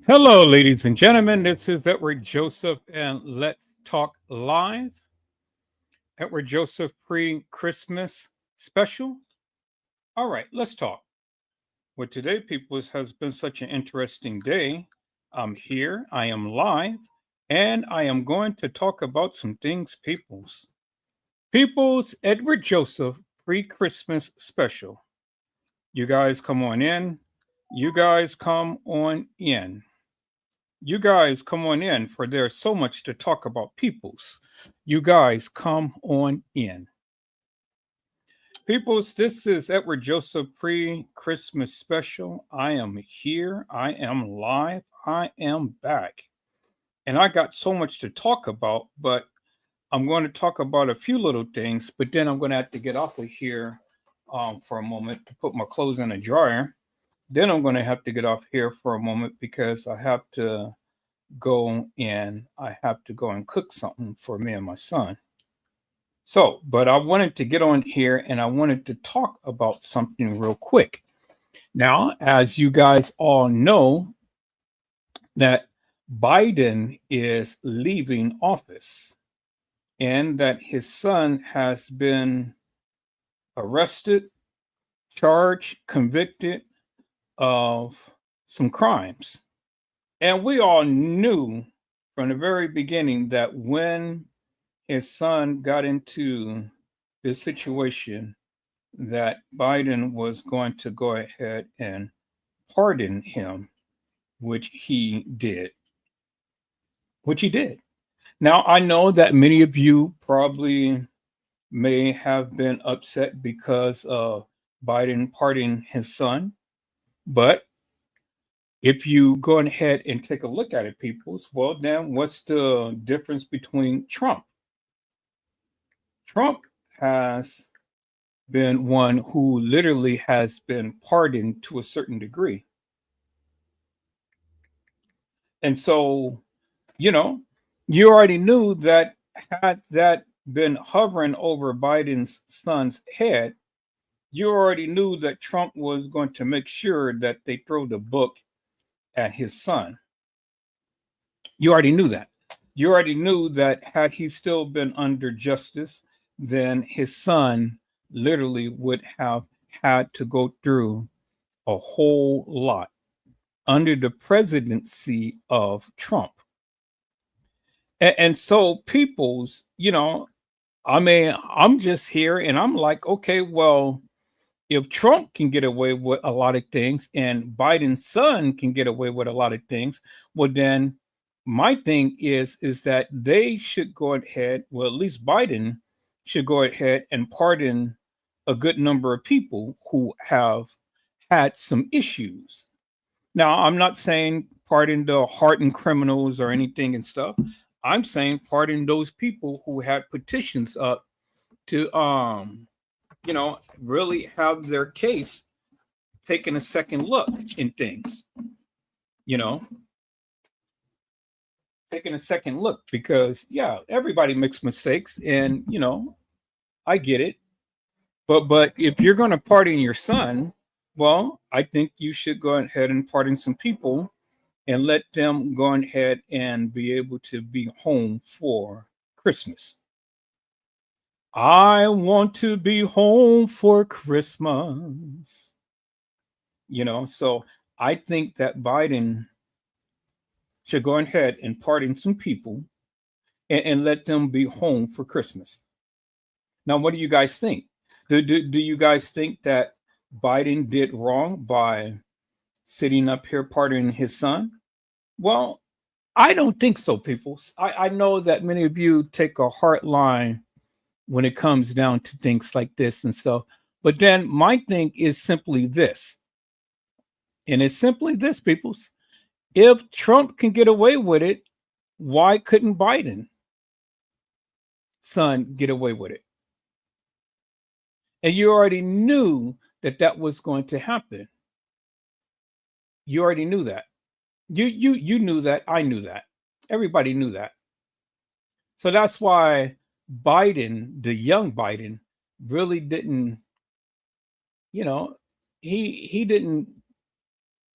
Hello, ladies and gentlemen. This is Edward Joseph, and let's talk live. Edward Joseph pre Christmas special. All right, let's talk. Well, today, people, has been such an interesting day. I'm here, I am live, and I am going to talk about some things, peoples. People's Edward Joseph pre Christmas special. You guys come on in. You guys come on in. You guys come on in, for there's so much to talk about, peoples. You guys come on in. Peoples, this is Edward Joseph pre Christmas special. I am here. I am live. I am back. And I got so much to talk about, but I'm going to talk about a few little things, but then I'm going to have to get off of here for a moment to put my clothes in a dryer. Then I'm going to have to get off here for a moment because I have to go and cook something for me and my son. So, but I wanted to get on here and I wanted to talk about something real quick. Now, as you guys all know, that Biden is leaving office and that his son has been arrested, charged, convicted of some crimes. And we all knew from the very beginning that when his son got into this situation, that Biden was going to go ahead and pardon him, which he did. Which he did. Now, I know that many of you probably may have been upset because of Biden pardoning his son, but if you go ahead and take a look at it, peoples, well, then what's the difference between Trump? Trump has been one who literally has been pardoned to a certain degree. And so, you know, you already knew that had that been hovering over Biden's son's head, you already knew that Trump was going to make sure that they throw the book at his son. You already knew that. You already knew that had he still been under justice, then his son literally would have had to go through a whole lot under the presidency of Trump. And so, people's, I mean, I'm just here and I'm like, okay, well, if Trump can get away with a lot of things and Biden's son can get away with a lot of things, well, then my thing is that they should go ahead, well, at least Biden should go ahead and pardon a good number of people who have had some issues. Now, I'm not saying pardon the hardened criminals or anything and stuff. I'm saying pardon those people who had petitions up to really have their case taking a second look in things, you know, taking a second look because yeah, everybody makes mistakes and I get it. But if you're going to pardon your son, well, I think you should go ahead and pardon some people and let them go ahead and be able to be home for Christmas. I want to be home for Christmas. So I think that Biden should go ahead and pardon some people and let them be home for Christmas. Now, what do you guys think? Do you guys think that Biden did wrong by sitting up here pardoning his son? Well, I don't think so, people. I know that many of you take a hard line when it comes down to things like this and so. But then my thing is simply this. And it's simply this, peoples. If Trump can get away with it, why couldn't Biden son get away with it? And you already knew that that was going to happen. You already knew that. You knew that. I knew that. Everybody knew that. So that's why Biden, the young Biden, really didn't, he didn't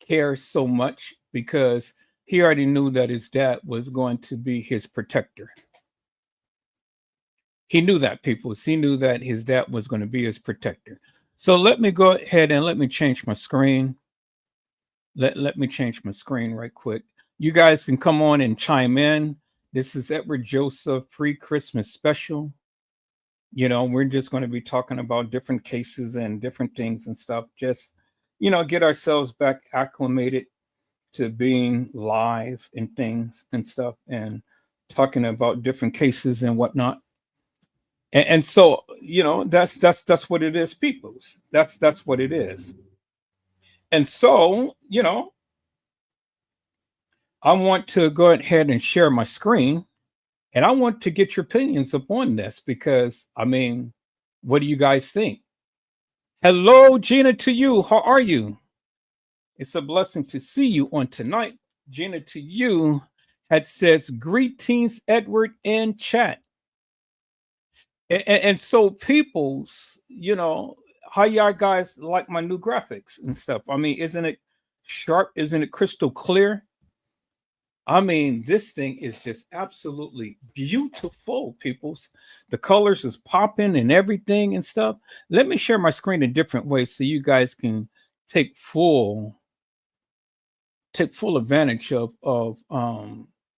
care so much because he already knew that his dad was going to be his protector. He knew that, people. He knew that his dad was going to be his protector. So let me go ahead and let me change my screen. Let me change my screen right quick. You guys can come on and chime in. This is Edward Joseph pre-Christmas special. You know, we're just going to be talking about different cases and different things and stuff. Just, you know, get ourselves back acclimated to being live and things and stuff and talking about different cases and whatnot. And so, you know, that's what it is, peoples. That's what it is. And so, you know, I want to go ahead and share my screen, and I want to get your opinions upon this because, I mean, what do you guys think? Hello, Gina, to you. How are you? It's a blessing to see you on tonight. Gina, to you, had says, greetings, Edward, in chat. And so, people's, you know, how y'all guys like my new graphics and stuff? I mean, isn't it sharp? Isn't it crystal clear? I mean, this thing is just absolutely beautiful, peoples. The colors is popping and everything and stuff. Let me share my screen in different ways so you guys can take full advantage of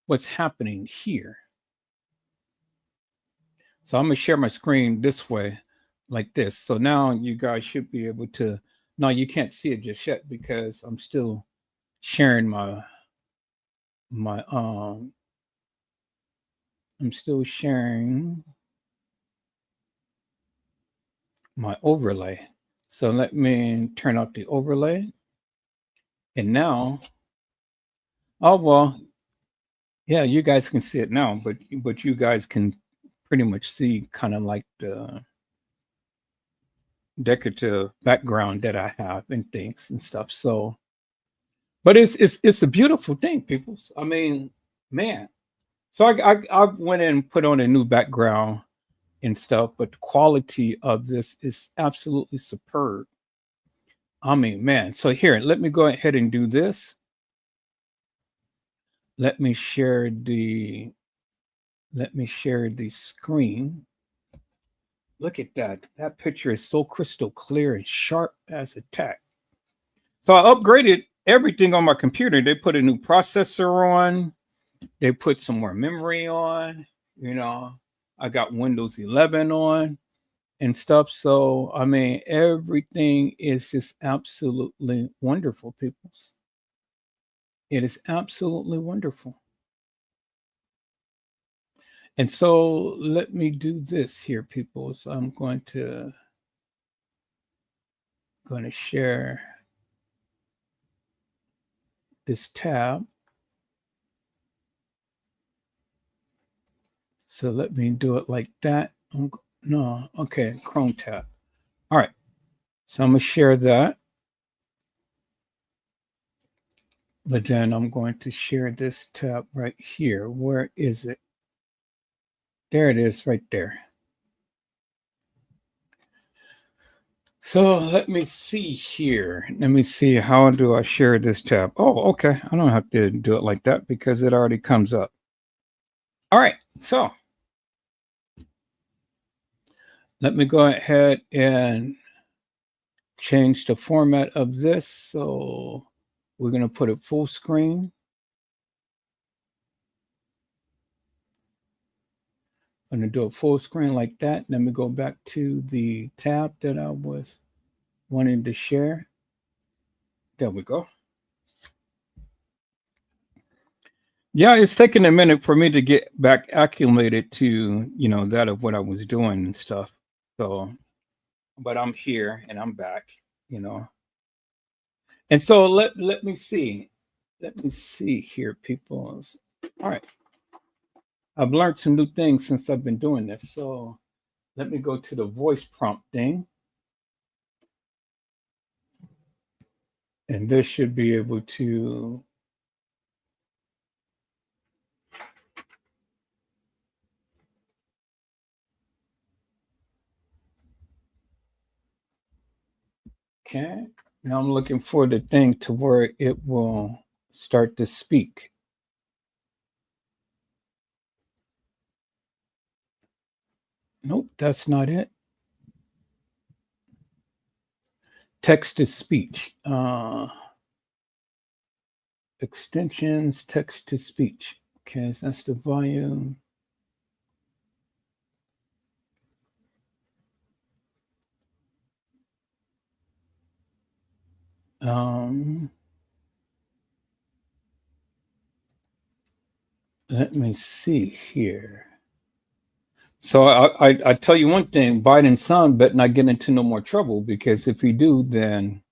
what's happening here. So I'm gonna share my screen this way, like this. So now you guys should be able to. No, you can't see it just yet because I'm still sharing my I'm still sharing my overlay. So let me turn out the overlay. And now, oh well, yeah, you guys can see it now, but you guys can pretty much see kind of like the decorative background that I have and things and stuff. So, but it's a beautiful thing, people. I mean, man. So I went and put on a new background and stuff, but the quality of this is absolutely superb. I mean, man. So here, let me go ahead and do this. Let me share the screen. Look at that. That picture is so crystal clear and sharp as a tack. So I upgraded everything on my computer. They put a new processor on. They put some more memory on. You know, I got Windows 11 on and stuff. So, I mean, everything is just absolutely wonderful, peoples. It is absolutely wonderful. And so let me do this here, people. So I'm going to share this tab. So let me do it like that. No, okay, Chrome tab. All right. So I'm going to share that. But then I'm going to share this tab right here. Where is it? There it is right there. So let me see here. Let me see. How do I share this tab? Oh, okay. I don't have to do it like that because it already comes up. All right. So let me go ahead and change the format of this. So we're going to put it full screen. I'm going to do a full screen like that. Let me go back to the tab that I was wanting to share. There we go. Yeah, it's taking a minute for me to get back acclimated to, you know, that of what I was doing and stuff. So, but I'm here and I'm back, you know. And so let me see. Let me see here, people. All right. I've learned some new things since I've been doing this. So let me go to the voice prompt thing. And this should be able to okay. Now I'm looking for the thing to where it will start to speak. Nope, that's not it. Text to speech. Extensions, text to speech. Okay, so that's the volume. Let me see here. So I tell you one thing, Biden's son better not get into no more trouble, because if he do, then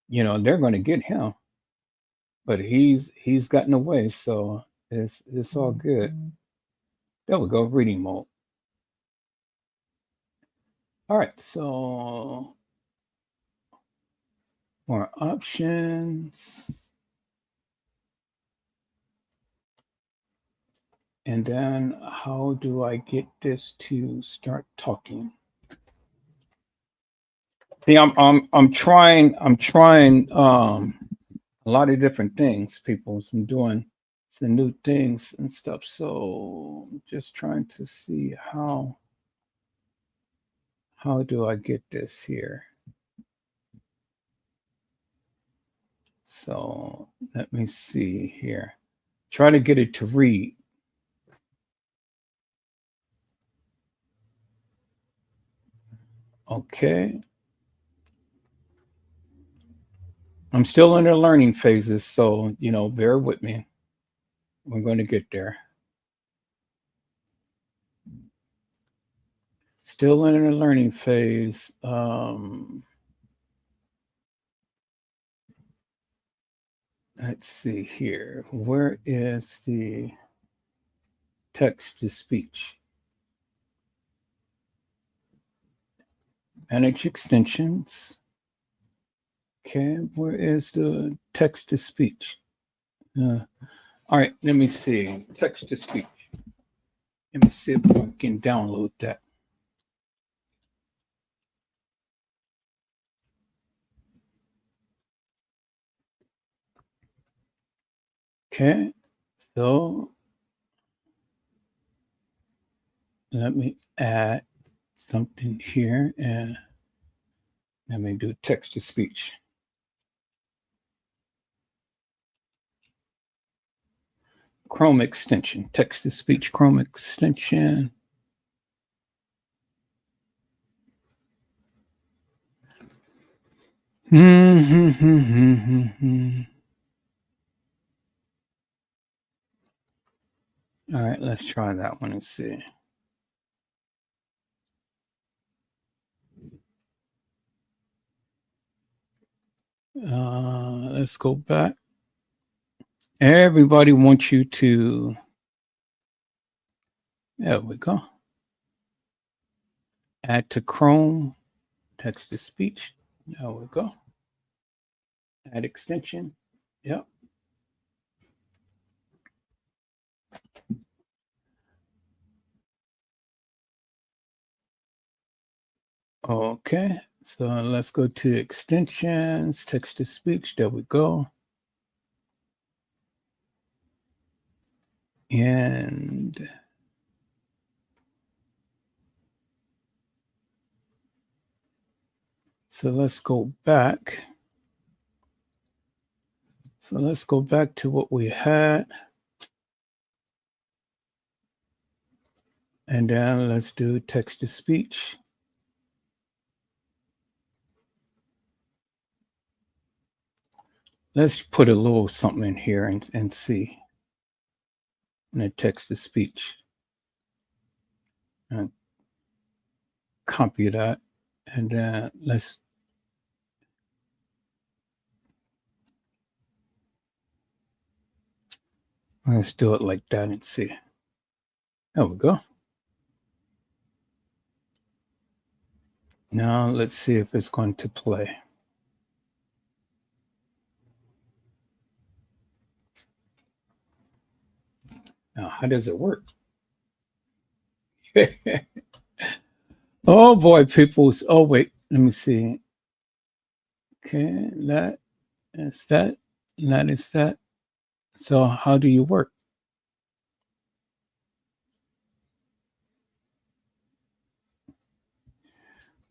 they're going to get him. But he's gotten away, so it's all good. There we go, reading mode. All right, so more options. And then how do I get this to start talking? See, I'm trying a lot of different things, people. So I'm doing some new things and stuff. So I'm just trying to see how do I get this here? So let me see here. Try to get it to read. Okay. I'm still in the learning phases, so bear with me. We're going to get there. Still in the learning phase. Let's see here. Where is the text to speech? Manage extensions. Okay, where is the text to speech? All right, let me see. Text to speech. Let me see if I can download that. Okay, so let me add something here and let me do text to speech. Chrome extension, text to speech, Chrome extension. All right, let's try that one and see. Let's go back. Everybody wants you to, there we go. Add to Chrome, text to speech. There we go. Add extension. Yep. Okay, so let's go to extensions, text to speech. There we go. And so let's go back. So let's go back to what we had. And then let's do text to speech. Let's put a little something in here and see. And then text to speech. And copy that. And then let's do it like that and see. There we go. Now let's see if it's going to play. Now, how does it work? Oh boy, people. Oh wait, let me see. Okay, that is that. That is that. So how do you work?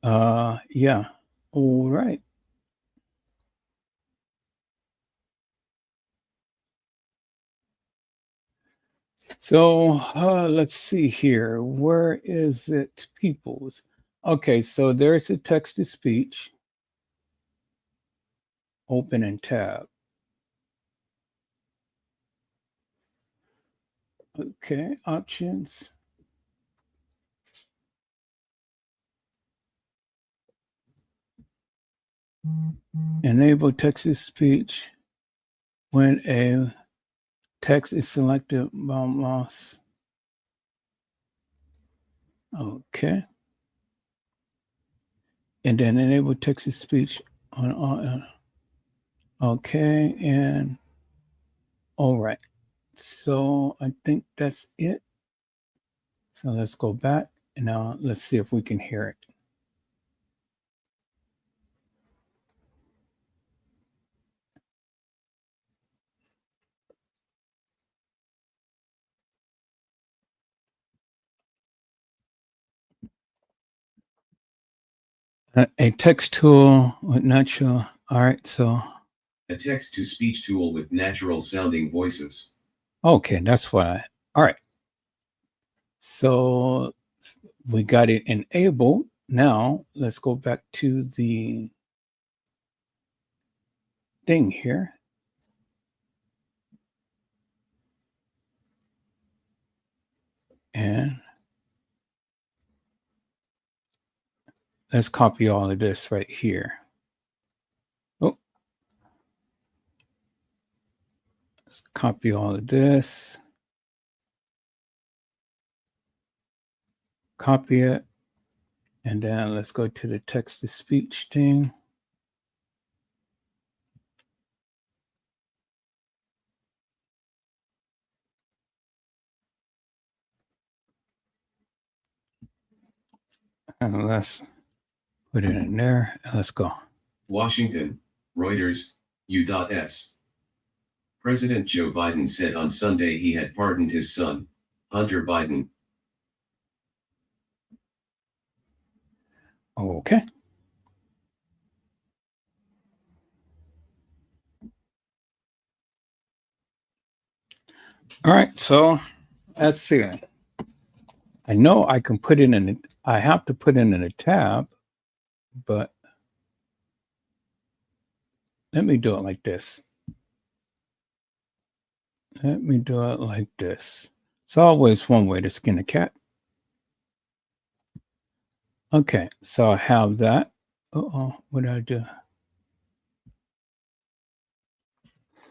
Yeah. All right. So let's see here. Where is it? Peoples. Okay, so there's a text to speech. Open and tab. Okay, options. Enable text to speech when a text is selected by mouse. Okay. And then enable text to speech on okay, and all right. So I think that's it. So let's go back and now let's see if we can hear it. A text tool with natural. All right, so a text-to-speech tool with natural-sounding voices. Okay, that's why. All right. So we got it enabled. Now let's go back to the thing here. And let's copy all of this right here. Oh, let's copy all of this. Copy it. And then let's go to the text to speech thing. And let's put it in there. And let's go. Washington, Reuters, U.S. President Joe Biden said on Sunday he had pardoned his son, Hunter Biden. Okay. All right, so let's see. I know I can put it in, I have to put it in a tab, but let me do it like this. Let me do it like this. It's always one way to skin a cat. Okay, so I have that. Uh-oh, what did I do?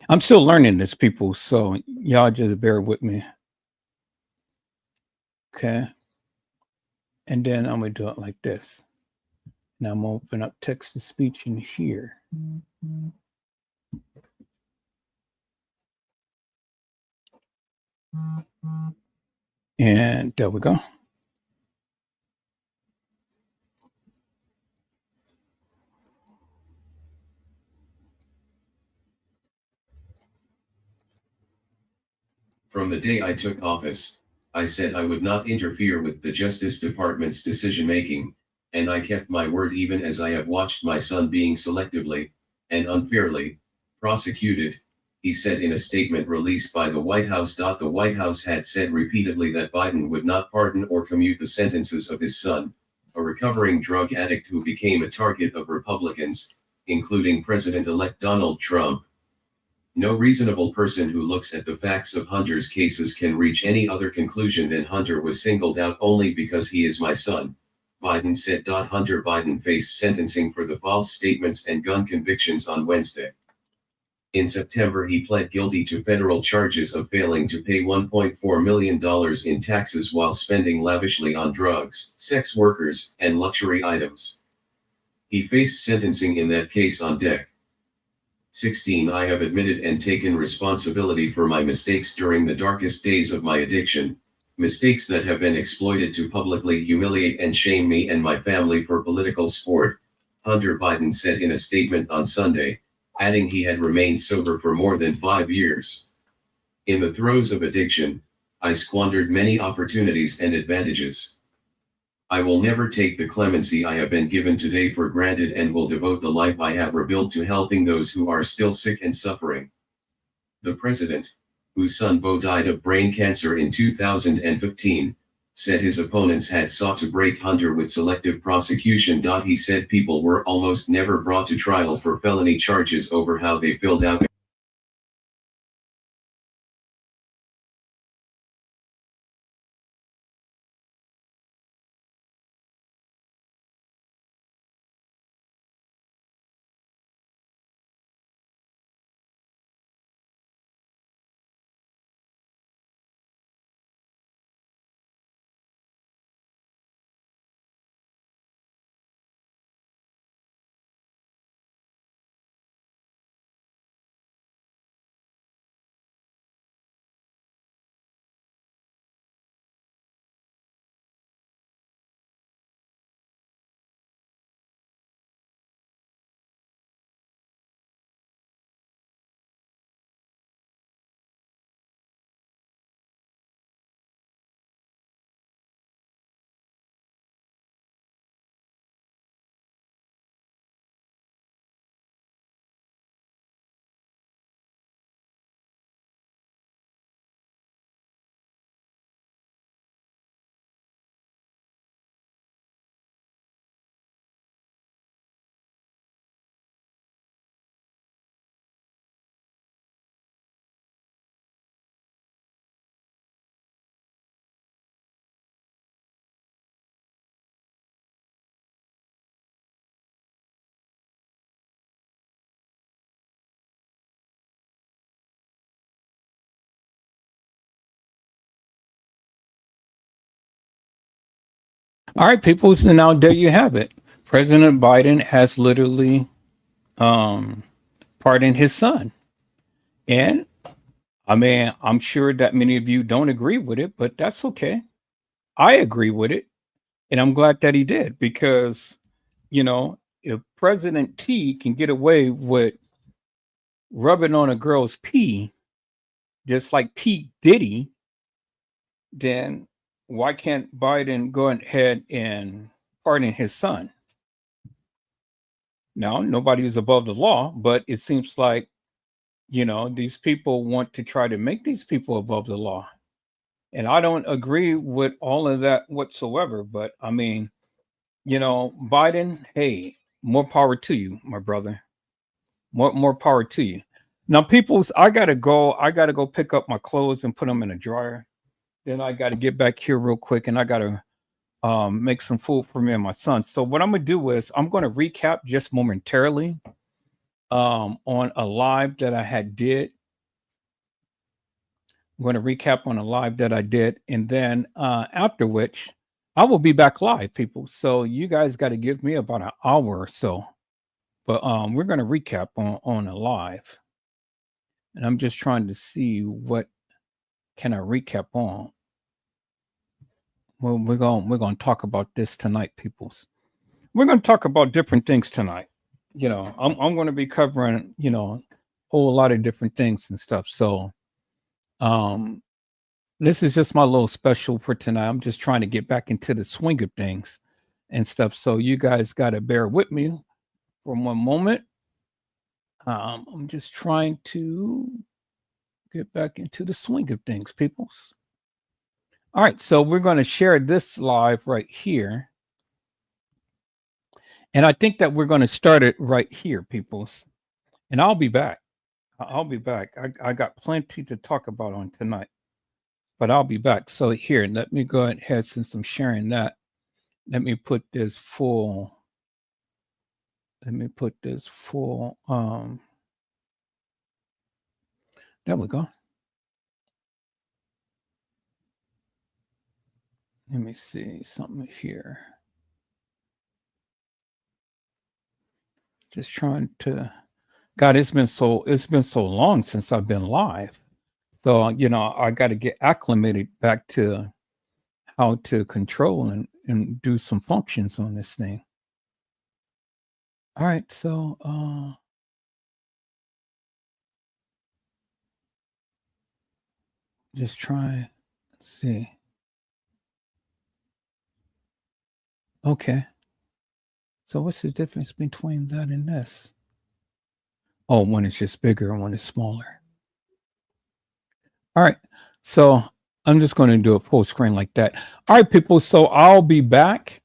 I'm still learning this, people, so y'all just bear with me. Okay. And then I'm going to do it like this. Now I'm going to open up text to speech in here. And there we go. From the day I took office, I said I would not interfere with the Justice Department's decision-making, and I kept my word even as I have watched my son being selectively and unfairly prosecuted, he said in a statement released by the White House. The White House had said repeatedly that Biden would not pardon or commute the sentences of his son, a recovering drug addict who became a target of Republicans, including President-elect Donald Trump. No reasonable person who looks at the facts of Hunter's cases can reach any other conclusion than Hunter was singled out only because he is my son, Biden said. Hunter Biden faced sentencing for the false statements and gun convictions on Wednesday. In September, he pled guilty to federal charges of failing to pay $1.4 million in taxes while spending lavishly on drugs, sex workers, and luxury items. He faced sentencing in that case on Dec. 16. I have admitted and taken responsibility for my mistakes during the darkest days of my addiction, mistakes that have been exploited to publicly humiliate and shame me and my family for political sport, Hunter Biden said in a statement on Sunday, adding he had remained sober for more than 5 years. In the throes of addiction, I squandered many opportunities and advantages. I will never take the clemency I have been given today for granted and will devote the life I have rebuilt to helping those who are still sick and suffering. The president, whose son Bo died of brain cancer in 2015, said his opponents had sought to break Hunter with selective prosecution. He said people were almost never brought to trial for felony charges over how they filled out. All right, people. So now there you have it. President Biden has literally um, pardoned his son. And I mean, I'm sure that many of you don't agree with it, but that's okay. I agree with it. And I'm glad that he did because, if President T can get away with rubbing on a girl's pee, just like Pete Diddy, then why can't Biden go ahead and pardon his son? Now, nobody is above the law, but it seems like, these people want to try to make these people above the law. And I don't agree with all of that whatsoever. But I mean, Biden, hey, more power to you, my brother. More power to you. Now, people's, I gotta go. I gotta go pick up my clothes and put them in a dryer. Then I gotta get back here real quick, and I gotta make some food for me and my son. So what I'm gonna do is I'm gonna recap just momentarily on a live that I had did. I'm going to recap on a live that I did, and then after which I will be back live, people. So you guys got to give me about an hour or so. But we're going to recap on a live, and I'm just trying to see what can I recap on. Well, we're going to talk about this tonight, peoples. We're going to talk about different things tonight. I'm going to be covering a whole lot of different things and stuff. So um this is just my little special for tonight. I'm just trying to get back into the swing of things and stuff. So you guys got to bear with me for one moment. I'm just trying to get back into the swing of things, peoples. All right, so we're going to share this live right here. And I think that we're going to start it right here, peoples. And I'll be back. I'll be back. I got plenty to talk about on tonight, but I'll be back. So here, let me go ahead, since I'm sharing that. Let me put this full. Let me put this full. There we go. Let me see something here. Just trying to. God, it's been so long since I've been live. So I got to get acclimated back to how to control and do some functions on this thing. All right, so just try. Let's see. Okay. So what's the difference between that and this? Oh, one is just bigger and one is smaller. All right. So I'm just going to do a full screen like that. All right, people. So I'll be back.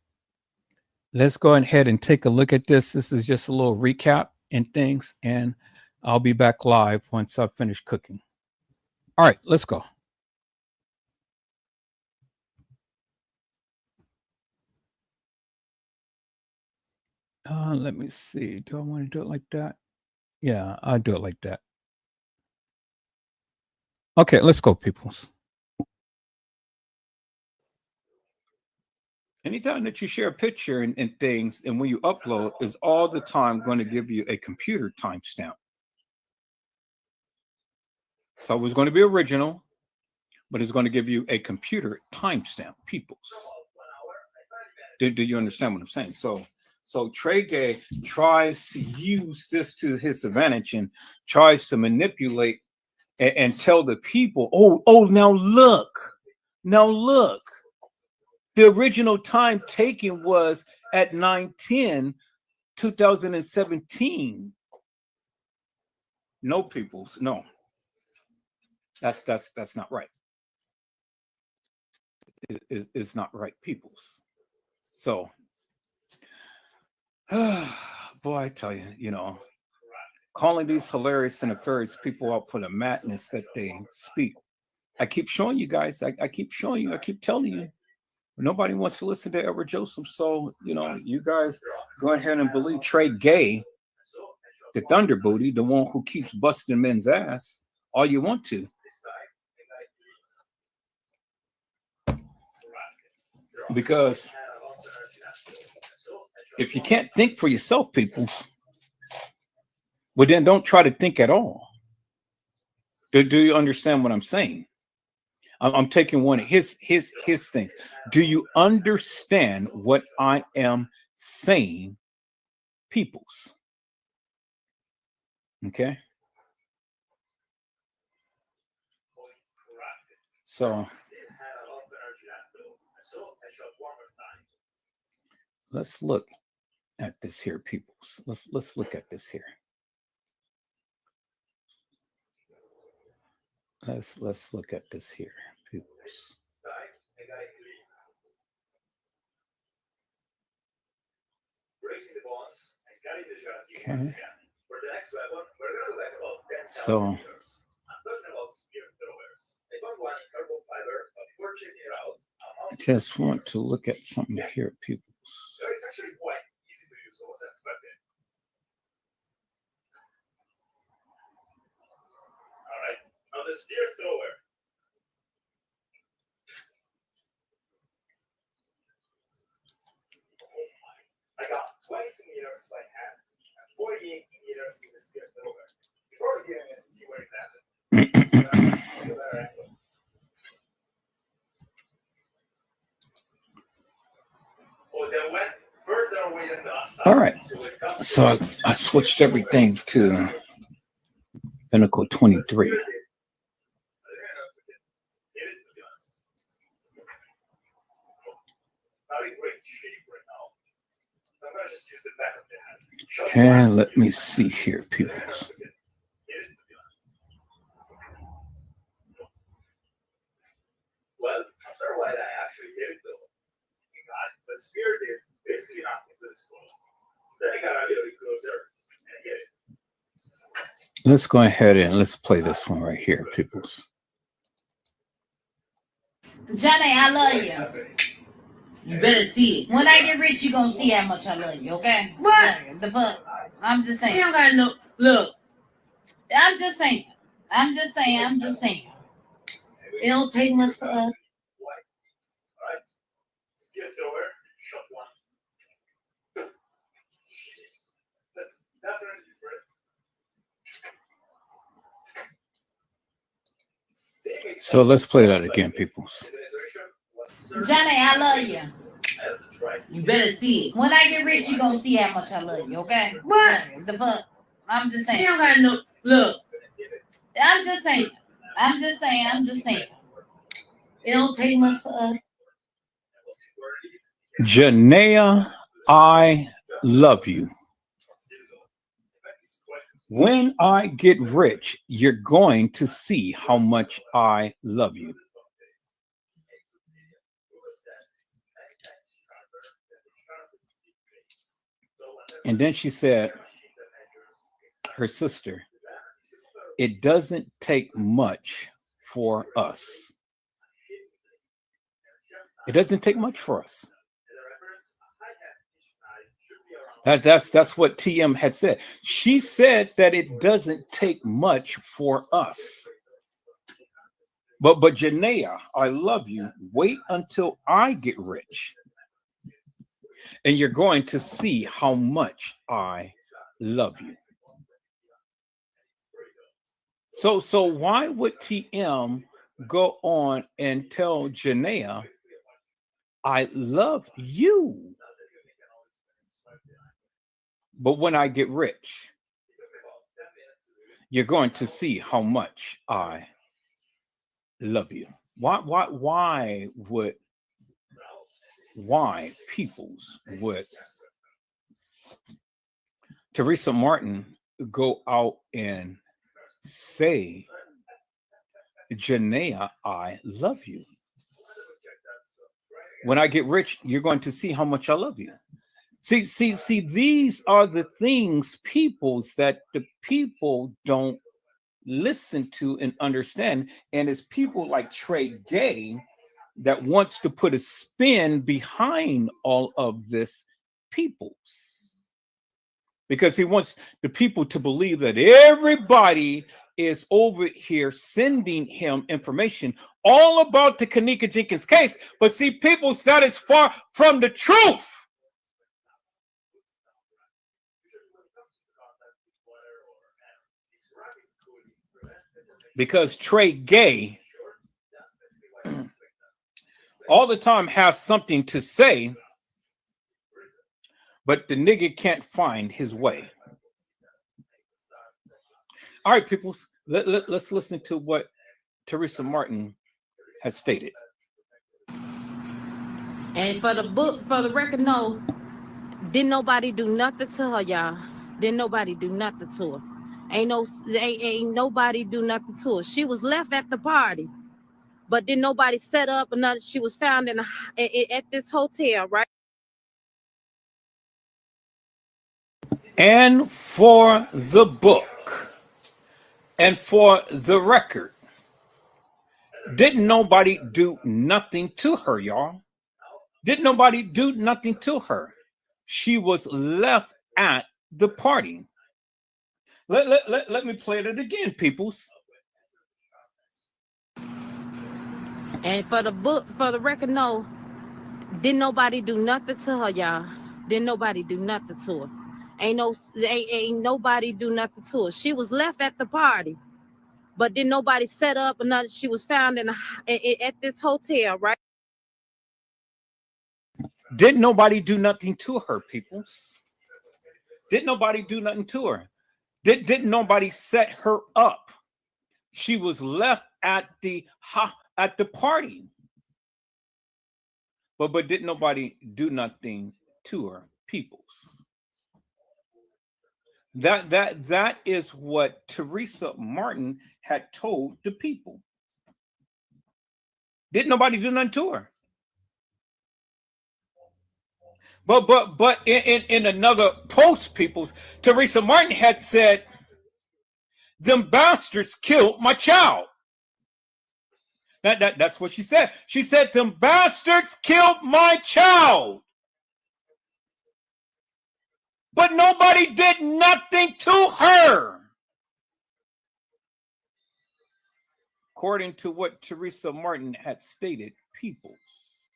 Let's go ahead and take a look at this. This is just a little recap and things, and I'll be back live once I finish cooking. All right, let's go. Let me see. Do I want to do it like that? Yeah, I'll do it like that. Okay, let's go, peoples. Anytime that you share a picture and things, and when you upload, is all the time going to give you a computer timestamp. So it was going to be original, but it's going to give you a computer timestamp, peoples. Do you understand what I'm saying? So Trey Gay tries to use this to his advantage and tries to manipulate and tell the people, now look. The original time taken was at 9/10, 2017. No, peoples, no. That's not right. It's not right, peoples. So, boy, I tell you, calling these hilarious and nefarious people out for the madness that they speak. I keep showing you guys. I keep showing you. I keep telling you. Nobody wants to listen to Edward Joseph. So, you guys go ahead and believe Trey Gay, the Thunder Booty, the one who keeps busting men's ass, all you want to. Because if you can't think for yourself, people, well, then don't try to think at all. Do you understand what I'm saying? I'm taking one of his things. Do you understand what I am saying, peoples? Okay. So let's look at this here, peoples. Let's look at this here. Let's look at this here, peoples. Okay. So I just want to look at something here, peoples. It's actually quite easy to use, so what's expected. All right. Now the spear thrower. I got 22 meters by hand and 48 meters in the spear thrower. Before we even see where it landed. All right. So I switched everything to Pinnacle 23. Okay, let me see here, people. Well, after a while, I actually hit it though. The spear did basically nothing to the skull. So then I got a little bit closer and hit it. Let's go ahead and let's play this one right here, peoples. Johnny, I love you. You better see it. When I get rich, you gonna see how much I love you, okay? What? The fuck? I'm just saying. You don't gotta know. Look. I'm just saying. It don't take much for us. So let's play that again, peoples. Johnny, I love you. You better see it. When I get rich, you gonna see how much I love you, okay? What? The fuck? I'm just saying. You don't gotta know. Look. I'm just saying. It don't take much for us. Janaea, I love you. When I get rich, you're going to see how much I love you. And then she said, her sister, it doesn't take much for us. It doesn't take much for us. That's what TM had said. She said that it doesn't take much for us. But Janaea, I love you. Wait until I get rich. And you're going to see how much I love you. So why would TM go on and tell Janaea, I love you? But when I get rich, you're going to see how much I love you. Why peoples would Teresa Martin go out and say, Janaea, I love you. When I get rich, you're going to see how much I love you. See, these are the things, peoples, that the people don't listen to and understand. And it's people like Trey Gay that wants to put a spin behind all of this, peoples, because he wants the people to believe that everybody is over here sending him information all about the Kenneka Jenkins case. But see, peoples, that is far from the truth. Because Trey Gay all the time has something to say, but the nigga can't find his way. All right, people, let's listen to what Teresa Martin has stated. And for the record, no, didn't nobody do nothing to her, y'all. Didn't nobody do nothing to her. Ain't nobody do nothing to her. She was left at the party, but didn't nobody set up or nothing. She was found at this hotel, right? And for the book, and for the record, didn't nobody do nothing to her, y'all. Didn't nobody do nothing to her. She was left at the party. Let me play it again, peoples. And for the record, no, didn't nobody do nothing to her, y'all. Didn't nobody do nothing to her. Ain't nobody do nothing to her. She was left at the party, but didn't nobody set up or nothing. She was found at this hotel, right? Didn't nobody do nothing to her, peoples? Didn't nobody do nothing to her? Didn't nobody set her up? She was left at the party. But didn't nobody do nothing to her, peoples? That is what Teresa Martin had told the people. Didn't nobody do nothing to her? But in another post, peoples, Teresa Martin had said, them bastards killed my child. That's what she said. She said, them bastards killed my child. But nobody did nothing to her. According to what Teresa Martin had stated, peoples,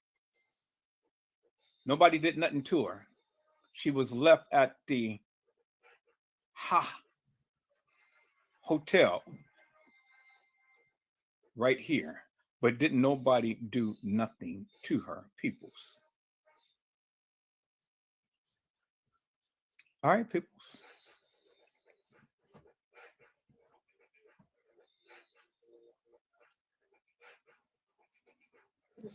nobody did nothing to her. She was left at the hotel right here, but didn't nobody do nothing to her, peoples. All right, peoples.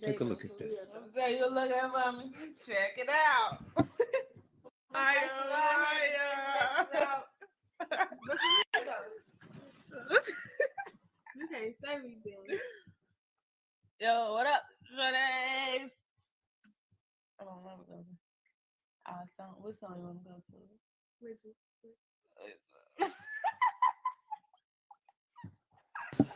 Take a look at this. Say you looking for me. Check it out. Maya. You can't say me then. Yo, what up, Shreddies? I don't remember those. Which song you want to go to?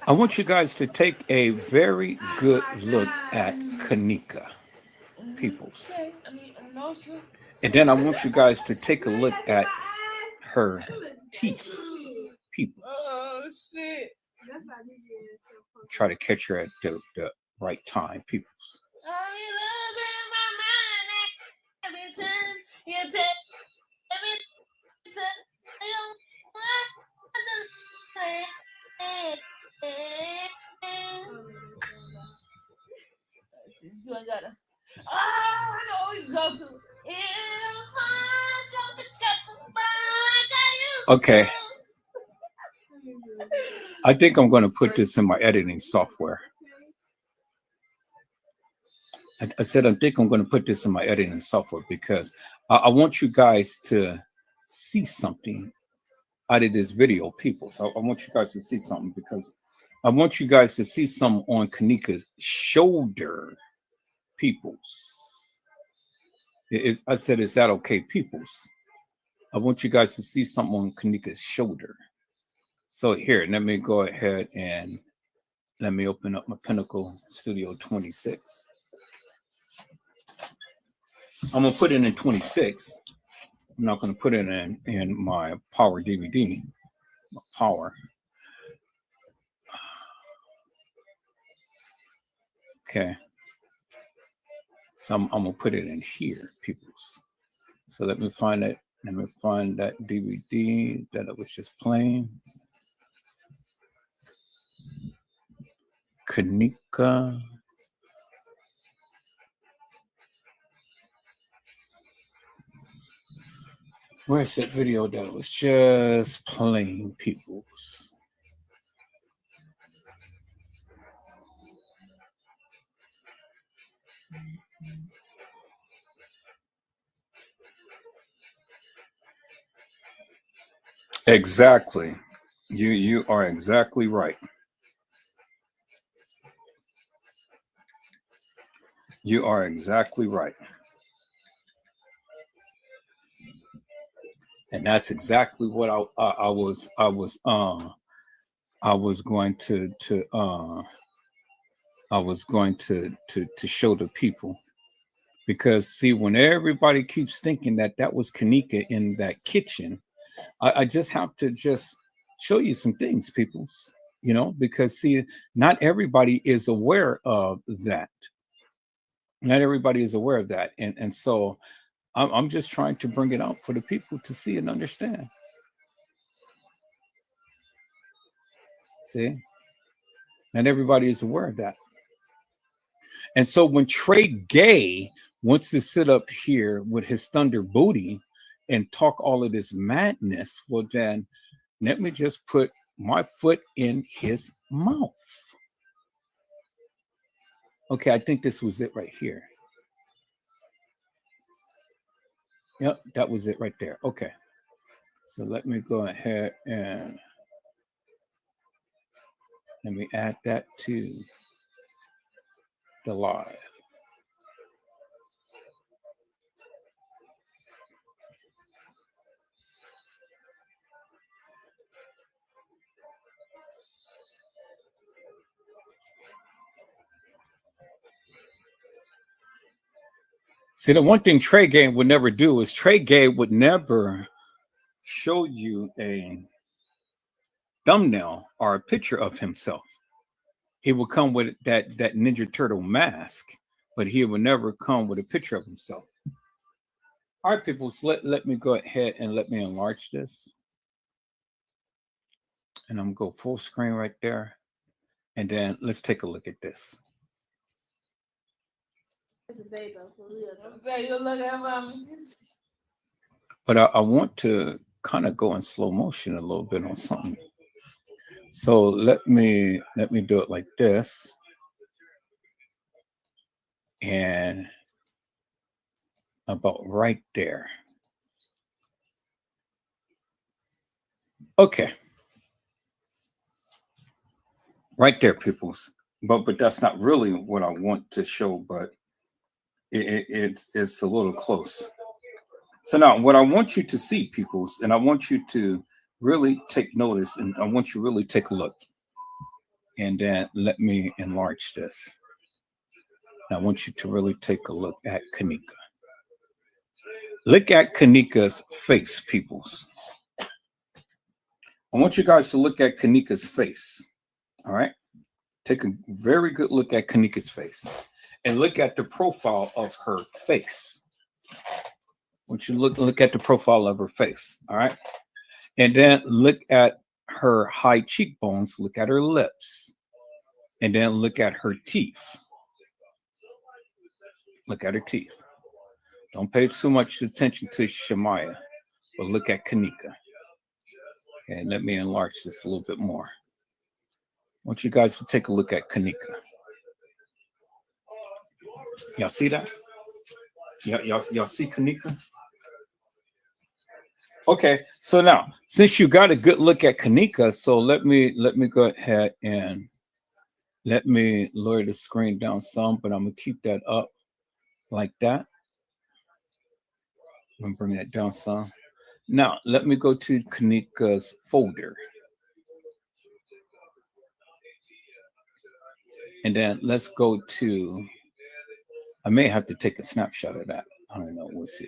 I want you guys to take a very good look at Kanika, peoples. Okay, I mean, no shit. And then I want you guys to take a look at her teeth, peoples. Oh, shit. That's why we did. Try to catch her at the right time, peoples. Every time you take you ain't gotta. I know he's going to. Okay. I think I'm going to put this in my editing software. I said I think I'm going to put this in my editing software because I want you guys to see something out of this video, people. So I want you guys to see something because I want you guys to see something on Kanika's shoulder, peoples. I said, is that okay, peoples? I want you guys to see something on Kanika's shoulder. So here, let me go ahead and let me open up my Pinnacle Studio 26. I'm gonna put it in 26. I'm not gonna put it in my Power DVD. My Power. Okay. So I'm gonna put it in here, peoples. So let me find it. Let me find that DVD that I was just playing. Kanika. Where's that video that was just playing, peoples? Exactly. You are exactly right. You are exactly right. And that's exactly what I was going to show the people. Because see, when everybody keeps thinking that was Kanika in that kitchen, I just have to just show you some things, peoples, you know, because see, not everybody is aware of that. Not everybody is aware of that. And so I'm just trying to bring it out for the people to see and understand. See, not everybody is aware of that. And so when Trey Gay wants to sit up here with his thunder booty and talk all of this madness, well, then let me just put my foot in his mouth. Okay, I think this was it right here. Yep, that was it right there. Okay. So let me go ahead and let me add that to the live. See, the one thing Trey Gay would never do is Trey Gay would never show you a thumbnail or a picture of himself. He would come with that Ninja Turtle mask, but he would never come with a picture of himself. All right, people, so let me go ahead and let me enlarge this. And I'm going to go full screen right there. And then let's take a look at this. But I want to kind of go in slow motion a little bit on something. So let me do it like this. and about right there. Okay. Right there, peoples. But that's not really what I want to show, but it's a little close. So now what I want you to see, peoples, and I want you to really take notice, and I want you to really take a look. And then let me enlarge this. Now I want you to really take a look at Kanika. Look at Kanika's face, peoples. I want you guys to look at Kanika's face. All right. Take a very good look at Kanika's face and look at the profile of her face. I want you to look at the profile of her face. All right. And then look at her high cheekbones, look at her lips, and then look at her teeth. Look at her teeth. Don't pay too much attention to Shemaya, but look at Kanika. Okay, let me enlarge this a little bit more. I want you guys to take a look at Kanika. Y'all see that? Y'all see Kanika? Okay, so now since you got a good look at Kanika, so let me go ahead and let me lower the screen down some, but I'm gonna keep that up like that. I'm gonna bring that down some. Now let me go to Kanika's folder. And then let's go to, I may have to take a snapshot of that. I don't know, we'll see.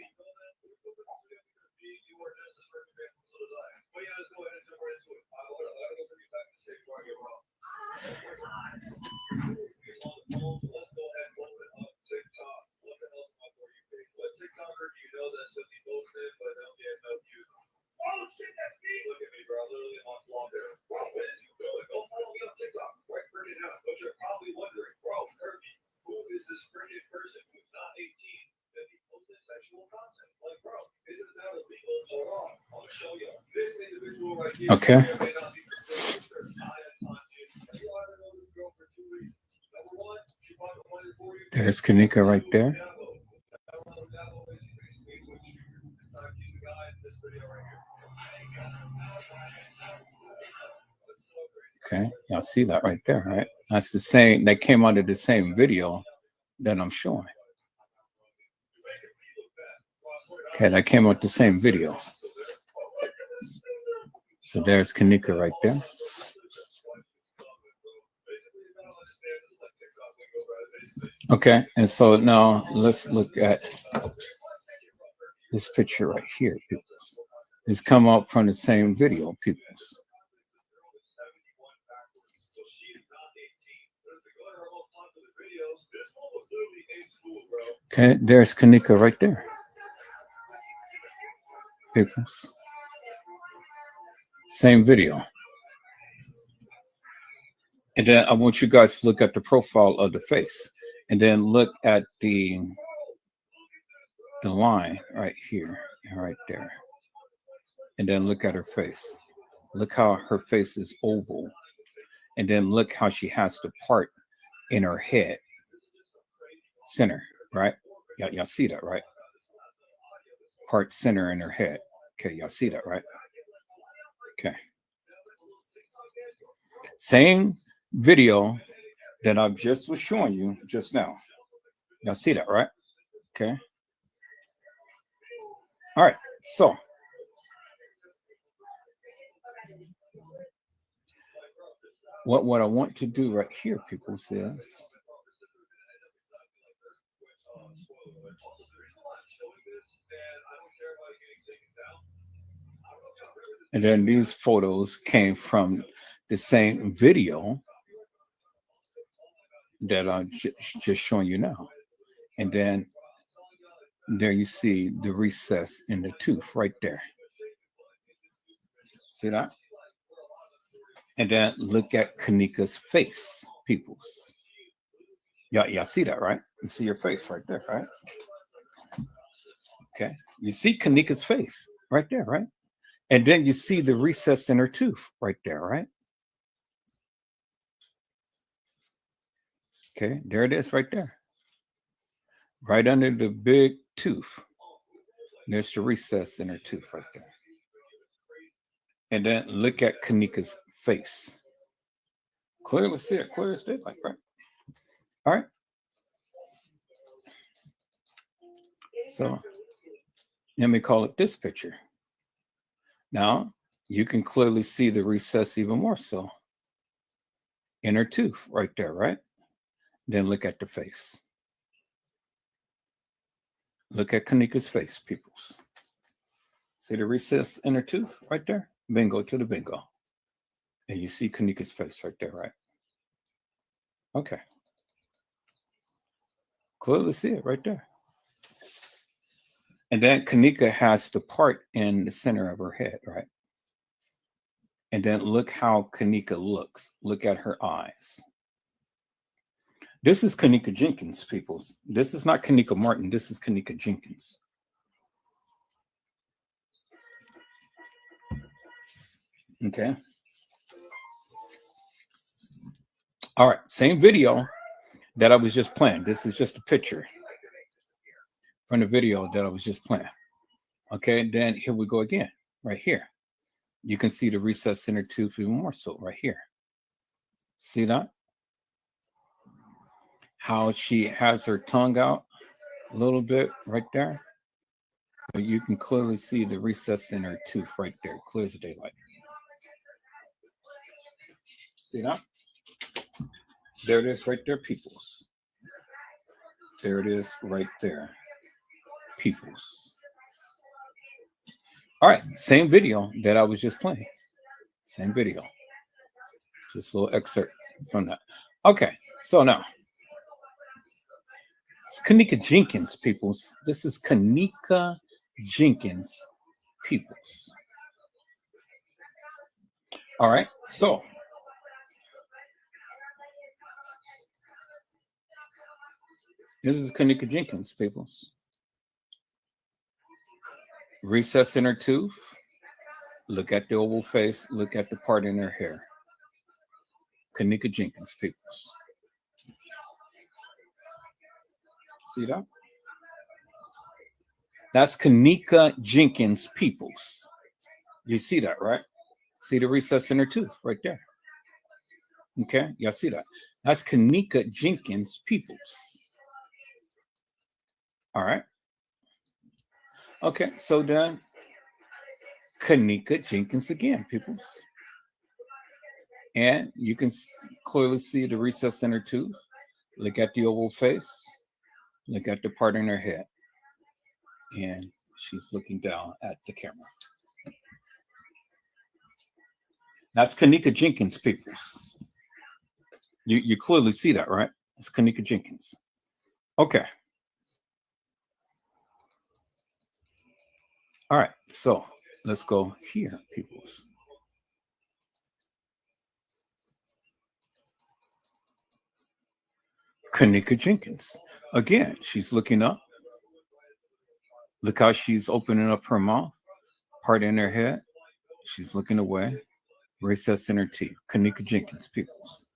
Okay. There's Kanika right there. Okay, y'all see that right there, right? That's the same, that came out of the same video that I'm showing. Okay, that came out the same video. So there's Kanika right there. Okay, and so now let's look at this picture right here, people. It's come out from the same video, people. Okay, there's Kanika right there. Peoples. Same video. And then I want you guys to look at the profile of the face. And then look at the line right here and right there. And then look at her face. Look how her face is oval. And then look how she has the part in her head. Center, right? Y'all see that, right? Part center in her head. Okay, y'all see that, right? Okay. Same video that I just was showing you just now. Y'all see that, right? Okay. All right, so what I want to do right here, people, says and then these photos came from the same video that I'm just showing you now. And then there you see the recess in the tooth right there. See that? And then look at Kanika's face, peoples. Y'all see that, right? You see your face right there, right? Okay. You see Kanika's face right there, right? And then you see the recess in her tooth right there, right? Okay, there it is right there. right under the big tooth. There's the recess in her tooth right there. And then look at Kanika's face. Clearly see it, clear as daylight, right? All right. So let me call it this picture. Now you can clearly see the recess even more so in her tooth right there, right? Then look at the face. Look at Kanika's face, peoples. See the recess in her tooth right there? Bingo to the bingo. And you see Kanika's face right there, right? Okay. Clearly see it right there. And then Kanika has the part in the center of her head, right? And then look how Kanika looks. Look at her eyes. This is Kanika Jenkins, peoples. This is not Kanika Martin. This is Kanika Jenkins. Okay. All right. Same video that I was just playing. This is just a picture from the video that I was just playing. Okay. Then here we go again, right here. You can see the recess in her tooth even more so right here. See that? How she has her tongue out a little bit right there. But you can clearly see the recess in her tooth right there, clear as daylight. See that? There it is right there, peoples. There it is right there, peoples. All right, same video that I was just playing. Same video. Just a little excerpt from that. Okay, so now. It's Kanika Jenkins, peoples. This is Kanika Jenkins, peoples. All right, so this is Kanika Jenkins, peoples. Recess in her tooth. Look at the oval face. Look at the part in her hair. Kanika Jenkins, peoples. See that? That's Kanika Jenkins, peoples. You see that, right? See the recess in her tooth right there. Okay, y'all see that? That's Kanika Jenkins, peoples. All right. Okay, so then Kanika Jenkins again, peoples. And you can clearly see the recess in her tooth. Look at the oval face. Look at the part in her head. And she's looking down at the camera. That's Kanika Jenkins, peoples. You clearly see that, right? It's Kanika Jenkins. Okay. All right, so let's go here, peoples. Kanika Jenkins. Again, she's looking up. Look how she's opening up her mouth, part in her head. She's looking away. Recess in her teeth. Kanika Jenkins, peoples.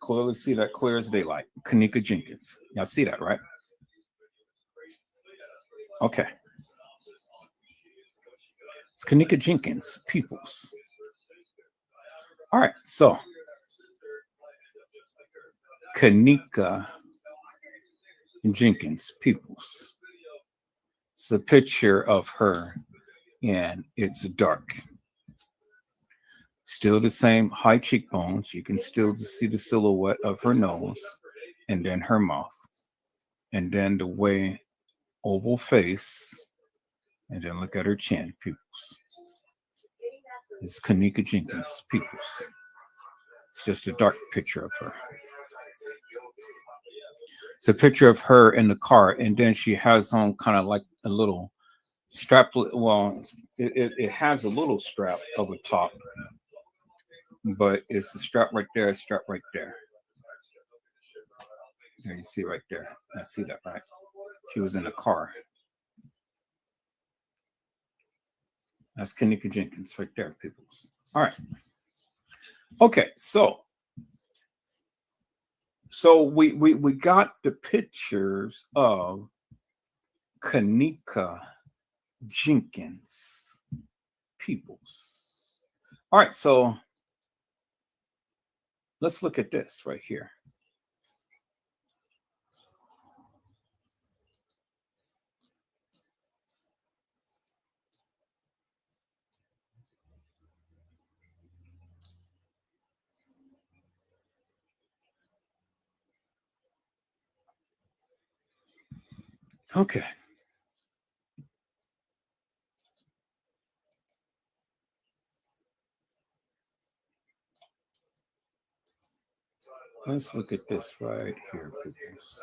Clearly see that clear as daylight. Kanika Jenkins. Y'all see that, right? Okay. It's Kanika Jenkins, peoples. All right, so Kanika Jenkins, peoples. It's a picture of her, and it's dark. Still the same high cheekbones. You can still see the silhouette of her nose, and then her mouth, and then the way oval face, and then look at her chin, peoples. It's Kanika Jenkins, peoples. It's just a dark picture of her. It's a picture of her in the car, and then she has on kind of like a little strap. Well, it has a little strap over top, but it's a strap right there, a strap right there. There you see right there. I see that, right? She was in a car. That's Kanika Jenkins right there, peoples. All right. Okay, so So we got the pictures of Kanika Jenkins Peoples. All right, so let's look at this right here. Okay. Let's look at this right here, peoples.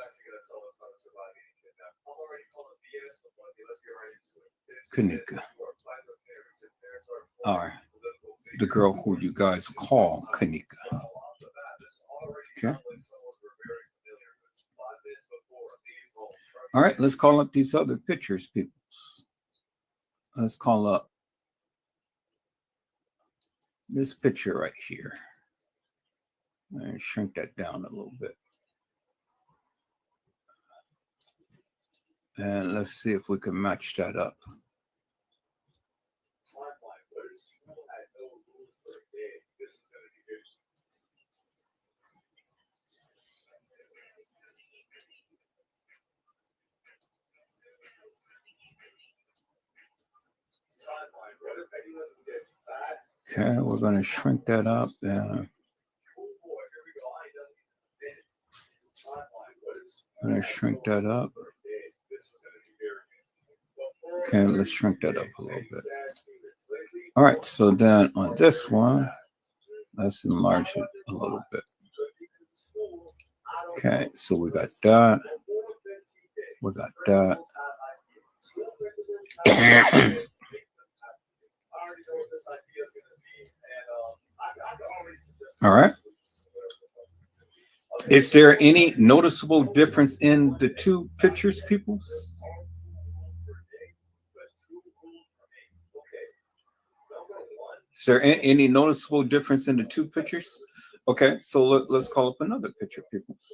Kanika. All right. The girl who you guys call Kanika. Okay. All right, let's call up these other pictures, peoples. Let's call up this picture right here. And shrink that down a little bit. And let's see if we can match that up. Okay, we're going to shrink that up. I'm going to shrink that up. Okay, let's shrink that up a little bit. All right, so then on this one, let's enlarge it a little bit. Okay, so we got that. We got that. All right. Is there any noticeable difference in the two pictures, peoples? Is there any noticeable difference in the two pictures? Okay, so let's call up another picture, peoples.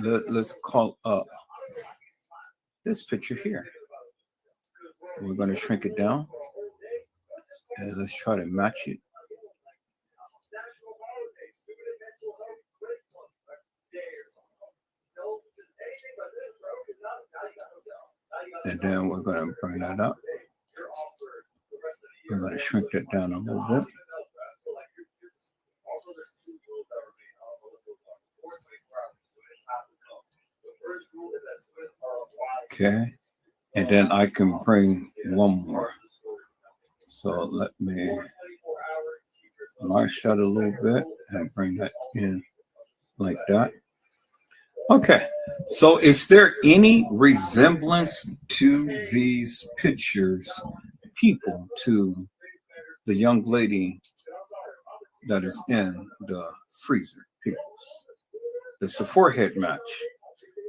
Let's call up this picture here. We're going to shrink it down. And let's try to match it. And then we're going to bring that up. We're going to shrink that down a little bit. Okay. And then I can bring one more. So let me enlarge that a little bit and bring that in like that. Okay, so is there any resemblance to these pictures, people, to the young lady that is in the freezer, people? Does the forehead match?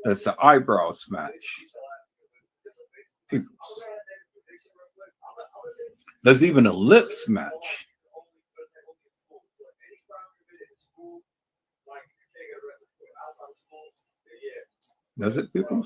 Does the eyebrows match? People. Does even the lips match? Does it, people?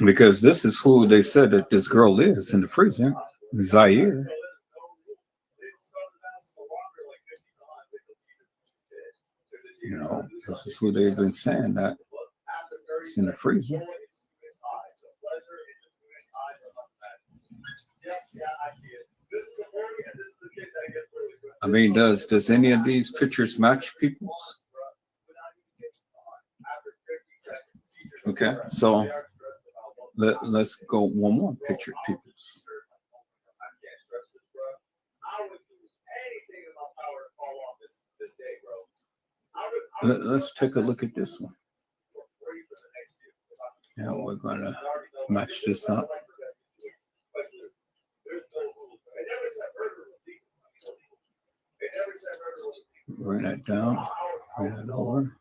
Because this is who they said that this girl is in the freezer, Zaire. You know, this is who they've been saying that it's in the freezer. I mean, does any of these pictures match people's? Okay, so let's go one more picture, people's. Let's take a look at this one. Yeah, we're gonna match this up. Bring that down. Bring that over.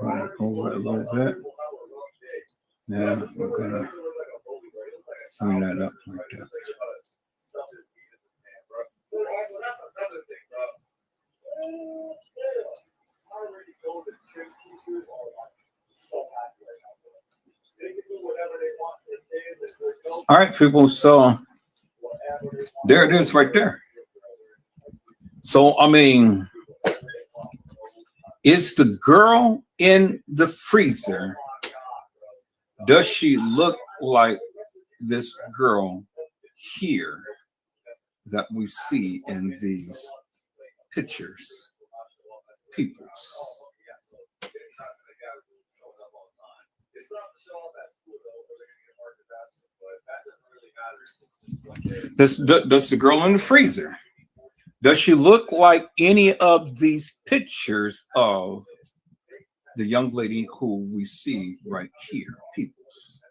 Bring it over a little bit. Now we're gonna bring that up like that. All right, people. So there it is right there. So, I mean, is the girl in the freezer, does she look like this girl here that we see in these pictures? Peoples. Does the girl in the freezer, does she look like any of these pictures of the young lady who we see right here, Peoples?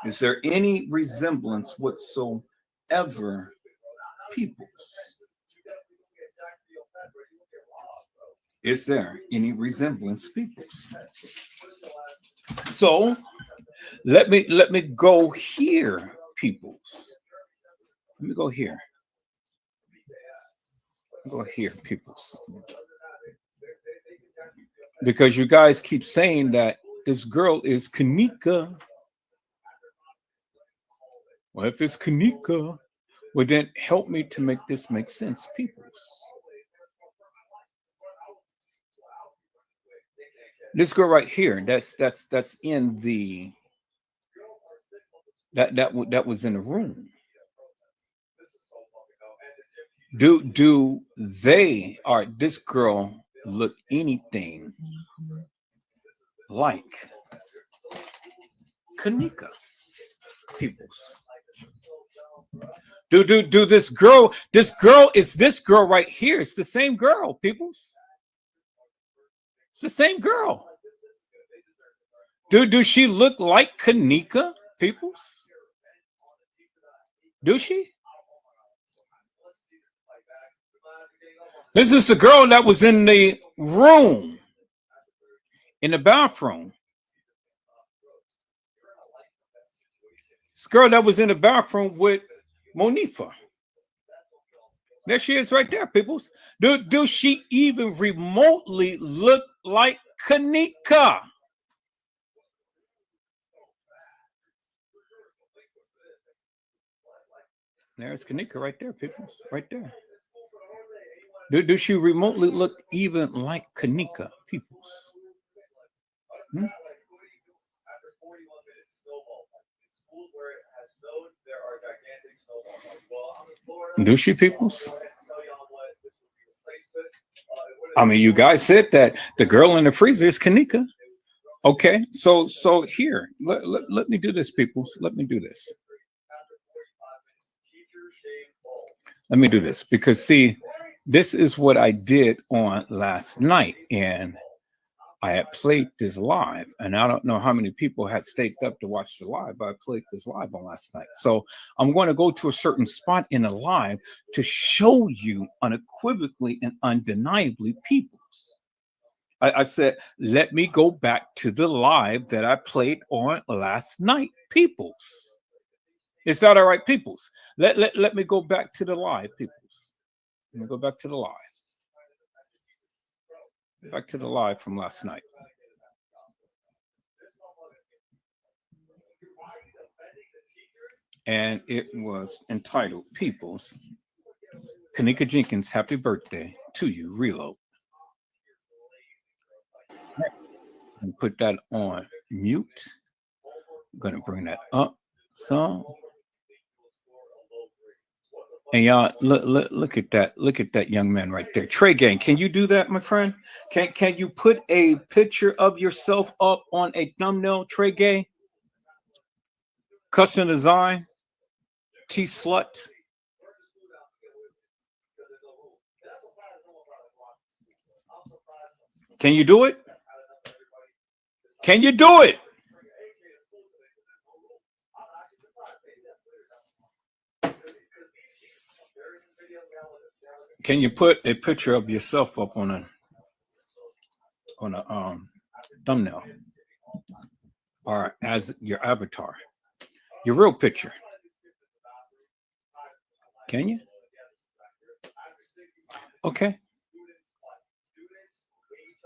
Is there any resemblance whatsoever, Peoples? Is there any resemblance, Peoples? So let me go here, Peoples. Let me go here. Go here, Peoples. Because you guys keep saying that this girl is Kanika. Well, if it's Kanika, well then help me to make this make sense, Peoples. This girl right here, that's in the that was in the room. Do they or this girl look anything like Kanika, Peoples? Do this girl is this girl right here? It's the same girl, Peoples. It's the same girl. Do she look like Kanika, Peoples? Do she? This is the girl that was in the room, in the bathroom. This girl that was in the bathroom with Monifa. There she is right there, peoples. Do she even remotely look like Kanika? There's Kanika right there, peoples. Right there. Do she remotely look even like Kanika, peoples? Do she, peoples? I mean, you guys said that the girl in the freezer is Kanika. Okay, so here, let me do this, peoples. Let me do this. Let me do this because see, this is what I did on last night, and I had played this live, and I don't know how many people had stayed up to watch the live, but I played this live on last night. So I'm going to go to a certain spot in the live to show you unequivocally and undeniably, peoples. I said, let me go back to the live that I played on last night, peoples. Is that all right, peoples? Let me go back to the live, peoples. Let me go back to the live. Back to the live from last night. And it was entitled Peoples. Kanika Jenkins, happy birthday to you, reload. And put that on mute. I'm going to bring that up some. And y'all look at that. Look at that young man right there. Trey Gang, can you do that, my friend? Can you put a picture of yourself up on a thumbnail, Trey Gang? Custom design, T-Slut. Can you do it? Can you do it? Can you put a picture of yourself up on a thumbnail or as your avatar, your real picture? Can you? Okay.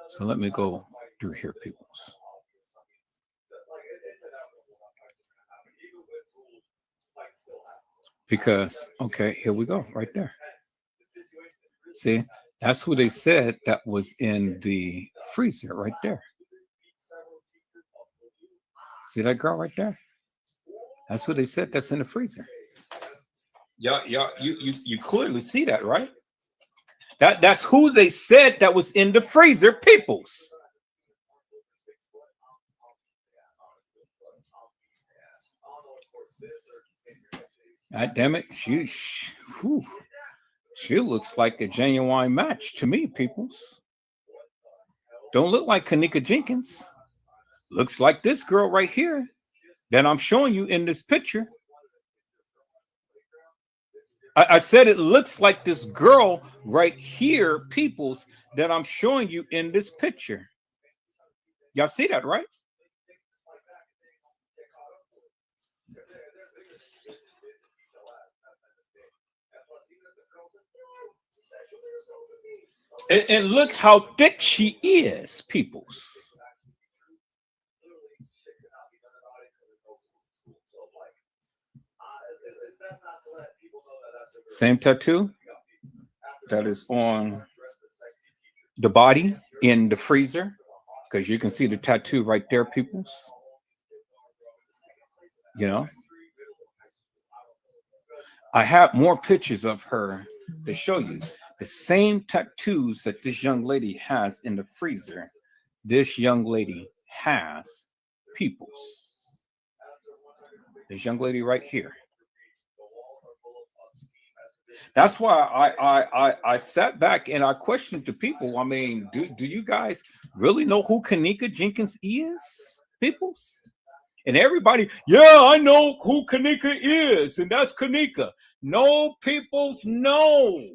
So let me go through here, peoples. Because, okay, here we go, right there. See, that's who they said that was in the freezer right there. See that girl right there? That's who they said that's in the freezer. Yeah, you clearly see that, right? That's who they said that was in the freezer, peoples. God damn it, she looks like a genuine match to me, peoples. Don't look like Kenneka Jenkins. Looks like this girl right here that I'm showing you in this picture. I said it looks like this girl right here, peoples, that I'm showing you in this picture. Y'all see that, right? And look how thick she is, peoples. Same tattoo that is on the body in the freezer, because you can see the tattoo right there, peoples. You know, I have more pictures of her to show you. The same tattoos that this young lady has in the freezer, this young lady has, peoples. This young lady right here. That's why I sat back and I questioned the people. I mean, do you guys really know who Kenneka Jenkins is, peoples? And everybody, yeah, I know who Kenneka is, and that's Kenneka. No, peoples, no.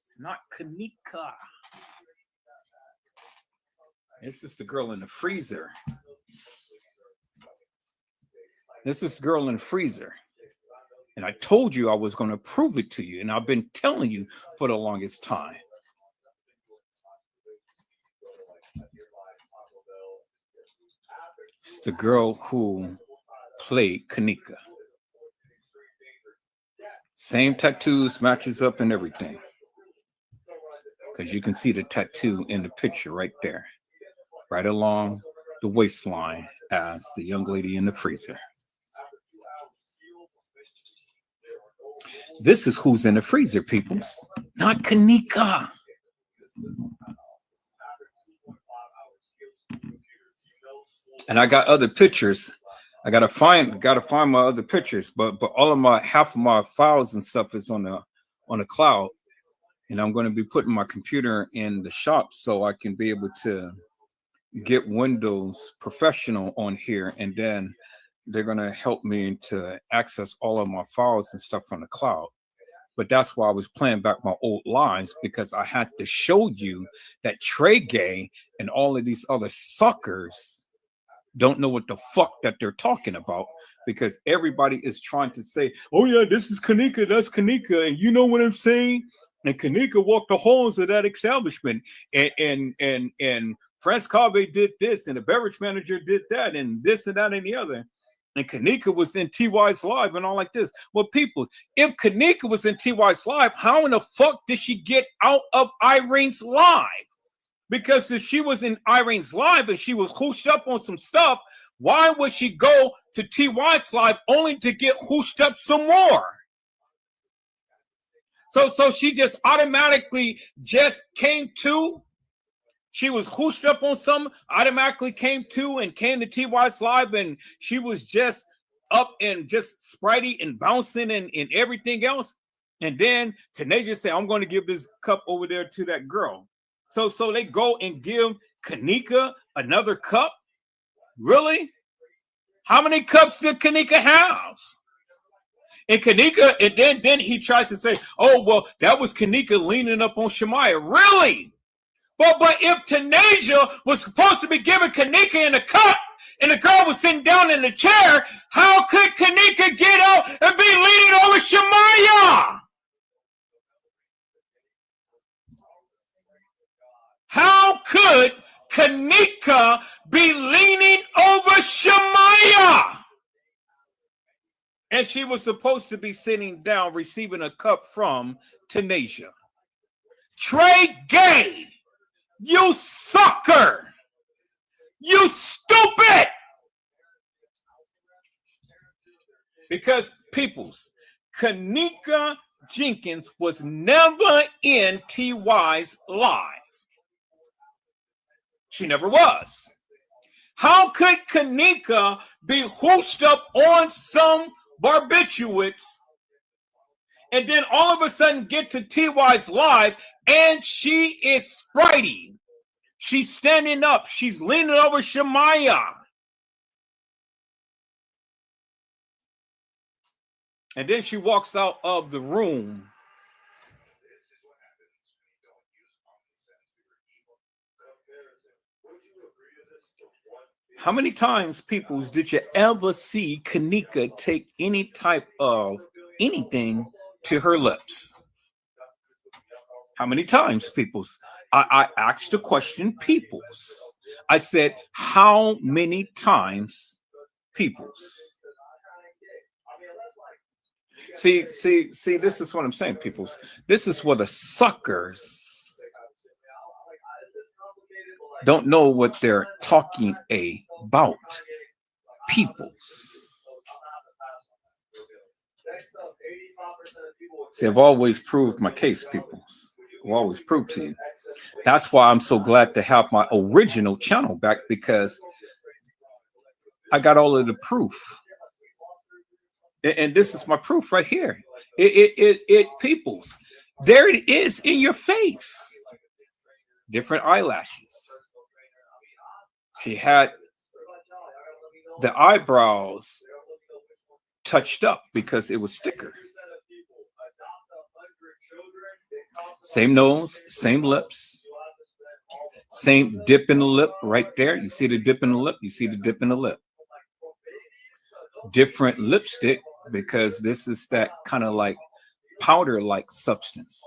It's not Kenneka. This is the girl in the freezer. This is the girl in the freezer. And I told you I was going to prove it to you. And I've been telling you for the longest time. It's the girl who played Kenneka. Same tattoos, matches up and everything. Because you can see the tattoo in the picture right there. Right along the waistline as the young lady in the freezer. This is who's in the freezer, peoples. Not Kenneka. And I got other pictures. I gotta find my other pictures, but all of half of my files and stuff is on the cloud. And I'm going to be putting my computer in the shop so I can be able to get Windows Professional on here, and then they're going to help me to access all of my files and stuff from the cloud. But that's why I was playing back my old lines, because I had to show you that Trey Gay and all of these other suckers don't know what the fuck that they're talking about, because everybody is trying to say, oh yeah, this is Kenneka, that's Kenneka, and you know what I'm saying? And Kenneka walked the halls of that establishment, and France Carbe did this, and the beverage manager did that, and this and that and the other. And Kenneka was in TY's live and all like this. Well, people, if Kenneka was in TY's live, how in the fuck did she get out of Irene's live? Because if she was in Irene's live and she was hooshed up on some stuff, why would she go to TY's live only to get hooshed up some more? So she just automatically just came to. She was hooshed up on some, automatically came to and came to TY's live, and she was just up and just spritey and bouncing and everything else. And then Tanasia said, I'm going to give this cup over there to that girl. So they go and give Kenneka another cup? Really? How many cups did Kenneka have? And Kanika, and then he tries to say, oh, well, that was Kanika leaning up on Shemaiah. Really? But if Tanasia was supposed to be giving Kanika in a cup, and the girl was sitting down in the chair, how could Kanika get out and be leaning over Shemaiah? How could Kanika be leaning over Shemaiah? And she was supposed to be sitting down receiving a cup from Tanasia. Trey Gay, you sucker! You stupid! Because, peoples, Kanika Jenkins was never in TY's live. She never was. How could Kanika be hooshed up on some barbiturates and then all of a sudden get to TY's live and she is spritey? She's standing up. She's leaning over Shemaiah. And then she walks out of the room. How many times, peoples, did you ever see Kanika take any type of anything to her lips? How many times, peoples? I asked the question, peoples. I said, how many times, peoples? See, this is what I'm saying, peoples. This is what the suckers don't know what they're talking about, peoples. See, I've always proved my case, peoples. I've always proved to you. That's why I'm so glad to have my original channel back, because I got all of the proof. And this is my proof right here. It peoples. There it is in your face. Different eyelashes. She had the eyebrows touched up because it was thicker. Same nose, same lips, same dip in the lip right there. You see the dip in the lip? You see the dip in the lip. Different lipstick because this is that kind of like powder-like substance.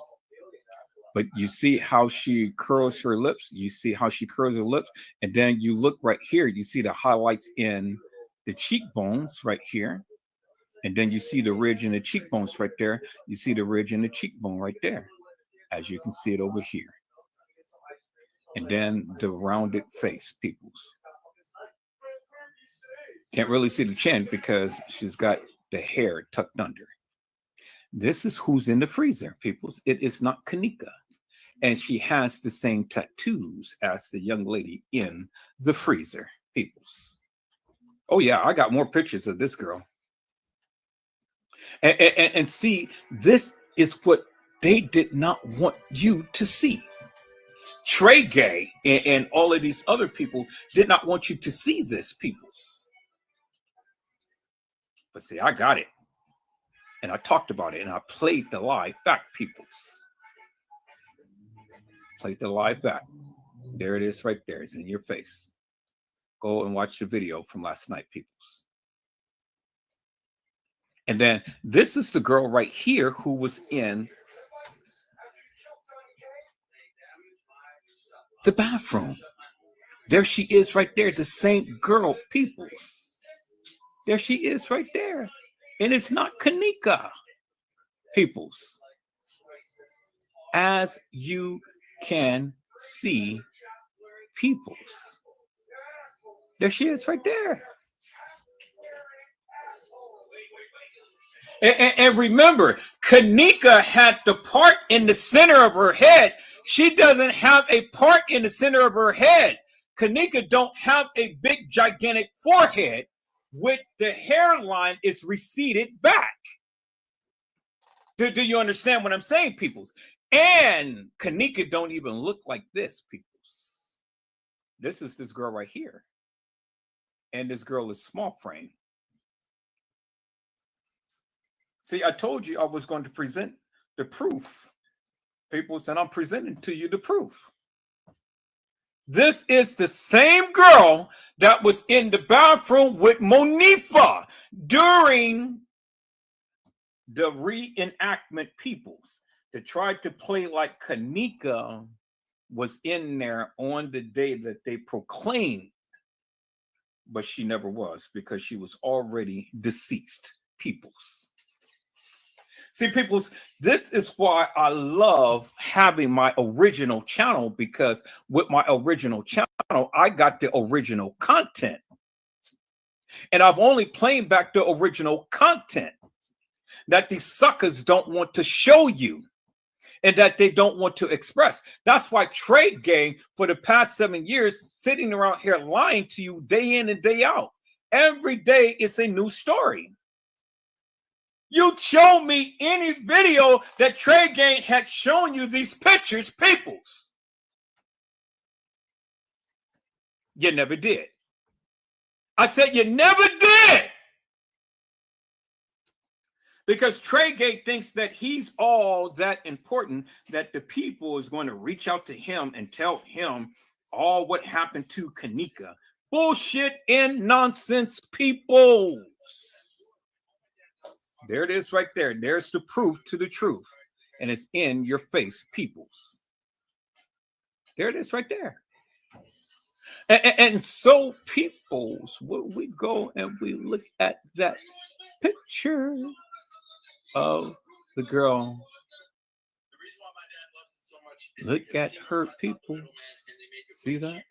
But you see how she curls her lips. You see how she curls her lips. And then you look right here. You see the highlights in the cheekbones right here. And then you see the ridge in the cheekbones right there. You see the ridge in the cheekbone right there. As you can see it over here. And then the rounded face, peoples. Can't really see the chin because she's got the hair tucked under. This is who's in the freezer, peoples. It is not Kanika. And she has the same tattoos as the young lady in the freezer, peoples. Oh, yeah, I got more pictures of this girl. And see, this is what they did not want you to see. Trey Gay and all of these other people did not want you to see this, peoples. But see, I got it. And I talked about it, and I played the live back, peoples. Played the live back. There it is right there. It's in your face. Go and watch the video from last night, peoples. And then this is the girl right here who was in the bathroom. There she is right there. The same girl, peoples. There she is right there. And it's not Kanika, peoples. As you can see, peoples. There she is right there. And remember, Kanika had the part in the center of her head. She doesn't have a part in the center of her head. Kanika don't have a big, gigantic forehead with the hairline is receded back. Do you understand what I'm saying, peoples? And Kanika don't even look like this, peoples. This is this girl right here. And this girl is small frame. See, I told you I was going to present the proof. People said I'm presenting to you the proof. This is the same girl that was in the bathroom with Monifa during the reenactment peoples that tried to play like Kanika was in there on the day that they proclaimed, but she never was because she was already deceased. Peoples. See, peoples, this is why I love having my original channel, because with my original channel, I got the original content. And I've only played back the original content that these suckers don't want to show you and that they don't want to express. That's why Trade Gang, for the past 7 years, sitting around here lying to you day in and day out. Every day it's a new story. You show me any video that Trade Gang had shown you these pictures, peoples. You never did. I said you never did. Because Trade Gang thinks that he's all that important, that the people is going to reach out to him and tell him all what happened to Kanika. Bullshit and nonsense, peoples. There it is right there. There's the proof to the truth. And it's in your face, peoples. There it is right there. And so, peoples, when we go and we look at that picture of the girl, look at her, people. See that?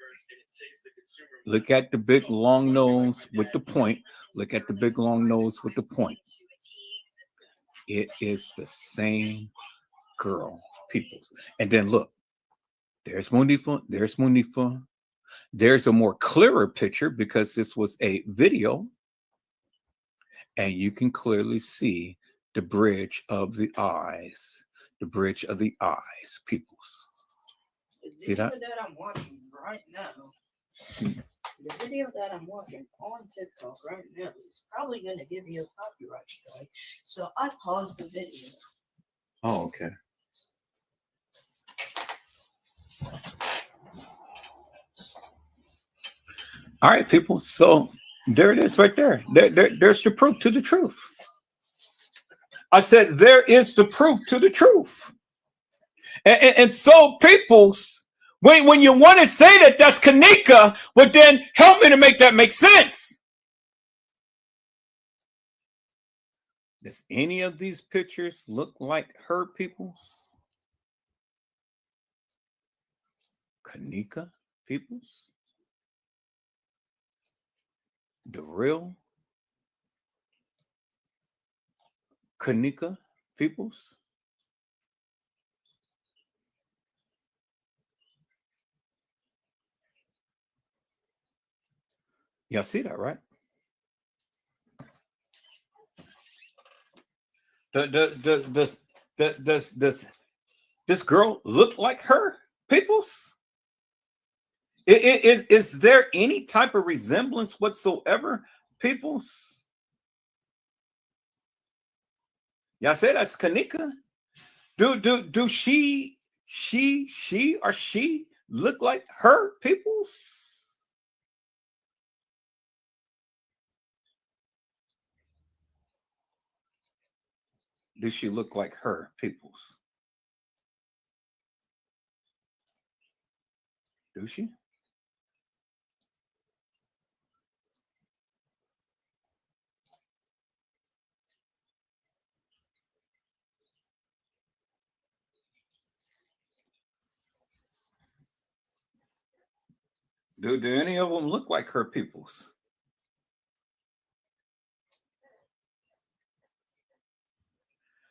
Look at the big long nose with the point. Look at the big long nose with the point. It is the same girl, peoples. And then look, there's Monifa. There's Monifa. There's a more clearer picture because this was a video. And you can clearly see the bridge of the eyes. The bridge of the eyes, peoples. See that? The video that I'm watching right now, the video that I'm watching on TikTok right now is probably going to give you a copyright strike. So I paused the video. Oh, okay. All right, people. So there it is right there. There's the proof to the truth. I said, there is the proof to the truth. And so, peoples, when you want to say that that's Kanika, well, then help me to make that make sense. Does any of these pictures look like her, peoples? Kanika, peoples? The real Kanika, peoples? Y'all see that, right? Does this girl look like her, peoples? Is there any type of resemblance whatsoever, peoples? Y'all say that's Kanika? Do she look like her, peoples? Does she look like her, peoples? Do she? Do any of them look like her, peoples?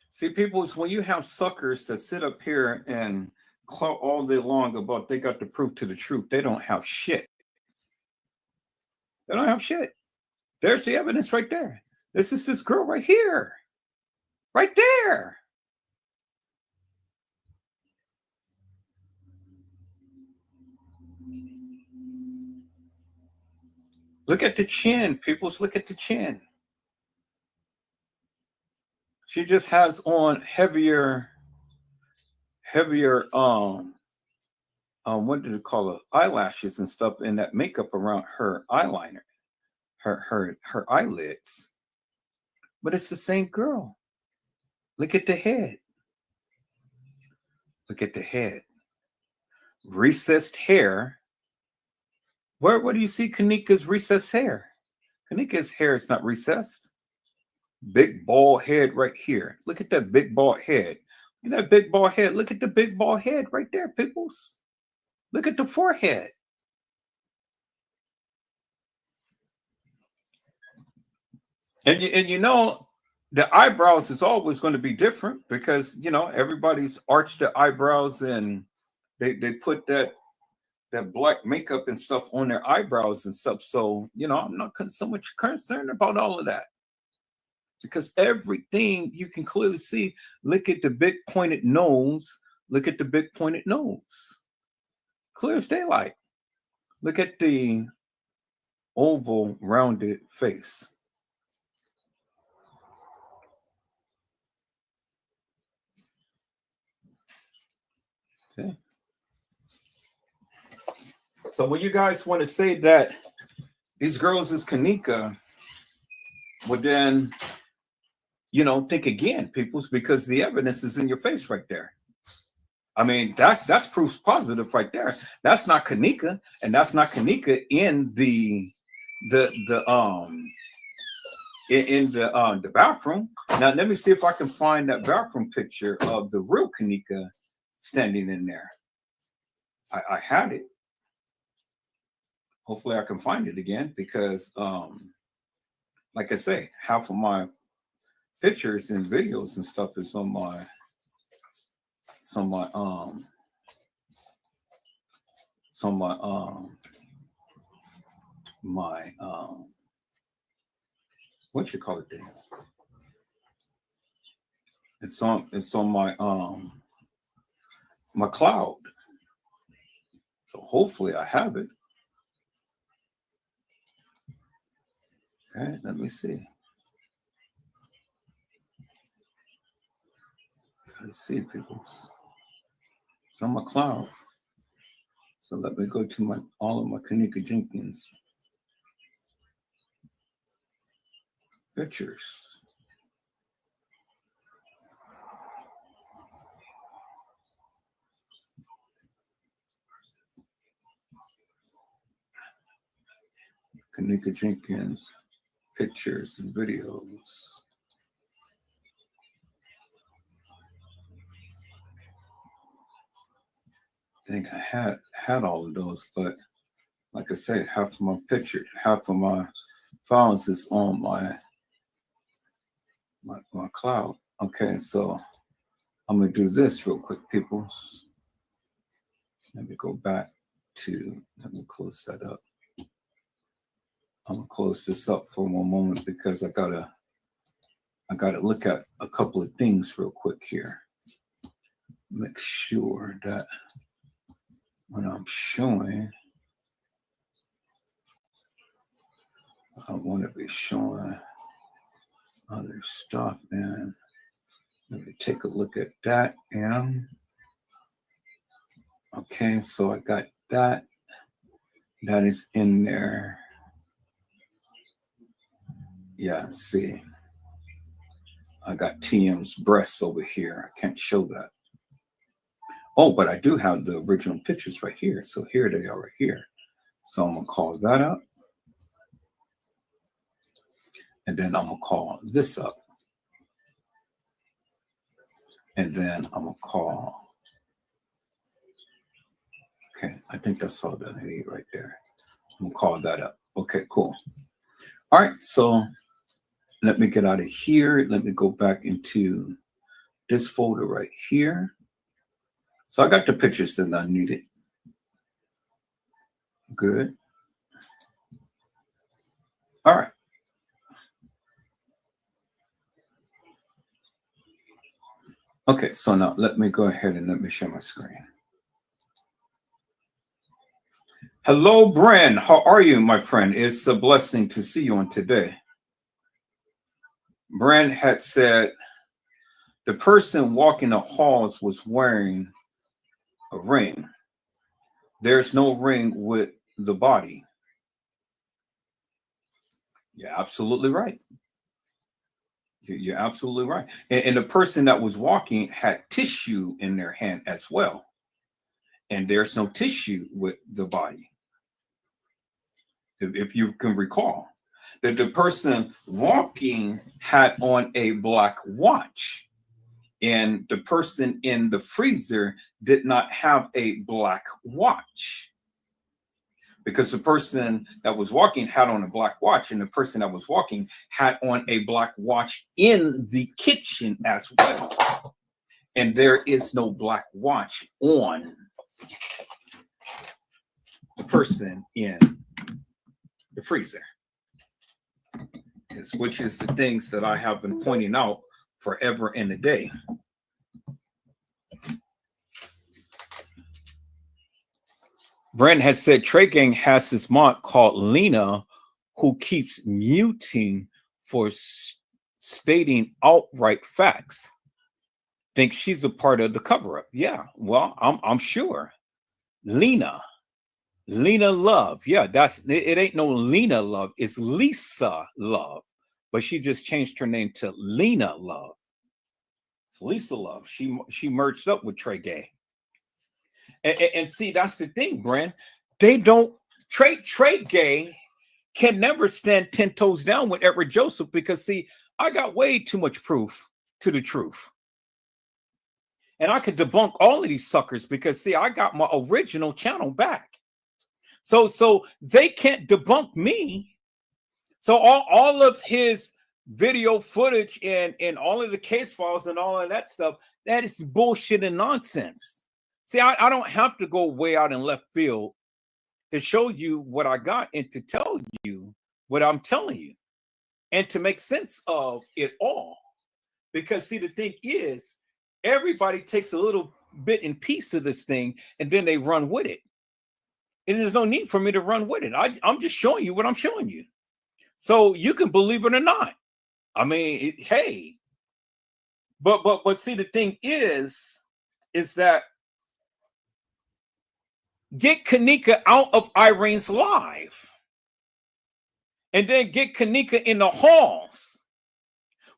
See, peoples, when you have suckers that sit up here and clout all day long about they got the proof to the truth, they don't have shit. They don't have shit. There's the evidence right there. This is this girl right here. Right there. Look at the chin, peoples. Look at the chin. She just has on heavier, what did it call it? Eyelashes and stuff, and that makeup around her eyeliner, her eyelids. But it's the same girl. Look at the head. Look at the head. Recessed hair. Where do you see Kanika's recessed hair? Kanika's hair is not recessed. Big bald head right here. Look at that big bald head. Look at that big bald head. Look at the big bald head right there, peoples. Look at the forehead. And you know, the eyebrows is always going to be different because, you know, everybody's arched their eyebrows and they put that black makeup and stuff on their eyebrows and stuff. So, you know, I'm not so much concerned about all of that because everything you can clearly see. Look at the big pointed nose. Look at the big pointed nose. Clear as daylight. Look at the oval rounded face. See? So when you guys want to say that these girls is Kanika, well then, you know, think again, peoples, because the evidence is in your face right there. I mean, that's proof positive right there. That's not Kanika, and that's not Kanika in the bathroom. Now let me see if I can find that bathroom picture of the real Kanika standing in there. I had it. Hopefully I can find it again because like I say, half of my pictures and videos and stuff is on my what you call it there? It's on my cloud. So hopefully I have it. Okay, let me see. Let's see, people. It's on my cloud. So let me go to all of my Kanika Jenkins pictures. Kanika Jenkins pictures and videos. I think I had all of those, but like I said, half of my pictures, half of my files is on my cloud. Okay, so I'm gonna do this real quick, people. Let me go back to, let me close that up. I'm gonna close this up for one moment because I gotta look at a couple of things real quick here. Make sure that when I'm showing, I want to be showing other stuff. And let me take a look at that. And okay, so I got that. That is in there. Yeah, see. I got TM's breasts over here. I can't show that. Oh, but I do have the original pictures right here. So here they are right here. So I'm going to call that up. And then I'm going to call this up. And then I'm going to call. Okay, I think that's all that I need right there. I'm going to call that up. Okay, cool. All right, so let me get out of here. Let me go back into this folder right here. So I got the pictures that I needed. Good. All right. Okay, so now let me go ahead and let me share my screen. Hello, Bren. How are you, my friend? It's a blessing to see you on today. Bren had said The person walking the halls was wearing a ring. There's no ring with the body. You're absolutely right. You're absolutely right. And the person that was walking had tissue in their hand as well. And there's no tissue with the body. If you can recall, that the person walking had on a black watch, and the person in the freezer did not have a black watch, because the person that was walking had on a black watch, and the person that was walking had on a black watch in the kitchen as well. And there is no black watch on the person in the freezer, which is the things that I have been pointing out forever and a day. Brent has said Trey Gang has this mod called Lena, who keeps muting for stating outright facts. Think she's a part of the cover-up. Yeah, well, I'm sure. Lena Love. Yeah, it ain't no Lena Love. It's Lisa Love. But she just changed her name to Lena Love. It's Lisa Love. She merged up with Trey Gay. And see, that's the thing, Brent. They don't Trey Gay can never stand 10 toes down with Edward Joseph, because see, I got way too much proof to the truth. And I could debunk all of these suckers because see, I got my original channel back. So they can't debunk me. So all of his video footage and all of the case files and all of that stuff, that is bullshit and nonsense. See, I don't have to go way out in left field to show you what I got and to tell you what I'm telling you and to make sense of it all. Because see, the thing is, everybody takes a little bit and piece of this thing and then they run with it. And there's no need for me to run with it. I'm just showing you what I'm showing you. So you can believe it or not. I mean, hey. But see, the thing is that get Kanika out of Irene's life. And then get Kanika in the halls.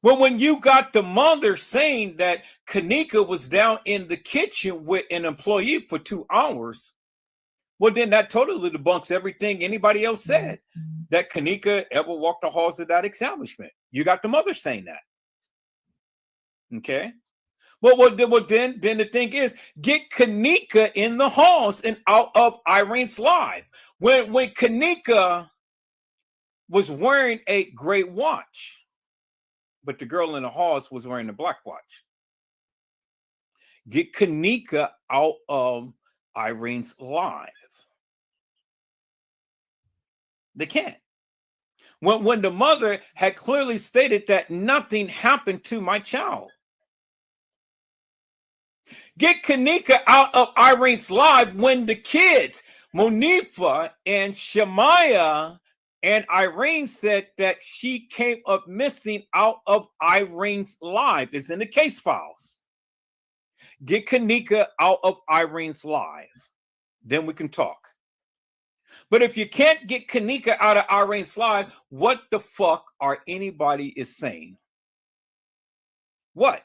Well, when you got the mother saying that Kanika was down in the kitchen with an employee for 2 hours, well, then that totally debunks everything anybody else said, that Kanika ever walked the halls of that establishment. You got the mother saying that. Okay. Well, then the thing is, get Kanika in the halls and out of Irene's life. When Kanika was wearing a gray watch, but the girl in the halls was wearing a black watch. Get Kanika out of Irene's life. They can't. When the mother had clearly stated that nothing happened to my child. Get Kanika out of Irene's life when the kids, Monifa and Shemaiah and Irene, said that she came up missing out of Irene's life. It's in the case files. Get Kanika out of Irene's life. Then we can talk. But if you can't get Kanika out of Irene's life, what the fuck are anybody is saying? What?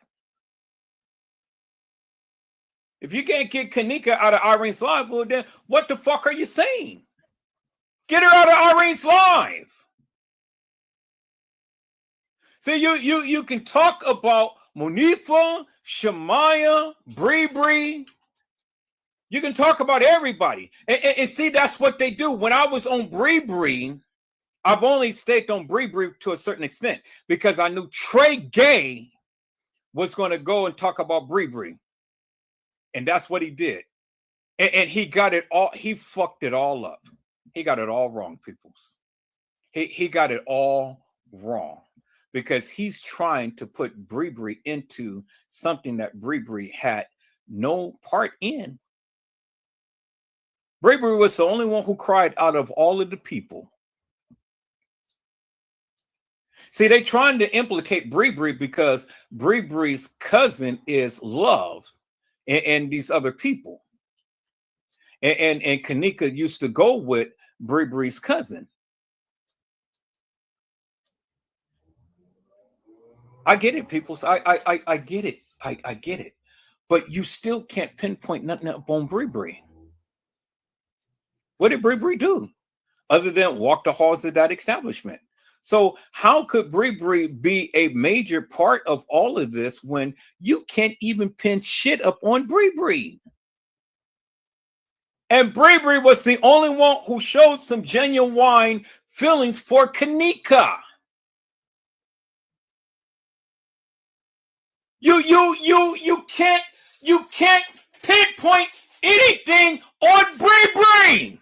If you can't get Kanika out of Irene's life, well then what the fuck are you saying? Get her out of Irene's life. See, you can talk about Monifa, Shemaiah, Bree. You can talk about everybody. And see, that's what they do. When I was on Bree, I've only stayed on Bree to a certain extent because I knew Trey Gay was going to go and talk about Bree. And that's what he did. And he got it all. He fucked it all up. He got it all wrong, peoples. He got it all wrong because he's trying to put Bree into something that Bree had no part in. Bree was the only one who cried out of all of the people. See, they trying to implicate Bree Bree because Bree Bree's cousin is Love and these other people. And Kanika used to go with Bree Bree's cousin. I get it, people. I get it. I get it. But you still can't pinpoint nothing up on Bree Bree. What did Bree Bree do other than walk the halls of that establishment? So how could Bree Bree be a major part of all of this when you can't even pin shit up on Bree Bree? And Bree Bree was the only one who showed some genuine feelings for Kanika. You can't pinpoint anything on Bree Bree.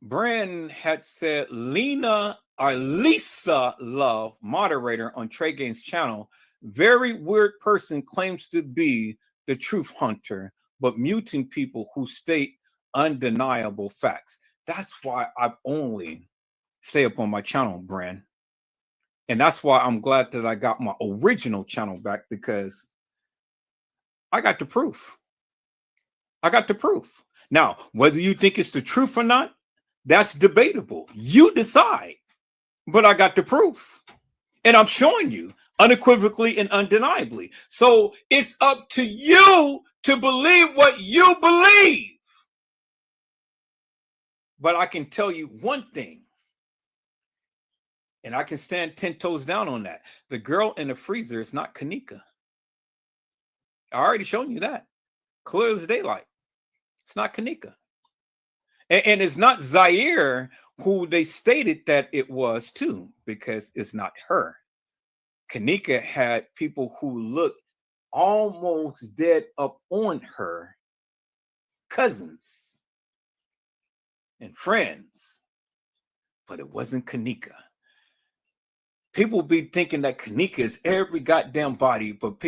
Brandon had said Lisa Love, moderator on Trey Gaines' channel, very weird person, claims to be the truth hunter, but muting people who state undeniable facts. That's why I've only stay up on my channel, Brand. And that's why I'm glad that I got my original channel back, because I got the proof. I got the proof. Now, whether you think it's the truth or not, that's debatable. You decide. But I got the proof. And I'm showing you unequivocally and undeniably. So it's up to you to believe what you believe. But I can tell you one thing, and I can stand 10 toes down on that. The girl in the freezer is not Kanika. I already shown you that. Clear as daylight. It's not Kanika. And it's not Zaire, who they stated that it was too, because it's not her. Kanika had people who looked almost dead up on her, cousins and friends, but it wasn't Kanika. People be thinking that Kanika is every goddamn body, but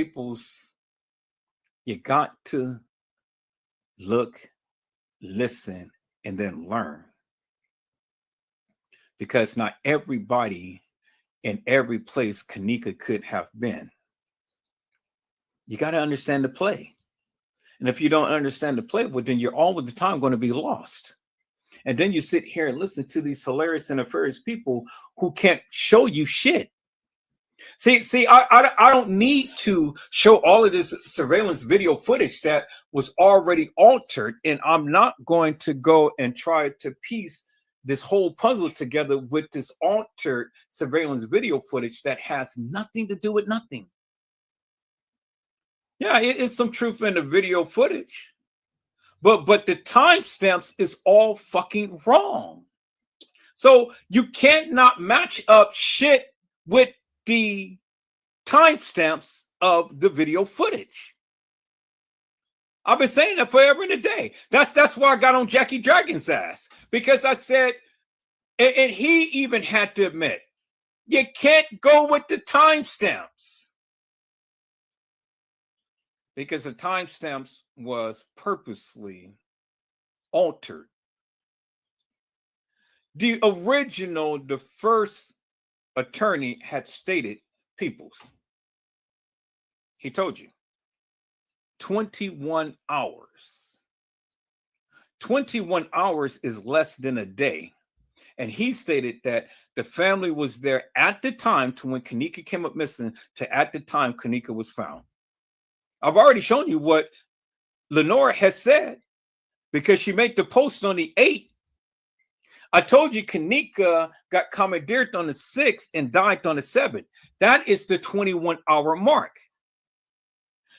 you got to look, listen, and then learn. Because not everybody in every place Kanika could have been. You got to understand the play. And if you don't understand the play, well, then you're all the time going to be lost. And then you sit here and listen to these hilarious and nefarious people who can't show you shit. See, I don't need to show all of this surveillance video footage that was already altered, and I'm not going to go and try to piece this whole puzzle together with this altered surveillance video footage that has nothing to do with nothing. Yeah, it's some truth in the video footage, but the timestamps is all fucking wrong. So you can't not match up shit with the timestamps of the video footage. I've been saying that forever and a day. That's why I got on Jackie Dragon's ass, because I said, and he even had to admit, you can't go with the timestamps, because the timestamps was purposely altered. The first attorney had stated, Peoples, he told you 21 hours. 21 hours is less than a day. And he stated that the family was there at the time to when Kanika came up missing to at the time Kanika was found. I've already shown you what Lenora has said, because she made the post on the 8th. I told you Kanika got commandeered on the 6th and died on the 7th. That is the 21-hour mark.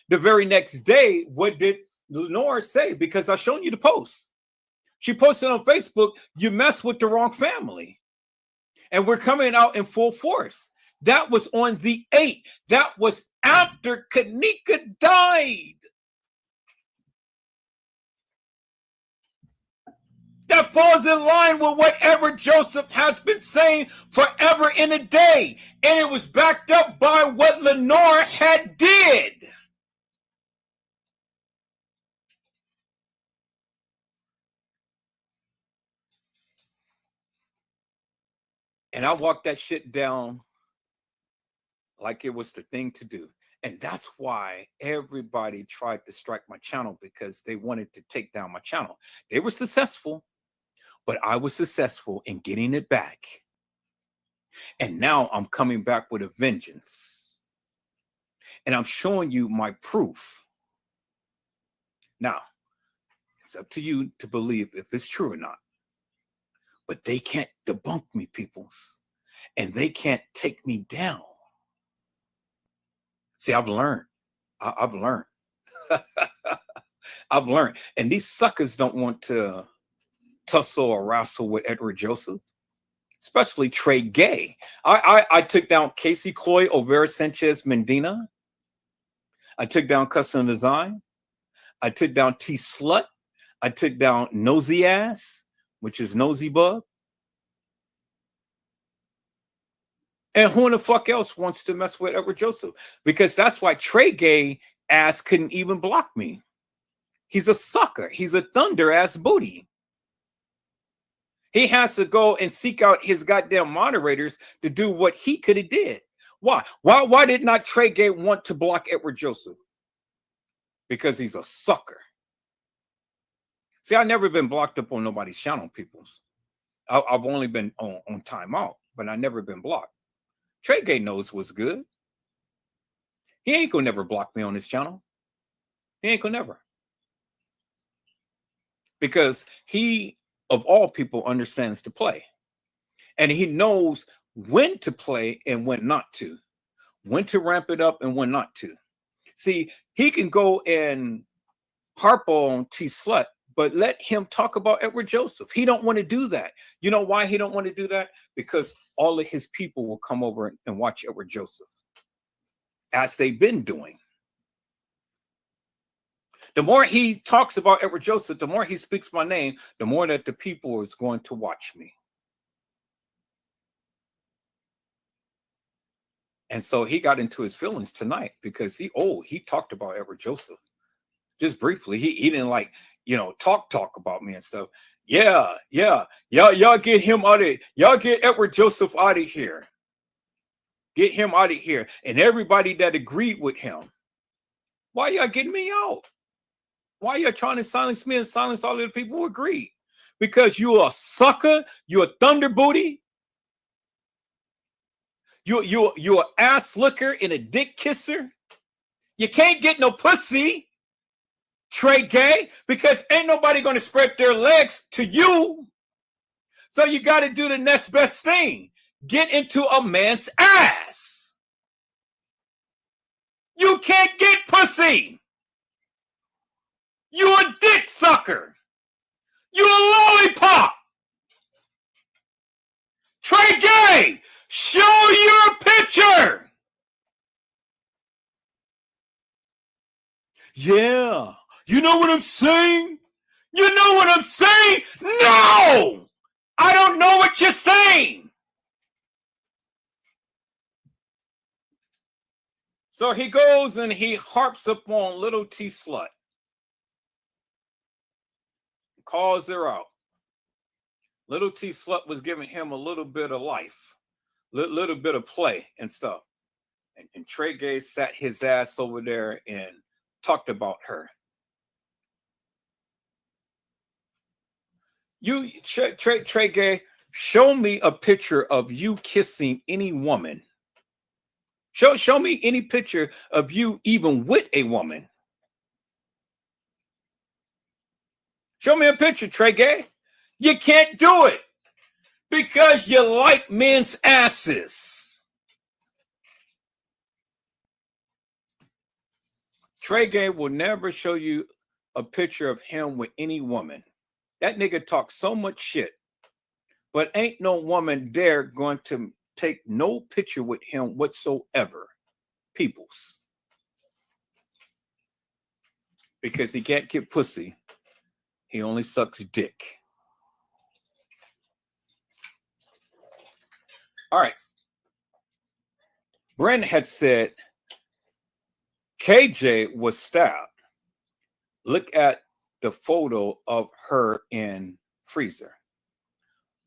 The very next day, what did Lenora say? Because I've shown you the post. She posted on Facebook, you messed with the wrong family. And we're coming out in full force. That was on the 8th. That was after Kanika died. That falls in line with whatever Joseph has been saying forever and a day. And it was backed up by what Lenora had did. And I walked that shit down like it was the thing to do. And that's why everybody tried to strike my channel, because they wanted to take down my channel. They were successful, but I was successful in getting it back. And now I'm coming back with a vengeance. And I'm showing you my proof. Now, it's up to you to believe if it's true or not. But they can't debunk me, peoples. And they can't take me down. See, I've learned. I've learned. I've learned. And these suckers don't want to tussle or wrestle with Edward Joseph, especially Trey Gay. I took down Casey Cloy, Overa Sanchez Medina. I took down Custom Design. I took down T Slut. I took down Nosy Ass, which is Nosy Bug. And who in the fuck else wants to mess with Edward Joseph? Because that's why Trey Gay ass couldn't even block me. He's a sucker. He's a thunder ass booty. He has to go and seek out his goddamn moderators to do what he could have did. Why? Why did not Trey Gay want to block Edward Joseph? Because he's a sucker. See, I've never been blocked up on nobody's channel, peoples. I've only been on timeout, but I've never been blocked. Trey Gay knows what's good. He ain't gonna never block me on his channel. He ain't gonna never. Because he, of all people, understands to play. And he knows when to play and when not to. When to ramp it up and when not to. See, he can go and harp on T Slut, but let him talk about Edward Joseph. He don't want to do that. You know why he don't want to do that? Because all of his people will come over and watch Edward Joseph, as they've been doing. The more he talks about Edward Joseph, the more he speaks my name, the more that the people is going to watch me. And so he got into his feelings tonight because he talked about Edward Joseph. Just briefly. He didn't like, talk about me and stuff. Yeah. Y'all get him out of, y'all get Edward Joseph out of here. Get him out of here. And everybody that agreed with him. Why y'all getting me out? Why y'all trying to silence me and silence all of the people who agreed? Because you're a sucker, you're a thunder booty. You're an ass licker and a dick kisser. You can't get no pussy, Trey Gay, because ain't nobody going to spread their legs to you. So you got to do the next best thing. Get into a man's ass. You can't get pussy. You a dick sucker. You a lollipop. Trey Gay, show your picture. Yeah. You know what I'm saying? You know what I'm saying? No! I don't know what you're saying. So he goes and he harps up on little T Slut. Calls her out. Little T Slut was giving him a little bit of life, little bit of play and stuff. And Trey Gay sat his ass over there and talked about her. You, Trey Gay, show me a picture of you kissing any woman. Show me any picture of you even with a woman. Show me a picture, Trey Gay. You can't do it because you like men's asses. Trey Gay will never show you a picture of him with any woman. That nigga talks so much shit, but ain't no woman there going to take no picture with him whatsoever. Peoples. Because he can't get pussy. He only sucks dick. All right. Brent had said KJ was stabbed. Look at the photo of her in freezer.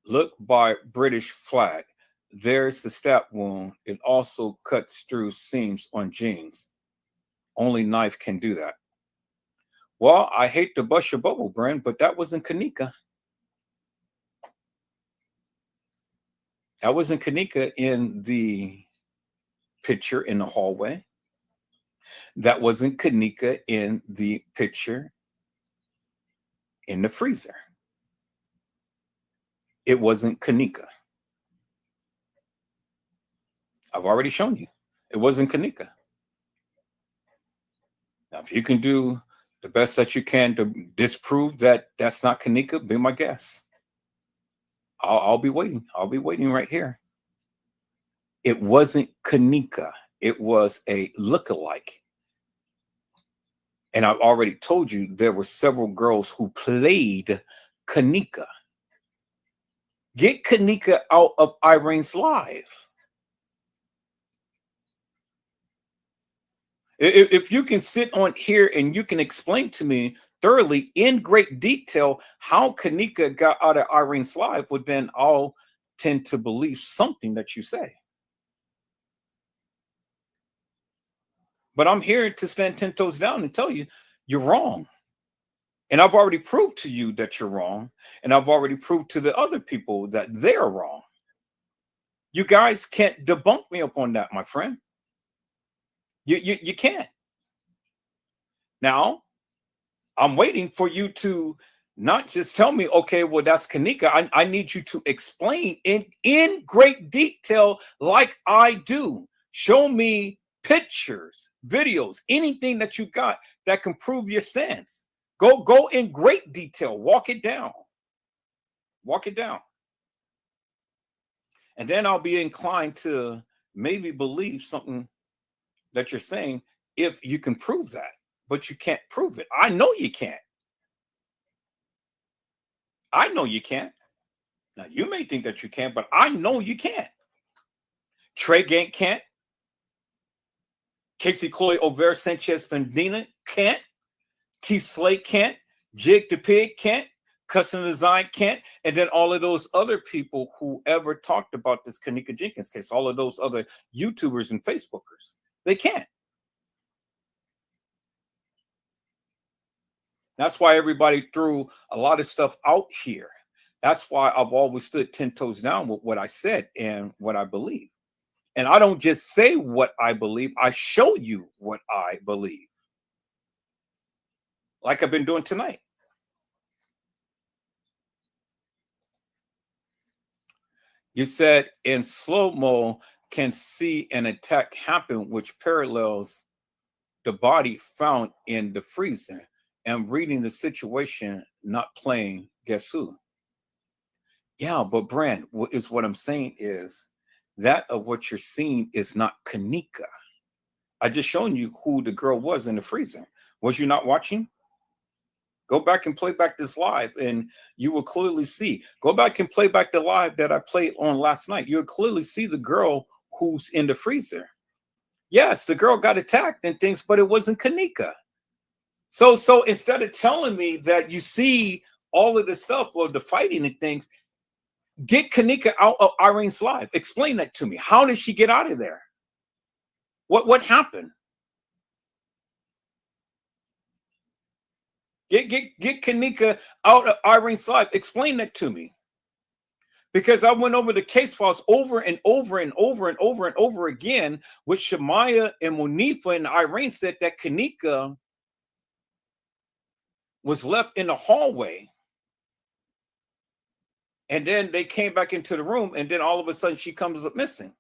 Look by British flag. There's the stab wound. It also cuts through seams on jeans. Only knife can do that. Well, I hate to bust your bubble, Brand, but that wasn't Kanika. That wasn't Kanika in the picture in the hallway. That wasn't Kanika in the picture in the freezer. It wasn't Kanika. I've already shown you. It wasn't Kanika. Now, if you can do the best that you can to disprove that that's not Kanika, be my guest. I'll be waiting. I'll be waiting right here. It wasn't Kanika. It was a lookalike. And I've already told you there were several girls who played Kanika. Get Kanika out of Irene's life. If you can sit on here and you can explain to me thoroughly in great detail how Kanika got out of Irene's life, well, then I'll tend to believe something that you say. But I'm here to stand 10 toes down and tell you you're wrong. And I've already proved to you that you're wrong. And I've already proved to the other people that they're wrong. You guys can't debunk me upon that, my friend. You can't. Now, I'm waiting for you to not just tell me, okay, well, that's Kanika. I need you to explain in great detail like I do. Show me pictures, videos, anything that you got that can prove your stance. Go in great detail. Walk it down. Walk it down. And then I'll be inclined to maybe believe something that you're saying if you can prove that. But you can't prove it. I know you can't. I know you can't. Now, you may think that you can, but I know you can't. Trey Gank can't. Casey Chloe Over Sanchez Vendina can't. T Slate can't. Jig the Pig can't. Custom Design can't. And then all of those other people who ever talked about this Kanika Jenkins case, all of those other YouTubers and Facebookers, they can't. That's why everybody threw a lot of stuff out here. That's why I've always stood 10 toes down with what I said and what I believe. And I don't just say what I believe, I show you what I believe. Like I've been doing tonight. You said in slow-mo can see an attack happen which parallels the body found in the freezer. And reading the situation, not playing guess who. Yeah, but Brand, is what I'm saying is that of what you're seeing is not Kanika. I just shown you who the girl was in the freezer. Was you not watching? Go back and play back this live and you will clearly see. Go back and play back the live that I played on last night. You'll clearly see the girl who's in the freezer. Yes, the girl got attacked and things, but it wasn't Kanika. So instead of telling me that you see all of this stuff or the fighting and things, get Kanika out of Irene's life. Explain that to me. How did she get out of there? What happened? Get Kanika out of Irene's life. Explain that to me. Because I went over the case files over and over and over and over and over again with Shamaya and Monifa, and Irene said that Kanika was left in the hallway. And then they came back into the room, and then all of a sudden she comes up missing.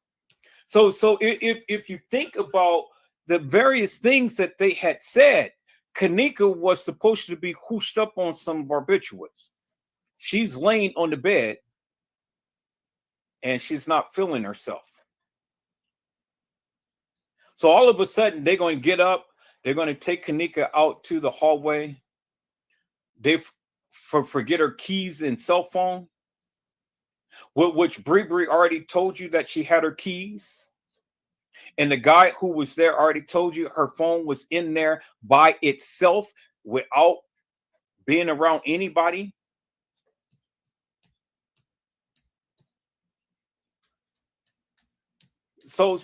So if you think about the various things that they had said, Kanika was supposed to be hooshed up on some barbiturates. She's laying on the bed, and she's not feeling herself. So all of a sudden, they're going to get up. They're going to take Kanika out to the hallway. They forget her keys and cell phone, which Bree already told you that she had her keys. And the guy who was there already told you her phone was in there by itself without being around anybody. So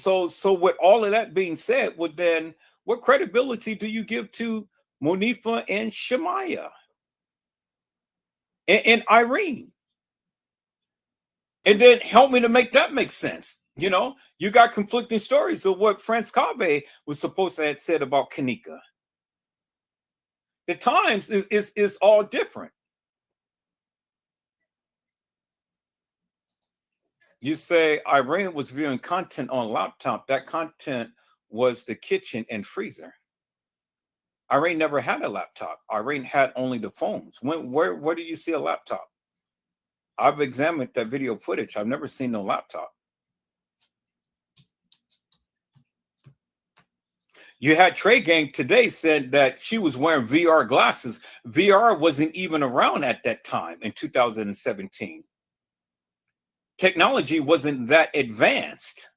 with all of that being said, well then what credibility do you give to Monifa and Shemaya and Irene? And then help me to make that make sense. You know, you got conflicting stories of what Franz Cave was supposed to have said about Kanika. The times is all different. You say Irene was viewing content on laptop. That content was the kitchen and freezer. Irene never had a laptop. Irene had only the phones. Where do you see a laptop? I've examined that video footage. I've never seen no laptop. You had Trey Gang today said that she was wearing VR glasses. VR wasn't even around at that time in 2017. Technology wasn't that advanced.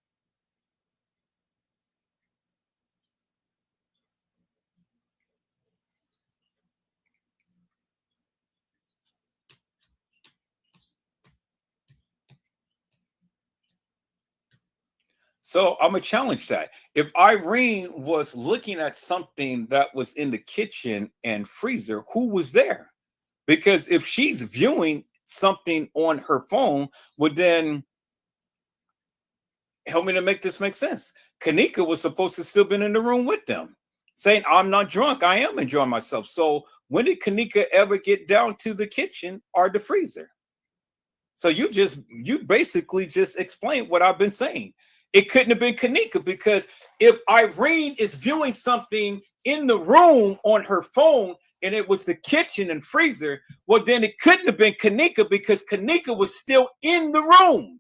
So I'm gonna challenge that. If Irene was looking at something that was in the kitchen and freezer, who was there? Because if she's viewing something on her phone, would then help me to make this make sense. Kanika was supposed to still been in the room with them, saying, "I'm not drunk. I am enjoying myself." So when did Kanika ever get down to the kitchen or the freezer? So you basically just explained what I've been saying. It couldn't have been Kanika, because if Irene is viewing something in the room on her phone and it was the kitchen and freezer, well, then it couldn't have been Kanika, because Kanika was still in the room.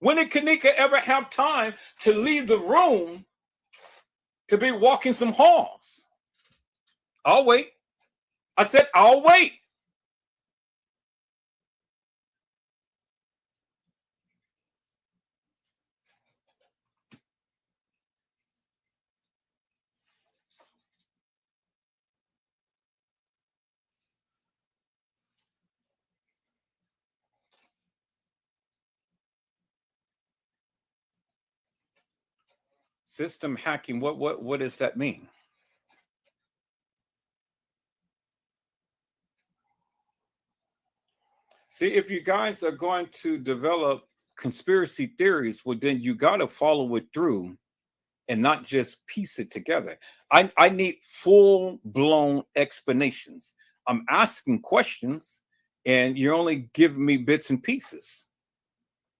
When did Kanika ever have time to leave the room to be walking some halls? I'll wait. I said, I'll wait. System hacking, what does that mean? See, if you guys are going to develop conspiracy theories, well, then you got to follow it through and not just piece it together. I need full-blown explanations. I'm asking questions, and you're only giving me bits and pieces.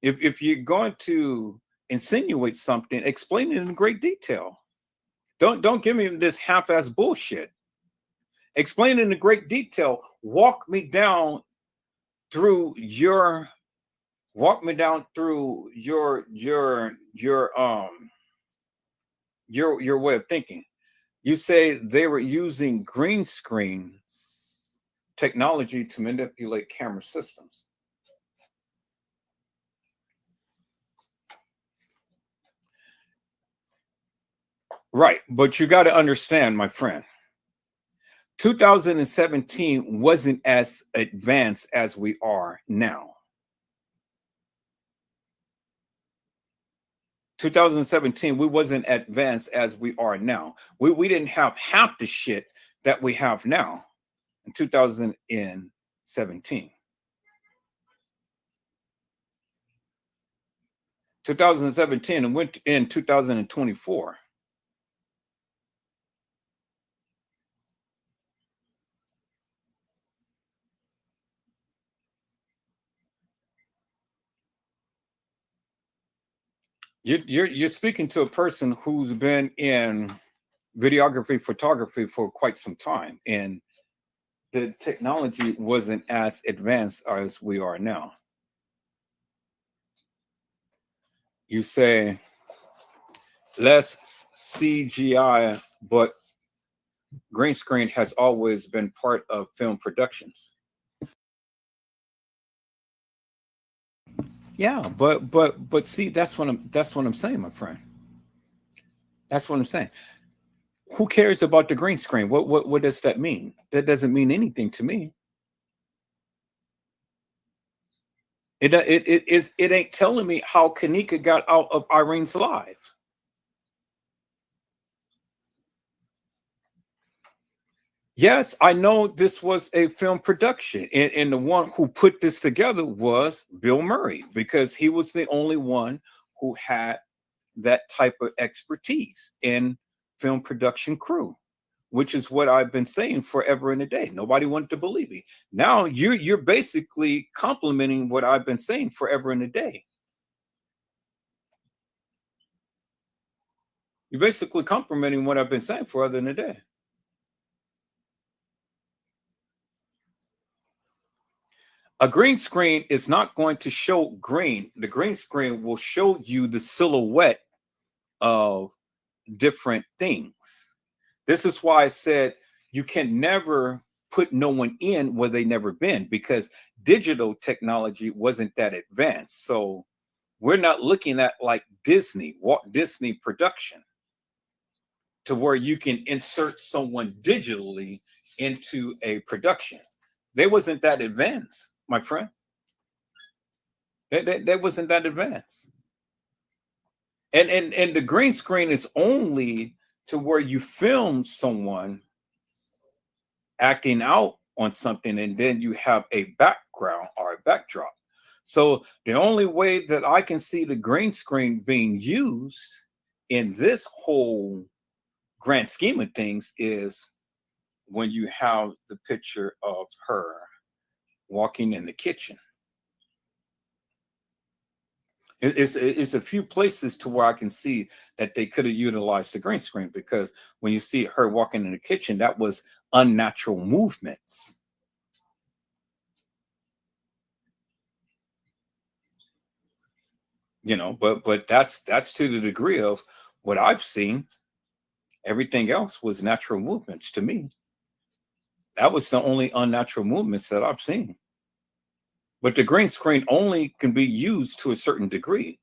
If you're going to insinuate something, explain it in great detail. Don't give me this half-ass bullshit. Explain it in great detail. Walk me down through your way of thinking. You say they were using green screens technology to manipulate camera systems. Right, but you got to understand, my friend, 2017 wasn't as advanced as we are now. 2017, we wasn't advanced as we are now. We didn't have half the shit that we have now in 2017. 2017 and went in 2024. You're speaking to a person who's been in videography, photography for quite some time, and the technology wasn't as advanced as we are now. You say less CGI, but green screen has always been part of film productions. Yeah, but see, that's what I'm saying, my friend. That's what I'm saying. Who cares about the green screen? What does that mean? That doesn't mean anything to me. It ain't telling me how Kanika got out of Irene's life. Yes, I know this was a film production, and the one who put this together was Bill Murray, because he was the only one who had that type of expertise in film production crew, which is what I've been saying forever and a day. Nobody wanted to believe me. Now you're basically complimenting what I've been saying forever and a day. You're basically complimenting what I've been saying forever and a day. A green screen is not going to show green. The green screen will show you the silhouette of different things. This is why I said you can never put no one in where they never been, because digital technology wasn't that advanced. So we're not looking at like Disney, Walt Disney production, to where you can insert someone digitally into a production. They wasn't that advanced, my friend. That wasn't that advanced. And the green screen is only to where you film someone acting out on something, and then you have a background or a backdrop. So the only way that I can see the green screen being used in this whole grand scheme of things is when you have the picture of her walking in the kitchen. It's a few places to where I can see that they could have utilized the green screen, because when you see her walking in the kitchen, that was unnatural movements. You know, but that's to the degree of what I've seen. Everything else was natural movements to me. That was the only unnatural movements that I've seen. But the green screen only can be used to a certain degree.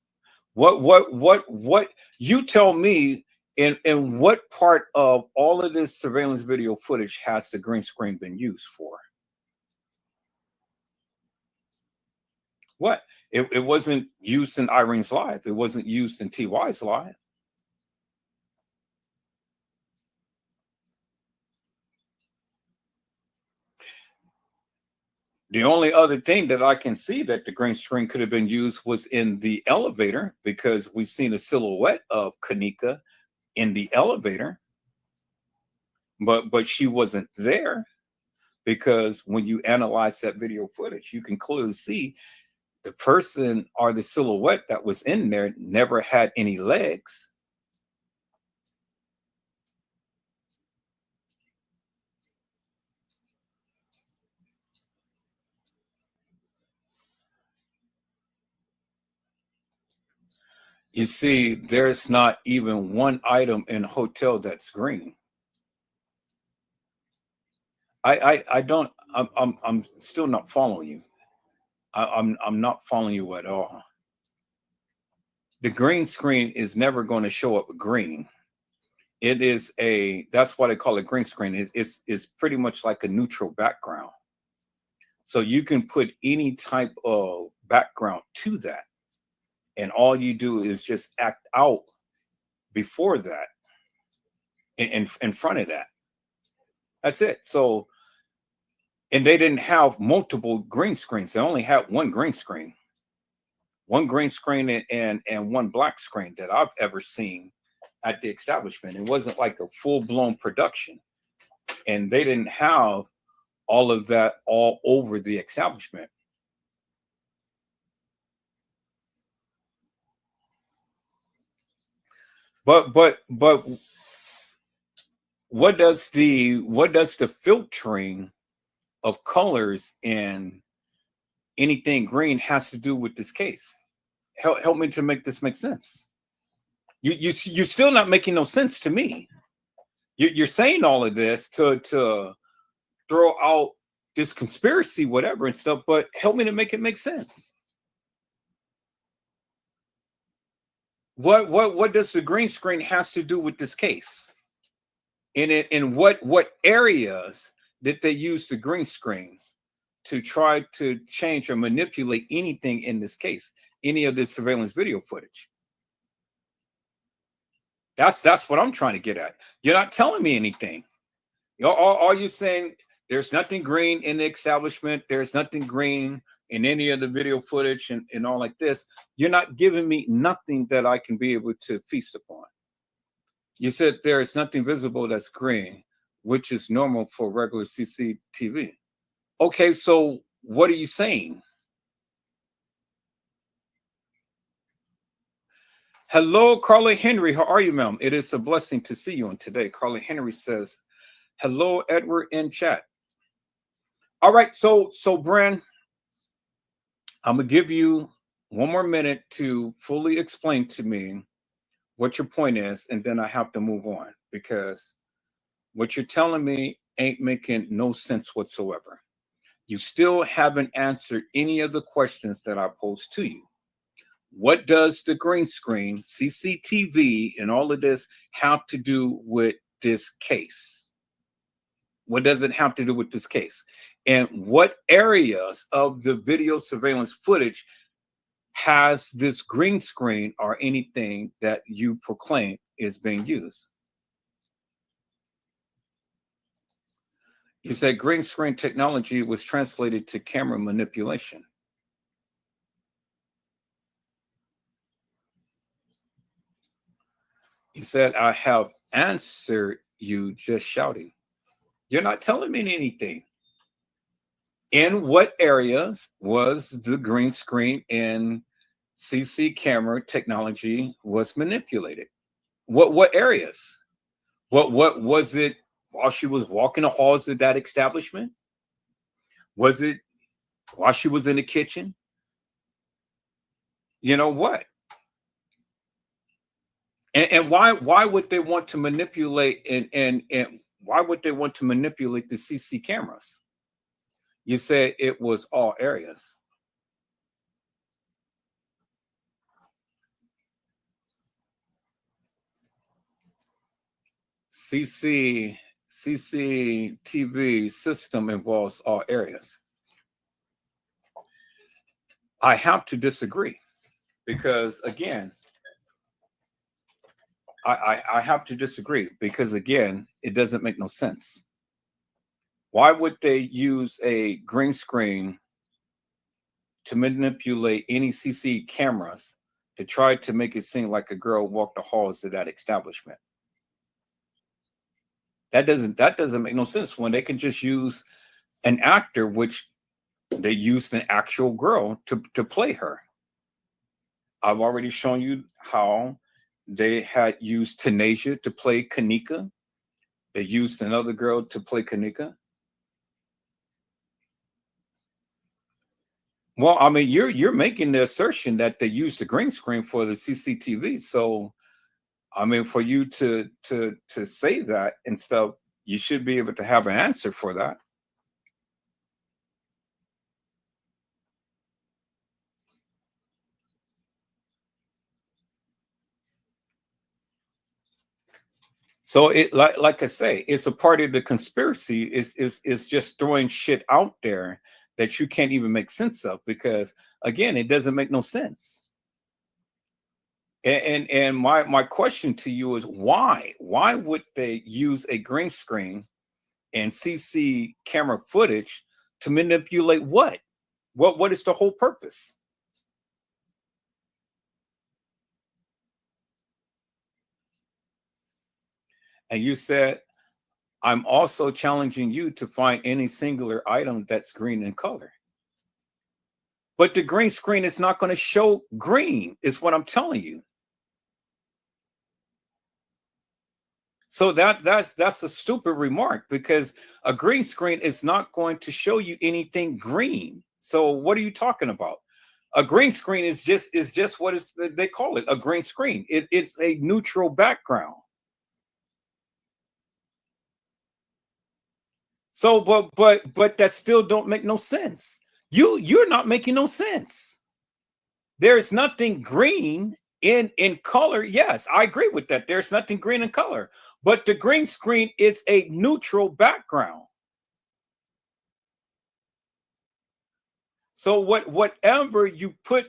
What you tell me, in what part of all of this surveillance video footage has the green screen been used for? What? It wasn't used in Irene's life. It wasn't used in TY's life. The only other thing that I can see that the green screen could have been used was in the elevator, because we've seen a silhouette of Kanika in the elevator, but she wasn't there, because when you analyze that video footage, you can clearly see the person or the silhouette that was in there never had any legs. You see, there's not even one item in hotel that's green. I don't. I'm still not following you. I'm not following you at all. The green screen is never going to show up green. It is that's why they call it green screen. It's pretty much like a neutral background. So you can put any type of background to that, and all you do is just act out before that, in front of that. That's it. So, and they didn't have multiple green screens. They only had one green screen and one black screen that I've ever seen at the establishment. It wasn't like a full-blown production, and they didn't have all of that all over the establishment. But what does the filtering of colors in anything green has to do with this case? Help me to make this make sense. You're still not making no sense to me. You're saying all of this to throw out this conspiracy, whatever and stuff, but help me to make it make sense. What does the green screen has to do with this case? In what areas did they use the green screen to try to change or manipulate anything in this case, any of this surveillance video footage. That's what I'm trying to get at. You're not telling me anything. Are you saying there's nothing green in the establishment? There's nothing green in any of the video footage and all like this. You're not giving me nothing that I can be able to feast upon. You said there is nothing visible that's green, which is normal for regular CCTV. Okay, so what are you saying? Hello, Carla Henry. How are you, ma'am? It is a blessing to see you on today. Carla Henry says, hello, Edward in chat. All right, so Bren, I'm gonna give you one more minute to fully explain to me what your point is, and then I have to move on because what you're telling me ain't making no sense whatsoever. You still haven't answered any of the questions that I posed to you. What does the green screen, CCTV, and all of this have to do with this case? What does it have to do with this case? And what areas of the video surveillance footage has this green screen or anything that you proclaim is being used? You said green screen technology was translated to camera manipulation. He said, I have answered you just shouting. You're not telling me anything. In what areas was the green screen and CC camera technology was manipulated? What areas? What was it while she was walking the halls of that establishment? Was it while she was in the kitchen? You know what? And why would they want to manipulate and why would they want to manipulate the CC cameras? You said it was all areas. CCTV system involves all areas. I have to disagree because again, I have to disagree because again, it doesn't make no sense. Why would they use a green screen to manipulate any CC cameras to try to make it seem like a girl walked the halls of that establishment? That doesn't make no sense when they can just use an actor, which they used an actual girl to play her. I've already shown you how they had used Tanasia to play Kanika. They used another girl to play Kanika. Well, I mean, you're making the assertion that they used the green screen for the CCTV. So, I mean, for you to say that and stuff, you should be able to have an answer for that. So it like I say, it's a part of the conspiracy. Is just throwing shit out there that you can't even make sense of because again, it doesn't make no sense. And my question to you is why would they use a green screen and CC camera footage to manipulate what is the whole purpose? And you said, I'm also challenging you to find any singular item that's green in color. But the green screen is not going to show green, is what I'm telling you. So that's a stupid remark because a green screen is not going to show you anything green. So what are you talking about? A green screen is just what they call it, a green screen. It's a neutral background. So, but that still don't make no sense. You're not making no sense. There's nothing green in color. Yes, I agree with that. There's nothing green in color, but the green screen is a neutral background. So whatever you put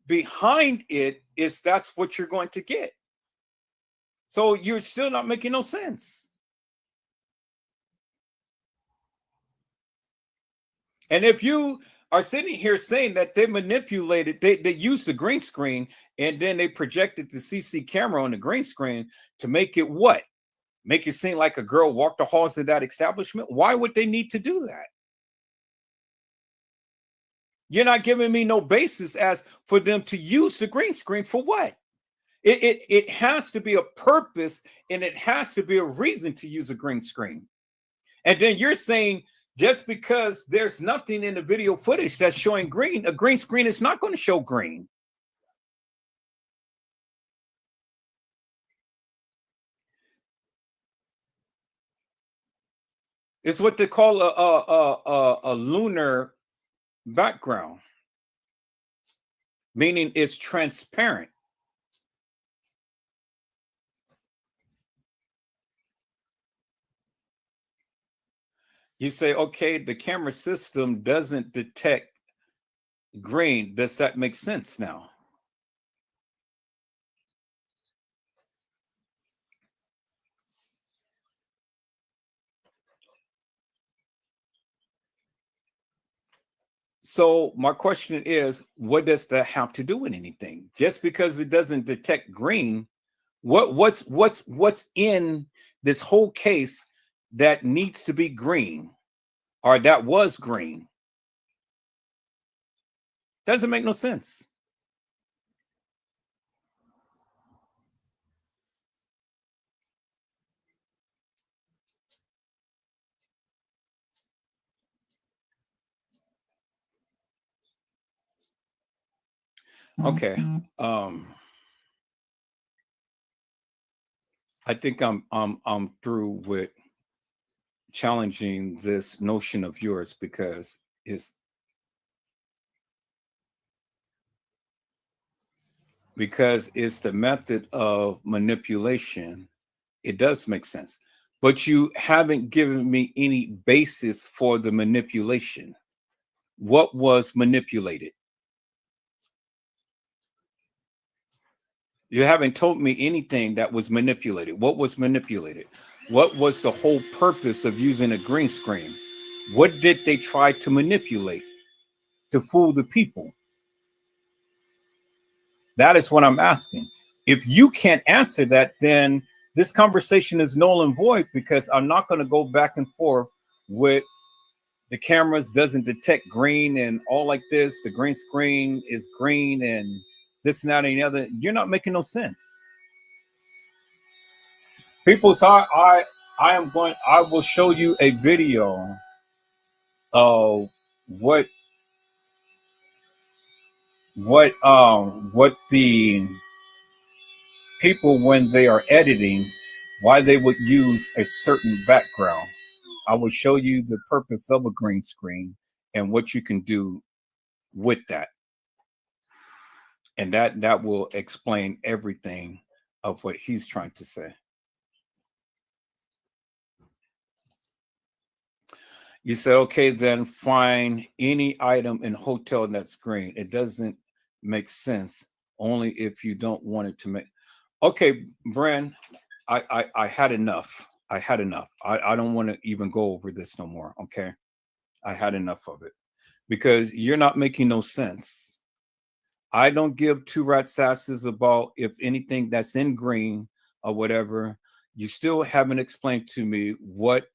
behind it is that's what you're going to get. So you're still not making no sense. And if you are sitting here saying that they manipulated, they used the green screen and then they projected the CC camera on the green screen to make it what? Make it seem like a girl walked the halls of that establishment? Why would they need to do that? You're not giving me no basis as for them to use the green screen for what? It has to be a purpose and it has to be a reason to use a green screen. And then you're saying just because there's nothing in the video footage that's showing green, a green screen is not going to show green. It's what they call a lunar background, meaning it's transparent. You say, okay, the camera system doesn't detect green. Does that make sense now? So my question is, what does that have to do with anything? Just because it doesn't detect green, what's in this whole case that needs to be green or that was green? Doesn't make no sense. Okay. I think I'm through with challenging this notion of yours because it's the method of manipulation. It does make sense, but you haven't given me any basis for the manipulation. What was manipulated? You haven't told me anything that was manipulated. What was manipulated? What was the whole purpose of using a green screen? What did they try to manipulate to fool the people? That is what I'm asking. If you can't answer that, then this conversation is null and void because I'm not going to go back and forth with the cameras doesn't detect green and all like this. The green screen is green and this and that and the other. You're not making no sense. People, so I will show you a video of what the people, when they are editing, why they would use a certain background. I will show you the purpose of a green screen and what you can do with that. And that will explain everything of what he's trying to say. You said, okay, then find any item in hotel that's green. It doesn't make sense only if you don't want it to make. Okay, Bran, I had enough. I had enough. I don't want to even go over this no more. Okay, I had enough of it because you're not making no sense. I don't give two rat's asses about if anything that's in green or whatever. You still haven't explained to me what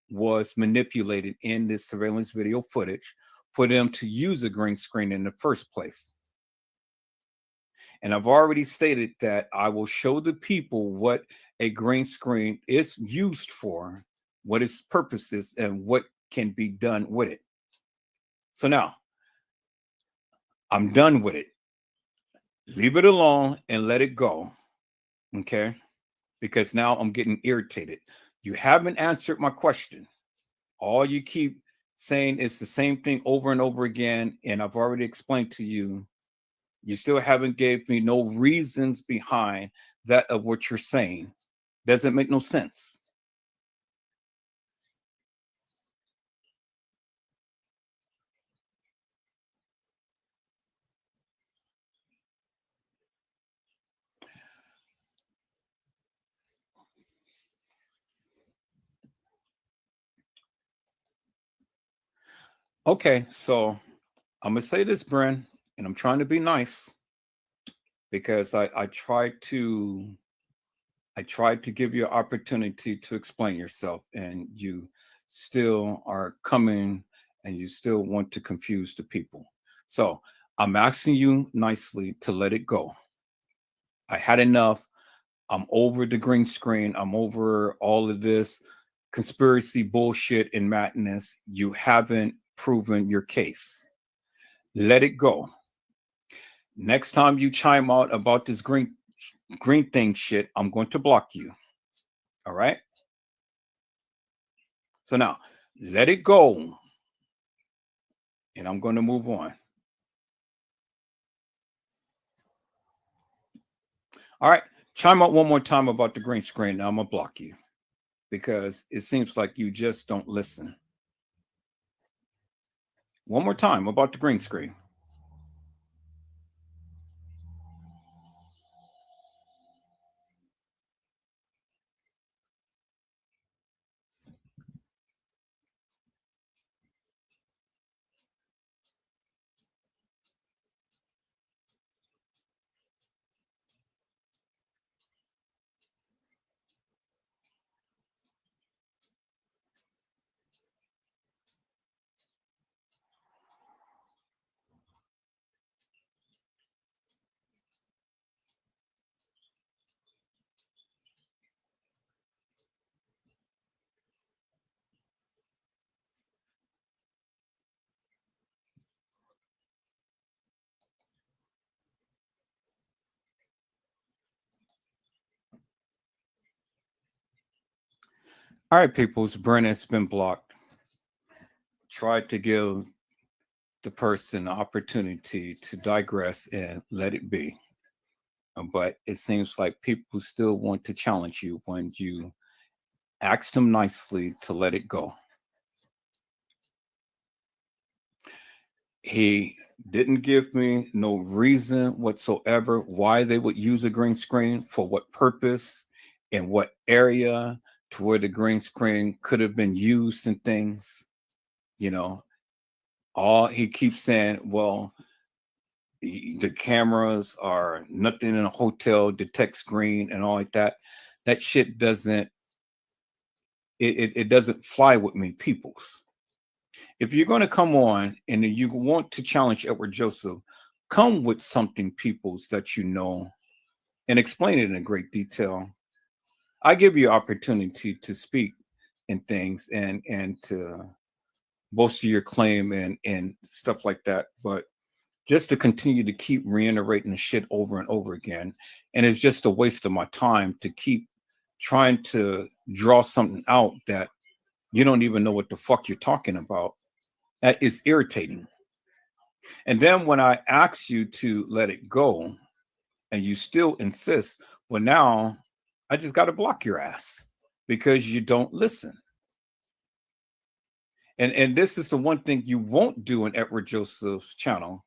was manipulated in this surveillance video footage for them to use a green screen in the first place. And I've already stated that I will show the people what a green screen is used for, what its purpose is, and what can be done with it. So now, I'm done with it. Leave it alone and let it go, okay? Because now I'm getting irritated. You haven't answered my question. All you keep saying is the same thing over and over again, and I've already explained to you. You still haven't gave me no reasons behind that of what you're saying. Doesn't make no sense. Okay, so I'm gonna say this, Bren, and I'm trying to be nice because I tried to give you an opportunity to explain yourself, and you still are coming and you still want to confuse the people. So I'm asking you nicely to let it go. I had enough. I'm over the green screen. I'm over all of this conspiracy bullshit and madness. You haven't proven your case. Let it go. Next time you chime out about this green thing shit, I'm going to block you. All right? So now, let it go. And I'm going to move on. All right. Chime out one more time about the green screen. Now I'm going to block you because it seems like you just don't listen. One more time about the green screen. All right, peoples. Brennan's been blocked. Tried to give the person the opportunity to digress and let it be. But it seems like people still want to challenge you when you ask them nicely to let it go. He didn't give me no reason whatsoever why they would use a green screen, for what purpose, in what area, to where the green screen could have been used and things. You know, all he keeps saying, well, the cameras are nothing in a hotel detects green and all like that. That shit doesn't it doesn't fly with me, peoples. If you're going to come on and you want to challenge Edward Joseph, come with something, peoples, that you know, and explain it in great detail. I give you opportunity to speak in things and to bolster your claim and stuff like that. But just to continue to keep reiterating the shit over and over again, and it's just a waste of my time to keep trying to draw something out that you don't even know what the fuck you're talking about. That is irritating. And then when I ask you to let it go and you still insist, well, now I just got to block your ass because you don't listen. And this is the one thing you won't do in Edward Joseph's channel.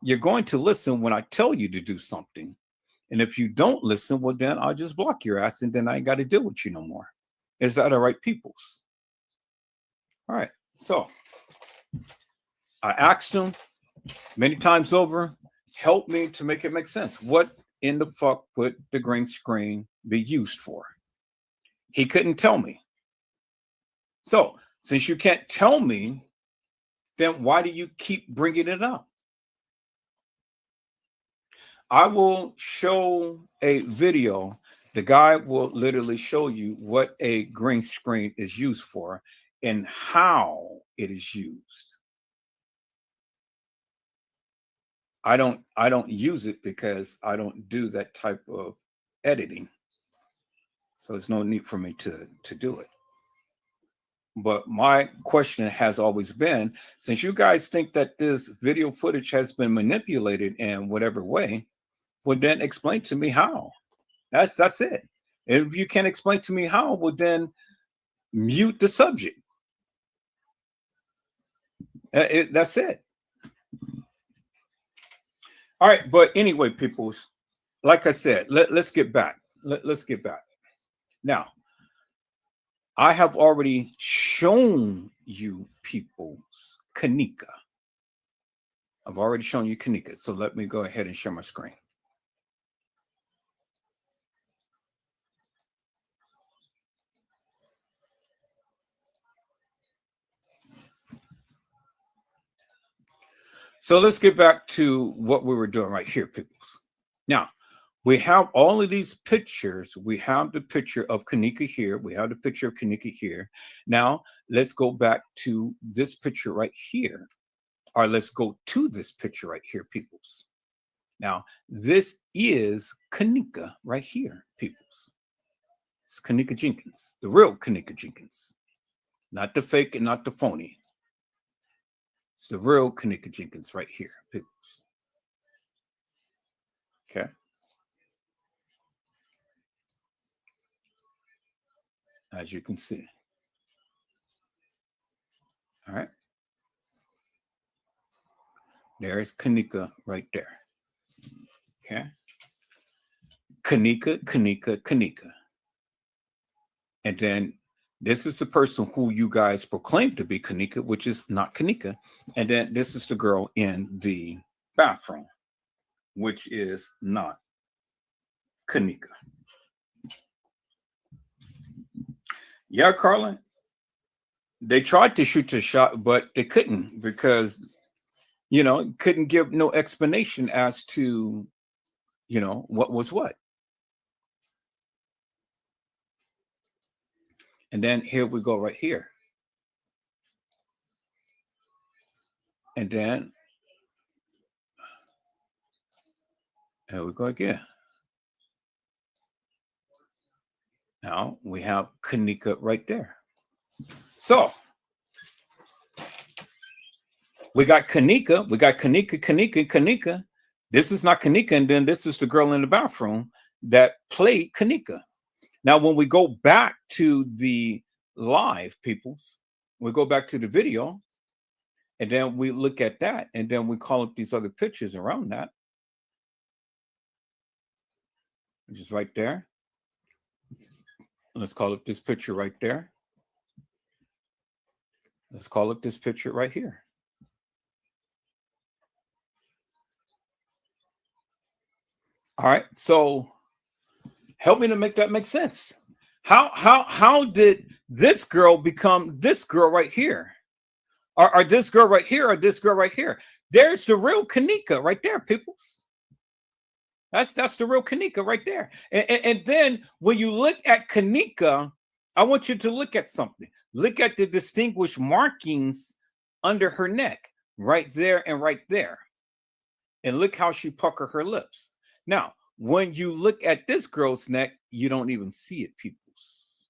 You're going to listen when I tell you to do something. And if you don't listen, well, then I'll just block your ass and then I ain't got to deal with you no more. Is that all right, peoples? All right. So I asked him many times over, help me to make it make sense. What in the fuck would the green screen be used for? He couldn't tell me. So since you can't tell me, then why do you keep bringing it up? I will show a video. The guy will literally show you what a green screen is used for and how it is used. I don't use it because I don't do that type of editing. So there's no need for me to do it. But my question has always been, since you guys think that this video footage has been manipulated in whatever way, well, then explain to me how. That's it. And if you can't explain to me how, well, then mute the subject. That's it. All right. But anyway, peoples, like I said, let's get back. Let's get back. Now, I have already shown you peoples Kanika. I've already shown you Kanika, so let me go ahead and share my screen. So let's get back to what we were doing right here, peoples. Now, we have all of these pictures. We have the picture of Kanika here. We have the picture of Kanika here. Now, let's go back to this picture right here. Or let's go to this picture right here, peoples. Now, this is Kanika right here, peoples. It's Kanika Jenkins, the real Kanika Jenkins. Not the fake and not the phony. It's the real Kanika Jenkins right here, peoples. Okay. As you can see. All right. There's Kanika right there. Okay. Kanika, Kanika, Kanika. And then this is the person who you guys proclaim to be Kanika, which is not Kanika. And then this is the girl in the bathroom, which is not Kanika. Yeah, Carla. They tried to shoot the shot, but they couldn't because, you know, couldn't give no explanation as to, you know, what was what. And then here we go right here. And then here we go again. Now we have Kanika right there. So we got Kanika, Kanika. This is not Kanika, and then this is the girl in the bathroom that played Kanika. Now, when we go back to the live, peoples, we go back to the video, and then we look at that, and then we call up these other pictures around that, which is right there. Let's call up this picture right there. Let's call up this picture right here. All right, so help me to make that make sense. How did this girl become this girl right here? Or this girl right here, or this girl right here? There's the real Kanika right there, peoples. That's the real Kanika right there. And then when you look at Kanika, I want you to look at something. Look at the distinguished markings under her neck, right there and right there. And look how she pucker her lips. Now, when you look at this girl's neck, you don't even see it, peoples.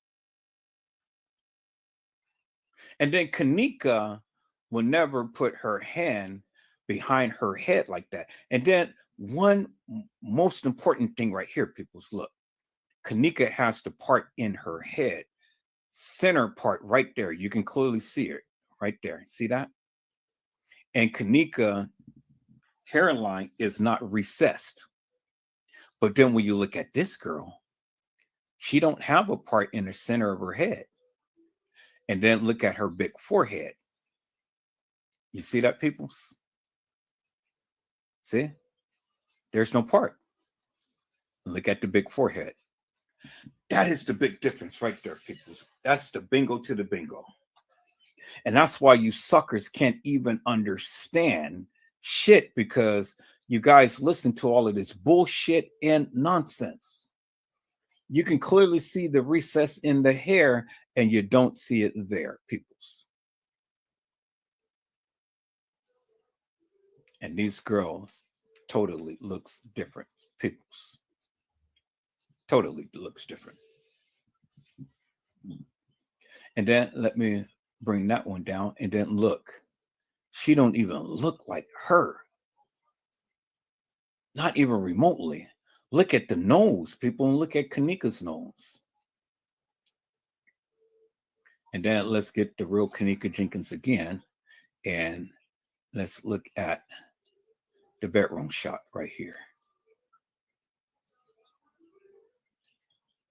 And then Kanika will never put her hand behind her head like that. And then one most important thing right here, peoples, look. Kanika has the part in her head, center part right there. You can clearly see it right there. See that? And Kanika hairline is not recessed. But then when you look at this girl, she don't have a part in the center of her head. And then look at her big forehead. You see that, peoples? See? There's no part. Look at the big forehead. That is the big difference right there, peoples. That's the bingo to the bingo. And that's why you suckers can't even understand shit, because you guys listen to all of this bullshit and nonsense. You can clearly see the recess in the hair, and you don't see it there, peoples. And these girls totally looks different, peoples. Totally looks different. And then let me bring that one down, and then look. She don't even look like her. Not even remotely. Look at the nose, people, and look at Kanika's nose. And then let's get the real Kanika Jenkins again. And let's look at the bedroom shot right here.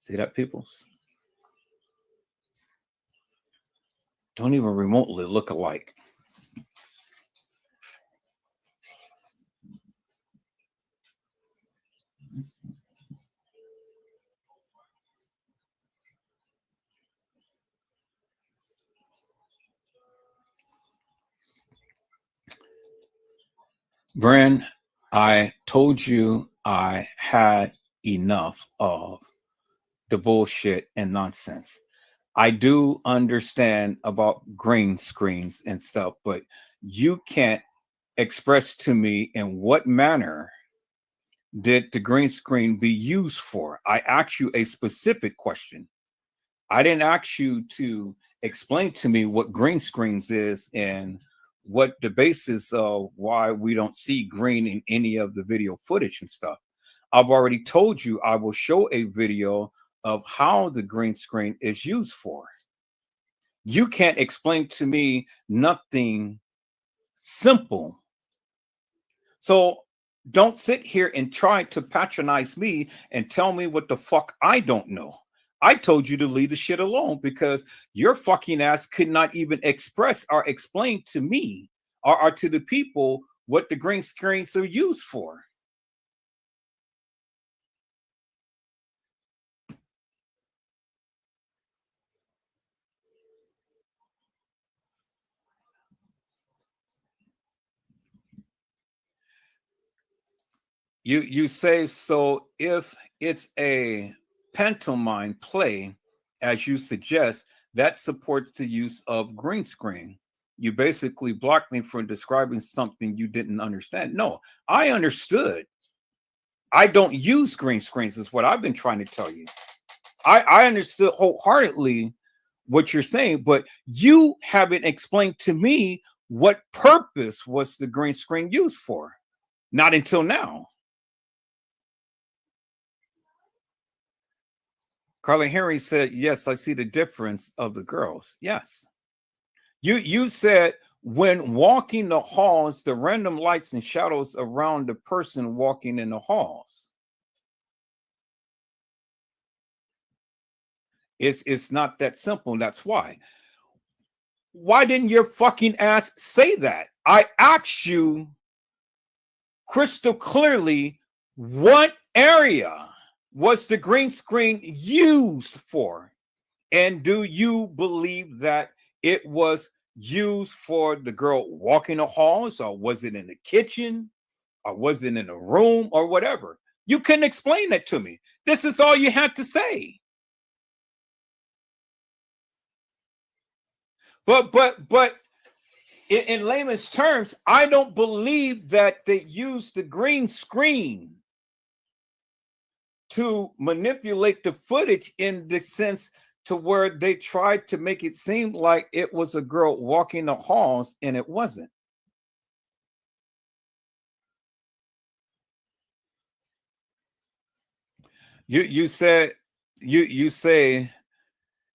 See that, peoples? Don't even remotely look alike. Bren, I told you I had enough of the bullshit and nonsense. I do understand about green screens and stuff, but you can't express to me in what manner did the green screen be used for. I asked you a specific question. I didn't ask you to explain to me what green screens is and what the basis of why we don't see green in any of the video footage and stuff. I've already told you I will show a video of how the green screen is used for. You can't explain to me nothing simple. So don't sit here and try to patronize me and tell me what the fuck I don't know. I told you to leave the shit alone because your fucking ass could not even express or explain to me or to the people what the green screens are used for. You say, so if it's a pantomime play, as you suggest, that supports the use of green screen. You basically blocked me from describing something you didn't understand. No, I understood. I don't use green screens, is what I've been trying to tell you. I understood wholeheartedly what you're saying, but you haven't explained to me what purpose was the green screen used for. Not until now. Carla Henry said, yes, I see the difference of the girls. Yes. You said when walking the halls, the random lights and shadows around the person walking in the halls. It's not that simple. That's why. Why didn't your fucking ass say that? I asked you crystal clearly what area was the green screen used for? And do you believe that it was used for the girl walking the halls, or was it in the kitchen, or was it in a room, or whatever? You couldn't explain that to me. This is all you had to say. But in layman's terms, I don't believe that they used the green screen to manipulate the footage in the sense to where they tried to make it seem like it was a girl walking the halls, and it wasn't. You said you say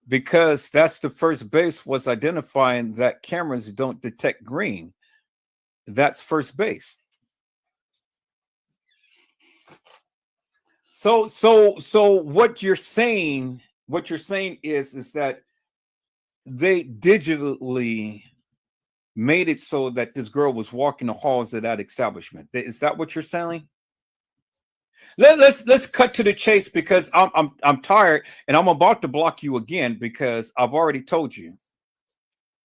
because that's the first base was identifying that cameras don't detect green. That's first base. So what you're saying is that they digitally made it so that this girl was walking the halls of that establishment. Is that what you're saying? Let's cut to the chase because I'm tired and I'm about to block you again because I've already told you.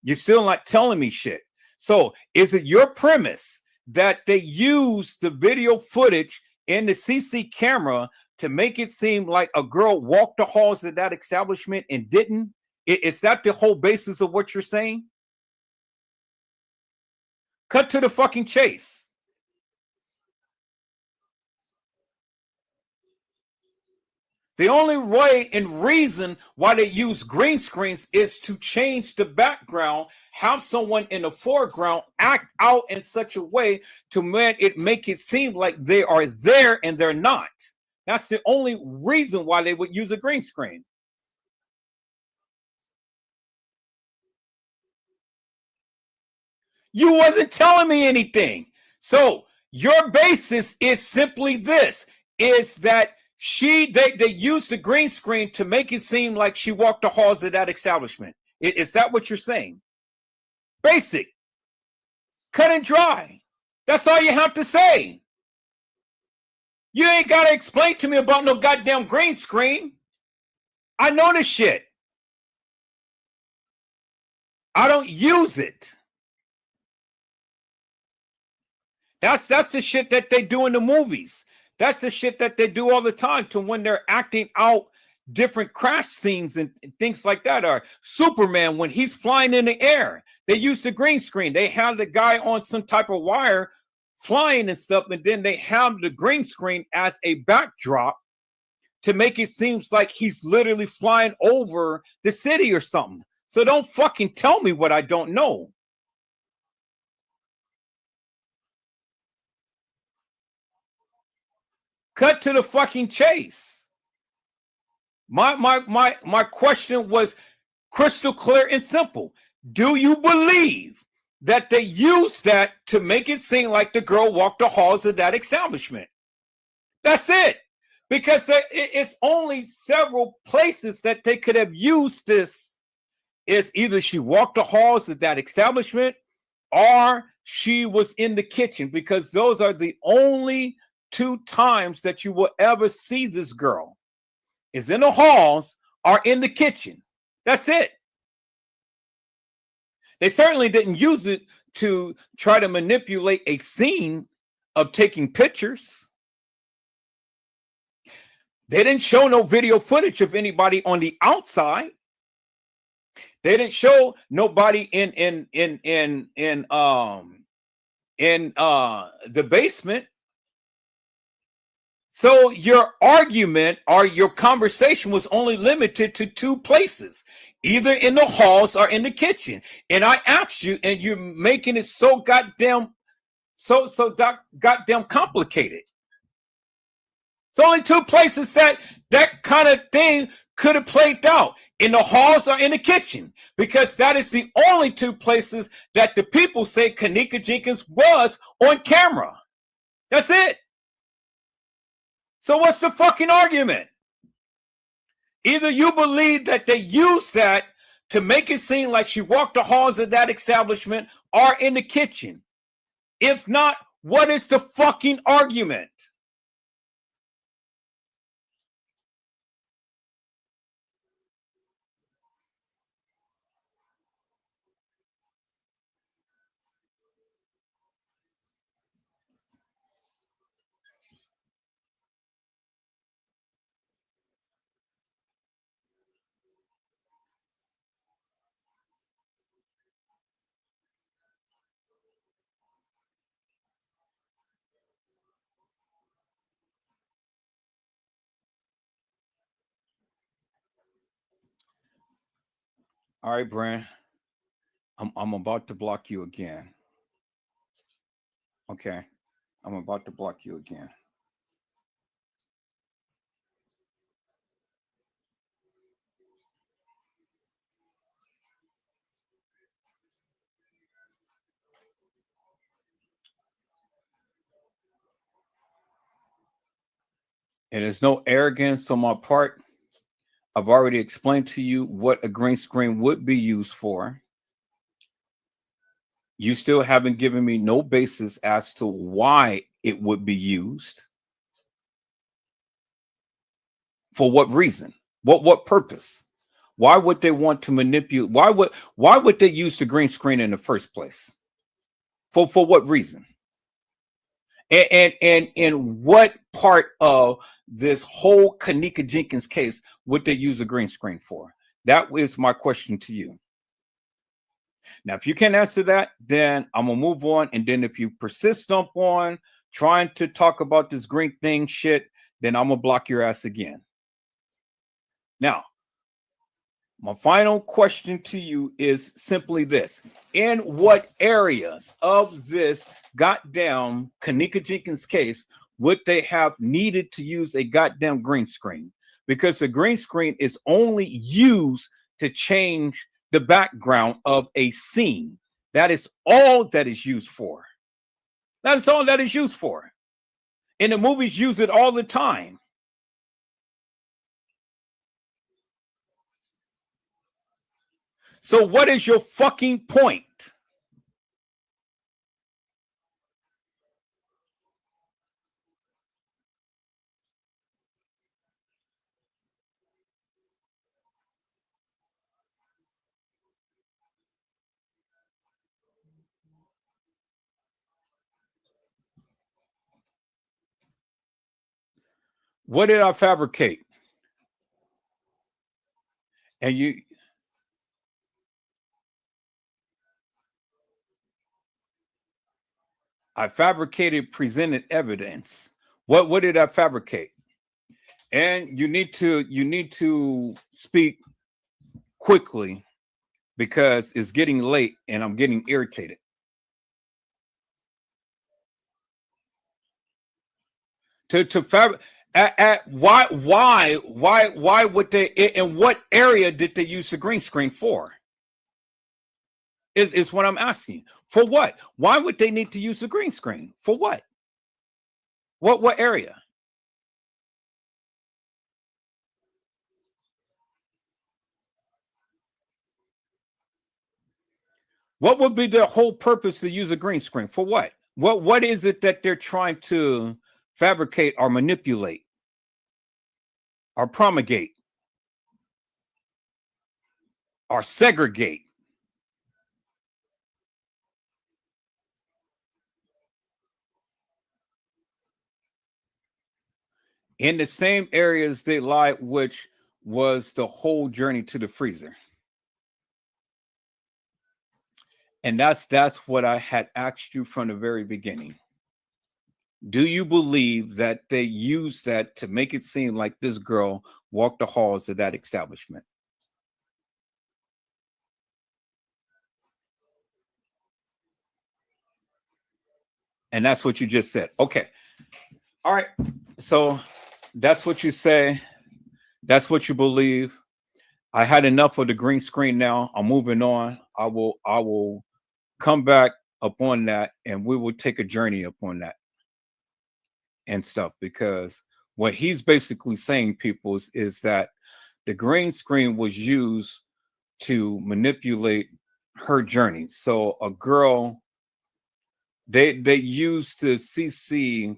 You're still not telling me shit. So is it your premise that they used the video footage in the CC camera to make it seem like a girl walked the halls of that establishment and didn't? Is that the whole basis of what you're saying? Cut to the fucking chase. The only way and reason why they use green screens is to change the background, have someone in the foreground act out in such a way to make it seem like they are there and they're not. That's the only reason why they would use a green screen. You wasn't telling me anything. So your basis is simply this, is that they used the green screen to make it seem like she walked the halls of that establishment. Is that what you're saying? Basic. Cut and dry. That's all you have to say. You ain't got to explain to me about no goddamn green screen. I know this shit. I don't use it. That's the shit that they do in the movies. That's the shit that they do all the time to when they're acting out different crash scenes and things like that. Or Superman, when he's flying in the air, they use the green screen. They have the guy on some type of wire flying and stuff, and then they have the green screen as a backdrop to make it seem like he's literally flying over the city or something. So don't fucking tell me what I don't know. Cut to the fucking chase. My question was crystal clear and simple. Do you believe that they used that to make it seem like the girl walked the halls of that establishment? That's it. Because it's only several places that they could have used this. It's either she walked the halls of that establishment or she was in the kitchen, because those are the only 2 times that you will ever see this girl, is in the halls or in the kitchen. That's it. They certainly didn't use it to try to manipulate a scene of taking pictures. They didn't show no video footage of anybody on the outside. They didn't show nobody in the basement. So your argument or your conversation was only limited to 2 places, either in the halls or in the kitchen. And I asked you, and you're making it so goddamn complicated. It's only 2 places that kind of thing could have played out, in the halls or in the kitchen, because that is the only 2 places that the people say Kenneka Jenkins was on camera. That's it. So what's the fucking argument? Either you believe that they used that to make it seem like she walked the halls of that establishment or in the kitchen. If not, what is the fucking argument? All right, Brand. I'm about to block you again. Okay. I'm about to block you again. It is no arrogance on my part. I've already explained to you what a green screen would be used for. You still haven't given me no basis as to why it would be used. For what reason? What purpose? Why would they want to manipulate? Why would they use the green screen in the first place? For what reason? And what part of this whole Kenneka Jenkins case would they use a green screen for? That is my question to you. Now, if you can't answer that, then I'm gonna move on. And then if you persist on trying to talk about this green thing shit, then I'm gonna block your ass again. Now, my final question to you is simply this: in what areas of this goddamn Kenneka Jenkins case would they have needed to use a goddamn green screen? Because the green screen is only used to change the background of a scene. That is all that is used for. That is all that is used for. And the movies use it all the time. So what is your fucking point? What did I fabricate? And I fabricated, presented evidence. What did I fabricate? And you need to speak quickly because it's getting late and I'm getting irritated. To fabric why would they, in what area did they use the green screen for? Is what I'm asking. For what? Why would they need to use the green screen? For what? What area? What would be the whole purpose to use a green screen? For what? What is it that they're trying to fabricate or manipulate or promulgate or segregate? In the same areas they lied, which was the whole journey to the freezer. And that's what I had asked you from the very beginning. Do you believe that they used that to make it seem like this girl walked the halls of that establishment? And that's what you just said. Okay. All right. So that's what you say. That's what you believe. I had enough of the green screen now. I'm moving on. I will come back upon that and we will take a journey upon that and stuff, because what he's basically saying, people, is that the green screen was used to manipulate her journey. So a girl, they used the CC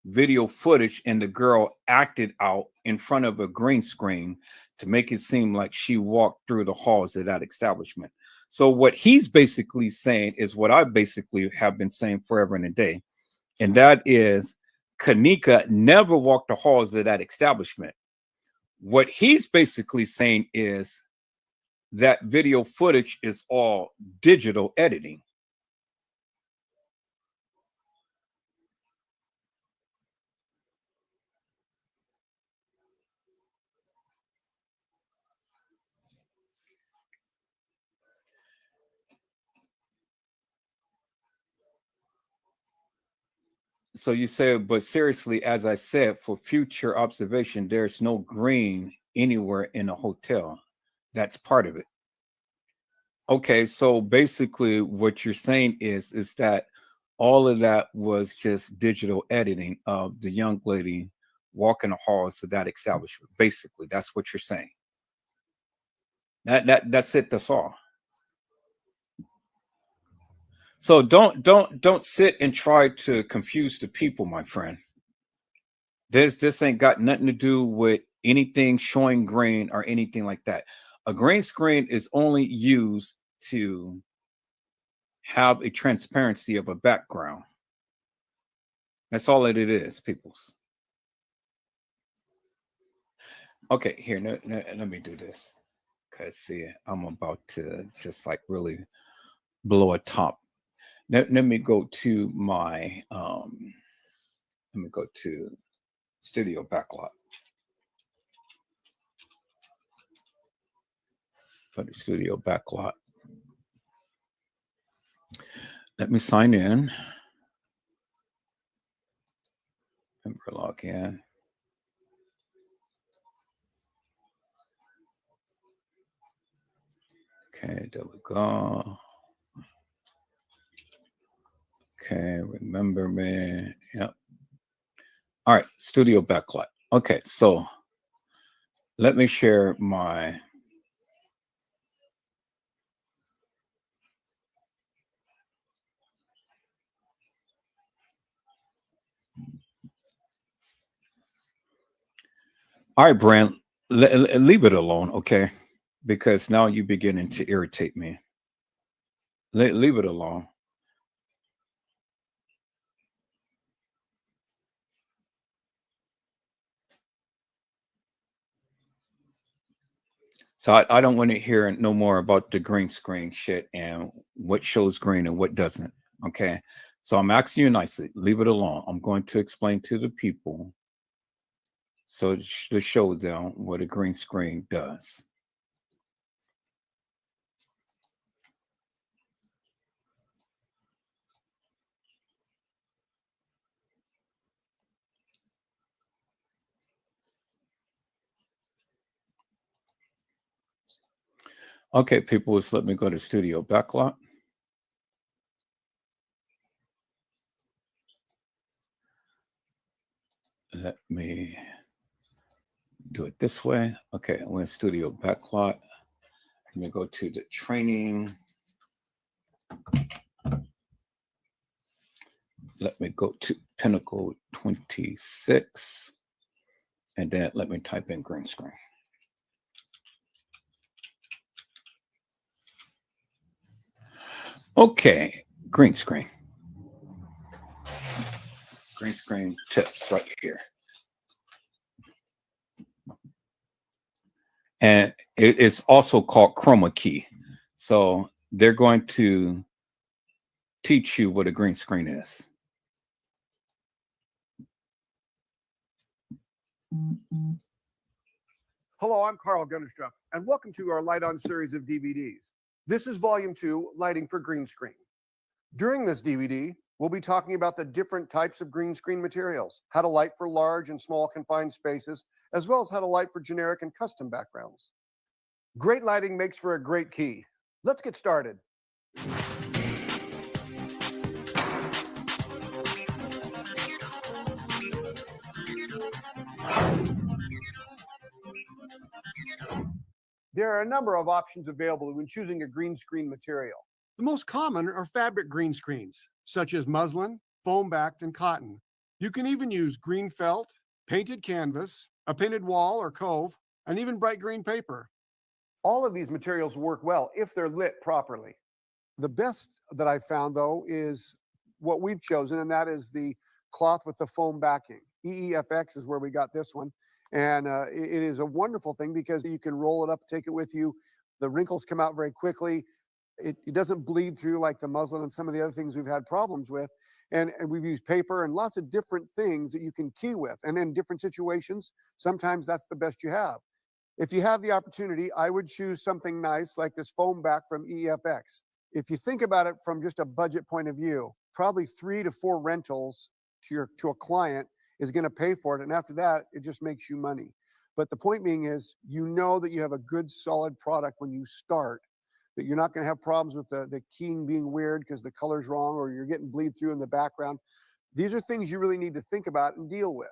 video footage and the girl acted out in front of a green screen to make it seem like she walked through the halls of that establishment. So what he's basically saying is what I basically have been saying forever and a day, and that is Kanika never walked the halls of that establishment. What he's basically saying is that video footage is all digital editing. So you say, but seriously, as I said, for future observation, there's no green anywhere in a hotel. That's part of it. Okay, so basically what you're saying is that all of that was just digital editing of the young lady walking the halls of that establishment. Basically, that's what you're saying. That's it, that's all. So don't sit and try to confuse the people, my friend. This ain't got nothing to do with anything showing green or anything like that. A green screen is only used to have a transparency of a background. That's all that it is, peoples. Okay, here, let me do this. Because see, I'm about to just like really blow a top. Let me go to my let me go to Studio Backlot. For the Studio Backlot. Let me sign in. Remember, log in. Okay, there we go. Okay, remember me. Yep. All right, Studio Backlot. Okay, so let me share my all right, Brand, leave it alone, okay? Because now you're beginning to irritate me. Leave it alone. So I don't want to hear no more about the green screen shit and what shows green and what doesn't. Okay. So I'm asking you nicely, leave it alone. I'm going to explain to the people so to show them what a green screen does. Okay, people, just let me go to Studio Backlot. Let me do it this way. Okay, we're in Studio Backlot. Let me go to the training. Let me go to Pinnacle 26. And then let me type in green screen. Okay, green screen. Green screen tips right here. And it's also called chroma key. So they're going to teach you what a green screen is. Hello, I'm Carl Gunnerstrup, and welcome to our Light On series of DVDs. This is Volume 2, Lighting for Green Screen. During this DVD, we'll be talking about the different types of green screen materials, how to light for large and small confined spaces, as well as how to light for generic and custom backgrounds. Great lighting makes for a great key. Let's get started. There are a number of options available when choosing a green screen material. The most common are fabric green screens, such as muslin, foam-backed, and cotton. You can even use green felt, painted canvas, a painted wall or cove, and even bright green paper. All of these materials work well if they're lit properly. The best that I've found, though, is what we've chosen, and that is the cloth with the foam backing. EEFX is where we got this one. And it is a wonderful thing because you can roll it up, take it with you. The wrinkles come out very quickly. It doesn't bleed through like the muslin and some of the other things we've had problems with. And we've used paper and lots of different things that you can key with. And in different situations, sometimes that's the best you have. If you have the opportunity, I would choose something nice like this foam back from EFX. If you think about it from just a budget point of view, probably 3 to 4 rentals to a client is going to pay for it. And after that, it just makes you money. But the point being is, you know that you have a good, solid product when you start, that you're not going to have problems with the keying being weird because the color's wrong or you're getting bleed through in the background. These are things you really need to think about and deal with.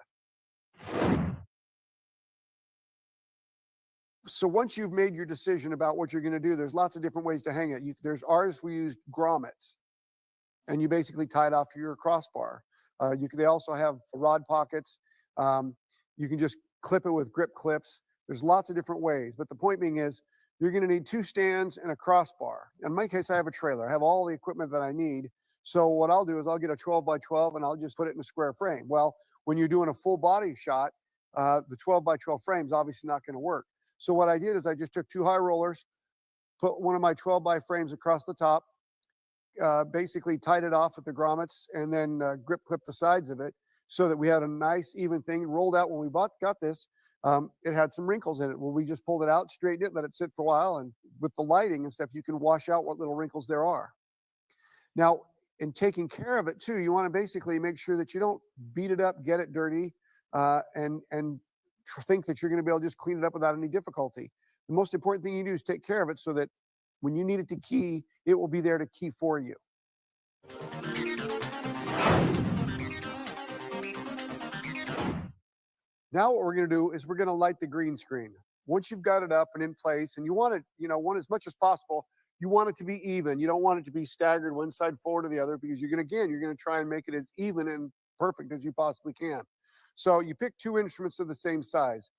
So once you've made your decision about what you're going to do, there's lots of different ways to hang it. There's ours, we used grommets, and you basically tie it off to your crossbar. They also have rod pockets. You can just clip it with grip clips. There's lots of different ways, but the point being is you're going to need 2 stands and a crossbar. In my case, I have a trailer. I have all the equipment that I need. So what I'll do is I'll get a 12 by 12 and I'll just put it in a square frame. Well, when you're doing a full body shot, the 12 by 12 frame is obviously not going to work. So what I did is I just took 2 high rollers, put one of my 12 by frames across the top, basically tied it off with the grommets, and then grip clipped the sides of it so that we had a nice even thing. Rolled out when we got this, it had some wrinkles in it. Well, we just pulled it out, straightened it, let it sit for a while, and with the lighting and stuff, you can wash out what little wrinkles there are. Now, in taking care of it too, you want to basically make sure that you don't beat it up, get it dirty, and think that you're going to be able to just clean it up without any difficulty. The most important thing you do is take care of it so that when you need it to key, it will be there to key for you. Now what we're going to do is we're going to light the green screen. Once you've got it up and in place, and you want it, want as much as possible, you want it to be even. You don't want it to be staggered one side forward or the other, because you're going to try and make it as even and perfect as you possibly can. So you pick 2 instruments of the same size.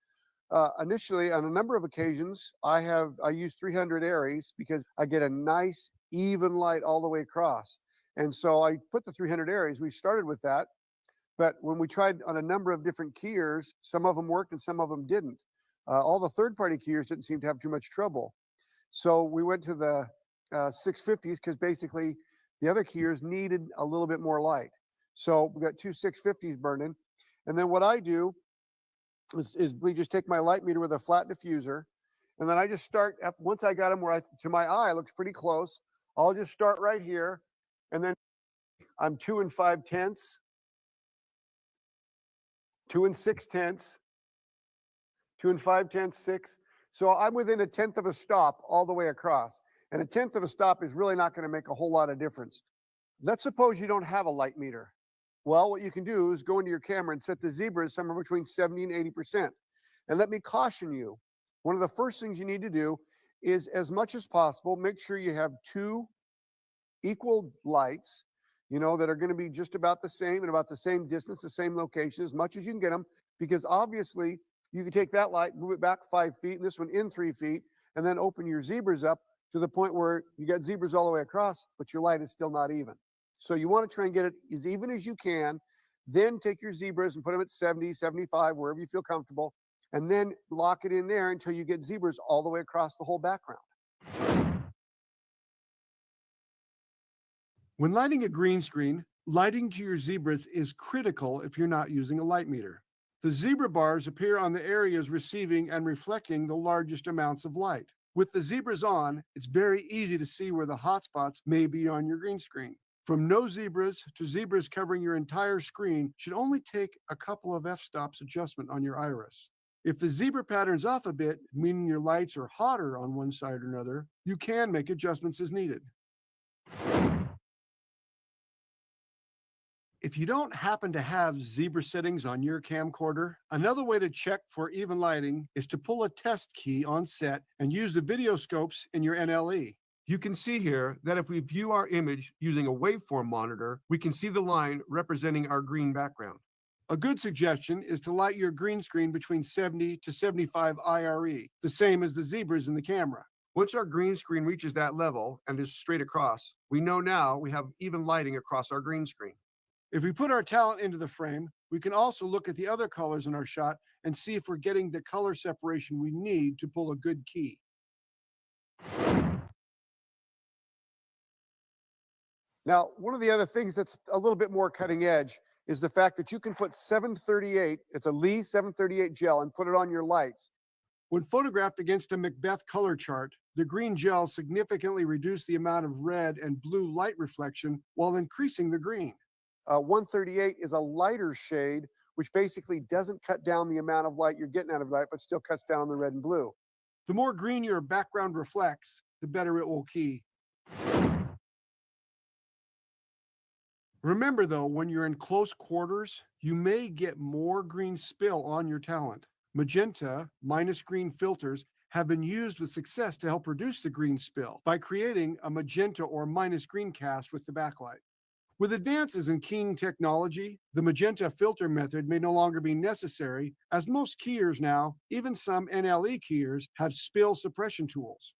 Initially, on a number of occasions, I use 300 Aries because I get a nice even light all the way across. And so I put the 300 Aries. We started with that, but when we tried on a number of different keyers, some of them worked and some of them didn't. All the third-party keyers didn't seem to have too much trouble. So we went to the 650s because basically the other keyers needed a little bit more light. So we got two 650s burning. And then what I do is we just take my light meter with a flat diffuser. And then I just start, once I got them where to my eye looks pretty close, I'll just start right here. And then I'm 2 5/10, 2 6/10, 2 5/10, 6. So I'm within 1/10 of a stop all the way across. And 1/10 of a stop is really not going to make a whole lot of difference. Let's suppose you don't have a light meter. Well, what you can do is go into your camera and set the zebras somewhere between 70 and 80%. And let me caution you, one of the first things you need to do is, as much as possible, make sure you have 2 equal lights, that are going to be just about the same and about the same distance, the same location, as much as you can get them, because obviously you can take that light, move it back 5 feet, and this one in 3 feet, and then open your zebras up to the point where you got zebras all the way across, but your light is still not even. So you want to try and get it as even as you can, then take your zebras and put them at 70, 75, wherever you feel comfortable, and then lock it in there until you get zebras all the way across the whole background. When lighting a green screen, lighting to your zebras is critical if you're not using a light meter. The zebra bars appear on the areas receiving and reflecting the largest amounts of light. With the zebras on, it's very easy to see where the hotspots may be on your green screen. From no zebras to zebras covering your entire screen should only take a couple of f-stops adjustment on your iris. If the zebra pattern's off a bit, meaning your lights are hotter on one side or another, you can make adjustments as needed. If you don't happen to have zebra settings on your camcorder, another way to check for even lighting is to pull a test key on set and use the video scopes in your NLE. You can see here that if we view our image using a waveform monitor, we can see the line representing our green background. A good suggestion is to light your green screen between 70 to 75 IRE, the same as the zebras in the camera. Once our green screen reaches that level and is straight across, we know now we have even lighting across our green screen. If we put our talent into the frame, we can also look at the other colors in our shot and see if we're getting the color separation we need to pull a good key. Now, one of the other things that's a little bit more cutting edge is the fact that you can put 738, it's a Lee 738 gel, and put it on your lights. When photographed against a Macbeth color chart, the green gel significantly reduced the amount of red and blue light reflection while increasing the green. 138 is a lighter shade, which basically doesn't cut down the amount of light you're getting out of light, but still cuts down the red and blue. The more green your background reflects, the better it will key. Remember though, when you're in close quarters, you may get more green spill on your talent. Magenta minus green filters have been used with success to help reduce the green spill by creating a magenta or minus green cast with the backlight. With advances in keying technology, the magenta filter method may no longer be necessary, as most keyers now, even some NLE keyers, have spill suppression tools.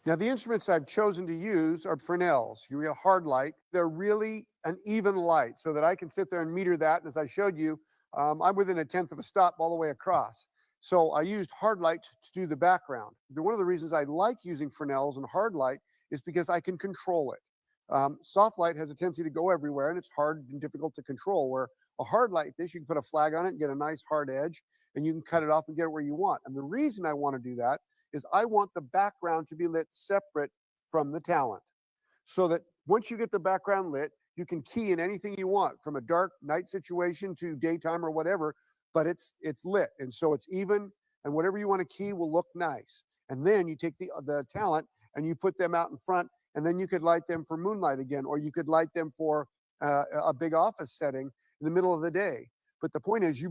Now, the instruments I've chosen to use are Fresnels. You get a hard light. They're really an even light so that I can sit there and meter that. And as I showed you, I'm within 1/10 of a stop all the way across. So I used hard light to do the background. One of the reasons I like using Fresnels and hard light is because I can control it. Soft light has a tendency to go everywhere, and it's hard and difficult to control, where a hard light, you can put a flag on it and get a nice hard edge, and you can cut it off and get it where you want. And the reason I want to do that is I want the background to be lit separate from the talent, so that once you get the background lit, you can key in anything you want, from a dark night situation to daytime or whatever, but it's lit, and so it's even, and whatever you want to key will look nice. And then you take the talent and you put them out in front, and then you could light them for moonlight again, or you could light them for a big office setting in the middle of the day. But the point is, you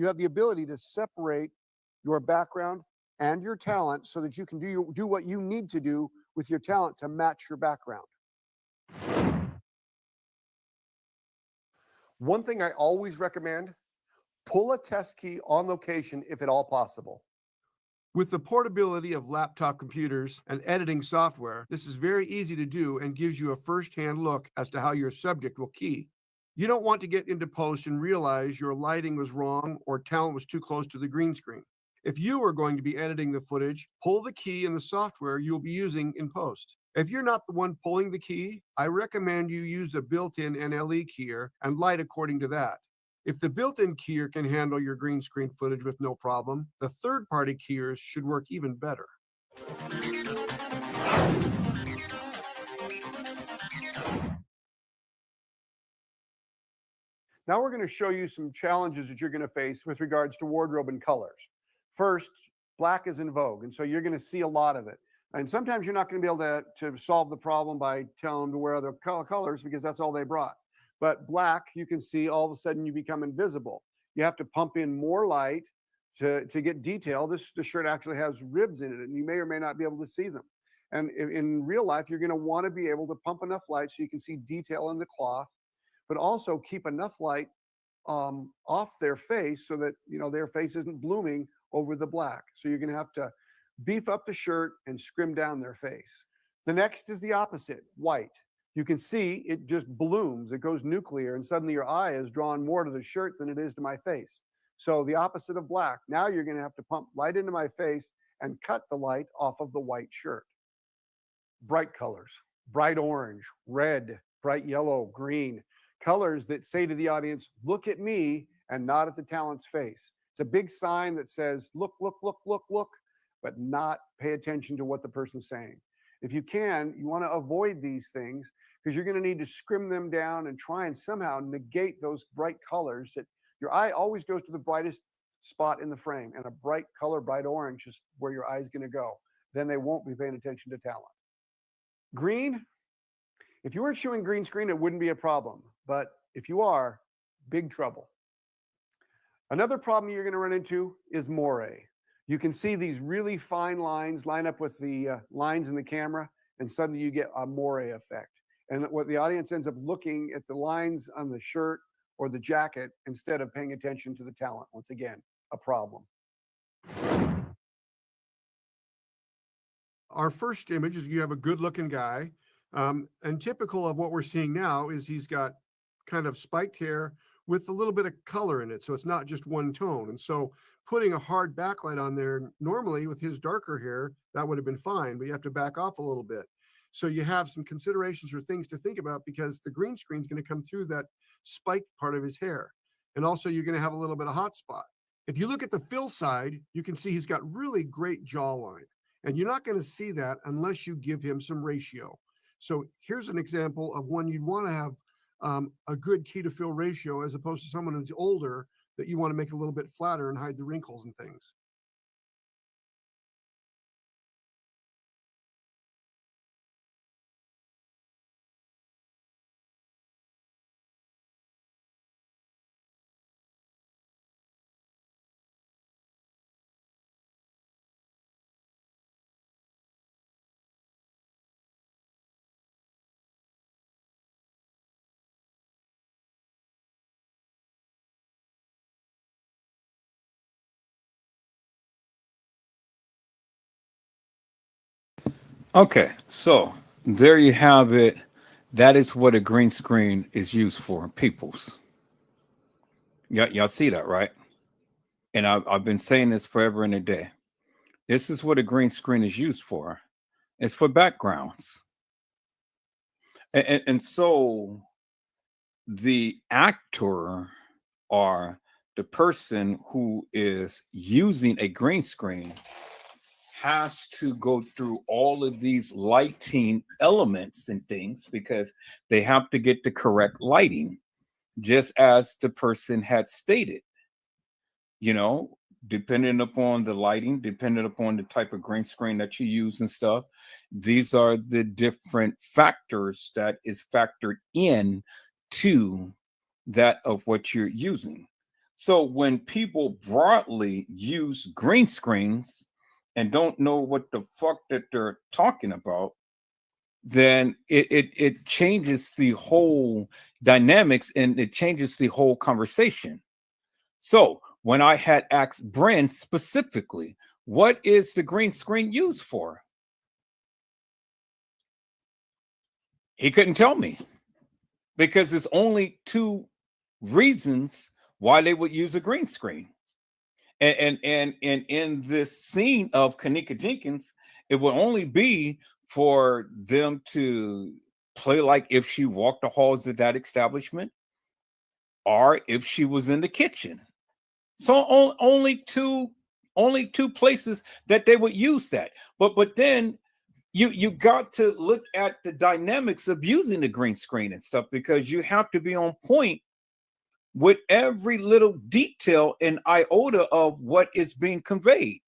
have the ability to separate your background and your talent so that you can do what you need to do with your talent to match your background. One thing I always recommend: pull a test key on location if at all possible. With the portability of laptop computers and editing software, this is very easy to do and gives you a first-hand look as to how your subject will key. You don't want to get into post and realize your lighting was wrong or talent was too close to the green screen. If you are going to be editing the footage, pull the key in the software you'll be using in post. If you're not the one pulling the key, I recommend you use a built-in NLE keyer and light according to that. If the built-in keyer can handle your green screen footage with no problem, the third-party keyers should work even better. Now we're going to show you some challenges that you're going to face with regards to wardrobe and colors. First, black is in vogue, and so you're going to see a lot of it. And sometimes you're not going to be able to solve the problem by telling them to wear other colors because that's all they brought. But black, you can see all of a sudden you become invisible. You have to pump in more light to get detail. The shirt actually has ribs in it, and you may or may not be able to see them. And in real life, you're going to want to be able to pump enough light so you can see detail in the cloth, but also keep enough light off their face so that their face isn't blooming over the black. So you're going to have to beef up the shirt and scrim down their face. The next is the opposite, white. You can see it just blooms, it goes nuclear, and suddenly your eye is drawn more to the shirt than it is to my face. So the opposite of black. Now you're going to have to pump light into my face and cut the light off of the white shirt. Bright colors, bright orange, red, bright yellow, green. Colors that say to the audience, look at me, and not at the talent's face. It's a big sign that says, look, look, look, look, look, but not pay attention to what the person's saying. If you can, you want to avoid these things because you're going to need to scrim them down and try and somehow negate those bright colors. That your eye always goes to the brightest spot in the frame, and a bright color, bright orange, is where your eye is going to go. Then they won't be paying attention to talent. Green, if you weren't showing green screen, it wouldn't be a problem. But if you are, big trouble. Another problem you're going to run into is moire. You can see these really fine lines line up with the lines in the camera, and suddenly you get a moire effect. And what the audience ends up looking at the lines on the shirt or the jacket instead of paying attention to the talent. Once again, a problem. Our first image is you have a good-looking guy, and typical of what we're seeing now is he's got kind of spiked hair with a little bit of color in it, so it's not just one tone. And so putting a hard backlight on there, normally with his darker hair, that would have been fine, but you have to back off a little bit. So you have some considerations or things to think about because the green screen is going to come through that spiked part of his hair. And also you're going to have a little bit of hot spot. If you look at the Phil side, you can see he's got really great jawline. And you're not going to see that unless you give him some ratio. So here's an example of when you'd want to have a good key to fill ratio as opposed to someone who's older that you want to make a little bit flatter and hide the wrinkles and things. Okay, so there you have it. That is what a green screen is used for, peoples. Y'all see that, right? And I've been saying this forever and a day. This is what a green screen is used for. It's for backgrounds. And so the actor or the person who is using a green screen has to go through all of these lighting elements and things because they have to get the correct lighting, just as the person had stated. Depending upon the lighting, depending upon the type of green screen that you use and stuff, these are the different factors that is factored in to that of what you're using. So when people broadly use green screens and don't know what the fuck that they're talking about, then it changes the whole dynamics and it changes the whole conversation. So when I had asked Bren specifically, what is the green screen used for? He couldn't tell me. because there's only two reasons why they would use a green screen. And in this scene of Kenneka Jenkins, it would only be for them to play like if she walked the halls of that establishment or if she was in the kitchen. So only two places that they would use that. But then you got to look at the dynamics of using the green screen and stuff, because you have to be on point with every little detail and iota of what is being conveyed.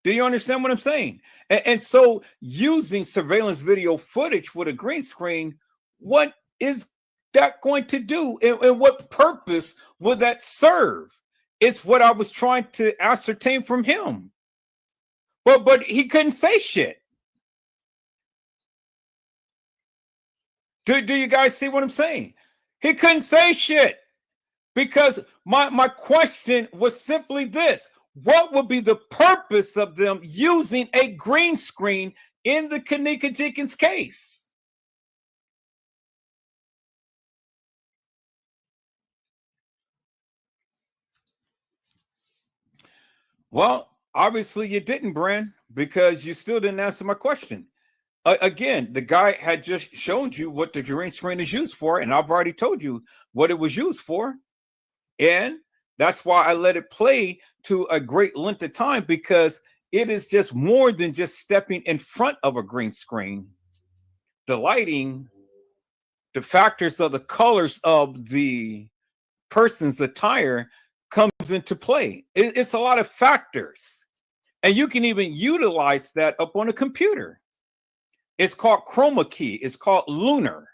Do you understand what I'm saying? And so using surveillance video footage with a green screen, what is that going to do? And what purpose would that serve? It's what I was trying to ascertain from him. But he couldn't say shit. Do you guys see what I'm saying? He couldn't say shit, because my question was simply this: what would be the purpose of them using a green screen in the Kenneka Jenkins case? Well, obviously you didn't, Bran, because you still didn't answer my question. Again, the guy had just shown you what the green screen is used for, and I've already told you what it was used for. And that's why I let it play to a great length of time, because it is just more than just stepping in front of a green screen. The lighting, the factors of the colors of the person's attire comes into play. It's a lot of factors. And you can even utilize that up on a computer. It's called chroma key. It's called lunar.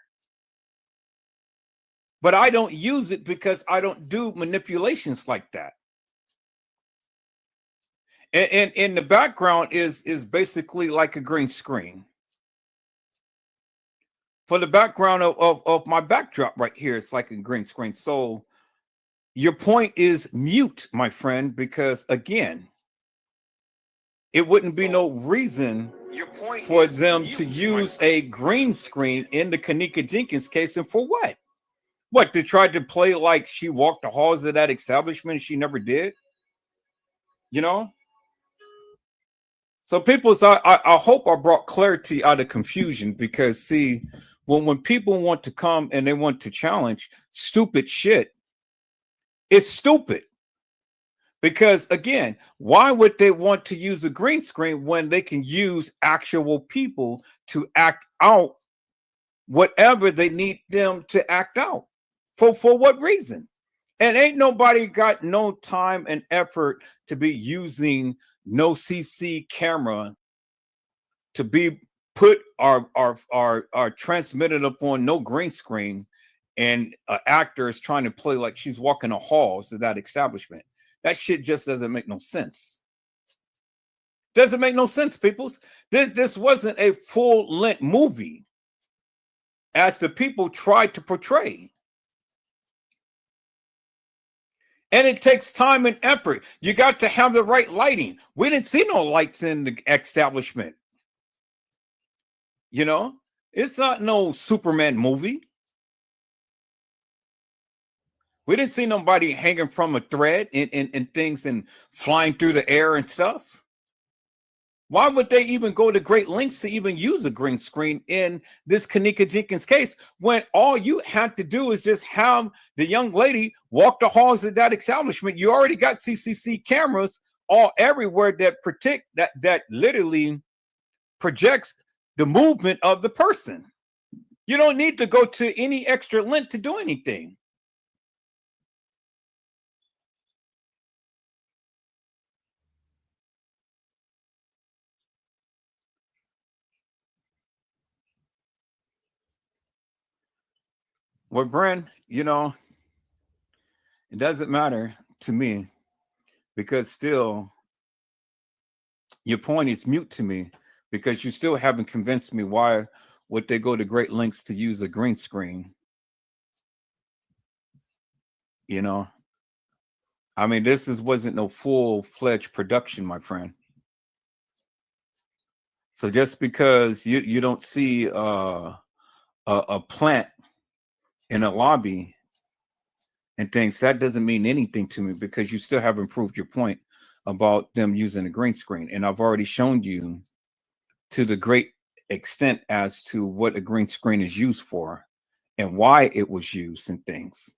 But I don't use it because I don't do manipulations like that. And the background is basically like a green screen. For the background of my backdrop right here, it's like a green screen. So your point is mute, my friend, because again, it wouldn't be no reason for them to use a green screen in the Kenneka Jenkins case. And for what? What, to try to play like she walked the halls of that establishment and she never did? You know? So I hope I brought clarity out of confusion, because see, when people want to come and they want to challenge stupid shit, it's stupid. Because again, why would they want to use a green screen when they can use actual people to act out whatever they need them to act out? For what reason? And ain't nobody got no time and effort to be using no CC camera to be put our transmitted upon no green screen, and an actor is trying to play like she's walking the halls of that establishment. That shit just doesn't make no sense. Doesn't make no sense, peoples. This wasn't a full-length movie as the people tried to portray. And it takes time and effort. You got to have the right lighting. We didn't see no lights in the establishment. You know, it's not no Superman movie. We didn't see nobody hanging from a thread and things and flying through the air and stuff. Why would they even go to great lengths to even use a green screen in this Kenneka Jenkins case, when all you had to do is just have the young lady walk the halls of that establishment? You already got CCC cameras all everywhere that literally projects the movement of the person. You don't need to go to any extra length to do anything. Well, Bren, you know, it doesn't matter to me, because still your point is mute to me, because you still haven't convinced me why would they go to great lengths to use a green screen. You know, I mean, wasn't no full-fledged production, my friend. So just because you don't see a plant in a lobby and things, that doesn't mean anything to me because you still haven't proved your point about them using a green screen. And I've already shown you to the great extent as to what a green screen is used for and why it was used and things.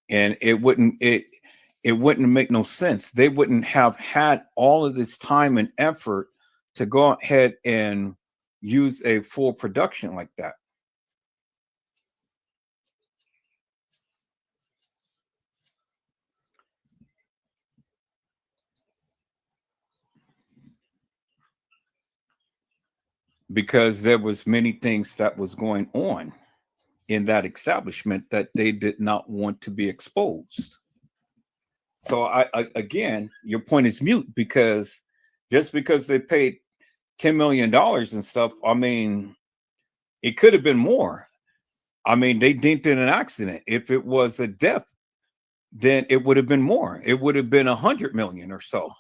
And it wouldn't make no sense. They wouldn't have had all of this time and effort to go ahead and use a full production like that. Because there was many things that was going on in that establishment that they did not want to be exposed. So I again, your point is mute because just because they paid $10 million and stuff, I mean, it could have been more. I mean, they deemed it an accident. If it was a death, then it would have been more. It would have been 100 million or so.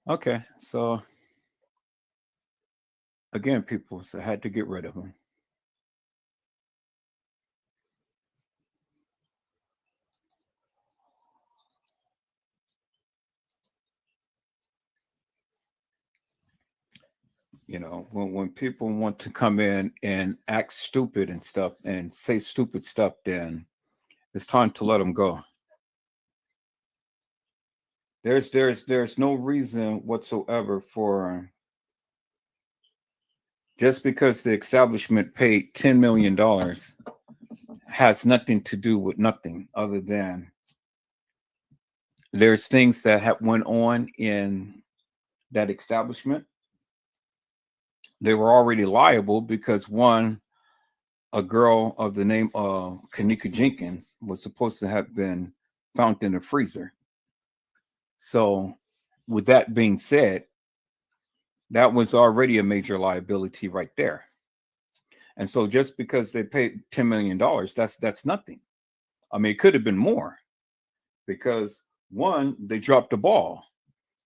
Okay, so again, people had to get rid of them. You know, when people want to come in and act stupid and stuff and say stupid stuff, then it's time to let them go. There's no reason whatsoever for just because the establishment paid $10 million has nothing to do with nothing other than there's things that have went on in that establishment. They were already liable because one, a girl of the name of Kanika Jenkins was supposed to have been found in a freezer. So with that being said, that was already a major liability right there. And so just because they paid $10 million, that's nothing. I mean, it could have been more because one, they dropped the ball.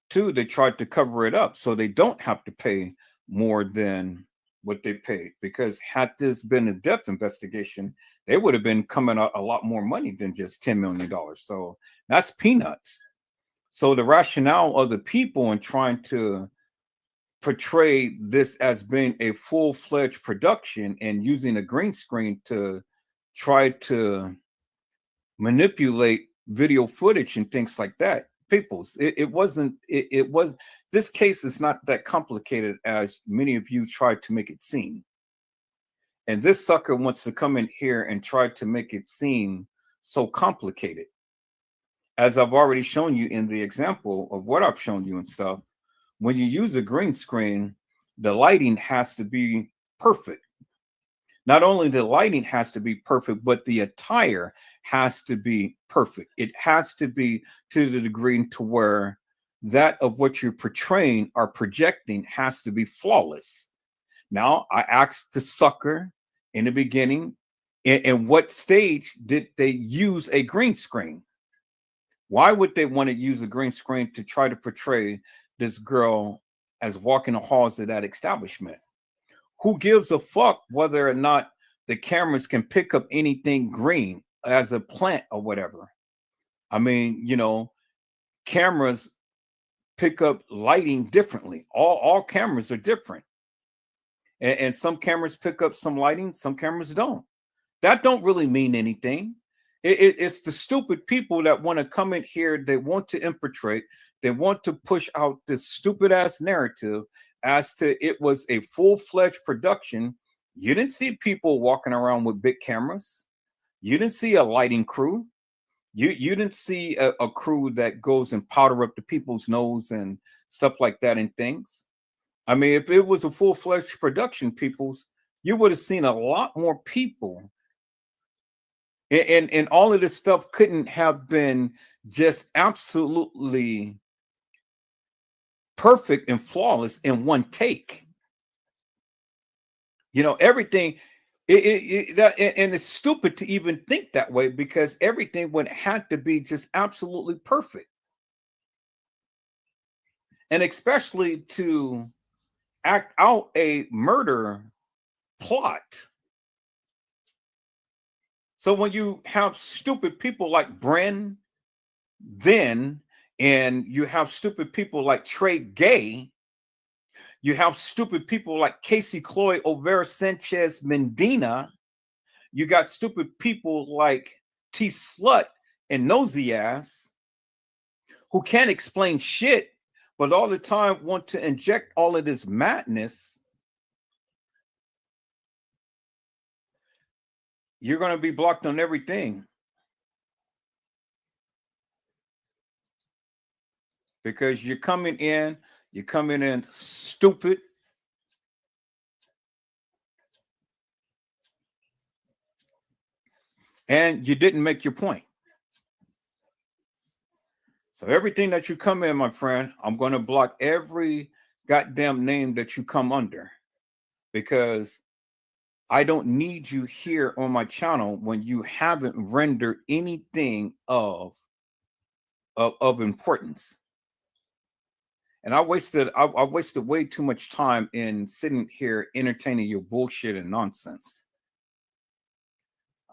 Two, they tried to cover it up so they don't have to pay more than what they paid. Because had this been a death investigation, they would have been coming out a lot more money than just $10 million. So that's peanuts. So the rationale of the people in trying to portray this as being a full-fledged production and using a green screen to try to manipulate video footage and things like that, it was this case is not that complicated as many of you tried to make it seem. And this sucker wants to come in here and try to make it seem so complicated. As I've already shown you in the example of what I've shown you and stuff, when you use a green screen, the lighting has to be perfect. Not only the lighting has to be perfect, but the attire has to be perfect. It has to be to the degree to where that of what you're portraying or projecting has to be flawless. Now, I asked the sucker in the beginning, in what stage did they use a green screen? Why would they want to use a green screen to try to portray this girl as walking the halls of that establishment? Who gives a fuck whether or not the cameras can pick up anything green as a plant or whatever? I mean, you know, cameras pick up lighting differently. All cameras are different. And some cameras pick up some lighting, some cameras don't. That don't really mean anything. It's the stupid people that want to come in here. They want to infiltrate. They want to push out this stupid ass narrative as to it was a full-fledged production. You didn't see people walking around with big cameras. You didn't see a lighting crew. You didn't see a crew that goes and powder up the people's nose and stuff like that and things. I mean, if it was a full-fledged production, peoples, you would have seen a lot more people. And all of this stuff couldn't have been just absolutely perfect and flawless in one take. You know, everything, And it's stupid to even think that way because everything would have to be just absolutely perfect. And especially to act out a murder plot. So when you have stupid people like Bren, then, and you have stupid people like Trey Gay, you have stupid people like Casey Cloyd, Overa Sanchez Mendina, you got stupid people like T Slut and Nosy Ass who can't explain shit, but all the time want to inject all of this madness. You're going to be blocked on everything. Because you're coming in stupid. And you didn't make your point. So everything that you come in, my friend, I'm going to block every goddamn name that you come under. Because I don't need you here on my channel when you haven't rendered anything of importance. And I wasted way too much time in sitting here entertaining your bullshit and nonsense.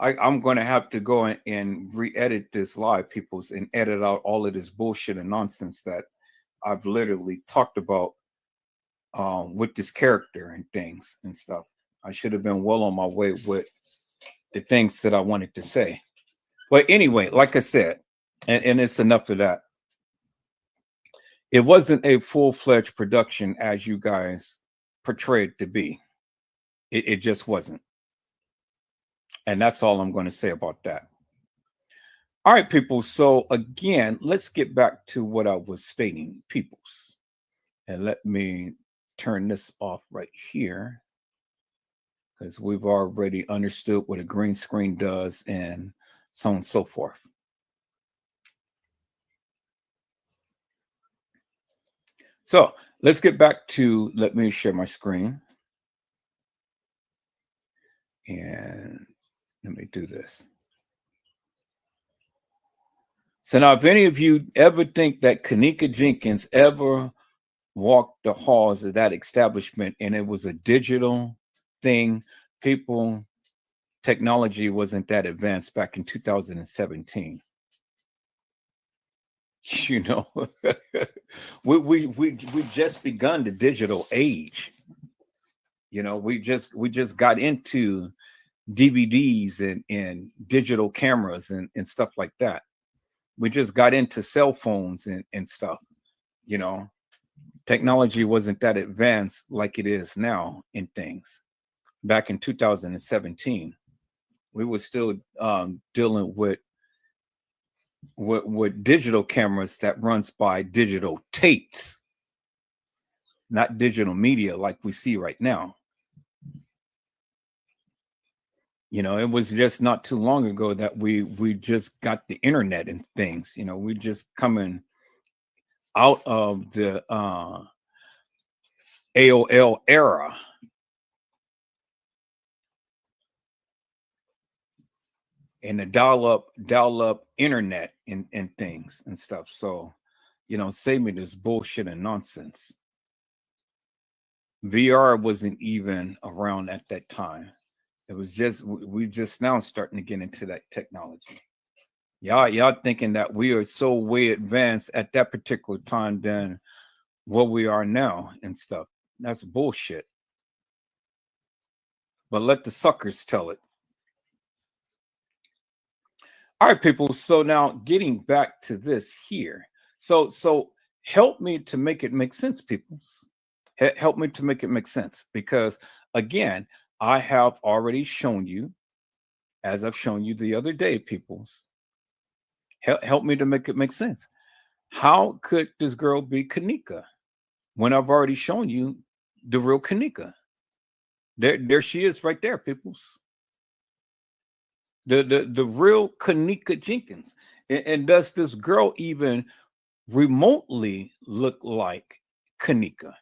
I'm going to have to go and re-edit this live, peoples, and edit out all of this bullshit and nonsense that I've literally talked about with this character and things and stuff. I should have been well on my way with the things that I wanted to say. But anyway, like I said, and it's enough of that. It wasn't a full-fledged production as you guys portrayed to be. It just wasn't. And that's all I'm going to say about that. All right, people. So again, let's get back to what I was stating, peoples. And let me turn this off right here, because we've already understood what a green screen does and so on and so forth. So let's get back to, let me share my screen. And let me do this. So now, if any of you ever think that Kenneka Jenkins ever walked the halls of that establishment and it was a digital thing, people, technology wasn't that advanced back in 2017. You know, we just begun the digital age. You know, we just got into DVDs and digital cameras and stuff like that. We just got into cell phones and stuff. You know, technology wasn't that advanced like it is now in things. Back in 2017, we were still dealing with digital cameras that runs by digital tapes, not digital media like we see right now. You know, it was just not too long ago that we just got the internet and things. You know, we just coming out of the AOL era. And the dial-up internet and things and stuff. So, you know, save me this bullshit and nonsense. VR wasn't even around at that time. It was just, we just now starting to get into that technology. Y'all thinking that we are so way advanced at that particular time than what we are now and stuff. That's bullshit. But let the suckers tell it. All right, people. So now getting back to this here. So help me to make it make sense, peoples. Help me to make it make sense. Because again, I have already shown you, as I've shown you the other day, peoples. Help me to make it make sense. How could this girl be Kenneka when I've already shown you the real Kenneka? There she is right there, peoples. The real Kenneka Jenkins. And does this girl even remotely look like Kenneka?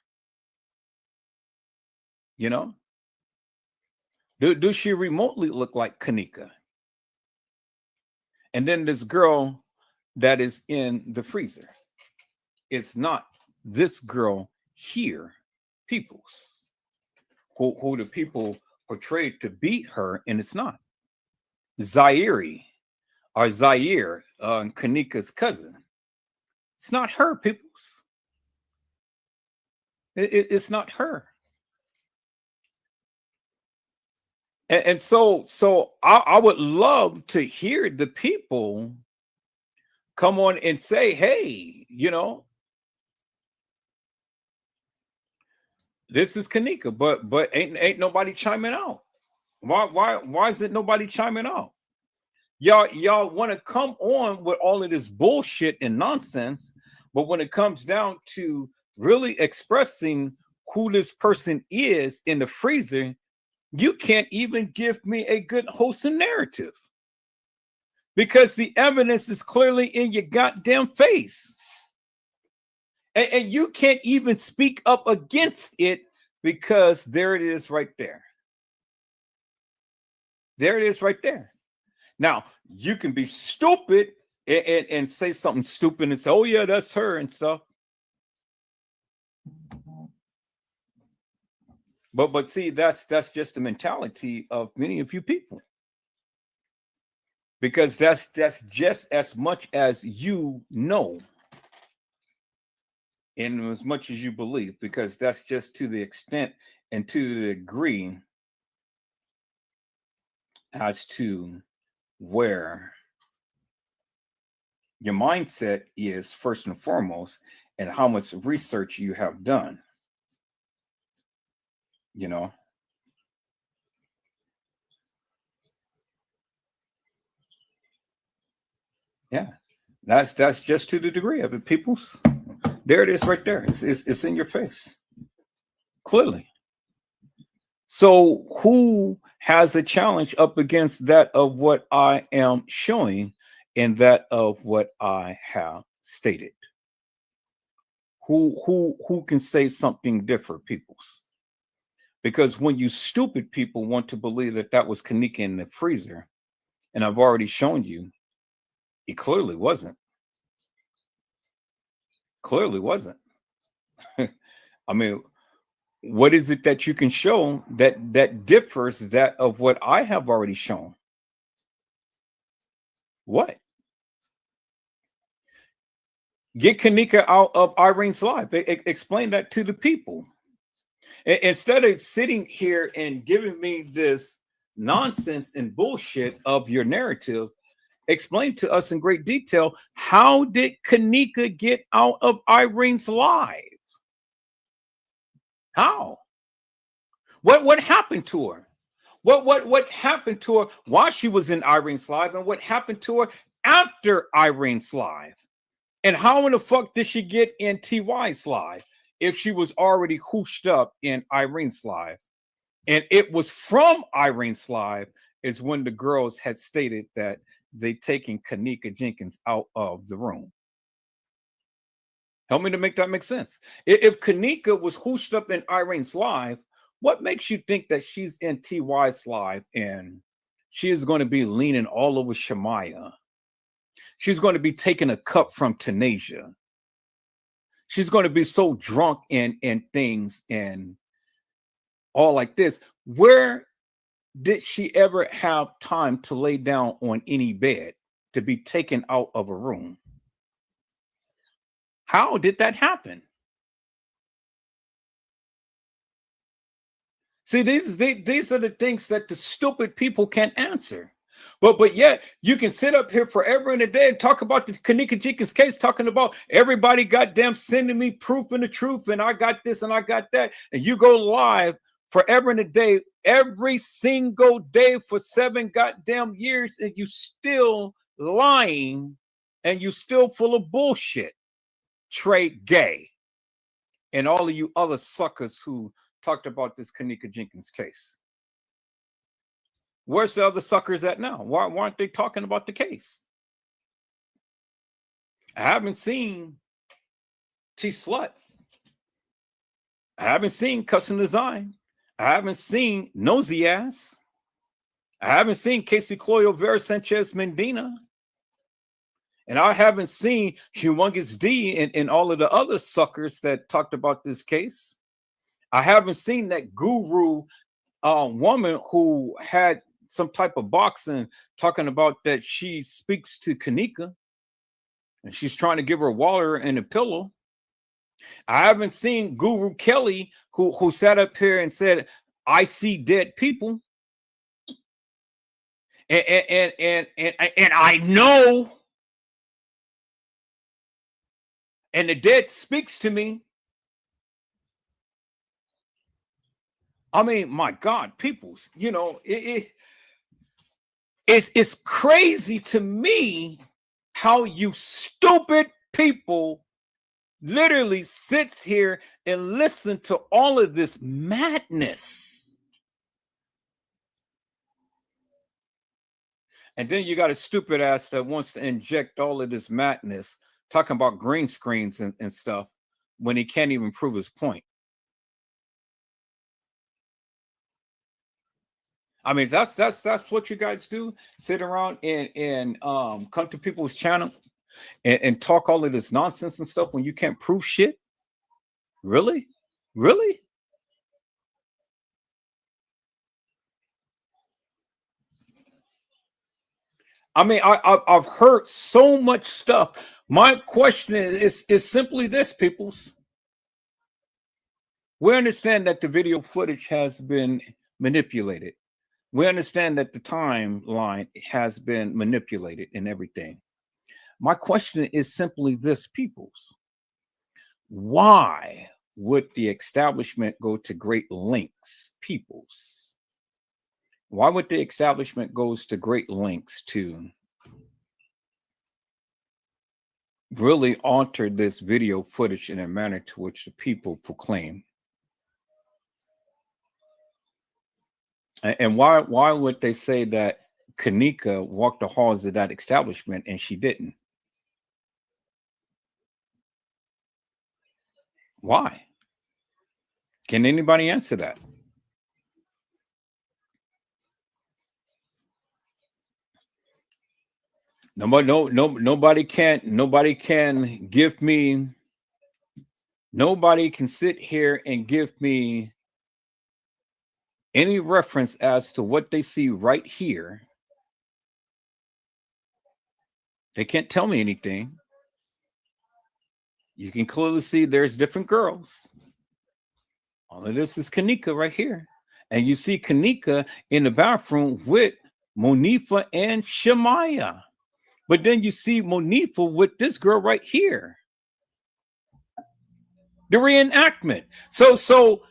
You know? Do she remotely look like Kanika? And then this girl that is in the freezer, it's not this girl here, Peoples, who the people portrayed to be her, and it's not. Zaire, Kanika's cousin. It's not her, Peoples. It's not her. And so I would love to hear the people come on and say, hey, this is Kanika, but ain't nobody chiming out. Why is it nobody chiming out? Y'all want to come on with all of this bullshit and nonsense, but when it comes down to really expressing who this person is in the freezer, you can't even give me a good wholesome narrative because the evidence is clearly in your goddamn face. And you can't even speak up against it because there it is right there. There it is right there. Now, you can be stupid and say something stupid and say, oh, yeah, that's her and stuff. But see, that's just the mentality of many of you people. Because that's just as much as you know and as much as you believe, because that's just to the extent and to the degree as to where your mindset is first and foremost and how much research you have done. Yeah, that's just to the degree of it, peoples. There it is right there. It's in your face. Clearly. So who has a challenge up against that of what I am showing and that of what I have stated? Who can say something different, peoples? Because when you stupid people want to believe that was Kanika in the freezer, and I've already shown you, it clearly wasn't. Clearly wasn't. I mean, what is it that you can show that differs that of what I have already shown? What? Get Kanika out of Irene's life. Explain that to the people. Instead of sitting here and giving me this nonsense and bullshit of your narrative, explain to us in great detail, how did Kanika get out of Irene's life? How? What happened to her? What happened to her while she was in Irene's life, and what happened to her after Irene's life? And how in the fuck did she get in TY's life if she was already hooshed up in Irene's life? And it was from Irene's life is when the girls had stated that they taken Kanika Jenkins out of the room. Help me to make that make sense. If Kanika was hooshed up in Irene's life, what makes you think that she's in TY's life and she is going to be leaning all over Shemaya? She's going to be taking a cup from Tanasia. She's going to be so drunk and things and all like this. Where did she ever have time to lay down on any bed to be taken out of a room? How did that happen? See, these are the things that the stupid people can't answer. But yet you can sit up here forever and a day and talk about the Kanika Jenkins case, talking about everybody goddamn sending me proof and the truth, and I got this and I got that, and you go live forever and a day, every single day for 7 goddamn years, and you still lying, and you still full of bullshit. Trey Gay and all of you other suckers who talked about this Kanika Jenkins case. Where's the other suckers at now? Why aren't they talking about the case? I haven't seen T-Slut. I haven't seen Custom Design. I haven't seen Nosy Ass. I haven't seen Casey Cloyo Vera Sanchez Medina. And I haven't seen Humongous D and all of the other suckers that talked about this case. I haven't seen that guru woman who had some type of boxing talking about that she speaks to Kanika and she's trying to give her water and a pillow. I haven't seen Guru Kelly who sat up here and said, I see dead people. And I know, and the dead speaks to me. I mean, my God, peoples, you know, it's crazy to me how you stupid people literally sits here and listen to all of this madness. And then you got a stupid ass that wants to inject all of this madness, talking about green screens and stuff when he can't even prove his point. I mean, that's what you guys do. Sit around and come to people's channel and talk all of this nonsense and stuff when you can't prove shit. Really? Really? I mean, I've heard so much stuff. My question is simply this, peoples. We understand that the video footage has been manipulated. We understand that the timeline has been manipulated and everything. My question is simply this, peoples. Why would the establishment go to great lengths, peoples? Why would the establishment goes to great lengths to really alter this video footage in a manner to which the people proclaim? And why would they say that Kanika walked the halls of that establishment and she didn't? Why? Can anybody answer that? Nobody can sit here and give me any reference as to what they see right here. They can't tell me anything. You can clearly see there's different girls. All of this is Kanika right here. And you see Kanika in the bathroom with Monifa and Shemaya. But then you see Monifa with this girl right here. The reenactment. So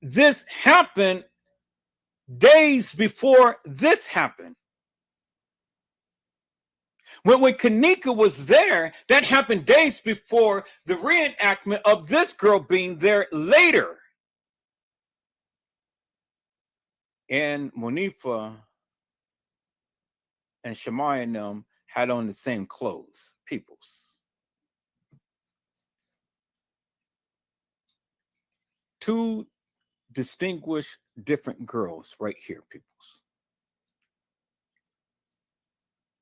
this happened days before this happened. When Kanika was there, that happened days before the reenactment of this girl being there later. And Monifa and Shemaya and them had on the same clothes, peoples. Two distinguished different girls right here, peoples.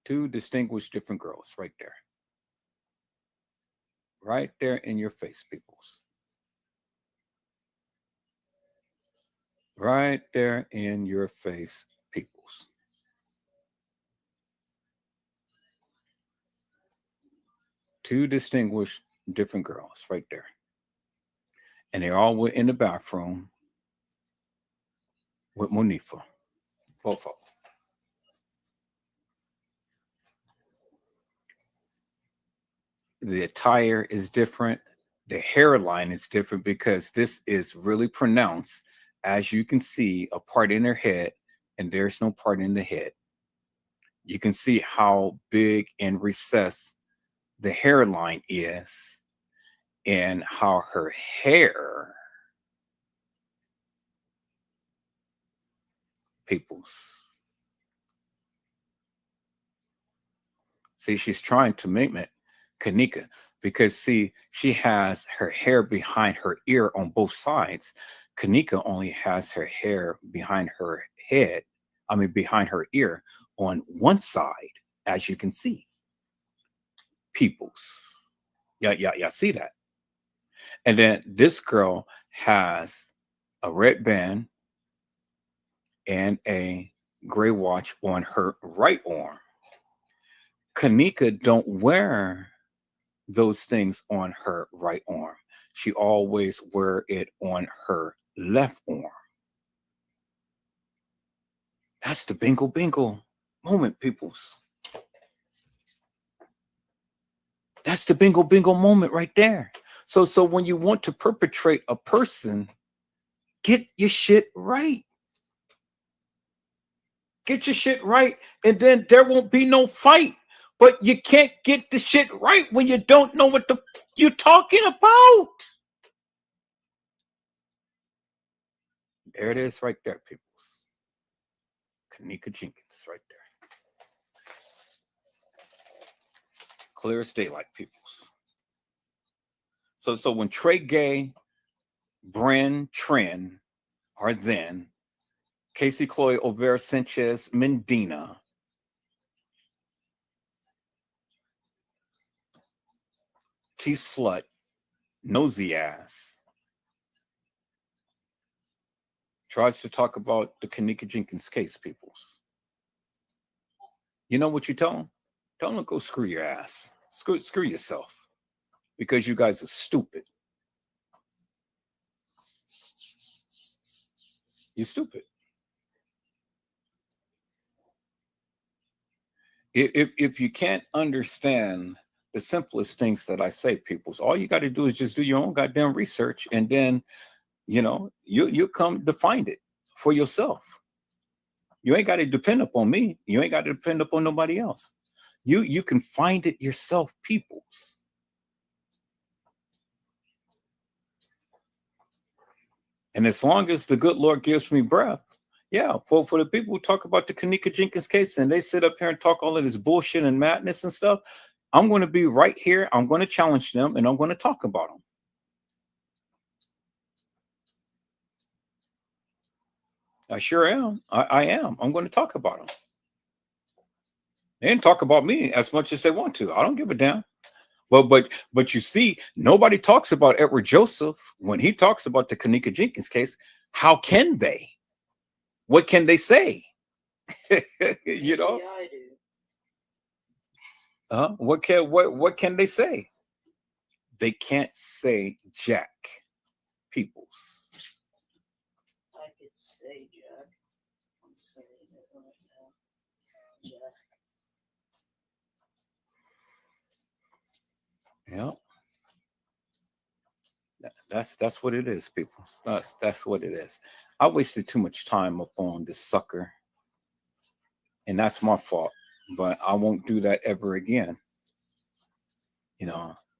Two distinguished different girls right there. Right there in your face, peoples. Right there in your face, peoples. Two distinguished different girls right there. And they all were in the bathroom with Monifa. Both of them. The attire is different. The hairline is different because this is really pronounced. As you can see, a part in her head, and there's no part in the head. You can see how big and recessed the hairline is and how her hair, peoples. See, she's trying to mimic Kanika because, see, she has her hair behind her ear on both sides. Kanika only has her hair behind her head behind her ear on one side, as you can see. Peoples. Yeah, see that? And then this girl has a red band and a gray watch on her right arm. Kanika don't wear those things on her right arm. She always wear it on her left arm. That's the bingo bingo moment, peoples. That's the bingo bingo moment right there. So when you want to perpetrate a person, get your shit right. Get your shit right, and then there won't be no fight. But you can't get the shit right when you don't know what you're talking about. There it is right there, peoples. Kanika Jenkins right there. Clear as daylight, peoples. So when Trey Gay, Bren Tren are then Casey Chloe Olvera Sanchez Mendina, T Slut, Nosy Ass, tries to talk about the Kanika Jenkins case, peoples. You know what you tell them? Tell them to go screw your ass. Screw yourself. Because you guys are stupid. You're stupid. If you can't understand the simplest things that I say, peoples, all you got to do is just do your own goddamn research, and then, you come to find it for yourself. You ain't got to depend upon me. You ain't got to depend upon nobody else. You can find it yourself, peoples. And as long as the good Lord gives me breath, yeah, for the people who talk about the Kanika Jenkins case and they sit up here and talk all of this bullshit and madness and stuff, I'm going to be right here. I'm going to challenge them, and I'm going to talk about them. I sure am. I am. I'm going to talk about them. They didn't talk about me as much as they want to. I don't give a damn. But you see, nobody talks about Edward Joseph when he talks about the Kanika Jenkins case. How can they? What can they say? You know? Yeah, I do. What can they say? They can't say jack, peoples. I could say Jack. I'm saying it right now. Jack. Yeah. That's what it is, people. That's what it is. I wasted too much time up on this sucker, and that's my fault. But I won't do that ever again.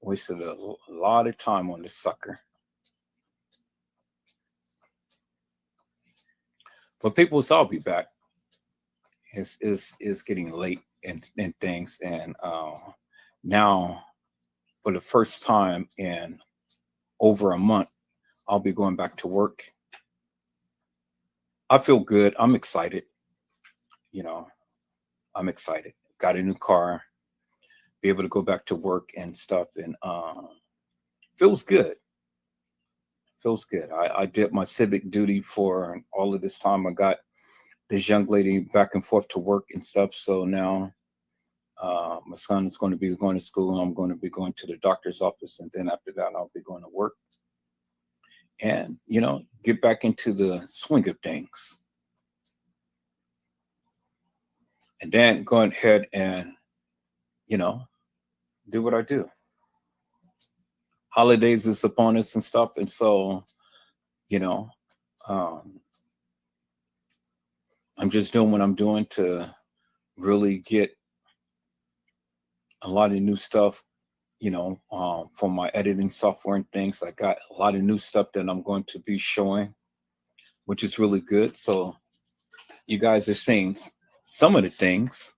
Wasted a lot of time on this sucker. But people, I'll be back. It's getting late and things, and now for the first time in over a month, I'll be going back to work. I feel good. I'm excited. I'm excited. Got a new car. Be able to go back to work and stuff, and feels good. Feels good. I did my civic duty for all of this time. I got this young lady back and forth to work and stuff. So now my son is going to be going to school. I'm going to be going to the doctor's office, and then after that, I'll be going to work. And get back into the swing of things. And then go ahead and do what I do. Holidays is upon us and stuff, and so I'm just doing what I'm doing to really get a lot of new stuff, for my editing software and things. I got a lot of new stuff that I'm going to be showing, which is really good. So you guys are seeing some of the things,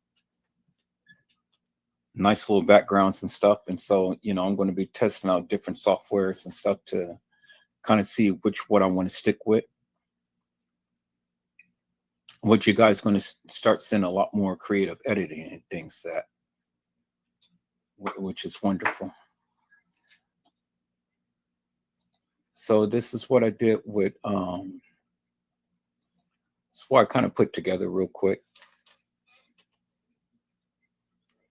nice little backgrounds and stuff. And so, I'm going to be testing out different softwares and stuff to kind of see what I want to stick with. what you guys going to start seeing a lot more creative editing and things that, which is wonderful. So this is what I did with, that's why I kind of put together real quick.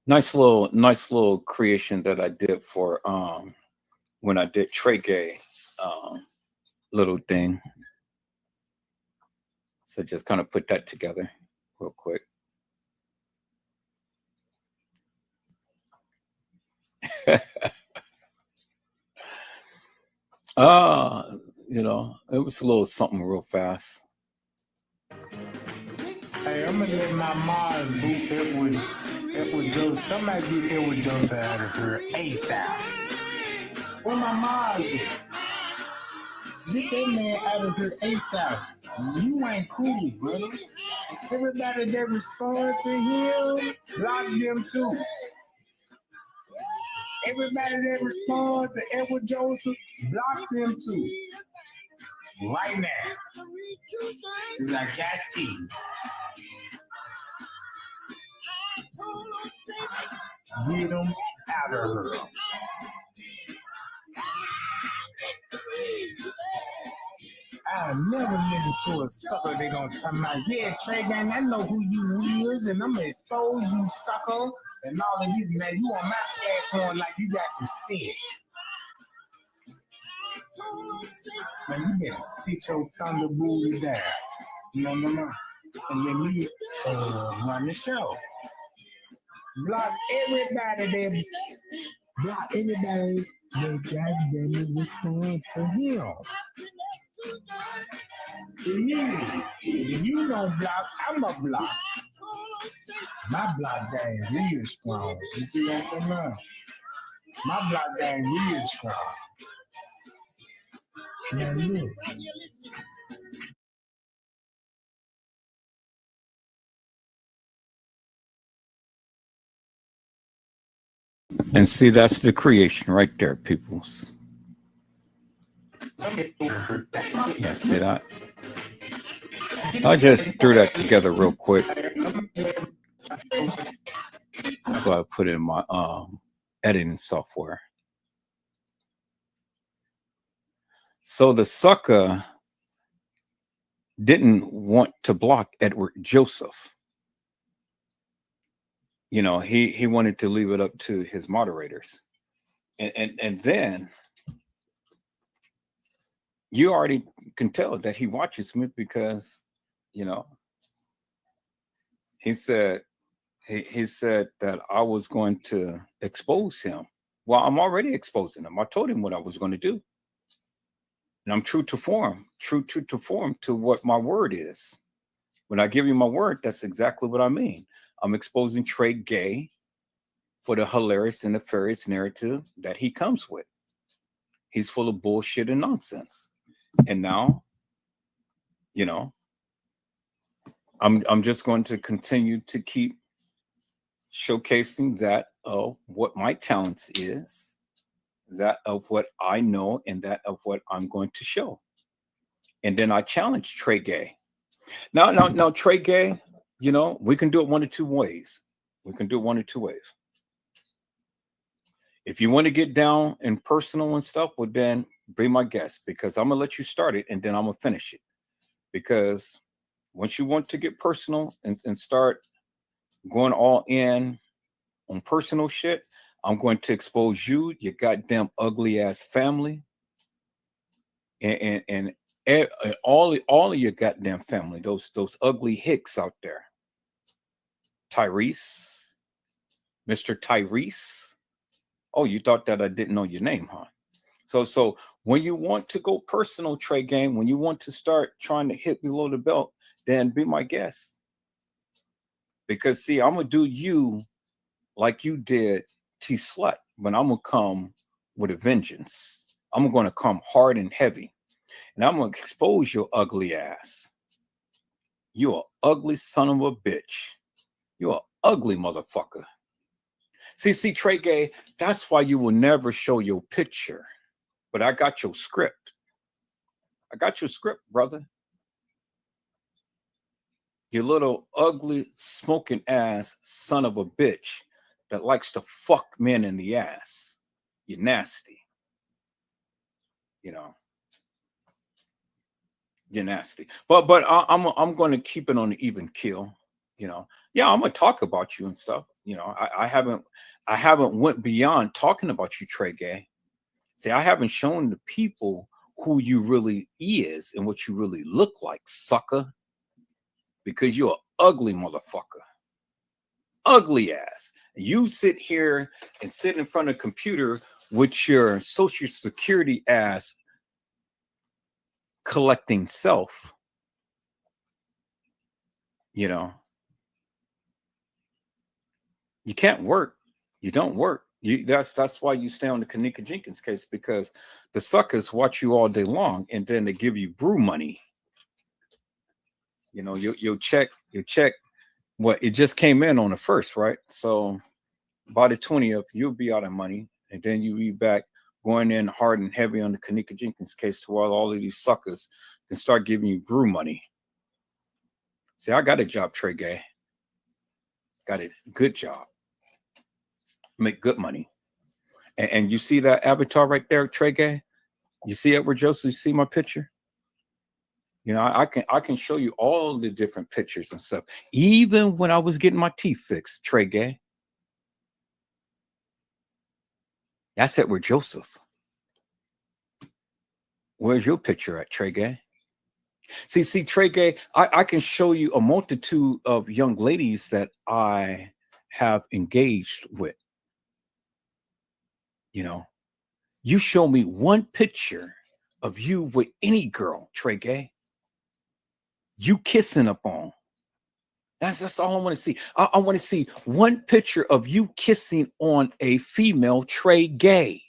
Nice little creation that I did for, when I did Trey Gay, little thing. So just kind of put that together real quick. You know, it was a little something real fast. Hey, I'm gonna let my Mars boot Edward Joseph. Somebody get Edward Joseph out of here ASAP. Where my Mars at? Get that man out of here ASAP. You ain't cool, brother. Everybody that respond to him, block them too. Everybody that responds to Edward Joseph, block them too. Right now. Because I got tea. Get them out of her. I'll never listen to a sucker. They gonna tell me, yeah, Trey Gang, I know who you is, and I'm gonna expose you, sucker, and all of you. Now you on my platform like you got some sense. Now you better sit your thunder booty down. No. And let me run the show. Block everybody that goddamn respond to him. If you don't block, I'm a block. My block game real strong. You see what I'm talking about? My block game real strong. Now look. And see, that's the creation right there, peoples. Yeah, see that? I just threw that together real quick. So I put it in my editing software. So the sucker didn't want to block Edward Joseph. You know, he wanted to leave it up to his moderators. And then you already can tell that he watches me because, you know, he said that I was going to expose him. Well, I'm already exposing him. I told him what I was going to do. And I'm true to form to what my word is. When I give you my word, that's exactly what I mean. I'm exposing Trey Gay for the hilarious and nefarious narrative that he comes with. He's full of bullshit and nonsense. And now, you know, I'm just going to continue to keep showcasing that of what my talents is, that of what I know, and that of what I'm going to show. And then I challenge Trey Gay. Now, Trey Gay, you know, we can do it one of two ways. If you want to get down and personal and stuff, well, then be my guest, because I'm going to let you start it and then I'm going to finish it. Because once you want to get personal and start going all in on personal shit, I'm going to expose you, your goddamn ugly ass family, and all of your goddamn family, those ugly hicks out there. Tyrese, Mr. Tyrese. Oh, you thought that I didn't know your name, huh? So when you want to go personal, Trey Gang, when you want to start trying to hit below the belt, then be my guest. Because see, I'm gonna do you like you did T-Slut, but I'm gonna come with a vengeance. I'm gonna come hard and heavy, and I'm gonna expose your ugly ass. You an ugly son of a bitch. You an ugly motherfucker. See, Trey Gay, that's why you will never show your picture. But I got your script. I got your script, brother. You little ugly smoking ass son of a bitch that likes to fuck men in the ass. You're nasty. You know. You're nasty. But I'm going to keep it on the even keel. You know. Yeah, I'm going to talk about you and stuff. You know, I haven't went beyond talking about you, Trey Gay. See, I haven't shown the people who you really is and what you really look like, sucker. Because you're an ugly motherfucker. Ugly ass. You sit here and sit in front of a computer with your social security ass collecting self. You know. You can't work. You don't work. That's why you stay on the Kanika Jenkins case, because the suckers watch you all day long and then they give you brew money. You know, you'll check. What, it just came in on the 1st, right? So by the 20th, you'll be out of money, and then you'll be back going in hard and heavy on the Kanika Jenkins case to while all of these suckers can start giving you brew money. See, I got a job, Trey Gay. Got a good job. Make good money. And you see that avatar right there, Trey Gay? You see Edward Joseph? You see my picture? You know, I can show you all the different pictures and stuff. Even when I was getting my teeth fixed, Trey Gay. That's Edward Joseph. Where's your picture at, Trey Gay? See, Trey Gay, I can show you a multitude of young ladies that I have engaged with. You know, you show me one picture of you with any girl, Trey Gay, you kissing up on. That's all I want to see. I want to see one picture of you kissing on a female, Trey Gay.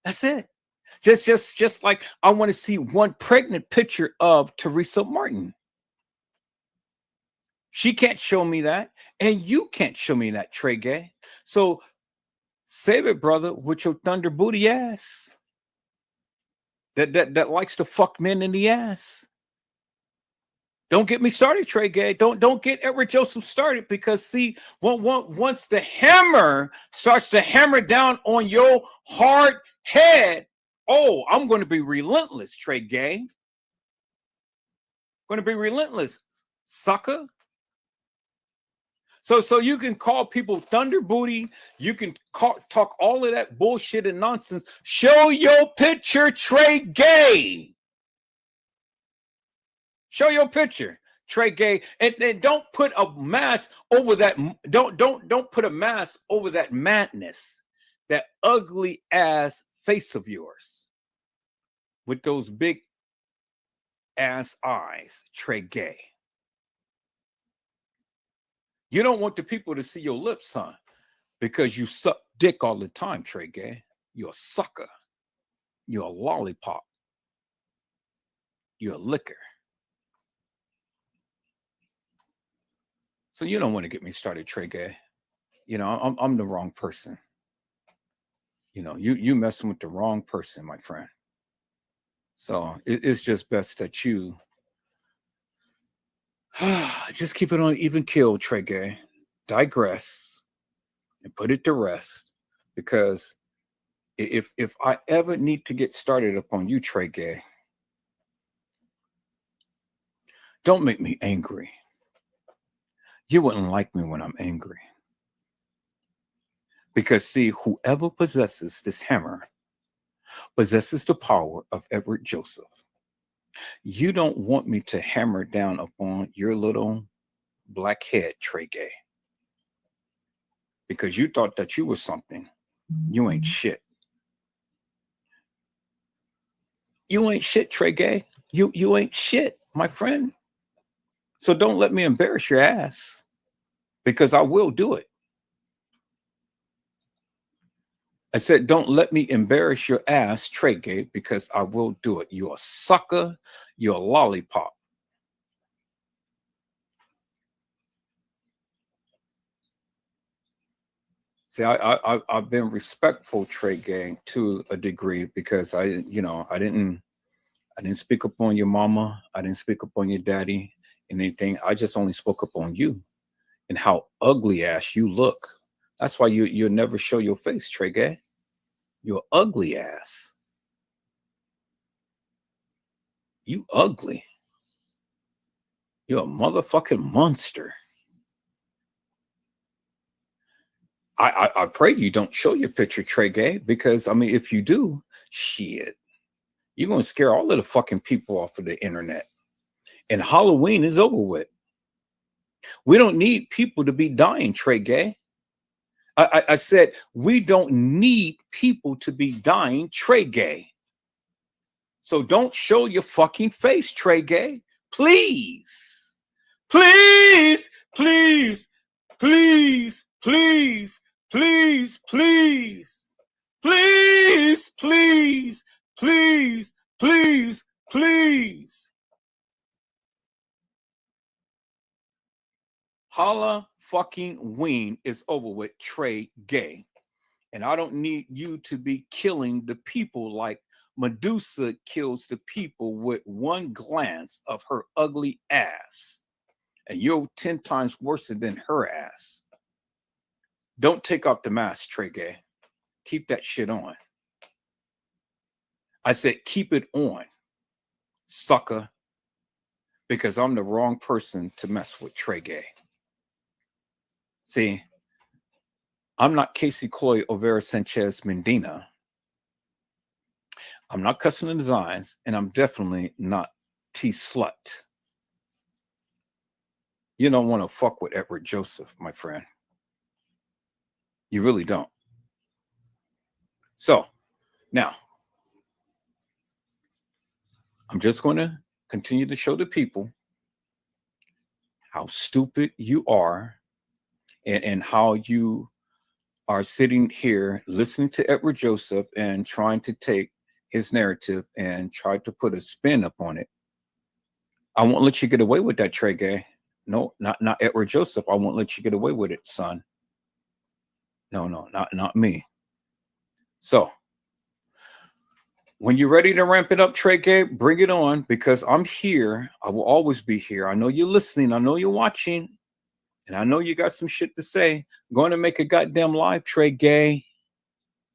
That's it. Just like I want to see one pregnant picture of Teresa Martin. She can't show me that, and you can't show me that, Trey Gay. So save it, brother, with your thunder booty ass. That likes to fuck men in the ass. Don't get me started, Trey Gay. Don't get Edward Joseph started, because see, once the hammer starts to hammer down on your hard head, oh, I'm going to be relentless, Trey Gay. Going to be relentless, sucker. So you can call people thunder booty. You can talk all of that bullshit and nonsense. Show your picture, Trey Gay. Show your picture, Trey Gay, and don't put a mask over that. Don't put a mask over that madness, that ugly ass face of yours, with those big ass eyes, Trey Gay. You don't want the people to see your lips, huh? Because you suck dick all the time, Trey Gay. You're a sucker. You're a lollipop. You're a liquor. So you don't want to get me started, Trey Gay. You know, I'm the wrong person. You know, you messing with the wrong person, my friend. So it's just best that you just keep it on even keel, Trey Gay. Digress and put it to rest. Because if I ever need to get started upon you, Trey Gay, don't make me angry. You wouldn't like me when I'm angry. Because see, whoever possesses this hammer possesses the power of Edward Joseph. You don't want me to hammer down upon your little black head, Trey Gay. Because you thought that you were something. You ain't shit. You ain't shit, Trey Gay. You ain't shit, my friend. So don't let me embarrass your ass, because I will do it. I said, don't let me embarrass your ass, Trey Gay, because I will do it. You're a sucker. You're a lollipop. See, I've been respectful, Trey Gay, to a degree, because I didn't speak up on your mama. I didn't speak up on your daddy. and anything. I just only spoke up on you and how ugly ass you look. That's why you'll never show your face, Trey Gay. You're ugly ass. You ugly. You're a motherfucking monster. I pray you don't show your picture, Trey Gay, because I mean, if you do, shit, you're gonna scare all of the fucking people off of the internet. And Halloween is over with. We don't need people to be dying, Trey Gay. I said we don't need people to be dying, Trey Gay. So don't show your fucking face, Trey Gay. Please. Please, please, please, please, please, please, please, please, please, please, please. Holla fucking ween is over with, Trey Gay. And I don't need you to be killing the people like Medusa kills the people with one glance of her ugly ass. And you're 10 times worse than her ass. Don't take off the mask, Trey Gay. Keep that shit on. I said, keep it on, sucker, because I'm the wrong person to mess with, Trey Gay. See, I'm not Casey Cloy Overa Sanchez Mendina. I'm not Cussing the Designs, and I'm definitely not T Slut. You don't want to fuck with Edward Joseph, my friend. You really don't. So, now, I'm just going to continue to show the people how stupid you are and how you are sitting here listening to Edward Joseph and trying to take his narrative and try to put a spin up on it. I won't let you get away with that, Trey Gay. No, not Edward Joseph. I won't let you get away with it, son. No, not me. So, when you're ready to ramp it up, Trey Gay, bring it on, because I'm here. I will always be here. I know you're listening. I know you're watching. And I know you got some shit to say. I'm going to make a goddamn live, Trey Gay.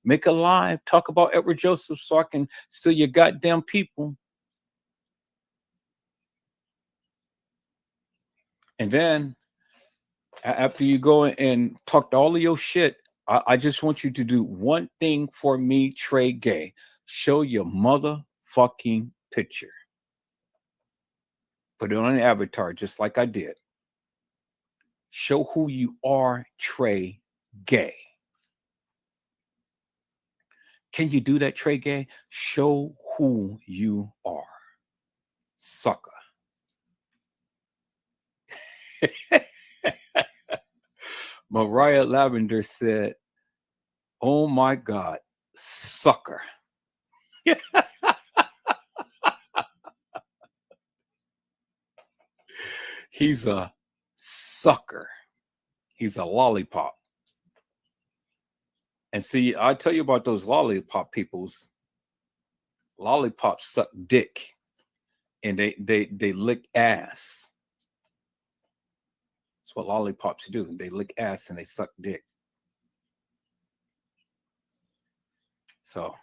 Make a live. Talk about Edward Joseph so I can steal your goddamn people. And then, after you go and talk to all of your shit, I just want you to do one thing for me, Trey Gay. Show your motherfucking picture. Put it on an avatar just like I did. Show who you are, Trey Gay. Can you do that, Trey Gay? Show who you are, sucker. Mariah Lavender said, oh my God, sucker. He's a sucker. He's a lollipop. And see, I tell you about those lollipop peoples. Lollipops suck dick. And they lick ass. That's what lollipops do. They lick ass and they suck dick. So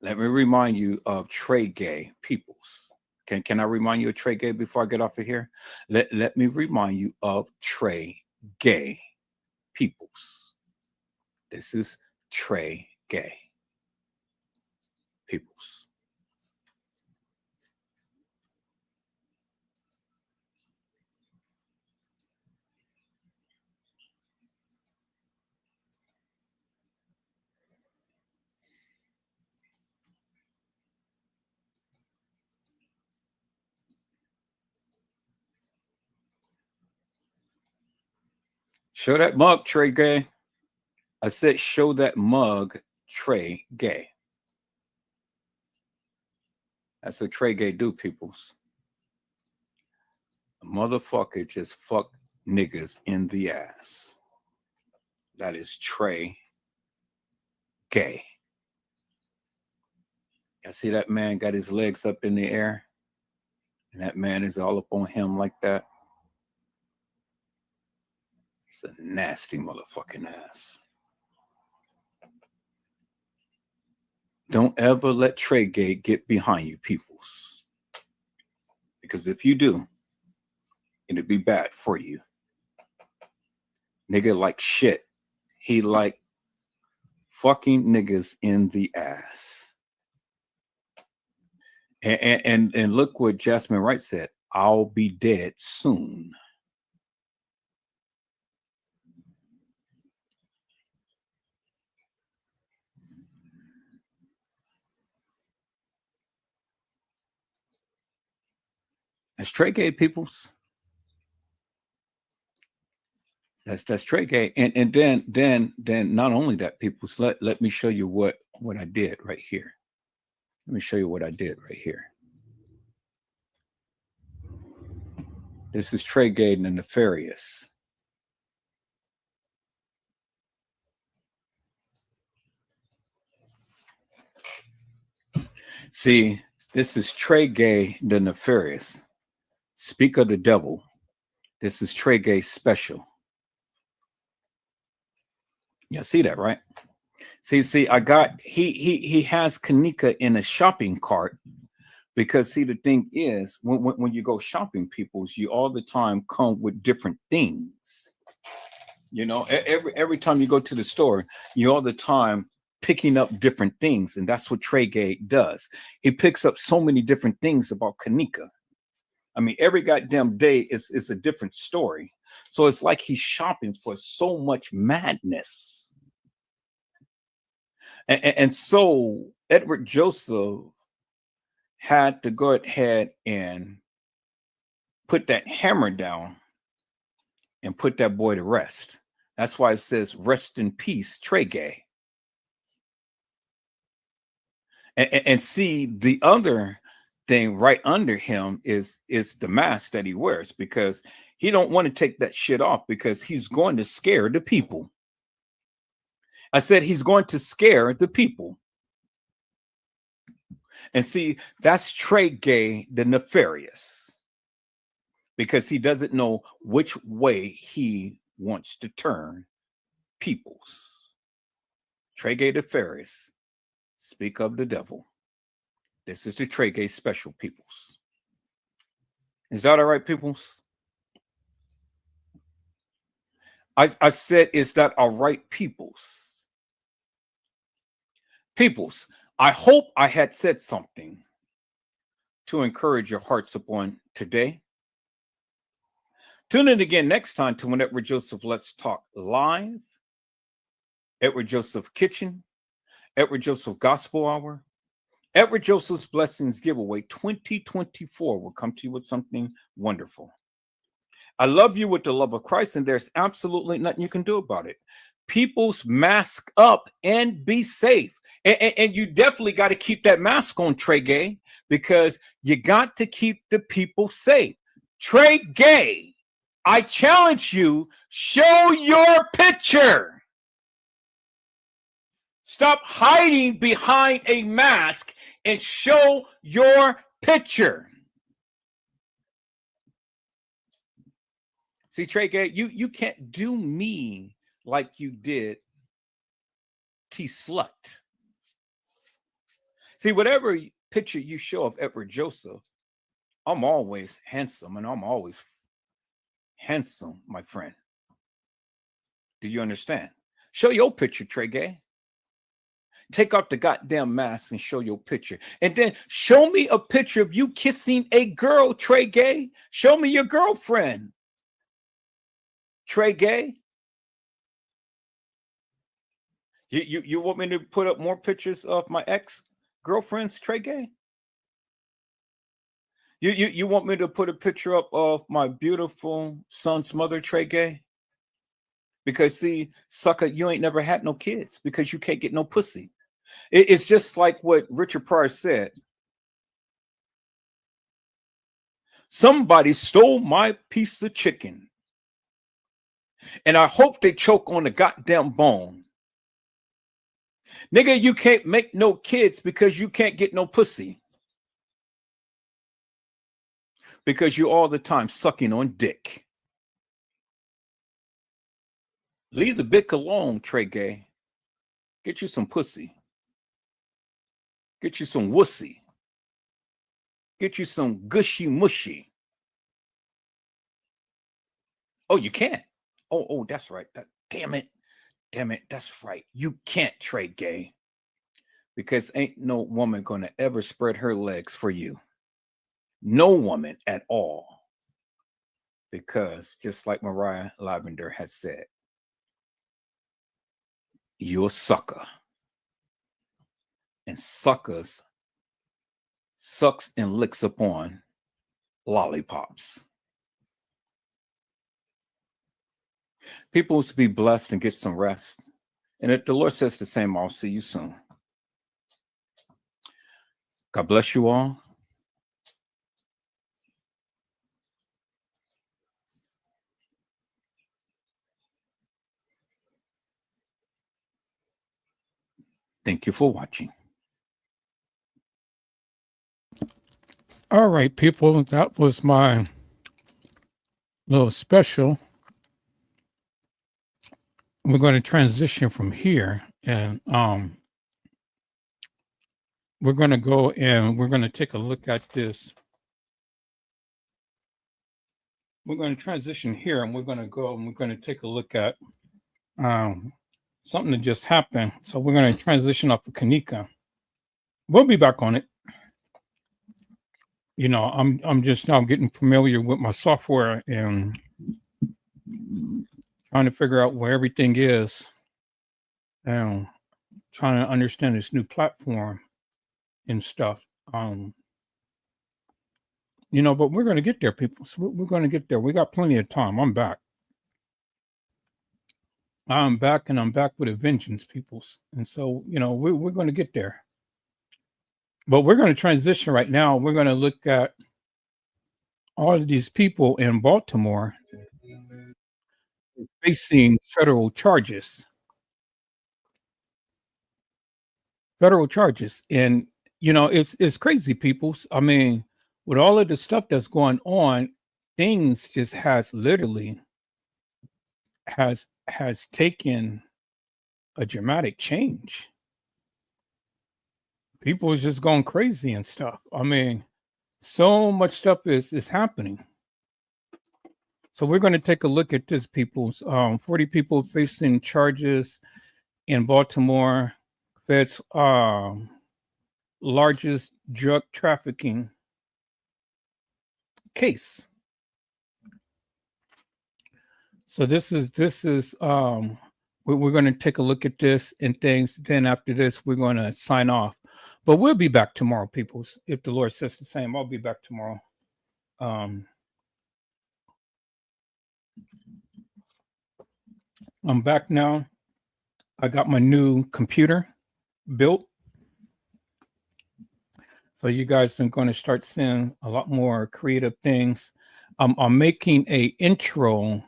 let me remind you of Trey Gay peoples. Can I remind you of Trey Gay before I get off of here? Let me remind you of Trey Gay peoples. This is Trey Gay peoples. Show that mug, Trey Gay. I said, show that mug, Trey Gay. That's what Trey Gay do, peoples. A motherfucker just fuck niggas in the ass. That is Trey Gay. I see that man got his legs up in the air and that man is all up on him like that. It's a nasty motherfucking ass. Don't ever let Treygate get behind you, peoples. Because if you do, it'll be bad for you. Nigga like shit. He like fucking niggas in the ass. And look what Jasmine Wright said. I'll be dead soon. That's Treygate, peoples. That's Treygate. And then not only that, peoples, let me show you what I did right here. Let me show you what I did right here. This is Treygate and the Nefarious. See, this is Treygate the Nefarious. Speak of the devil. This is Treygate special. Yeah, see that, right? See, I got he has Kanika in a shopping cart because see the thing is when you go shopping, peoples, you all the time come with different things. You know, every time you go to the store, you all the time picking up different things, and that's what Treygate does. He picks up so many different things about Kanika. I mean, every goddamn day is a different story. So it's like he's shopping for so much madness. And so Edward Joseph had to go ahead and put that hammer down and put that boy to rest. That's why it says, rest in peace, Treygate. And see, the other thing right under him is the mask that he wears, because he don't want to take that shit off because he's going to scare the people. I said he's going to scare the people. And see, that's Treygate the Nefarious, because he doesn't know which way he wants to turn peoples. Treygate the Nefarious, speak of the devil. This is the Treygate special, peoples. Is that all right, peoples? I said, is that all right, peoples? Peoples, I hope I had said something to encourage your hearts upon today. Tune in again next time to when Edward Joseph Let's Talk Live, Edward Joseph Kitchen, Edward Joseph Gospel Hour, Edward Joseph's Blessings Giveaway 2024 will come to you with something wonderful. I love you with the love of Christ, and there's absolutely nothing you can do about it. People's mask up and be safe. And you definitely got to keep that mask on, Treygate, because you got to keep the people safe. Treygate, I challenge you, show your picture. Stop hiding behind a mask and show your picture. See, Treygate, you can't do me like you did T-Slut. See, whatever picture you show of Edward Joseph, I'm always handsome, and I'm always handsome, my friend. Do you understand? Show your picture, Treygate. Take off the goddamn mask and show your picture. And then show me a picture of you kissing a girl, Treygate. Show me your girlfriend, Treygate. You want me to put up more pictures of my ex-girlfriends, Treygate? You want me to put a picture up of my beautiful son's mother, Treygate? Because see, sucker, you ain't never had no kids because you can't get no pussy. It's just like what Richard Pryor said. Somebody stole my piece of chicken, and I hope they choke on the goddamn bone. Nigga, you can't make no kids because you can't get no pussy. because you're all the time sucking on dick. Leave the dick alone, Trey Gay. Get you some pussy. Get you some wussy. Get you some gushy mushy. Oh, you can't. Oh, that's right. Damn it. That's right. You can't, Trey Gay. Because ain't no woman gonna ever spread her legs for you. No woman at all. Because just like Mariah Lavender has said, you're a sucker. And suckers sucks and licks upon lollipops. People to be blessed and get some rest. And if the Lord says the same, I'll see you soon. God bless you all. Thank you for watching. All right, people, that was my little special. We're going to transition from here, and we're going to go and we're going to take a look at this. We're going to transition here, and we're going to go and we're going to take a look at something that just happened. So we're going to transition up to Kanika. We'll be back on it. You know, I'm just now getting familiar with my software and trying to figure out where everything is, and trying to understand this new platform and stuff. You know, but we're going to get there, people. So we're going to get there. We got plenty of time. I'm back. I'm back, and I'm back with a vengeance, people. And so, you know, we're going to get there. But we're going to transition right now. We're going to look at all of these people in Baltimore facing federal charges. And, you know, it's crazy, people. I mean, with all of the stuff that's going on, things just has literally has taken a dramatic change. People is just going crazy and stuff. I mean, so much stuff is happening. So we're going to take a look at this, people's 40 people facing charges in Baltimore. Fed's largest drug trafficking case. So this is we're going to take a look at this and things. Then after this, we're going to sign off. But we'll be back tomorrow, people. If the Lord says the same, I'll be back tomorrow. I'm back now. I got my new computer built. So you guys are going to start seeing a lot more creative things. I'm making a intro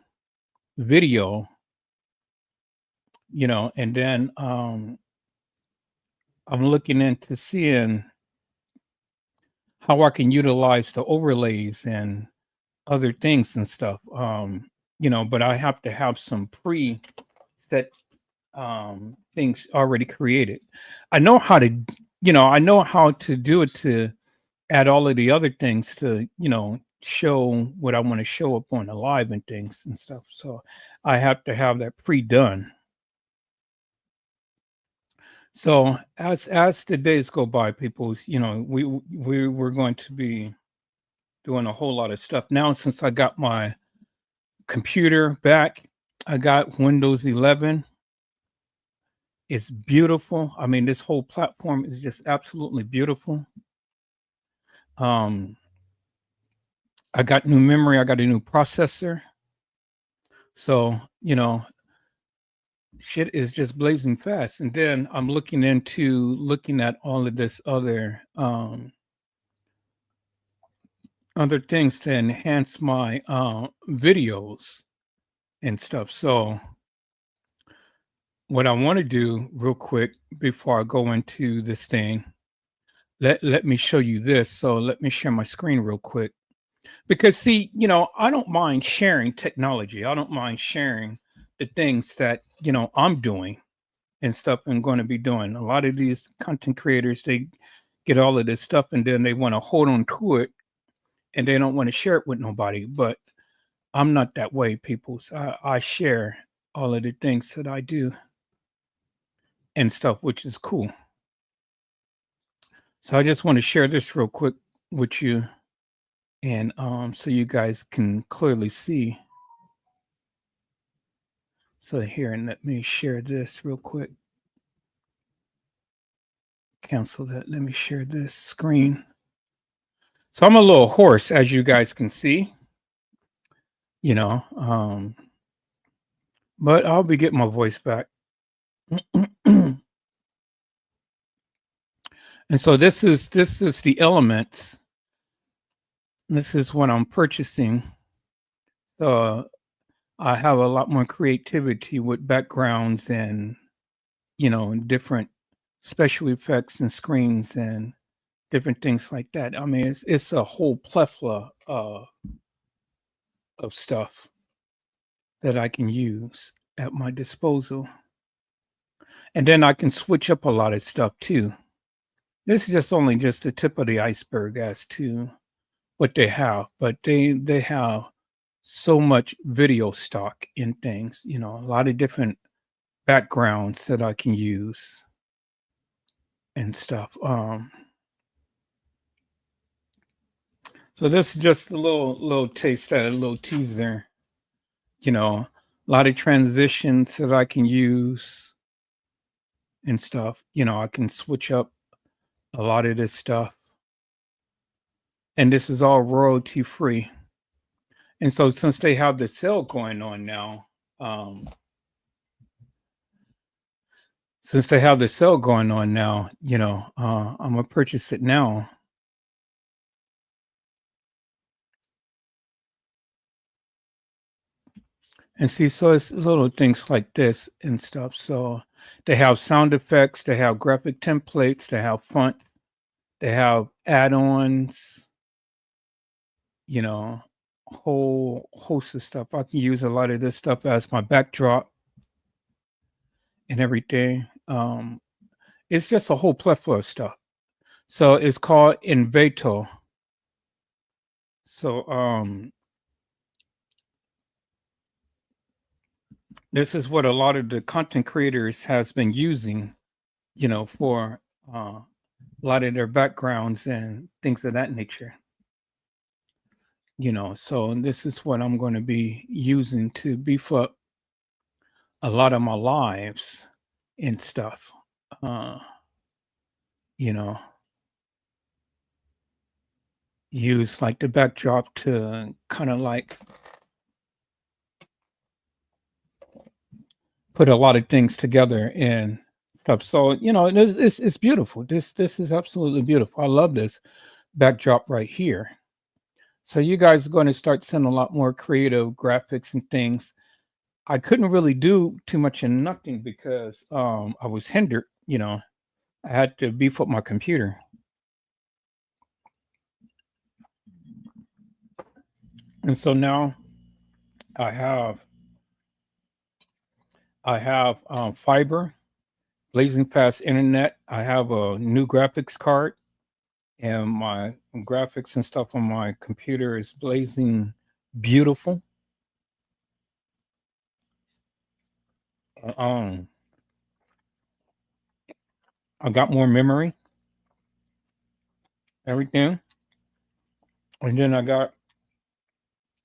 video, you know, and then I'm looking into seeing how I can utilize the overlays and other things and stuff. You know, but I have to have some pre-set things already created. I know how to, you know, I know how to do it to add all of the other things to, you know, show what I want to show up on the live and things and stuff. So I have to have that pre-done. So as the days go by, people, you know, we're going to be doing a whole lot of stuff now. Since I got my computer back, I got Windows 11. It's beautiful. I mean, this whole platform is just absolutely beautiful. I got new memory. I got a new processor. So, you know, shit is just blazing fast. And then I'm looking at all of this other things to enhance my videos and stuff. So what I want to do real quick before I go into this thing, let me show you this. So let me share my screen real quick. Because see, you know, I don't mind sharing technology. I don't mind sharing the things that, you know, I'm doing and stuff I'm going to be doing. A lot of these content creators, they get all of this stuff and then they want to hold on to it and they don't want to share it with nobody. But I'm not that way, people. So I share all of the things that I do and stuff, which is cool. So I just want to share this real quick with you, and so you guys can clearly see. So here, and let me share this real quick. Cancel that. Let me share this screen. So I'm a little hoarse, as you guys can see. You know, but I'll be getting my voice back. And so this is the elements. This is what I'm purchasing. So I have a lot more creativity with backgrounds and, you know, different special effects and screens and different things like that. I mean, it's a whole plethora of stuff that I can use at my disposal. And then I can switch up a lot of stuff too. This is just only just the tip of the iceberg as to what they have, but they have so much video stock in things, you know, a lot of different backgrounds that I can use and stuff. So this is just a little taste, that a little teaser, you know, a lot of transitions that I can use and stuff. You know, I can switch up a lot of this stuff. And this is all royalty free. And so since they have the sale going on now, you know, I'm gonna purchase it now. And see, so it's little things like this and stuff. So they have sound effects, they have graphic templates, they have fonts, they have add-ons, you know, a whole host of stuff. I can use a lot of this stuff as my backdrop and everything. It's just a whole plethora of stuff. So it's called Envato. So this is what a lot of the content creators has been using, you know, for a lot of their backgrounds and things of that nature. You know, so this is what I'm going to be using to beef up a lot of my lives and stuff. You know, use like the backdrop to kind of like put a lot of things together and stuff. So, you know, it's beautiful. This is absolutely beautiful. I love this backdrop right here. So you guys are going to start seeing a lot more creative graphics and things. I couldn't really do too much and nothing because I was hindered, you know. I had to beef up my computer. And so now I have fiber, blazing fast internet. I have a new graphics card, and my graphics and stuff on my computer is blazing beautiful. I got more memory, everything. And then I got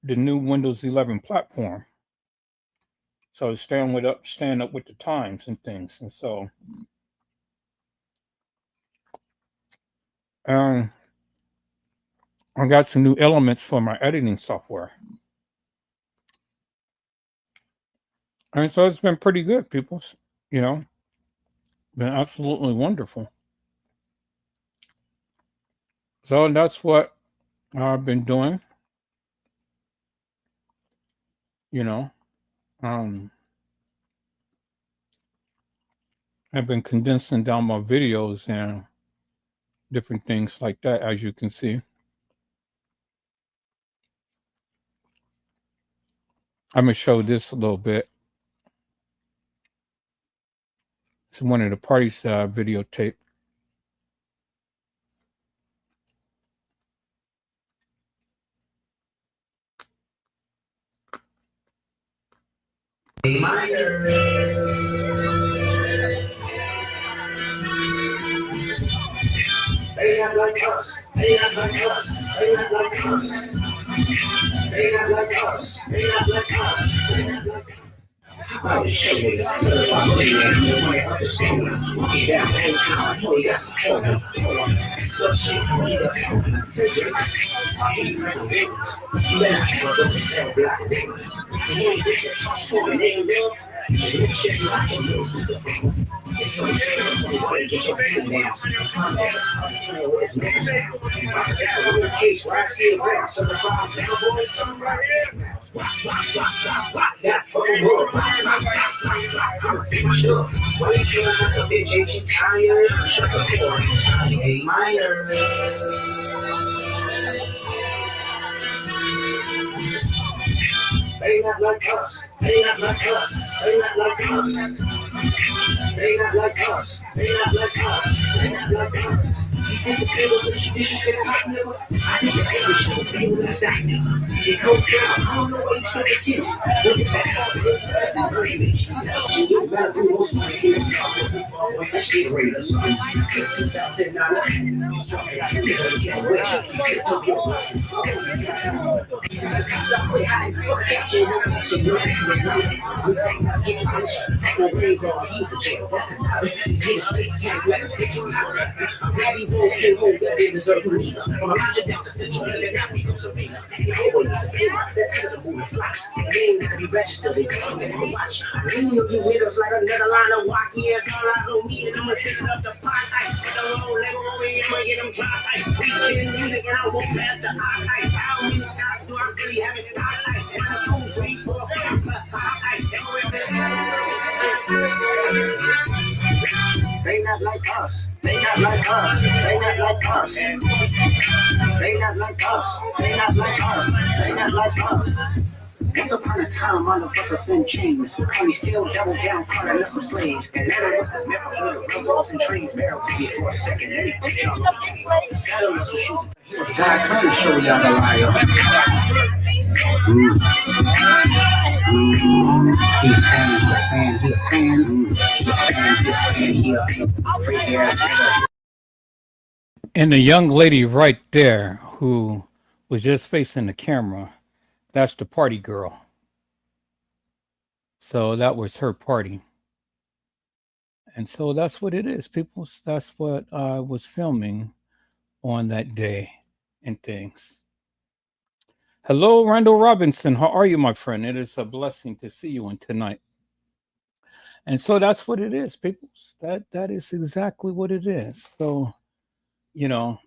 the new Windows 11 platform. So it's staying up with the times and things. And so I got some new elements for my editing software. And so it's been pretty good, people. You know, been absolutely wonderful. So that's what I've been doing. You know, I've been condensing down my videos and different things like that, as you can see. I'm gonna show this a little bit. It's one of the parties that I videotaped. They not like us. They not like us. They not like us. They not like us. They not like us. They not like us. I was showing you, certified millionaire, you might understand me. Walking down the whole time, you ain't got some phone. So shit, you need a phone. I hate you, baby. You better not fuck up yourself, black and baby. You ain't get that talk for me, nigga, love. You shit, you like your little sister phone. It's so good, you wanna get your food down. Come back, you know what it's meant. I got a little case where I see it around. Certified nigga, boy, something right here. That fucking boy. I'm a big sure. Why you chillin' like a bitch? You keep tired. Shut the door. Hey, minor. They not like us. They not like us. They not like us. They not like us. They not like us. They not like us. You think the people with your disrespect top nigga? I think the people should be able to stop nigga. You go down. I don't know why you took it to. Look at that. That's not very bitch. You better do most money in the car. With the street raiders. 2009. They not like us. They not like us. They not like us. They not like us. They not like us. They not like us. Once upon a time, all of us were sent chains. And we still double down, calling us some slaves. And none of us have never heard of railroads and trains. Barrel me for a second. Let me put y'all on. Saddle us with shoes. Guys, come and show y'all the liar. And the young lady right there who was just facing the camera, that's the party girl. So that was her party. And so that's what it is, people. That's what I was filming on that day and things. Hello, Randall Robinson. How are you, my friend? It is a blessing to see you on tonight. And so that's what it is, people. That is exactly what it is. So, you know,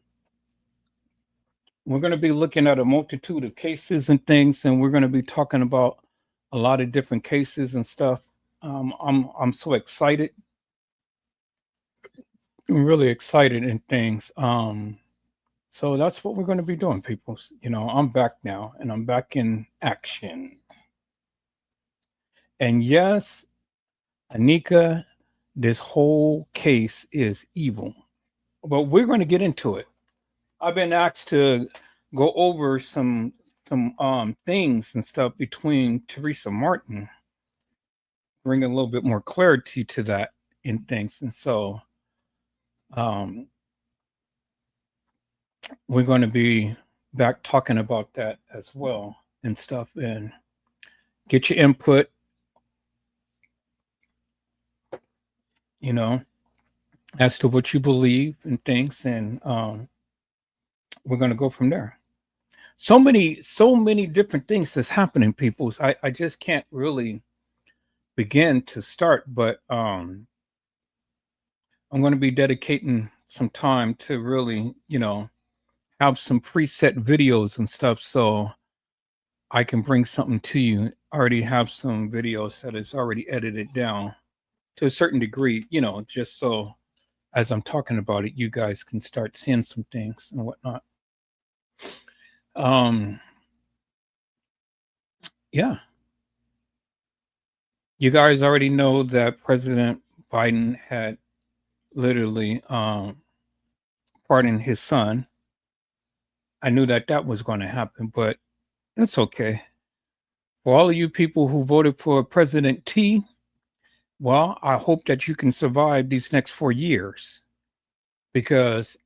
we're going to be looking at a multitude of cases and things, and we're going to be talking about a lot of different cases and stuff. I'm so excited. I'm really excited and things. So that's what we're going to be doing, people. You know, I'm back now, and I'm back in action. And yes, Anika, this whole case is evil, but we're going to get into it. I've been asked to go over some things and stuff between Teresa Martin, bring a little bit more clarity to that in things. And so we're going to be back talking about that as well and stuff, and get your input, you know, as to what you believe and things. And we're going to go from there. So many different things that's happening, people. I just can't really begin to start, but I'm going to be dedicating some time to really, you know, have some preset videos and stuff, so I can bring something to you. I already have some videos that is already edited down to a certain degree, you know, just so as I'm talking about it, you guys can start seeing some things and whatnot. Yeah. You guys already know that President Biden had literally pardoned his son. I knew that that was going to happen, but it's okay. For all of you people who voted for President T, well, I hope that you can survive these next 4 years, because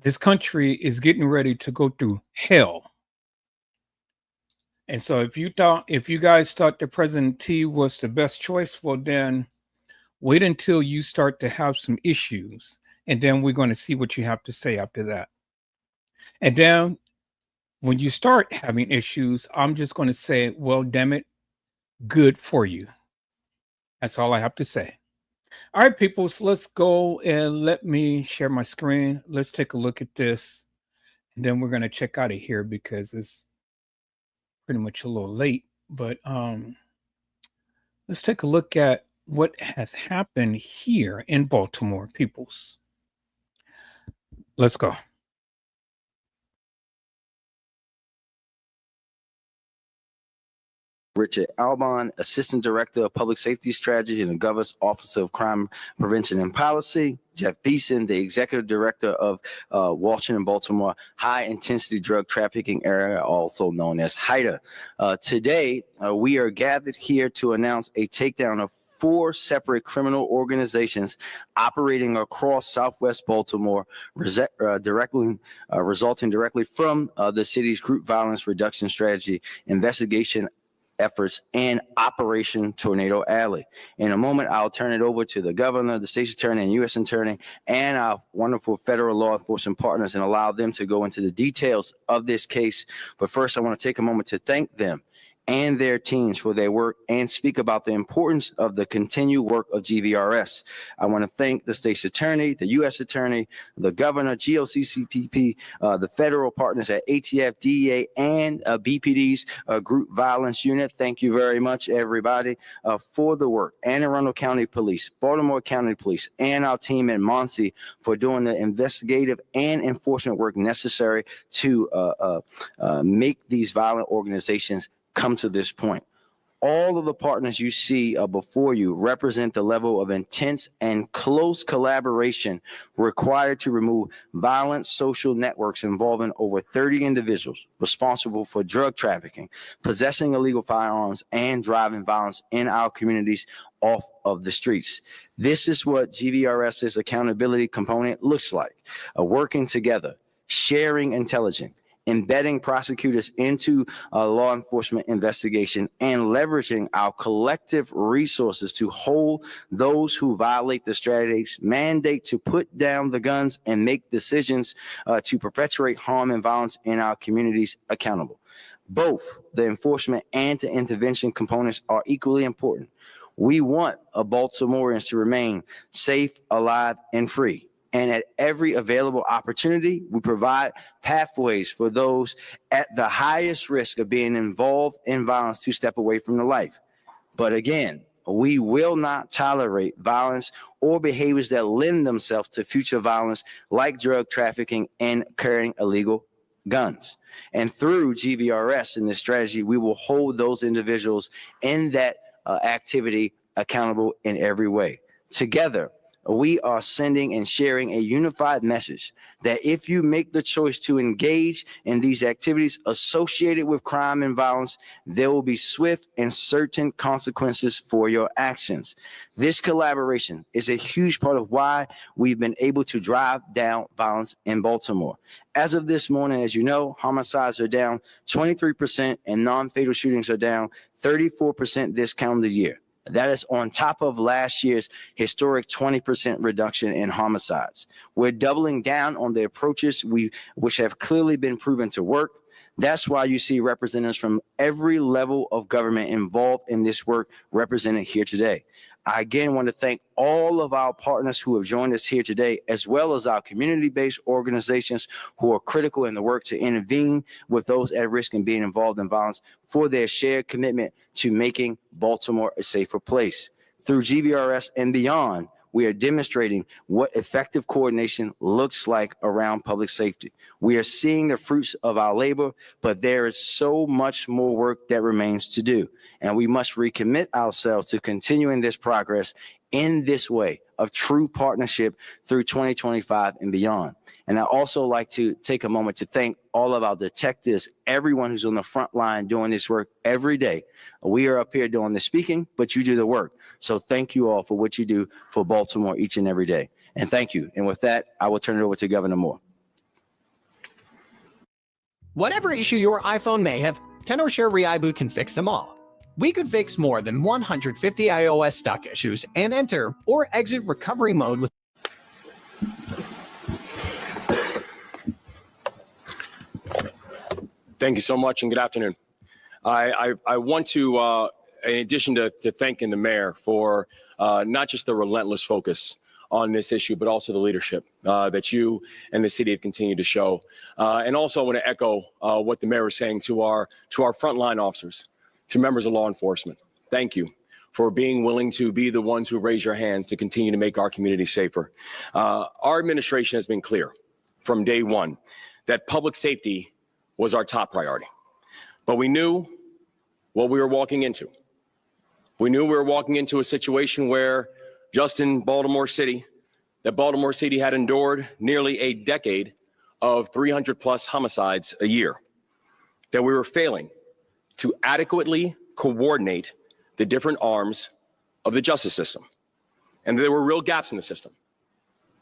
this country is getting ready to go through hell. And so if you guys thought that President T was the best choice, well, then wait until you start to have some issues, and then we're going to see what you have to say after that. And then when you start having issues, I'm just going to say, well, damn it, good for you. That's all I have to say. All right, people, so let's go and let me share my screen. Let's take a look at this, and then we're going to check out of here because it's pretty much a little late. But let's take a look at what has happened here in Baltimore, peoples. Let's go. Richard Albon, Assistant Director of Public Safety Strategy in the Governor's Office of Crime Prevention and Policy. Jeff Beeson, the Executive Director of Washington, Baltimore High Intensity Drug Trafficking Area, also known as HIDTA. Today, we are gathered here to announce a takedown of 4 separate criminal organizations operating across Southwest Baltimore, resulting directly from the city's group violence reduction strategy investigation efforts and Operation Tornado Alley. In a moment, I'll turn it over to the governor, the state's attorney, and U.S. attorney, and our wonderful federal law enforcement partners, and allow them to go into the details of this case. But first, I want to take a moment to thank them and their teams for their work and speak about the importance of the continued work of GVRS. I want to thank the state's attorney, the U.S. attorney, the governor, GOCCPP, the federal partners at ATF, DEA, and BPD's Group Violence Unit. Thank you very much, everybody, for the work. Anne Arundel County Police, Baltimore County Police, and our team in Muncie for doing the investigative and enforcement work necessary to make these violent organizations come to this point. All of the partners you see before you represent the level of intense and close collaboration required to remove violent social networks involving over 30 individuals responsible for drug trafficking, possessing illegal firearms, and driving violence in our communities off of the streets. This is what GVRS's accountability component looks like, working together, sharing intelligence, embedding prosecutors into law enforcement investigation, and leveraging our collective resources to hold those who violate the strategy's mandate to put down the guns and make decisions to perpetuate harm and violence in our communities accountable. Both the enforcement and the intervention components are equally important. We want Baltimoreans to remain safe, alive, and free. And at every available opportunity, we provide pathways for those at the highest risk of being involved in violence to step away from the life. But again, we will not tolerate violence or behaviors that lend themselves to future violence, like drug trafficking and carrying illegal guns. And through GVRS and this strategy, we will hold those individuals in that activity accountable in every way. Together, we are sending and sharing a unified message that if you make the choice to engage in these activities associated with crime and violence, there will be swift and certain consequences for your actions. This collaboration is a huge part of why we've been able to drive down violence in Baltimore. As of this morning, as you know, homicides are down 23% and non-fatal shootings are down 34% this calendar year. That is on top of last year's historic 20% reduction in homicides. We're doubling down on the approaches which have clearly been proven to work. That's why you see representatives from every level of government involved in this work represented here today. I again want to thank all of our partners who have joined us here today, as well as our community-based organizations who are critical in the work to intervene with those at risk and being involved in violence, for their shared commitment to making Baltimore a safer place. Through GVRS and beyond, we are demonstrating what effective coordination looks like around public safety. We are seeing the fruits of our labor, but there is so much more work that remains to do. And we must recommit ourselves to continuing this progress in this way of true partnership through 2025 and beyond. And I also like to take a moment to thank all of our detectives, everyone who's on the front line doing this work every day. We are up here doing the speaking, but you do the work. So thank you all for what you do for Baltimore each and every day. And thank you. And with that, I will turn it over to Governor Moore. Whatever issue your iPhone may have, TenorShare ReiBoot can fix them all. We could fix more than 150 iOS stock issues and enter or exit recovery mode with Thank you so much and good afternoon. I want to, in addition to thanking the mayor for not just the relentless focus on this issue, but also the leadership that you and the city have continued to show. And also I want to echo what the mayor is saying to our frontline officers, to members of law enforcement. Thank you for being willing to be the ones who raise your hands to continue to make our community safer. Our administration has been clear from day one that public safety was our top priority. But we knew what we were walking into. We knew we were walking into a situation where just in Baltimore City, that Baltimore City had endured nearly a decade of 300 plus homicides a year, that we were failing to adequately coordinate the different arms of the justice system. And there were real gaps in the system.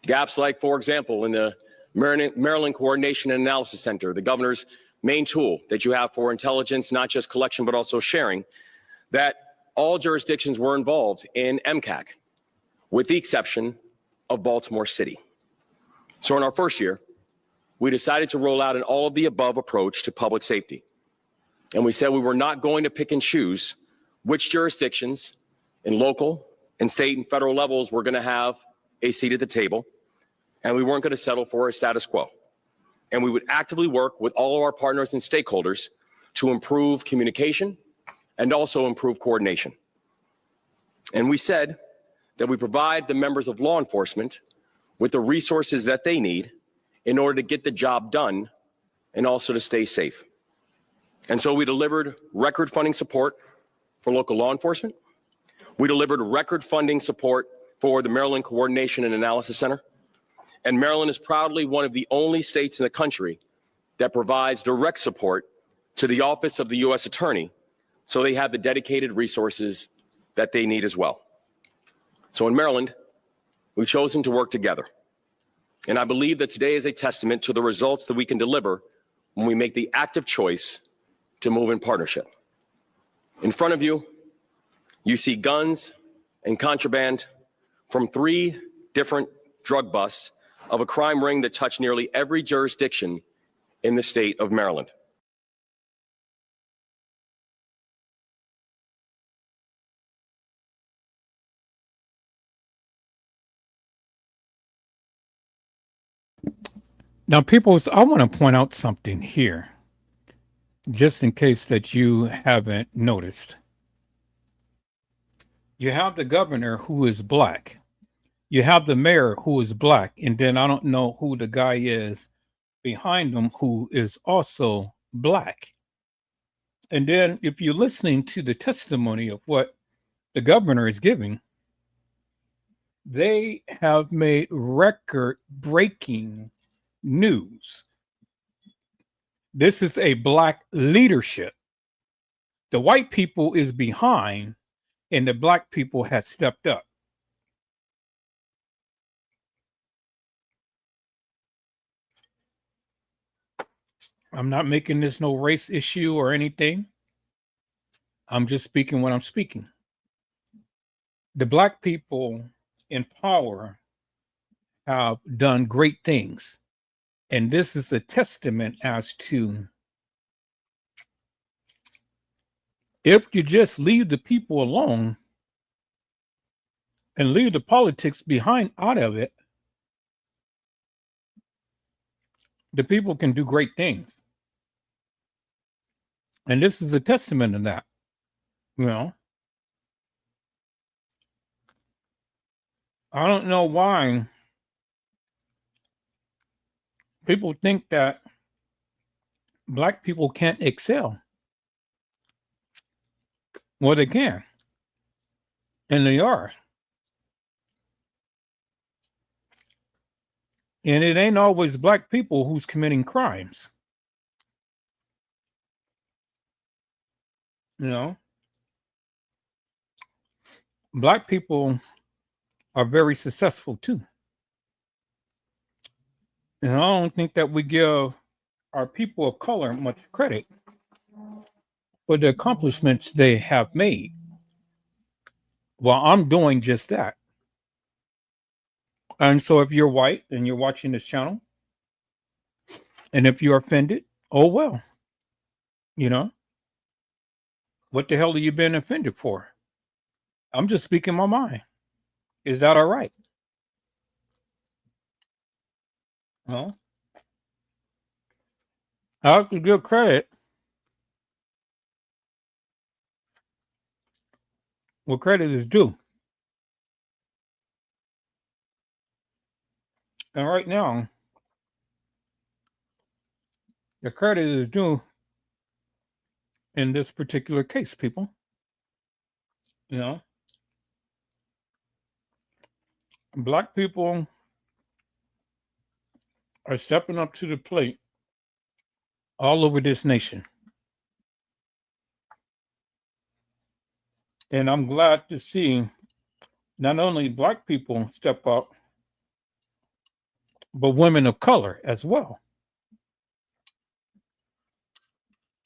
Gaps like, for example, in the Maryland Coordination and Analysis Center, the governor's main tool that you have for intelligence, not just collection, but also sharing, that all jurisdictions were involved in MCAC, with the exception of Baltimore City. So in our first year, we decided to roll out an all of the above approach to public safety. And we said we were not going to pick and choose which jurisdictions in local and state and federal levels were going to have a seat at the table. And we weren't going to settle for a status quo. And we would actively work with all of our partners and stakeholders to improve communication and also improve coordination. And we said that we provide the members of law enforcement with the resources that they need in order to get the job done and also to stay safe. And so we delivered record funding support for local law enforcement. We delivered record funding support for the Maryland Coordination and Analysis Center. And Maryland is proudly one of the only states in the country that provides direct support to the Office of the U.S. Attorney, so they have the dedicated resources that they need as well. So in Maryland, we've chosen to work together. And I believe that today is a testament to the results that we can deliver when we make the active choice to move in partnership. In front of you, you see guns and contraband from 3 different drug busts of a crime ring that touched nearly every jurisdiction in the state of Maryland. Now, people, I want to point out something here, just in case that you haven't noticed. You have the governor who is black. You have the mayor who is black, and then I don't know who the guy is behind him who is also black. And then if you're listening to the testimony of what the governor is giving, they have made record-breaking news. This is a black leadership. The white people is behind, and the black people have stepped up. I'm not making this no race issue or anything. I'm just speaking what I'm speaking. The black people in power have done great things. And this is a testament as to if you just leave the people alone and leave the politics behind out of it, the people can do great things. And this is a testament to that. You know, I don't know why people think that Black people can't excel. Well, they can. And they are. And it ain't always black people who's committing crimes. You know? Black people are very successful too. And I don't think that we give our people of color much credit for the accomplishments they have made. Well, I'm doing just that. And so if you're white and you're watching this channel, and if you're offended, oh well. You know, what the hell are you being offended for? I'm just speaking my mind. Is that all right? Well, I have to give credit where credit is due. And right now, the credit is due in this particular case, people. You know, black people are stepping up to the plate all over this nation. And I'm glad to see not only black people step up, but women of color as well.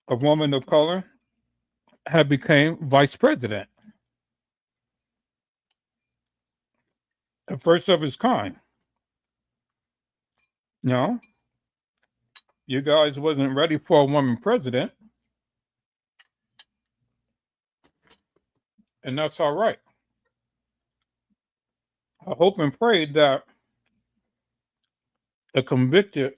A woman of color had become vice president. The first of its kind. No, you guys wasn't ready for a woman president. And that's all right. I hope and pray that a convicted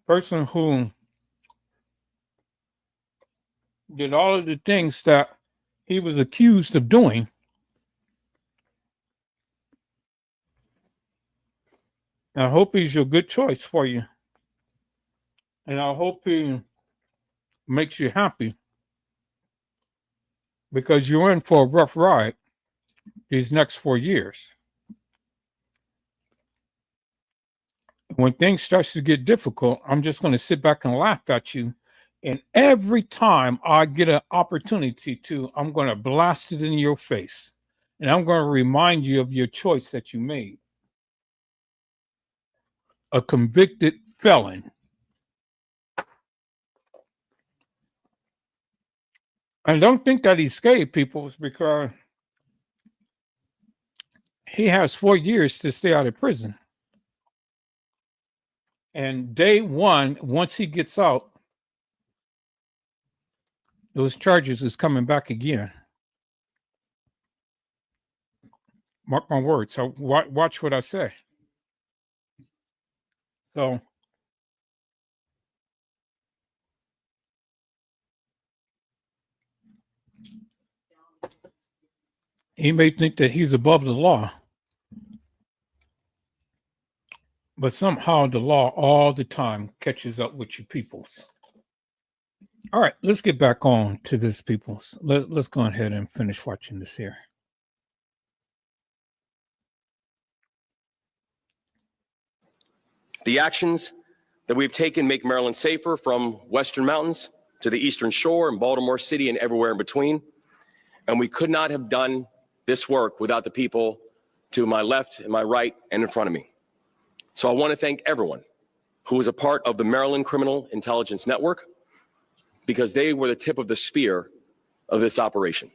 person who did all of the things that he was accused of doing, I hope he's a good choice for you. And I hope he makes you happy, because you're in for a rough ride these next 4 years. When things starts to get difficult, I'm just going to sit back and laugh at you. And every time I get an opportunity to, I'm going to blast it in your face. And I'm going to remind you of your choice that you made. A convicted felon. And don't think that he's scared, people, because he has 4 years to stay out of prison. And day one, once he gets out, those charges is coming back again. Mark my words. So watch what I say. So he may think that he's above the law, but somehow the law all the time catches up with you peoples. All right, let's get back on to this, peoples. Let's go ahead and finish watching this here. The actions that we've taken make Maryland safer, from Western Mountains to the Eastern Shore and Baltimore City and everywhere in between. And we could not have done this work without the people to my left and my right and in front of me. So I want to thank everyone who was a part of the Maryland Criminal Intelligence Network, because they were the tip of the spear of this operation.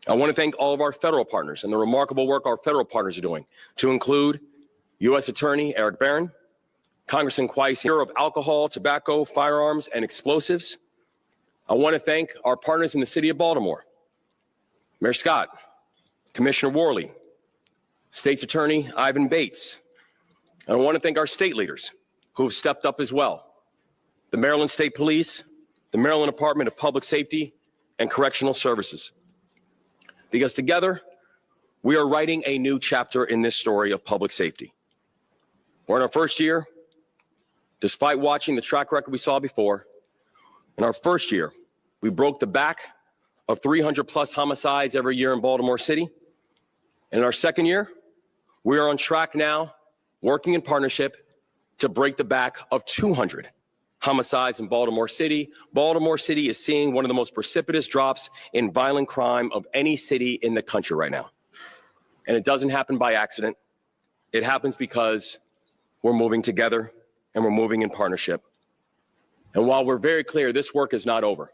I want to thank all of our federal partners and the remarkable work our federal partners are doing, to include U.S. Attorney Eric Barron, Congressman Quaisi, Bureau of Alcohol, Tobacco, Firearms, and Explosives. I want to thank our partners in the city of Baltimore, Mayor Scott, Commissioner Worley, State's Attorney Ivan Bates. And I want to thank our state leaders who have stepped up as well. The Maryland State Police, the Maryland Department of Public Safety and Correctional Services. Because together, we are writing a new chapter in this story of public safety. We're in our first year. Despite watching the track record we saw before, in our first year, we broke the back of 300 plus homicides every year in Baltimore City. And in our second year, we are on track now, working in partnership to break the back of 200 homicides in Baltimore City. Baltimore City is seeing one of the most precipitous drops in violent crime of any city in the country right now. And it doesn't happen by accident. It happens because we're moving together and we're moving in partnership. And while we're very clear, this work is not over.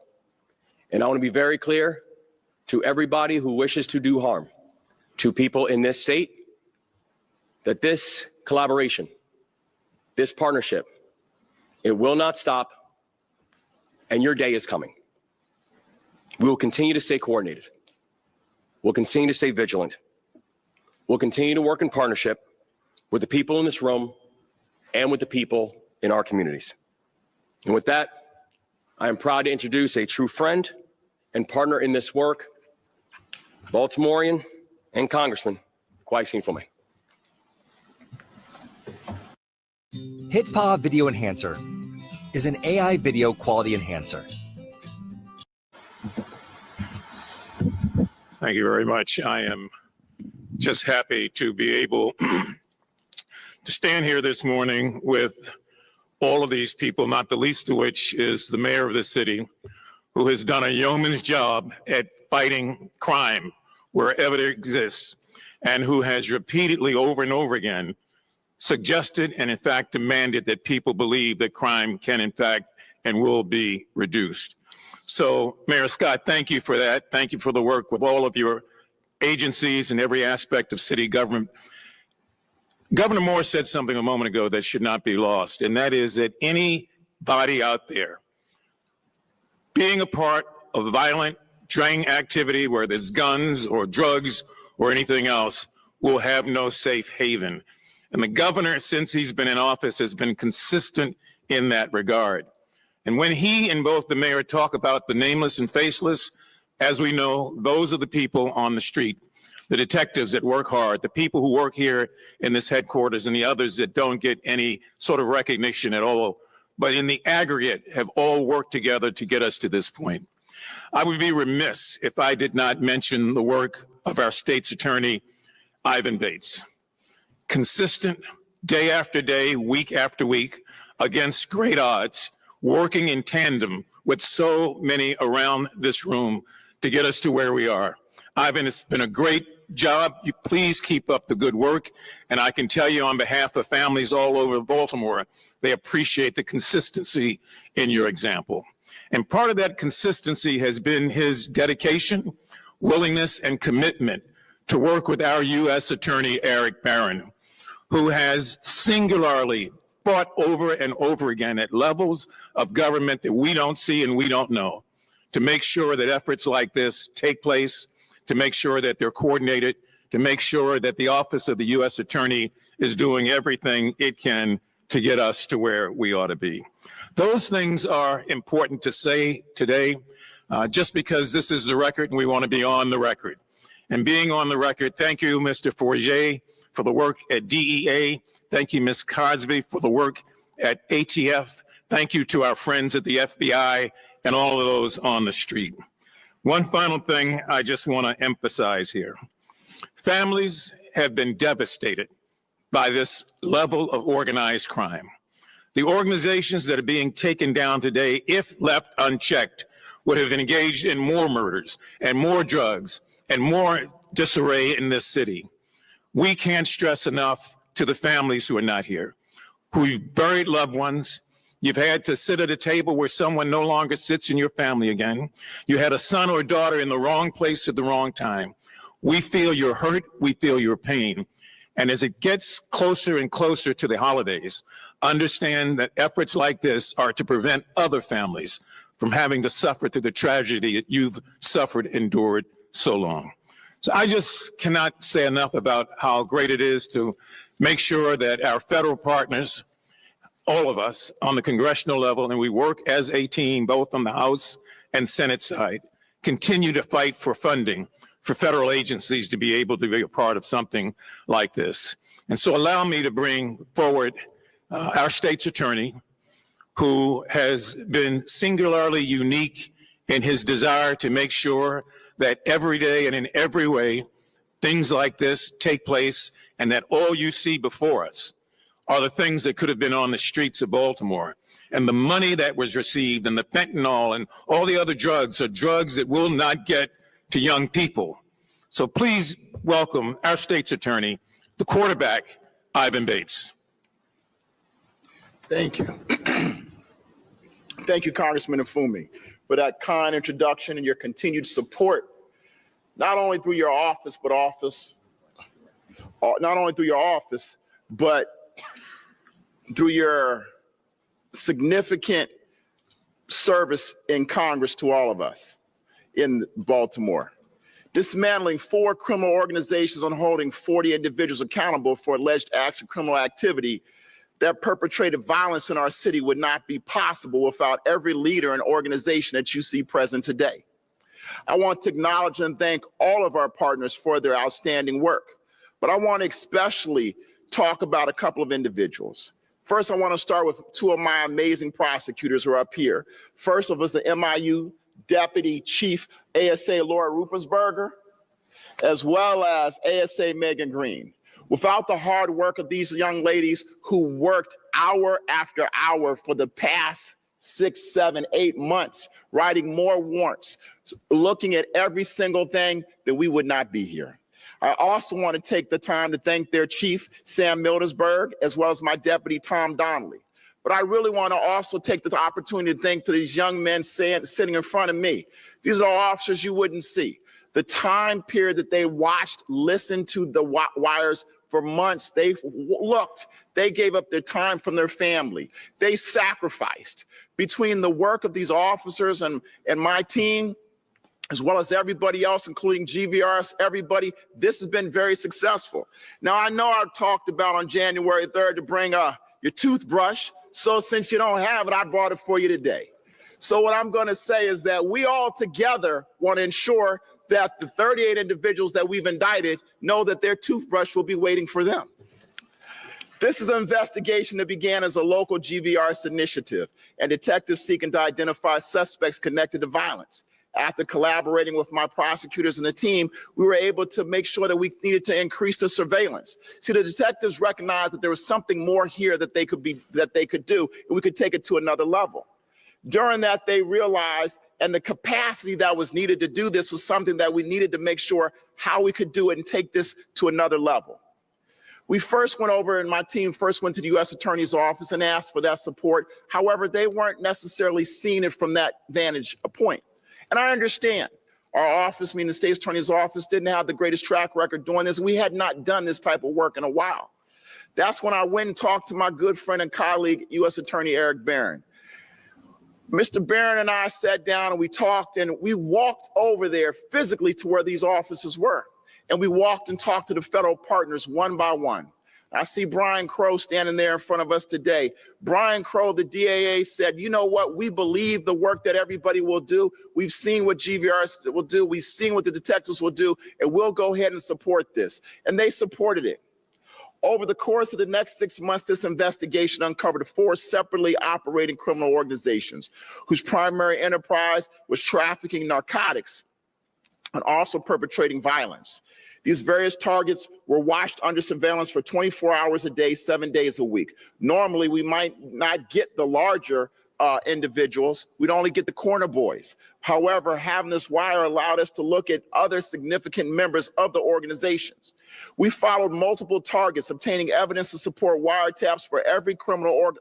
And I want to be very clear to everybody who wishes to do harm to people in this state, that this collaboration, this partnership, it will not stop, and your day is coming. We will continue to stay coordinated. We'll continue to stay vigilant. We'll continue to work in partnership with the people in this room and with the people in our communities. And with that, I am proud to introduce a true friend and partner in this work, Baltimorean and Congressman Kweisi Mfume. HitPaw Video Enhancer is an AI video quality enhancer. Thank you very much. I am just happy to be able to stand here this morning with all of these people, not the least of which is the mayor of the city, who has done a yeoman's job at fighting crime wherever it exists, and who has repeatedly over and over again suggested and in fact demanded that people believe that crime can in fact and will be reduced. So Mayor Scott, thank you for that. Thank you for the work with all of your agencies and every aspect of city government. Governor Moore said something a moment ago that should not be lost, and that is that anybody out there being a part of violent gang activity where there's guns or drugs or anything else will have no safe haven. And the governor, since he's been in office, has been consistent in that regard. And when he and both the mayor talk about the nameless and faceless, as we know, those are the people on the street, the detectives that work hard, the people who work here in this headquarters, and the others that don't get any sort of recognition at all, but in the aggregate have all worked together to get us to this point. I would be remiss if I did not mention the work of our state's attorney, Ivan Bates. Consistent, day after day, week after week, against great odds, working in tandem with so many around this room to get us to where we are. Ivan, it's been a great job. You please keep up the good work. And I can tell you on behalf of families all over Baltimore, they appreciate the consistency in your example. And part of that consistency has been his dedication, willingness, and commitment to work with our U.S. Attorney, Eric Barron, who has singularly fought over and over again at levels of government that we don't see and we don't know, to make sure that efforts like this take place, to make sure that they're coordinated, to make sure that the Office of the U.S. Attorney is doing everything it can to get us to where we ought to be. Those things are important to say today, just because this is the record and we want to be on the record. And being on the record, thank you, Mr. Forget, for the work at DEA. Thank you, Ms. Cosby, for the work at ATF. Thank you to our friends at the FBI and all of those on the street. One final thing I just want to emphasize here. Families have been devastated by this level of organized crime. The organizations that are being taken down today, if left unchecked, would have engaged in more murders and more drugs and more disarray in this city. We can't stress enough to the families who are not here, who've buried loved ones. You've had to sit at a table where someone no longer sits in your family again. You had a son or a daughter in the wrong place at the wrong time. We feel your hurt, we feel your pain. And as it gets closer and closer to the holidays, understand that efforts like this are to prevent other families from having to suffer through the tragedy that you've suffered, endured so long. So I just cannot say enough about how great it is to make sure that our federal partners, all of us on the congressional level, and we work as a team, both on the House and Senate side, continue to fight for funding for federal agencies to be able to be a part of something like this. And so allow me to bring forward our state's attorney, who has been singularly unique in his desire to make sure that every day and in every way, things like this take place, and that all you see before us are the things that could have been on the streets of Baltimore. And the money that was received and the fentanyl and all the other drugs are drugs that will not get to young people. So please welcome our state's attorney, the quarterback, Ivan Bates. Thank you. Thank you, Congressman Afumi, for that kind introduction and your continued support, not only through your office, but through your significant service in Congress to all of us in Baltimore. Dismantling 4 criminal organizations and holding 40 individuals accountable for alleged acts of criminal activity that perpetrated violence in our city would not be possible without every leader and organization that you see present today. I want to acknowledge and thank all of our partners for their outstanding work, but I want to especially talk about a couple of individuals. First, I want to start with 2 of my amazing prosecutors who are up here. First of us, the MIU Deputy Chief ASA Laura Ruppersberger, as well as ASA Megan Green. Without the hard work of these young ladies who worked hour after hour for the past 6, 7, 8 months, writing more warrants, looking at every single thing, that we would not be here. I also want to take the time to thank their chief, Sam Mildesberg, as well as my deputy, Tom Donnelly. But I really want to also take the opportunity to thank to these young men sitting in front of me. These are officers you wouldn't see. The time period that they watched, listened to the wires for months, they looked, they gave up their time from their family. They sacrificed. Between the work of these officers and my team, as well as everybody else, including GVRs, everybody, this has been very successful. Now, I know I talked about on January 3rd to bring your toothbrush. So since you don't have it, I brought it for you today. So what I'm going to say is that we all together want to ensure that the 38 individuals that we've indicted know that their toothbrush will be waiting for them. This is an investigation that began as a local GVRS initiative and detectives seeking to identify suspects connected to violence. After collaborating with my prosecutors and the team, we were able to make sure that we needed to increase the surveillance. See, the detectives recognized that there was something more here that they could do, and we could take it to another level. During that, they realized, and the capacity that was needed to do this was something that we needed to make sure how we could do it and take this to another level. We first went over, and my team first went to the U.S. Attorney's Office and asked for that support. However, they weren't necessarily seeing it from that vantage point. And I understand our office, meaning the State's Attorney's Office, didn't have the greatest track record doing this. We had not done this type of work in a while. That's when I went and talked to my good friend and colleague, U.S. Attorney Eric Barron. Mr. Barron and I sat down and we talked, and we walked over there physically to where these offices were. And we walked and talked to the federal partners one by one. I see Brian Crow standing there in front of us today. Brian Crow, the DAA, said, you know what? We believe the work that everybody will do. We've seen what GVRS will do. We've seen what the detectives will do, and we'll go ahead and support this. And they supported it. Over the course of the next 6 months, this investigation uncovered 4 separately operating criminal organizations whose primary enterprise was trafficking narcotics and also perpetrating violence. These various targets were watched under surveillance for 24 hours a day, 7 days a week. Normally, we might not get the larger individuals. We'd only get the corner boys. However, having this wire allowed us to look at other significant members of the organizations. We followed multiple targets, obtaining evidence to support wiretaps for every criminal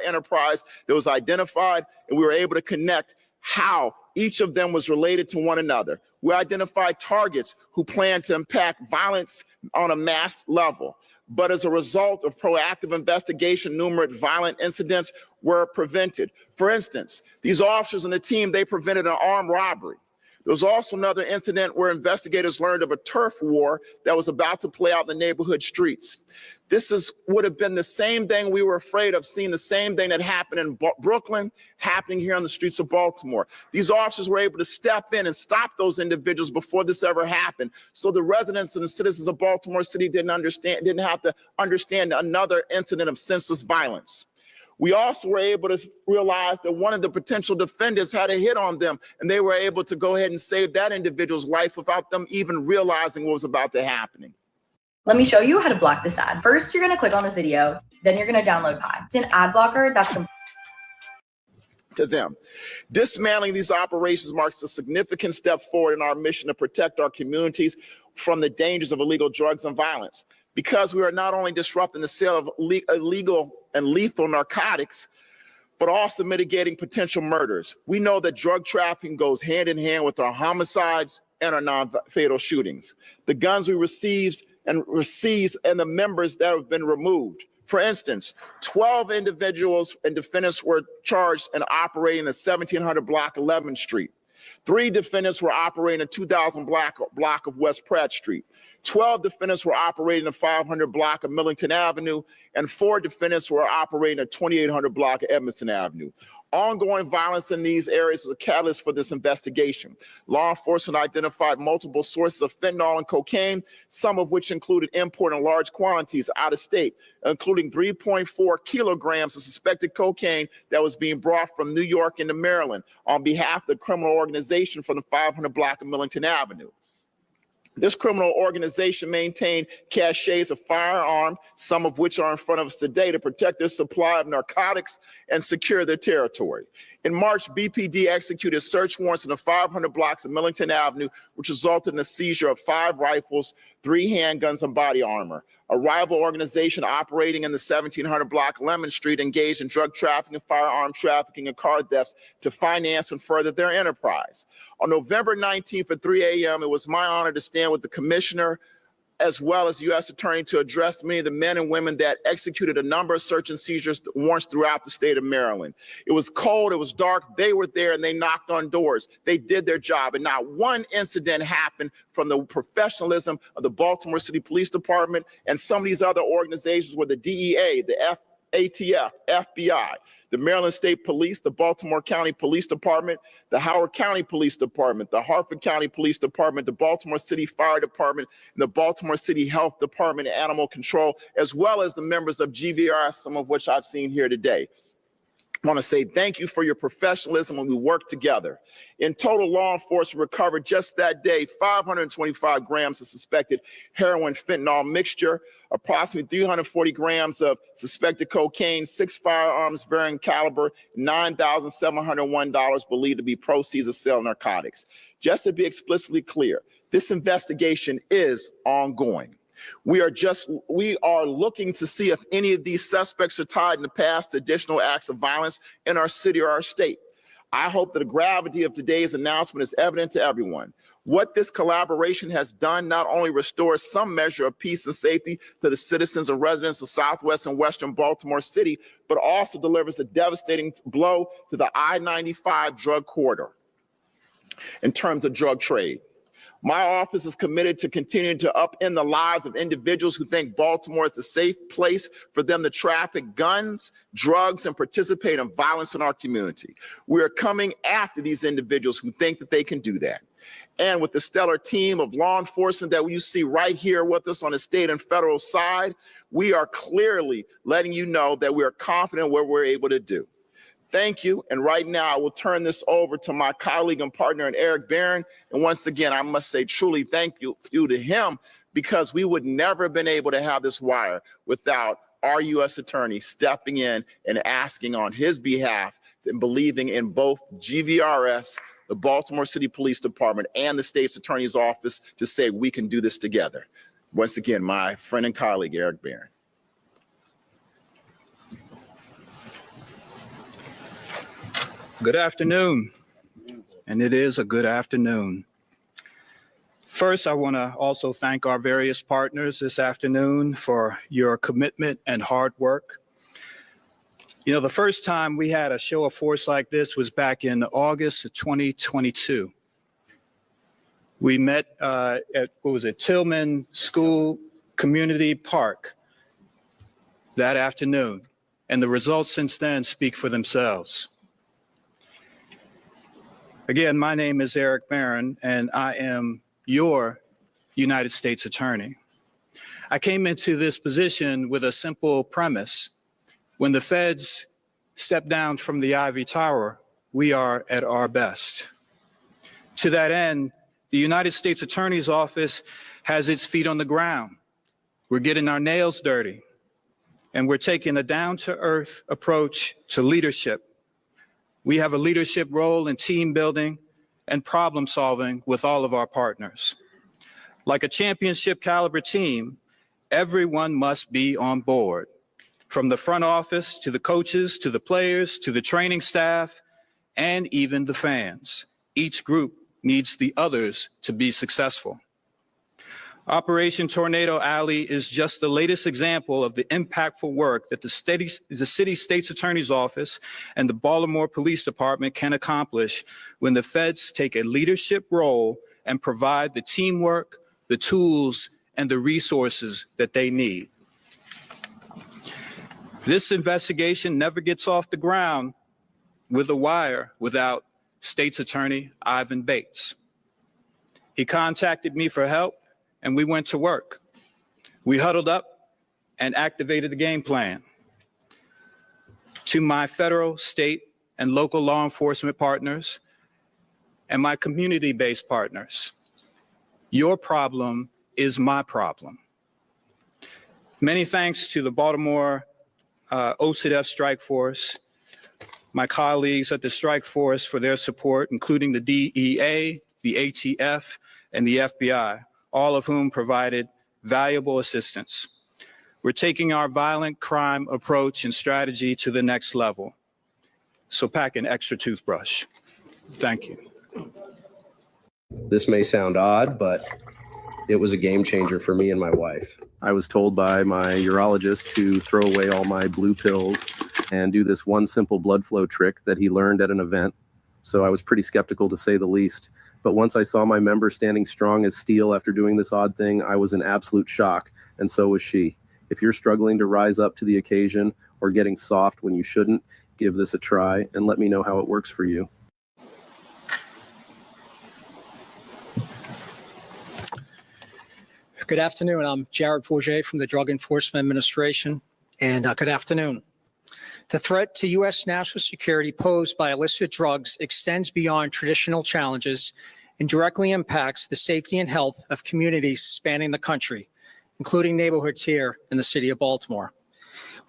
enterprise that was identified, and we were able to connect how each of them was related to one another. We identified targets who planned to impact violence on a mass level. But as a result of proactive investigation, numerous violent incidents were prevented. For instance, these officers and the team, they prevented an armed robbery. There was also another incident where investigators learned of a turf war that was about to play out in the neighborhood streets. Would have been the same thing we were afraid of, seeing the same thing that happened in Brooklyn, happening here on the streets of Baltimore. These officers were able to step in and stop those individuals before this ever happened. So the residents and the citizens of Baltimore City didn't have to understand another incident of senseless violence. We also were able to realize that one of the potential defendants had a hit on them, and they were able to go ahead and save that individual's life without them even realizing what was about to happen. Let me show you how to block this ad. First, you're going to click on this video, then you're going to download Pi. It's an ad blocker that's to them. Dismantling these operations marks a significant step forward in our mission to protect our communities from the dangers of illegal drugs and violence. Because we are not only disrupting the sale of illegal and lethal narcotics, but also mitigating potential murders. We know that drug trafficking goes hand in hand with our homicides and our non-fatal shootings. The guns we received and the members that have been removed. For instance, 12 individuals and defendants were charged in operating the 1700 block 11th Street. 3 defendants were operating the 2000 block of West Pratt Street. 12 defendants were operating the 500 block of Millington Avenue, and 4 defendants were operating the 2800 block of Edmondson Avenue. Ongoing violence in these areas was a catalyst for this investigation. Law enforcement identified multiple sources of fentanyl and cocaine, some of which included importing large quantities out of state, including 3.4 kilograms of suspected cocaine that was being brought from New York into Maryland on behalf of the criminal organization from the 500 block of Millington Avenue. This criminal organization maintained caches of firearms, some of which are in front of us today, to protect their supply of narcotics and secure their territory. In March, BPD executed search warrants in the 500 blocks of Millington Avenue, which resulted in the seizure of 5 rifles, 3 handguns, and body armor. A rival organization operating in the 1700 block Lemon Street engaged in drug trafficking, firearm trafficking, and car thefts to finance and further their enterprise. On November 19th at 3 a.m., it was my honor to stand with the commissioner as well as U.S. Attorney to address many of the men and women that executed a number of search and seizures warrants throughout the state of Maryland. It was cold, it was dark, they were there and they knocked on doors. They did their job, and not one incident happened from the professionalism of the Baltimore City Police Department and some of these other organizations where the DEA, the ATF, FBI, the Maryland State Police, the Baltimore County Police Department, the Howard County Police Department, the Harford County Police Department, the Baltimore City Fire Department, and the Baltimore City Health Department and Animal Control, as well as the members of GVRS, some of which I've seen here today. I want to say thank you for your professionalism when we work together. In total, law enforcement recovered just that day 525 grams of suspected heroin fentanyl mixture, approximately 340 grams of suspected cocaine, 6 firearms varying caliber, $9,701 believed to be proceeds of sale of narcotics. Just to be explicitly clear, this investigation is ongoing. We are looking to see if any of these suspects are tied in the past to additional acts of violence in our city or our state. I hope that the gravity of today's announcement is evident to everyone. What this collaboration has done not only restores some measure of peace and safety to the citizens and residents of Southwest and Western Baltimore City, but also delivers a devastating blow to the I-95 drug corridor in terms of drug trade. My office is committed to continuing to upend the lives of individuals who think Baltimore is a safe place for them to traffic guns, drugs, and participate in violence in our community. We are coming after these individuals who think that they can do that. And with the stellar team of law enforcement that you see right here with us on the state and federal side, we are clearly letting you know that we are confident what we're able to do. Thank you. And right now, I will turn this over to my colleague and partner, Eric Barron. And once again, I must say truly thank you to him, because we would never have been able to have this wire without our U.S. Attorney stepping in and asking on his behalf and believing in both GVRS, the Baltimore City Police Department, and the state's attorney's office to say we can do this together. Once again, my friend and colleague, Eric Barron. Good afternoon, and it is a good afternoon. First, I want to also thank our various partners this afternoon for your commitment and hard work. You know, the first time we had a show of force like this was back in August of 2022. We met at, what was it, Tillman School Community Park that afternoon, and the results since then speak for themselves. Again, my name is Eric Barron, and I am your United States Attorney. I came into this position with a simple premise. When the feds step down from the ivory tower, we are at our best. To that end, the United States Attorney's Office has its feet on the ground. We're getting our nails dirty, and we're taking a down-to-earth approach to leadership. We have a leadership role in team building and problem solving with all of our partners. Like a championship caliber team, everyone must be on board, from the front office to the coaches, to the players, to the training staff, and even the fans. Each group needs the others to be successful. Operation Tornado Alley is just the latest example of the impactful work that the city state's attorney's office and the Baltimore Police Department can accomplish when the feds take a leadership role and provide the teamwork, the tools, and the resources that they need. This investigation never gets off the ground with a wire without State's Attorney Ivan Bates. He contacted me for help, and we went to work. We huddled up and activated the game plan. To my federal, state, and local law enforcement partners, and my community-based partners, your problem is my problem. Many thanks to the Baltimore OCDF Strike Force, my colleagues at the Strike Force for their support, including the DEA, the ATF, and the FBI, all of whom provided valuable assistance. We're taking our violent crime approach and strategy to the next level. So pack an extra toothbrush. Thank you. This may sound odd, but it was a game changer for me and my wife. I was told by my urologist to throw away all my blue pills and do this one simple blood flow trick that he learned at an event. So I was pretty skeptical, to say the least. But once I saw my member standing strong as steel after doing this odd thing, I was in absolute shock, and so was she. If you're struggling to rise up to the occasion or getting soft when you shouldn't, give this a try and let me know how it works for you. Good afternoon. I'm Jared Forget from the Drug Enforcement Administration, and good afternoon. The threat to U.S. national security posed by illicit drugs extends beyond traditional challenges and directly impacts the safety and health of communities spanning the country, including neighborhoods here in the city of Baltimore.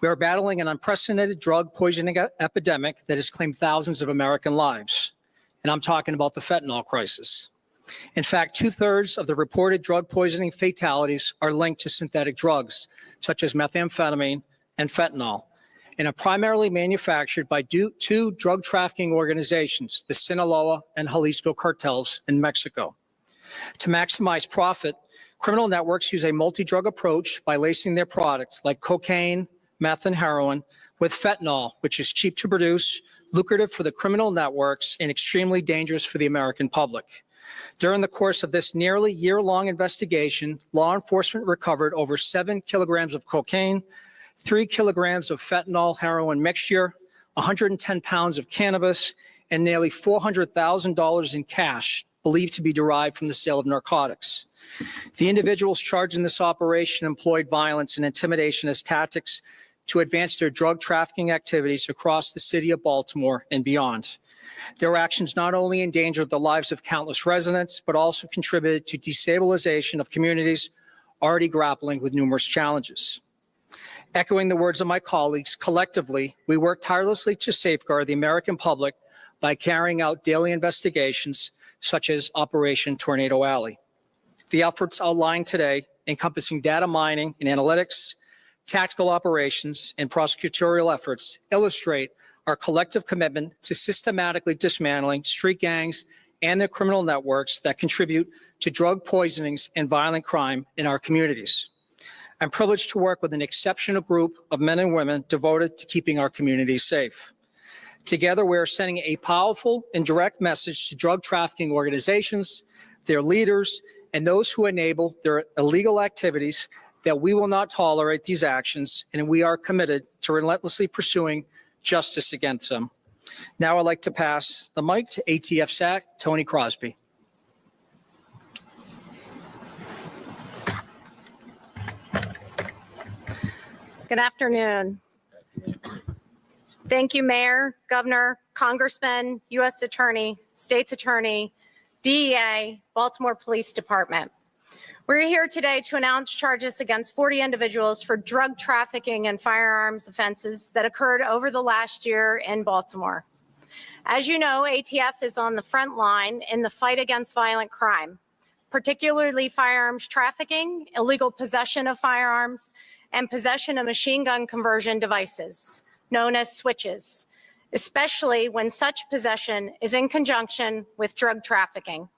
We are battling an unprecedented drug poisoning epidemic that has claimed thousands of American lives, and I'm talking about the fentanyl crisis. In fact, 2/3 of the reported drug poisoning fatalities are linked to synthetic drugs, such as methamphetamine and fentanyl, and are primarily manufactured by two drug trafficking organizations, the Sinaloa and Jalisco cartels in Mexico. To maximize profit, criminal networks use a multi-drug approach by lacing their products like cocaine, meth, and heroin with fentanyl, which is cheap to produce, lucrative for the criminal networks, and extremely dangerous for the American public. During the course of this nearly year-long investigation, law enforcement recovered over 7 kilograms of cocaine, 3 kilograms of fentanyl heroin mixture, 110 pounds of cannabis, and nearly $400,000 in cash, believed to be derived from the sale of narcotics. The individuals charged in this operation employed violence and intimidation as tactics to advance their drug trafficking activities across the city of Baltimore and beyond. Their actions not only endangered the lives of countless residents, but also contributed to destabilization of communities already grappling with numerous challenges. Echoing the words of my colleagues, collectively, we work tirelessly to safeguard the American public by carrying out daily investigations such as Operation Tornado Alley. The efforts outlined today, encompassing data mining and analytics, tactical operations, and prosecutorial efforts, illustrate our collective commitment to systematically dismantling street gangs and their criminal networks that contribute to drug poisonings and violent crime in our communities. I'm privileged to work with an exceptional group of men and women devoted to keeping our communities safe. Together, we are sending a powerful and direct message to drug trafficking organizations their leaders, and those who enable their illegal activities, that we will not tolerate these actions, and we are committed to relentlessly pursuing justice against them. Now I'd like to pass the mic to ATF SAC, Tony Crosby. Good afternoon. Thank you, Mayor, Governor, Congressman, U.S. Attorney, State's Attorney, DEA, Baltimore Police Department. We're here today to announce charges against 40 individuals for drug trafficking and firearms offenses that occurred over the last year in Baltimore. As you know, ATF is on the front line in the fight against violent crime, particularly firearms trafficking, illegal possession of firearms, and possession of machine gun conversion devices, known as switches, especially when such possession is in conjunction with drug trafficking.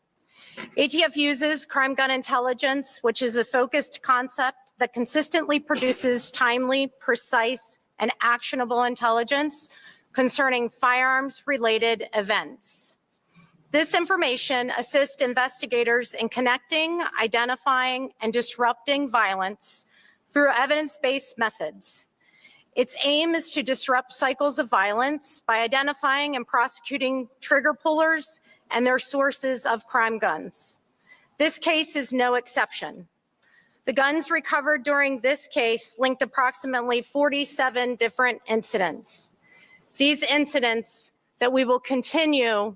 ATF uses crime gun intelligence, which is a focused concept that consistently produces timely, precise, and actionable intelligence concerning firearms-related events. This information assists investigators in connecting, identifying, and disrupting violence through evidence-based methods. Its aim is to disrupt cycles of violence by identifying and prosecuting trigger pullers and their sources of crime guns. This case is no exception. The guns recovered during this case linked approximately 47 different incidents. These incidents that we will continue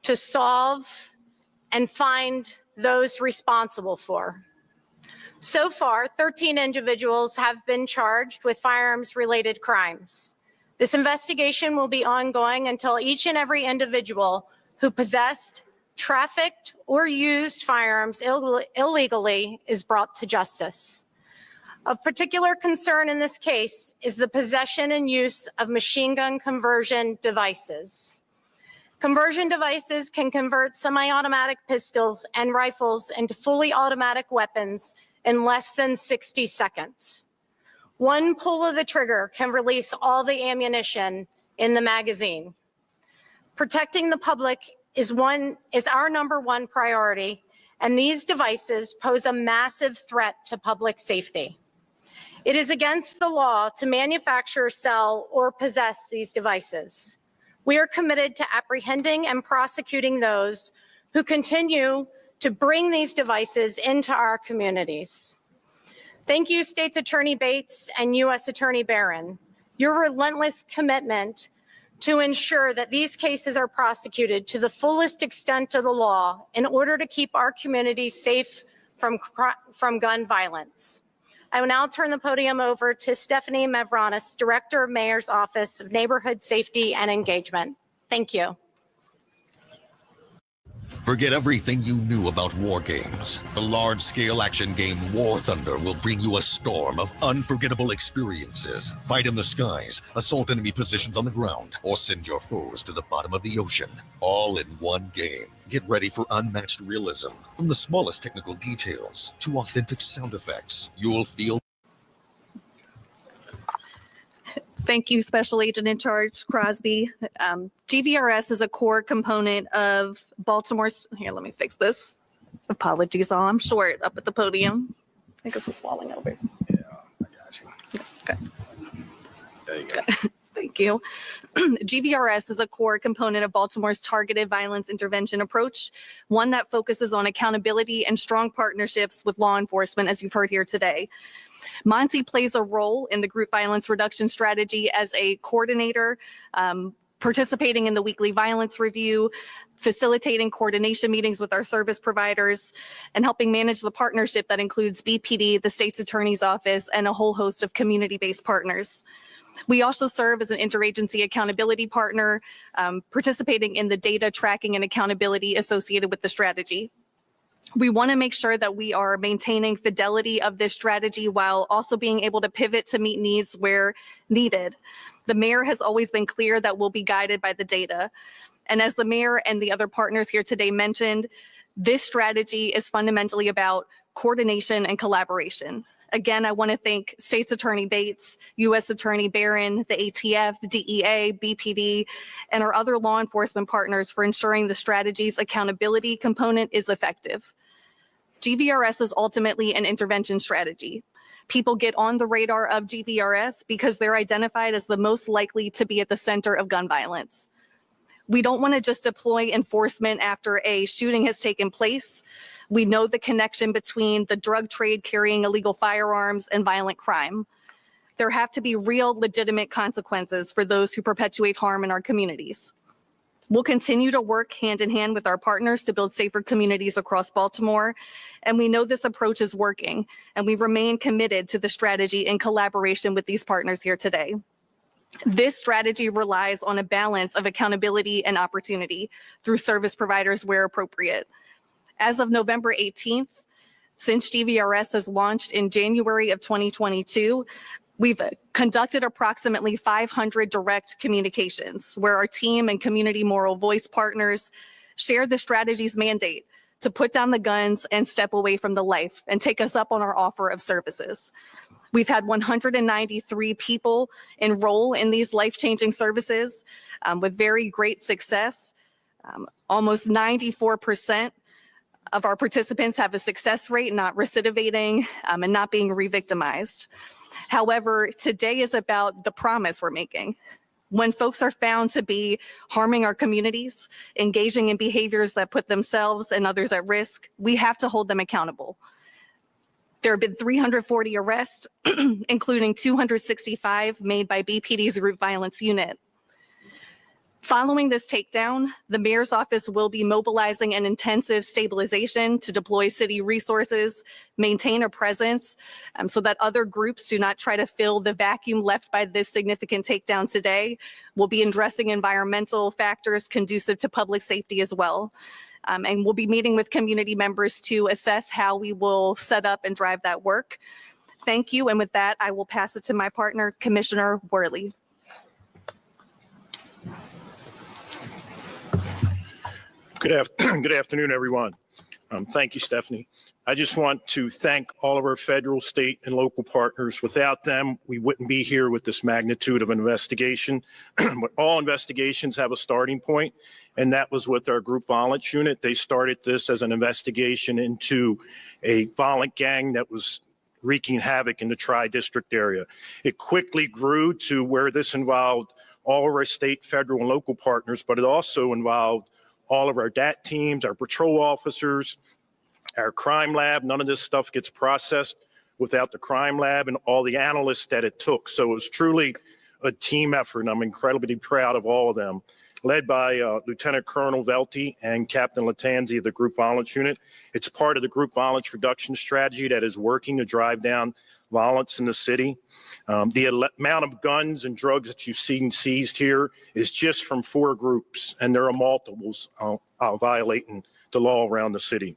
to solve and find those responsible for. So far, 13 individuals have been charged with firearms-related crimes. This investigation will be ongoing until each and every individual who possessed, trafficked, or used firearms illegally is brought to justice. Of particular concern in this case is the possession and use of machine gun conversion devices. Conversion devices can convert semi-automatic pistols and rifles into fully automatic weapons in less than 60 seconds. One pull of the trigger can release all the ammunition in the magazine. Protecting the public is our number one priority, and these devices pose a massive threat to public safety. It is against the law to manufacture, sell, or possess these devices. We are committed to apprehending and prosecuting those who continue to bring these devices into our communities. Thank you, State's Attorney Bates and U.S. Attorney Barron. Your relentless commitment to ensure that these cases are prosecuted to the fullest extent of the law in order to keep our communities safe from gun violence. I will now turn the podium over to Stephanie Mavronis, Director of Mayor's Office of Neighborhood Safety and Engagement. Thank you. Forget everything you knew about war games. The large-scale action game War Thunder will bring you a storm of unforgettable experiences. Fight in the skies, assault enemy positions on the ground, or send your foes to the bottom of the ocean. All in one game. Get ready for unmatched realism. From the smallest technical details to authentic sound effects, you'll feel. Thank you, Special Agent in Charge Crosby. GVRS is a core component of Baltimore's, here, let me fix this. Apologies, all, I'm short up at the podium. I think this is falling over. Yeah, I got you. Okay. There you go. Thank you. GVRS is a core component of Baltimore's targeted violence intervention approach, one that focuses on accountability and strong partnerships with law enforcement, as you've heard here today. Monty plays a role in the group violence reduction strategy as a coordinator, participating in the weekly violence review, facilitating coordination meetings with our service providers, and helping manage the partnership that includes BPD, the State's Attorney's Office, and a whole host of community-based partners. We also serve as an interagency accountability partner, participating in the data tracking and accountability associated with the strategy. We want to make sure that we are maintaining fidelity of this strategy while also being able to pivot to meet needs where needed. The mayor has always been clear that we'll be guided by the data. And as the mayor and the other partners here today mentioned, this strategy is fundamentally about coordination and collaboration. Again, I want to thank State's Attorney Bates, U.S. Attorney Barron, the ATF, DEA, BPD, and our other law enforcement partners for ensuring the strategy's accountability component is effective. GVRS is ultimately an intervention strategy. People get on the radar of GVRS because they're identified as the most likely to be at the center of gun violence. We don't want to just deploy enforcement after a shooting has taken place. We know the connection between the drug trade, carrying illegal firearms, and violent crime. There have to be real, legitimate consequences for those who perpetuate harm in our communities. We'll continue to work hand in hand with our partners to build safer communities across Baltimore, and we know this approach is working, and we remain committed to the strategy in collaboration with these partners here today. This strategy relies on a balance of accountability and opportunity through service providers where appropriate. As of November 18th, since GVRS has launched in January of 2022, we've conducted approximately 500 direct communications where our team and community moral voice partners share the strategy's mandate to put down the guns and step away from the life and take us up on our offer of services. We've had 193 people enroll in these life-changing services with very great success. Almost 94% of our participants have a success rate, not recidivating and not being re-victimized. However, today is about the promise we're making. When folks are found to be harming our communities, engaging in behaviors that put themselves and others at risk, we have to hold them accountable. There have been 340 arrests, including 265 made by BPD's Group Violence Unit. Following this takedown, the mayor's office will be mobilizing an intensive stabilization to deploy city resources, maintain a presence so that other groups do not try to fill the vacuum left by this significant takedown today. We'll be addressing environmental factors conducive to public safety as well. And we'll be meeting with community members to assess how we will set up and drive that work. Thank you. And with that, I will pass it to my partner, Commissioner Worley. Good afternoon, everyone. Thank you, Stephanie. I just want to thank all of our federal, state, and local partners. Without them, we wouldn't be here with this magnitude of an investigation. But all investigations have a starting point, and that was with our Group Violence Unit. They started this as an investigation into a violent gang that was wreaking havoc in the Tri-District area. It quickly grew to where this involved all of our state, federal, and local partners, but it also involved all of our DAT teams, our patrol officers, our crime lab. None of this stuff gets processed without the crime lab and all the analysts that it took. So it was truly a team effort, and I'm incredibly proud of all of them, led by Lieutenant Colonel Velty and Captain Latanzi of the Group Violence Unit. It's part of the Group Violence Reduction Strategy that is working to drive down violence in the city. The amount of guns and drugs that you've seen seized here is just from 4 groups, and there are multiples violating the law around the city.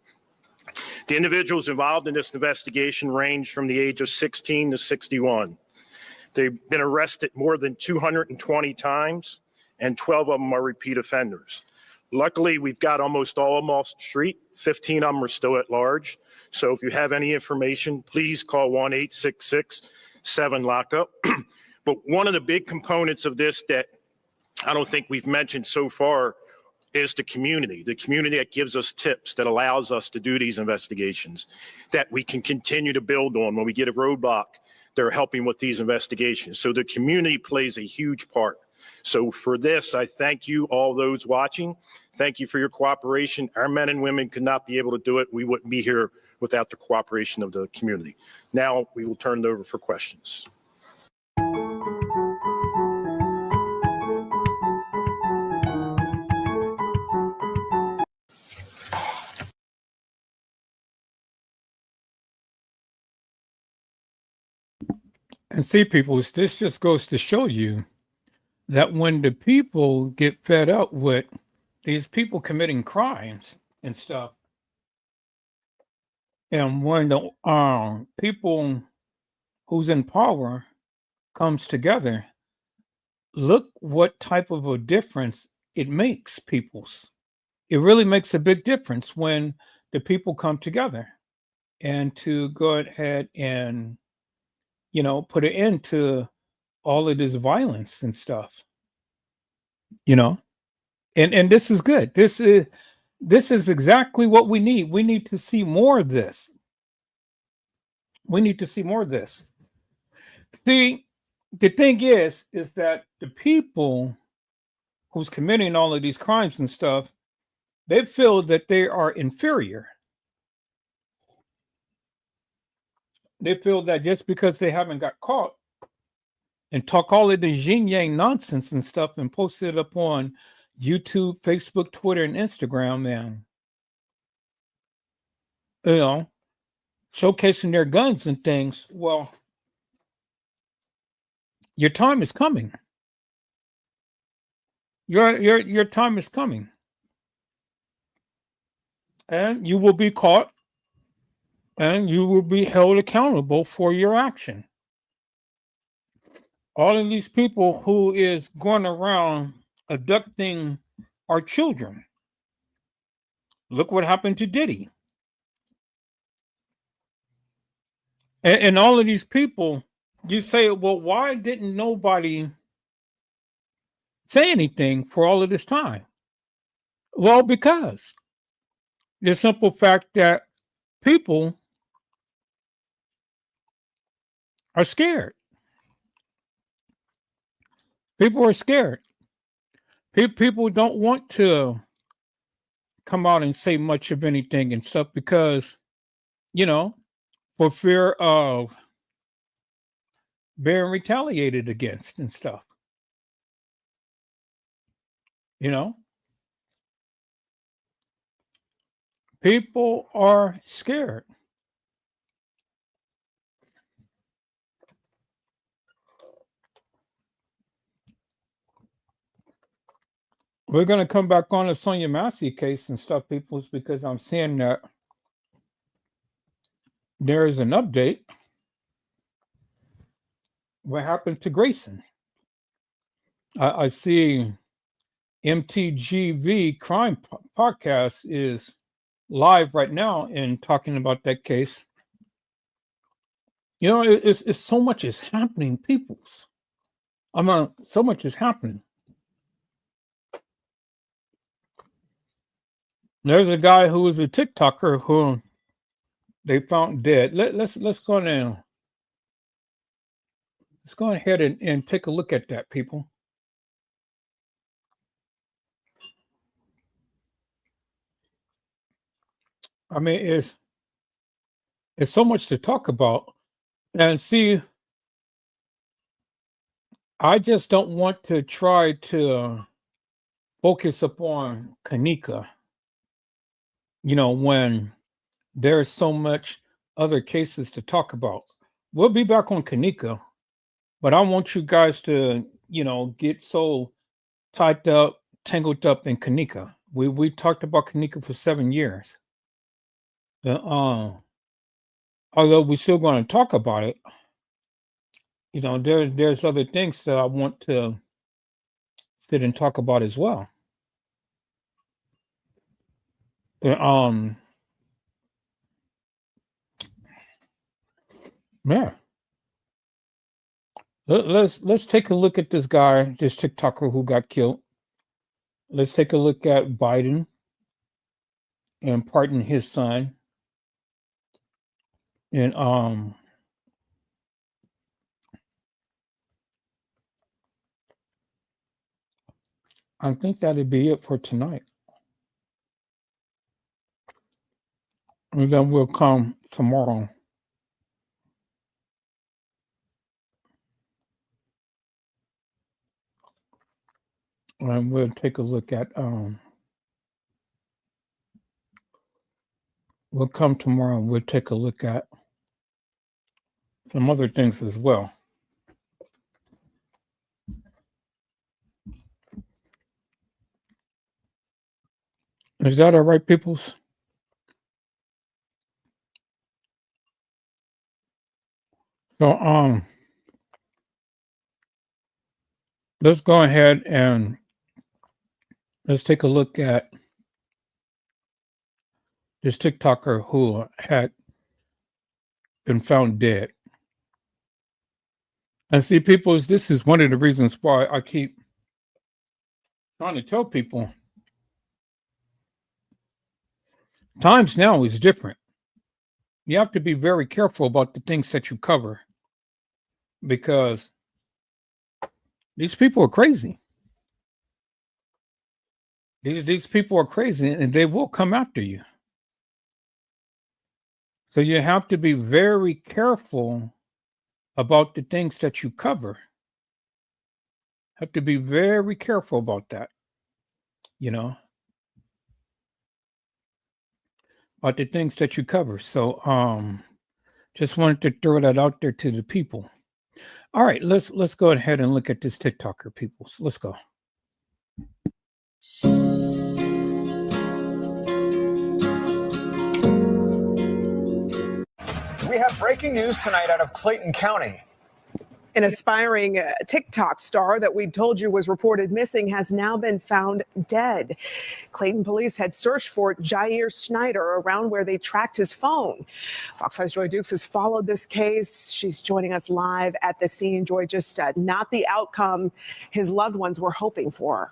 The individuals involved in this investigation range from the age of 16 to 61. They've been arrested more than 220 times, and 12 of them are repeat offenders. Luckily, we've got almost all of them off the street. 15 of them are still at large. So if you have any information, please call 1-866-7-LOCK-UP. But one of the big components of this that I don't think we've mentioned so far is the community that gives us tips, that allows us to do these investigations, that we can continue to build on. When we get a roadblock, they're helping with these investigations. So the community plays a huge part. So for this, I thank you, all those watching. Thank you for your cooperation. Our men and women could not be able to do it. We wouldn't be here without the cooperation of the community. Now we will turn it over for questions. And see, people, this just goes to show you that when the people get fed up with these people committing crimes and stuff, and when the people who's in power comes together, look what type of a difference it makes. It really makes a big difference when the people come together and to go ahead and put an end to all of this violence and stuff. And this is good. This is exactly what we need. We need to see more of this. We need to see more of this. The thing is that the people who's committing all of these crimes and stuff, they feel that they are inferior. They feel that just because they haven't got caught and talk all of the yin yang nonsense and stuff and post it up on YouTube, Facebook, Twitter, and Instagram, and showcasing their guns and things. Well, your time is coming. Your time is coming, and you will be caught, and you will be held accountable for your action. All of these people who is going around abducting our children. Look what happened to Diddy. And all of these people, you say, well, why didn't nobody say anything for all of this time? Well, because the simple fact that people are scared. People are scared. People don't want to come out and say much of anything and stuff because, for fear of being retaliated against and stuff. People are scared. We're going to come back on the Sonia Massey case and stuff, peoples, because I'm seeing that there is an update. What happened to Grayson? I see MTGV Crime Podcast is live right now and talking about that case. It's so much is happening, peoples. So much is happening. There's a guy who was a TikToker who they found dead. Let's go now. Let's go ahead and take a look at that, people. I mean, it's so much to talk about. And see, I just don't want to try to focus upon Kanika. When there's so much other cases to talk about. We'll be back on Kanika, but I want you guys to, get so tied up, tangled up in Kanika. We talked about Kanika for 7 years. Although we're still going to talk about it, there's other things that I want to sit and talk about as well. Yeah. Let's take a look at this guy, this TikToker who got killed. Let's take a look at Biden and pardon his son. And I think that'd be it for tonight. And then we'll come tomorrow. And we'll take a look at we'll come tomorrow and we'll take a look at some other things as well. Is that all right, peoples? So let's go ahead and let's take a look at this TikToker who had been found dead. And see, people, this is one of the reasons why I keep trying to tell people times now is different. You have to be very careful about the things that you cover because these people are crazy. These people are crazy and they will come after you. So you have to be very careful about the things that you cover. Have to be very careful about that, you know, about the things that you cover. So just wanted to throw that out there to the people. All right, let's go ahead and look at this TikToker, people. So let's go. We have breaking news tonight out of Clayton County. An aspiring TikTok star that we told you was reported missing has now been found dead. Clayton police had searched for Jair Snyder around where they tracked his phone. Fox 5's Joy Dukes has followed this case. She's joining us live at the scene. Joy, just not the outcome his loved ones were hoping for.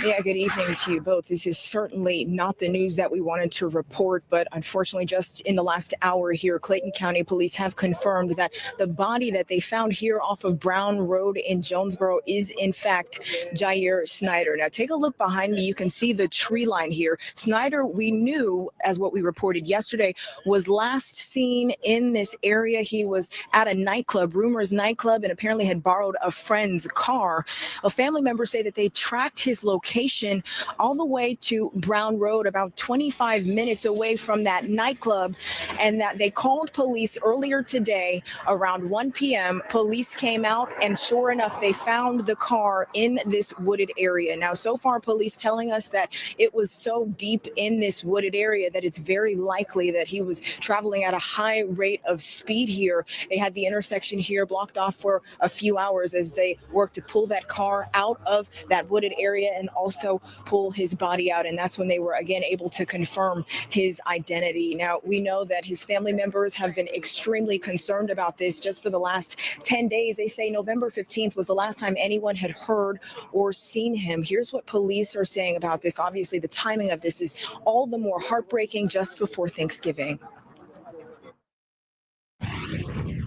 Yeah, good evening to you both. This is certainly not the news that we wanted to report, but unfortunately, just in the last hour here, Clayton County Police have confirmed that the body that they found here off of Brown Road in Jonesboro is, in fact, Jair Snyder. Now, take a look behind me. You can see the tree line here. Snyder, we knew, as what we reported yesterday, was last seen in this area. He was at a nightclub, Rumors nightclub, and apparently had borrowed a friend's car. A family member say that they tracked his location all the way to Brown Road, about 25 minutes away from that nightclub, and that they called police earlier today around 1 p.m. Police came out, and sure enough, they found the car in this wooded area. Now, so far, police telling us that it was so deep in this wooded area that it's very likely that he was traveling at a high rate of speed here. They had the intersection here blocked off for a few hours as they worked to pull that car out of that wooded area and also pull his body out. And that's when they were again able to confirm his identity. Now, we know that his family members have been extremely concerned about this just for the last 10 days. They say November 15th was the last time anyone had heard or seen him. Here's what police are saying about this. Obviously, the timing of this is all the more heartbreaking just before Thanksgiving.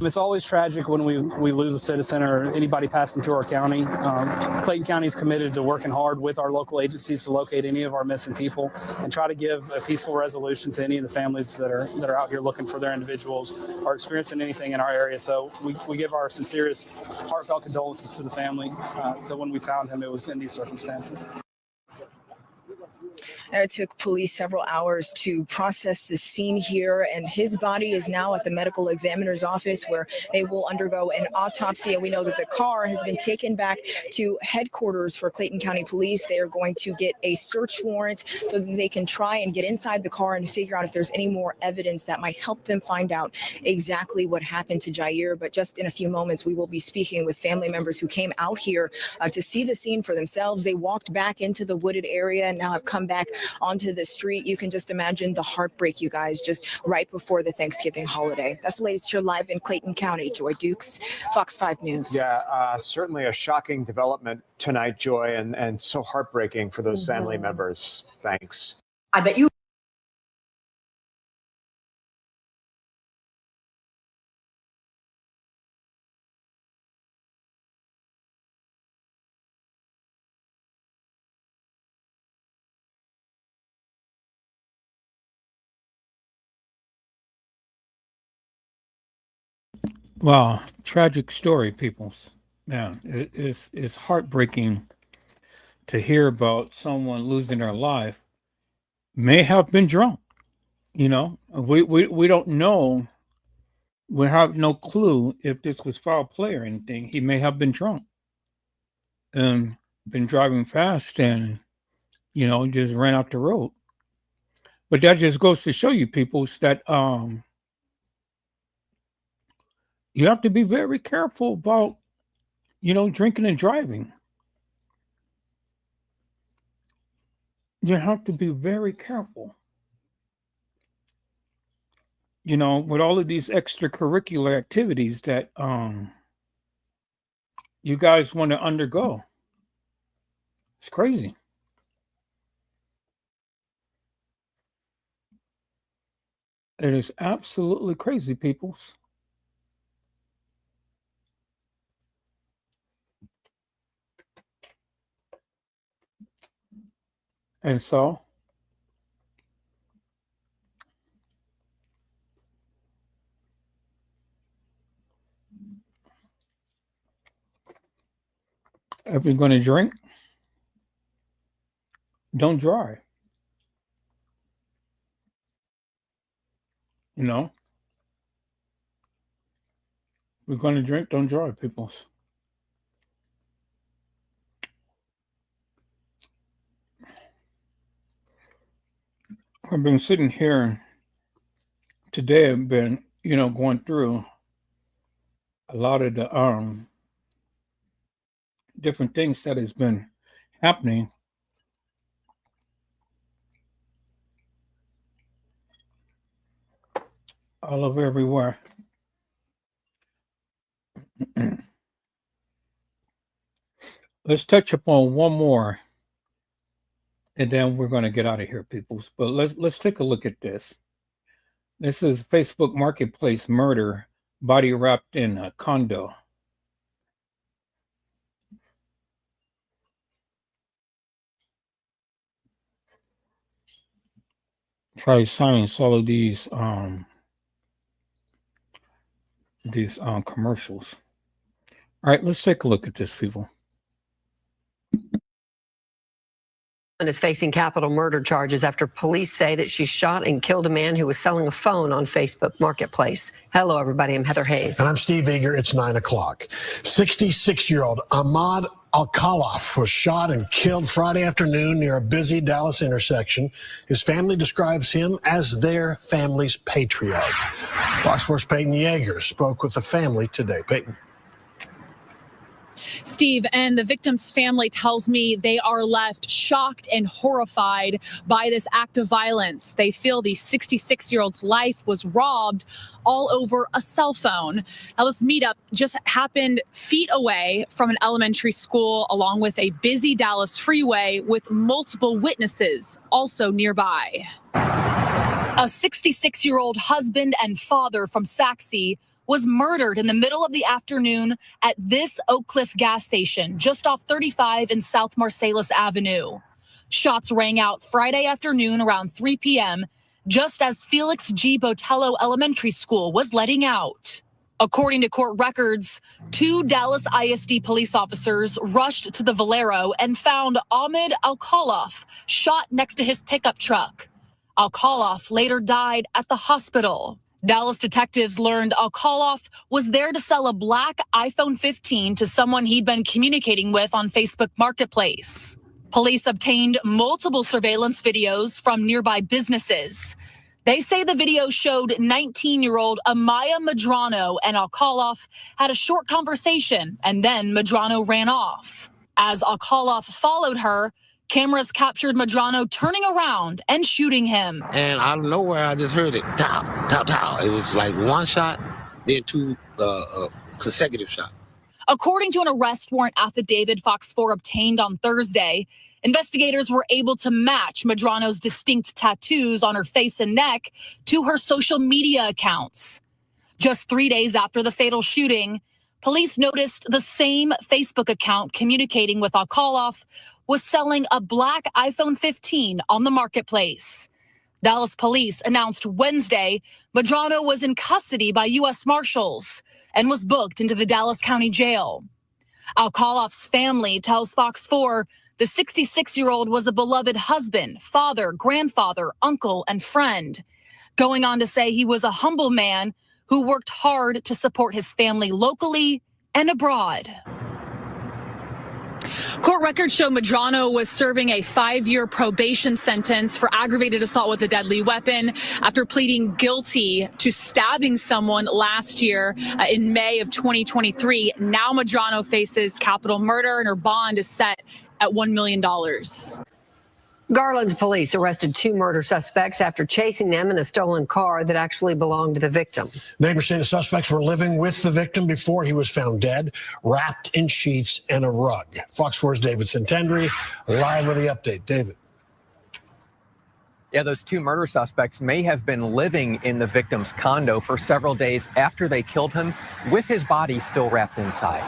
It's always tragic when we lose a citizen or anybody passing through our county. Clayton County is committed to working hard with our local agencies to locate any of our missing people and try to give a peaceful resolution to any of the families that are out here looking for their individuals or experiencing anything in our area. So we give our sincerest, heartfelt condolences to the family that when we found him, it was in these circumstances. It took police several hours to process the scene here, and his body is now at the medical examiner's office where they will undergo an autopsy. And we know that the car has been taken back to headquarters for Clayton County Police. They are going to get a search warrant so that they can try and get inside the car and figure out if there's any more evidence that might help them find out exactly what happened to Jair. But just in a few moments, we will be speaking with family members who came out here to see the scene for themselves. They walked back into the wooded area and now have come back onto the street. You can just imagine the heartbreak, you guys, just right before the Thanksgiving holiday. That's the latest here live in Clayton County. Joy Dukes, Fox 5 News. Yeah, certainly a shocking development tonight, Joy, and so heartbreaking for those family members. Thanks. I bet you. Wow, tragic story, peoples. Yeah, it's heartbreaking to hear about someone losing their life. May have been drunk. You know, we don't know. We have no clue if this was foul play or anything. He may have been drunk and been driving fast and, just ran out the road. But that just goes to show you, peoples, that you have to be very careful about, drinking and driving. You have to be very careful. you know, with all of these extracurricular activities that you guys want to undergo. It's crazy. It is absolutely crazy, peoples. And so, if you're going to drink, don't drive. You know, we're going to drink, don't drive, peoples. I've been sitting here today. I've been, you know, going through a lot of the different things that has been happening. All over everywhere. Let's touch upon one more, and then we're going to get out of here, peoples. But let's take a look at this. This is Facebook Marketplace murder, body wrapped in a condo. Try to silence all of these commercials. All right, let's take a look at this, people. And is facing capital murder charges after police say that she shot and killed a man who was selling a phone on Facebook Marketplace. Hello, everybody. I'm Heather Hayes. And I'm Steve Eager. It's 9 o'clock. 66-year-old Ahmad Al-Khalaf was shot and killed Friday afternoon near a busy Dallas intersection. His family describes him as their family's patriarch. Fox 4's Peyton Yeager spoke with the family today. Peyton. Steve, and the victim's family tells me they are left shocked and horrified by this act of violence. They feel the 66-year-old's life was robbed all over a cell phone. Now, this meetup just happened feet away from an elementary school along with a busy Dallas freeway with multiple witnesses also nearby. A 66-year-old husband and father from Saxe was murdered in the middle of the afternoon at this Oak Cliff gas station just off 35 and South Marsalis Avenue. Shots rang out Friday afternoon around 3 p.m. just as Felix G. Botello Elementary School was letting out. According to court records, 2 Dallas ISD police officers rushed to the Valero and found Ahmad Al-Khalaf shot next to his pickup truck. Al-Khalaf later died at the hospital. Dallas detectives learned Al-Khalaf was there to sell a black iPhone 15 to someone he'd been communicating with on Facebook Marketplace. Police obtained multiple surveillance videos from nearby businesses. They say the video showed 19-year-old Amaya Medrano and Al-Khalaf had a short conversation, and then Medrano ran off. As Al-Khalaf followed her, cameras captured Medrano turning around and shooting him. And out of nowhere, I just heard it, pow, pow, pow. It was like one shot, then 2 consecutive shots. According to an arrest warrant affidavit Fox 4 obtained on Thursday, investigators were able to match Medrano's distinct tattoos on her face and neck to her social media accounts. Just 3 days after the fatal shooting, police noticed the same Facebook account communicating with Al-Khalaf was selling a black iPhone 15 on the marketplace. Dallas police announced Wednesday Medrano was in custody by U.S. Marshals and was booked into the Dallas County Jail. Al-Khalaf's family tells Fox 4 the 66-year-old was a beloved husband, father, grandfather, uncle, and friend, going on to say he was a humble man who worked hard to support his family locally and abroad. Court records show Medrano was serving a 5-year probation sentence for aggravated assault with a deadly weapon after pleading guilty to stabbing someone last year in May of 2023. Now Medrano faces capital murder and her bond is set at $1 million. Garland police arrested 2 murder suspects after chasing them in a stolen car that actually belonged to the victim. Neighbors say the suspects were living with the victim before he was found dead, wrapped in sheets and a rug. Fox 4's David Santandri live with the update. David. Yeah, those 2 murder suspects may have been living in the victim's condo for several days after they killed him, with his body still wrapped inside.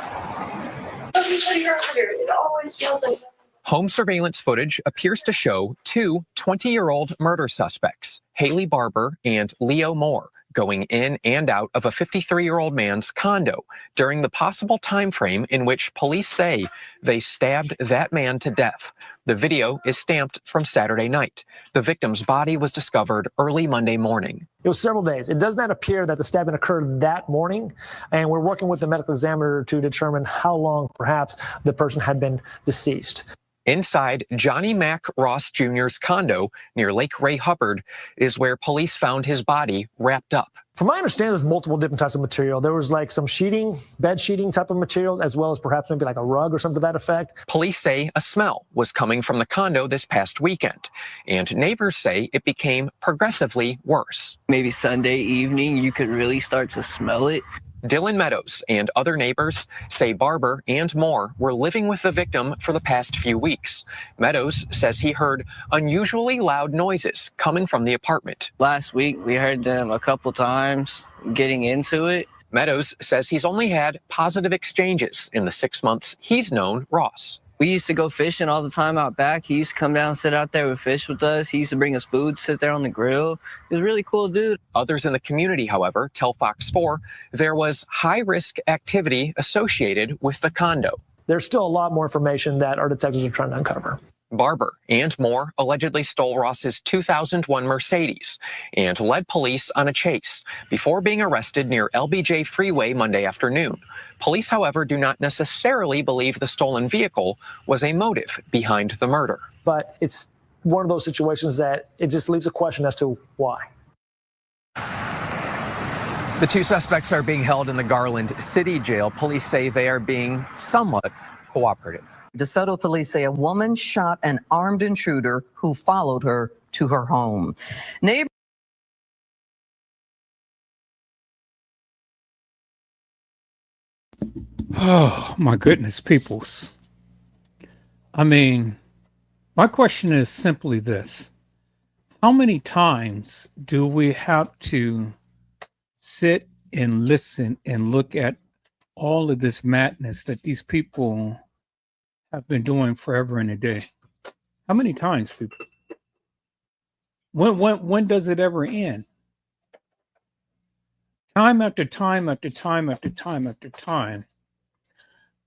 Home surveillance footage appears to show 2 20-year-old murder suspects, Haley Barber and Leo Moore, going in and out of a 53-year-old man's condo during the possible time frame in which police say they stabbed that man to death. The video is stamped from Saturday night. The victim's body was discovered early Monday morning. It was several days. It does not appear that the stabbing occurred that morning, and we're working with the medical examiner to determine how long perhaps the person had been deceased. Inside Johnny Mack Ross Jr.'s condo near Lake Ray Hubbard is where police found his body wrapped up. From my understanding, there's multiple different types of material. There was like some sheeting, bed sheeting type of materials, as well as perhaps maybe like a rug or something to that effect. Police say a smell was coming from the condo this past weekend, and neighbors say it became progressively worse. Maybe Sunday evening, you could really start to smell it. Dylan Meadows and other neighbors say Barber and Moore were living with the victim for the past few weeks. Meadows says he heard unusually loud noises coming from the apartment. Last week, we heard them a couple times getting into it. Meadows says he's only had positive exchanges in the 6 months he's known Ross. We used to go fishing all the time out back. He used to come down, sit out there with fish with us. He used to bring us food, sit there on the grill. He was a really cool dude. Others in the community, however, tell Fox 4 there was high-risk activity associated with the condo. There's still a lot more information that our detectives are trying to uncover. Barber and Moore allegedly stole Ross's 2001 Mercedes and led police on a chase before being arrested near LBJ Freeway Monday afternoon. Police, however, do not necessarily believe the stolen vehicle was a motive behind the murder. But it's one of those situations that it just leaves a question as to why. The 2 suspects are being held in the Garland City Jail. Police say they are being somewhat cooperative. DeSoto police say a woman shot an armed intruder who followed her to her home. Neighbors. Oh, my goodness, peoples. I mean, my question is simply this. How many times do we have to sit and listen and look at all of this madness that these people have been doing forever and a day? How many times, people? When does it ever end? Time after time after time after time after time,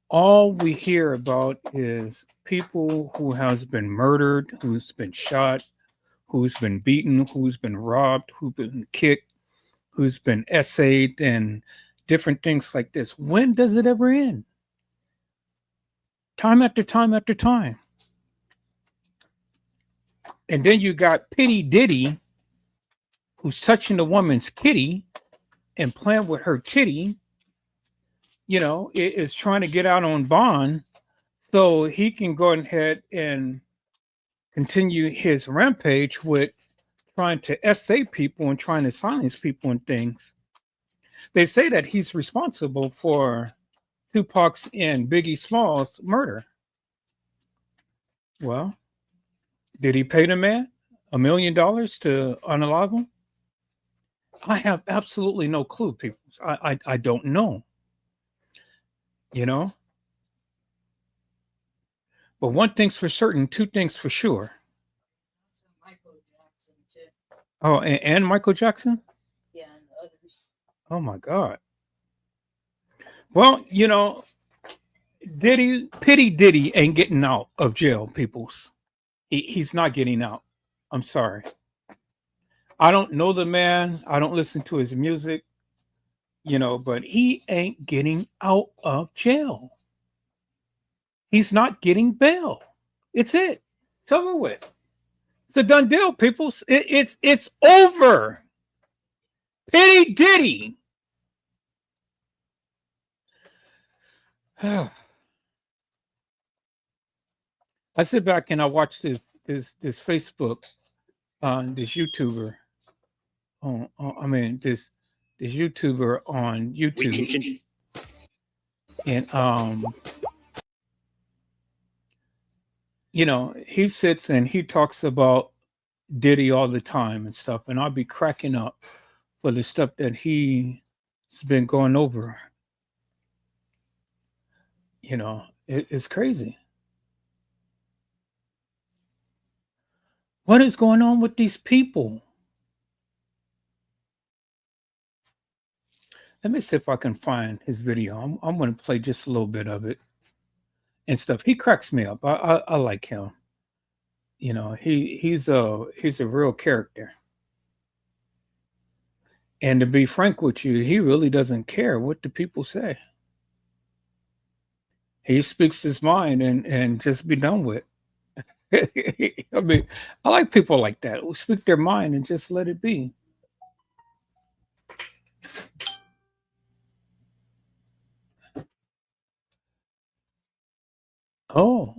all we hear about is people who has been murdered, who's been shot, who's been beaten, who's been robbed, who's been kicked, who's been essayed, and different things like this. When does it ever end? Time after time after time. And then you got Pitty Diddy, who's touching the woman's kitty and playing with her titty, you know, is trying to get out on bond so he can go ahead and continue his rampage with trying to essay people and trying to silence people and things. They say that he's responsible for Tupac's and Biggie Smalls' murder. Well, did he pay the man $1 million to unalive him? I have absolutely no clue, people. I don't know. You know? But one thing's for certain, 2 things for sure. Oh, and Michael Jackson? Yeah, and others. Oh my God. Well, you know, Pitty Diddy ain't getting out of jail, peoples. He's not getting out. I'm sorry. I don't know the man. I don't listen to his music, you know, but he ain't getting out of jail. He's not getting bail. It's it. It's over with. It's a done deal, peoples. It's over. Pitty Diddy. I sit back and I watch this Facebook this YouTuber this YouTuber on YouTube, and he sits and he talks about Diddy all the time and stuff, and I'll be cracking up for the stuff that he's been going over. It's crazy. What is going on with these people? Let me see if I can find his video. I'm going to play just a little bit of it and stuff. He cracks me up. I like him. He's a real character. And to be frank with you, he really doesn't care what the people say. He speaks his mind and just be done with. I mean, I like people like that who speak their mind and just let it be. Oh,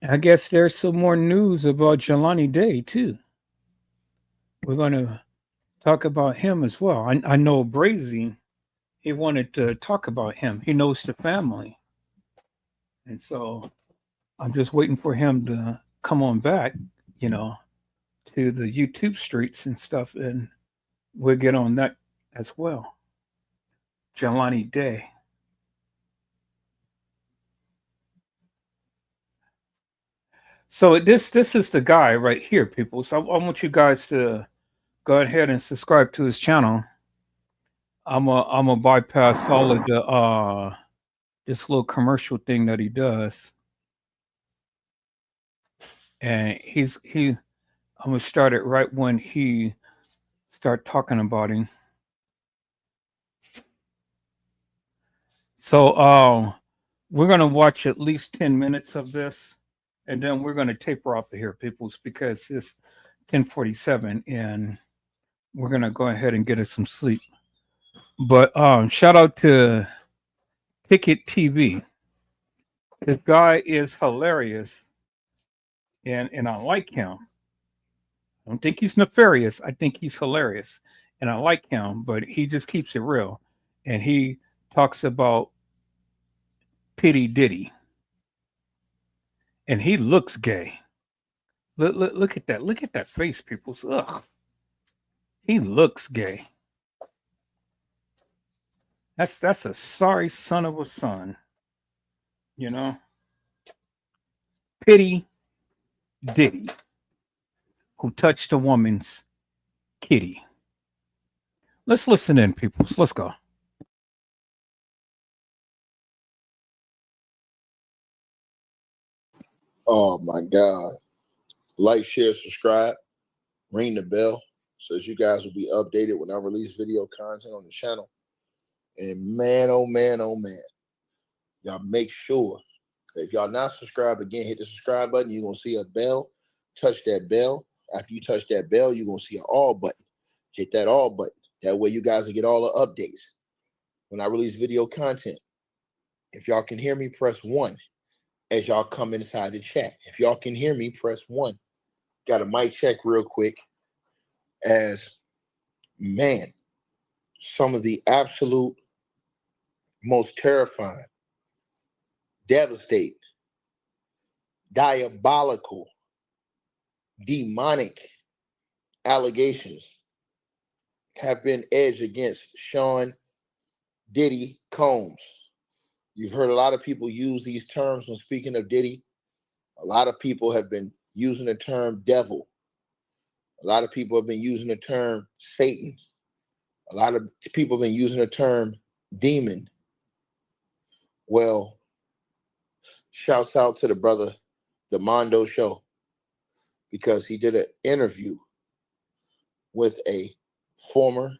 I guess there's some more news about Jelani Day too. We're going to talk about him as well. I know Brazy, he wanted to talk about him. He knows the family. And so I'm just waiting for him to come on back, to the YouTube streets and stuff, and we'll get on that as well. Jelani Day. So this is the guy right here, people. So I want you guys to go ahead and subscribe to his channel. I'm a bypass all of the this little commercial thing that he does. And I'm gonna start it right when he start talking about him. So we're gonna watch at least 10 minutes of this, and then we're gonna taper off of here, peoples, because it's 10:47 and we're gonna go ahead and get us some sleep. But shout out to Ticket TV. This guy is hilarious. And I like him. I don't think he's nefarious. I think he's hilarious. And I like him, but he just keeps it real. And he talks about P. Diddy. And he looks gay. Look at that. Look at that face, people. Ugh. He looks gay. That's a sorry son of a son. P. Diddy, who touched a woman's kitty. Let's listen in, people. Let's go. Oh my God. Like, share, subscribe, ring the bell so that you guys will be updated when I release video content on the channel. And man, oh man, oh man. Y'all make sure that if y'all not subscribed, again, hit the subscribe button. You're going to see a bell. Touch that bell. After you touch that bell, you're going to see an all button. Hit that all button. That way you guys will get all the updates when I release video content. If y'all can hear me, press 1 as y'all come inside the chat. If y'all can hear me, press 1. Got a mic check real quick. As, man, some of the absolute most terrifying, devastating, diabolical, demonic allegations have been edged against Sean Diddy Combs. You've heard a lot of people use these terms when speaking of Diddy. A lot of people have been using the term devil. A lot of people have been using the term Satan. A lot of people have been using the term demon. Well, shouts out to the brother, the Mondo Show, because he did an interview with a former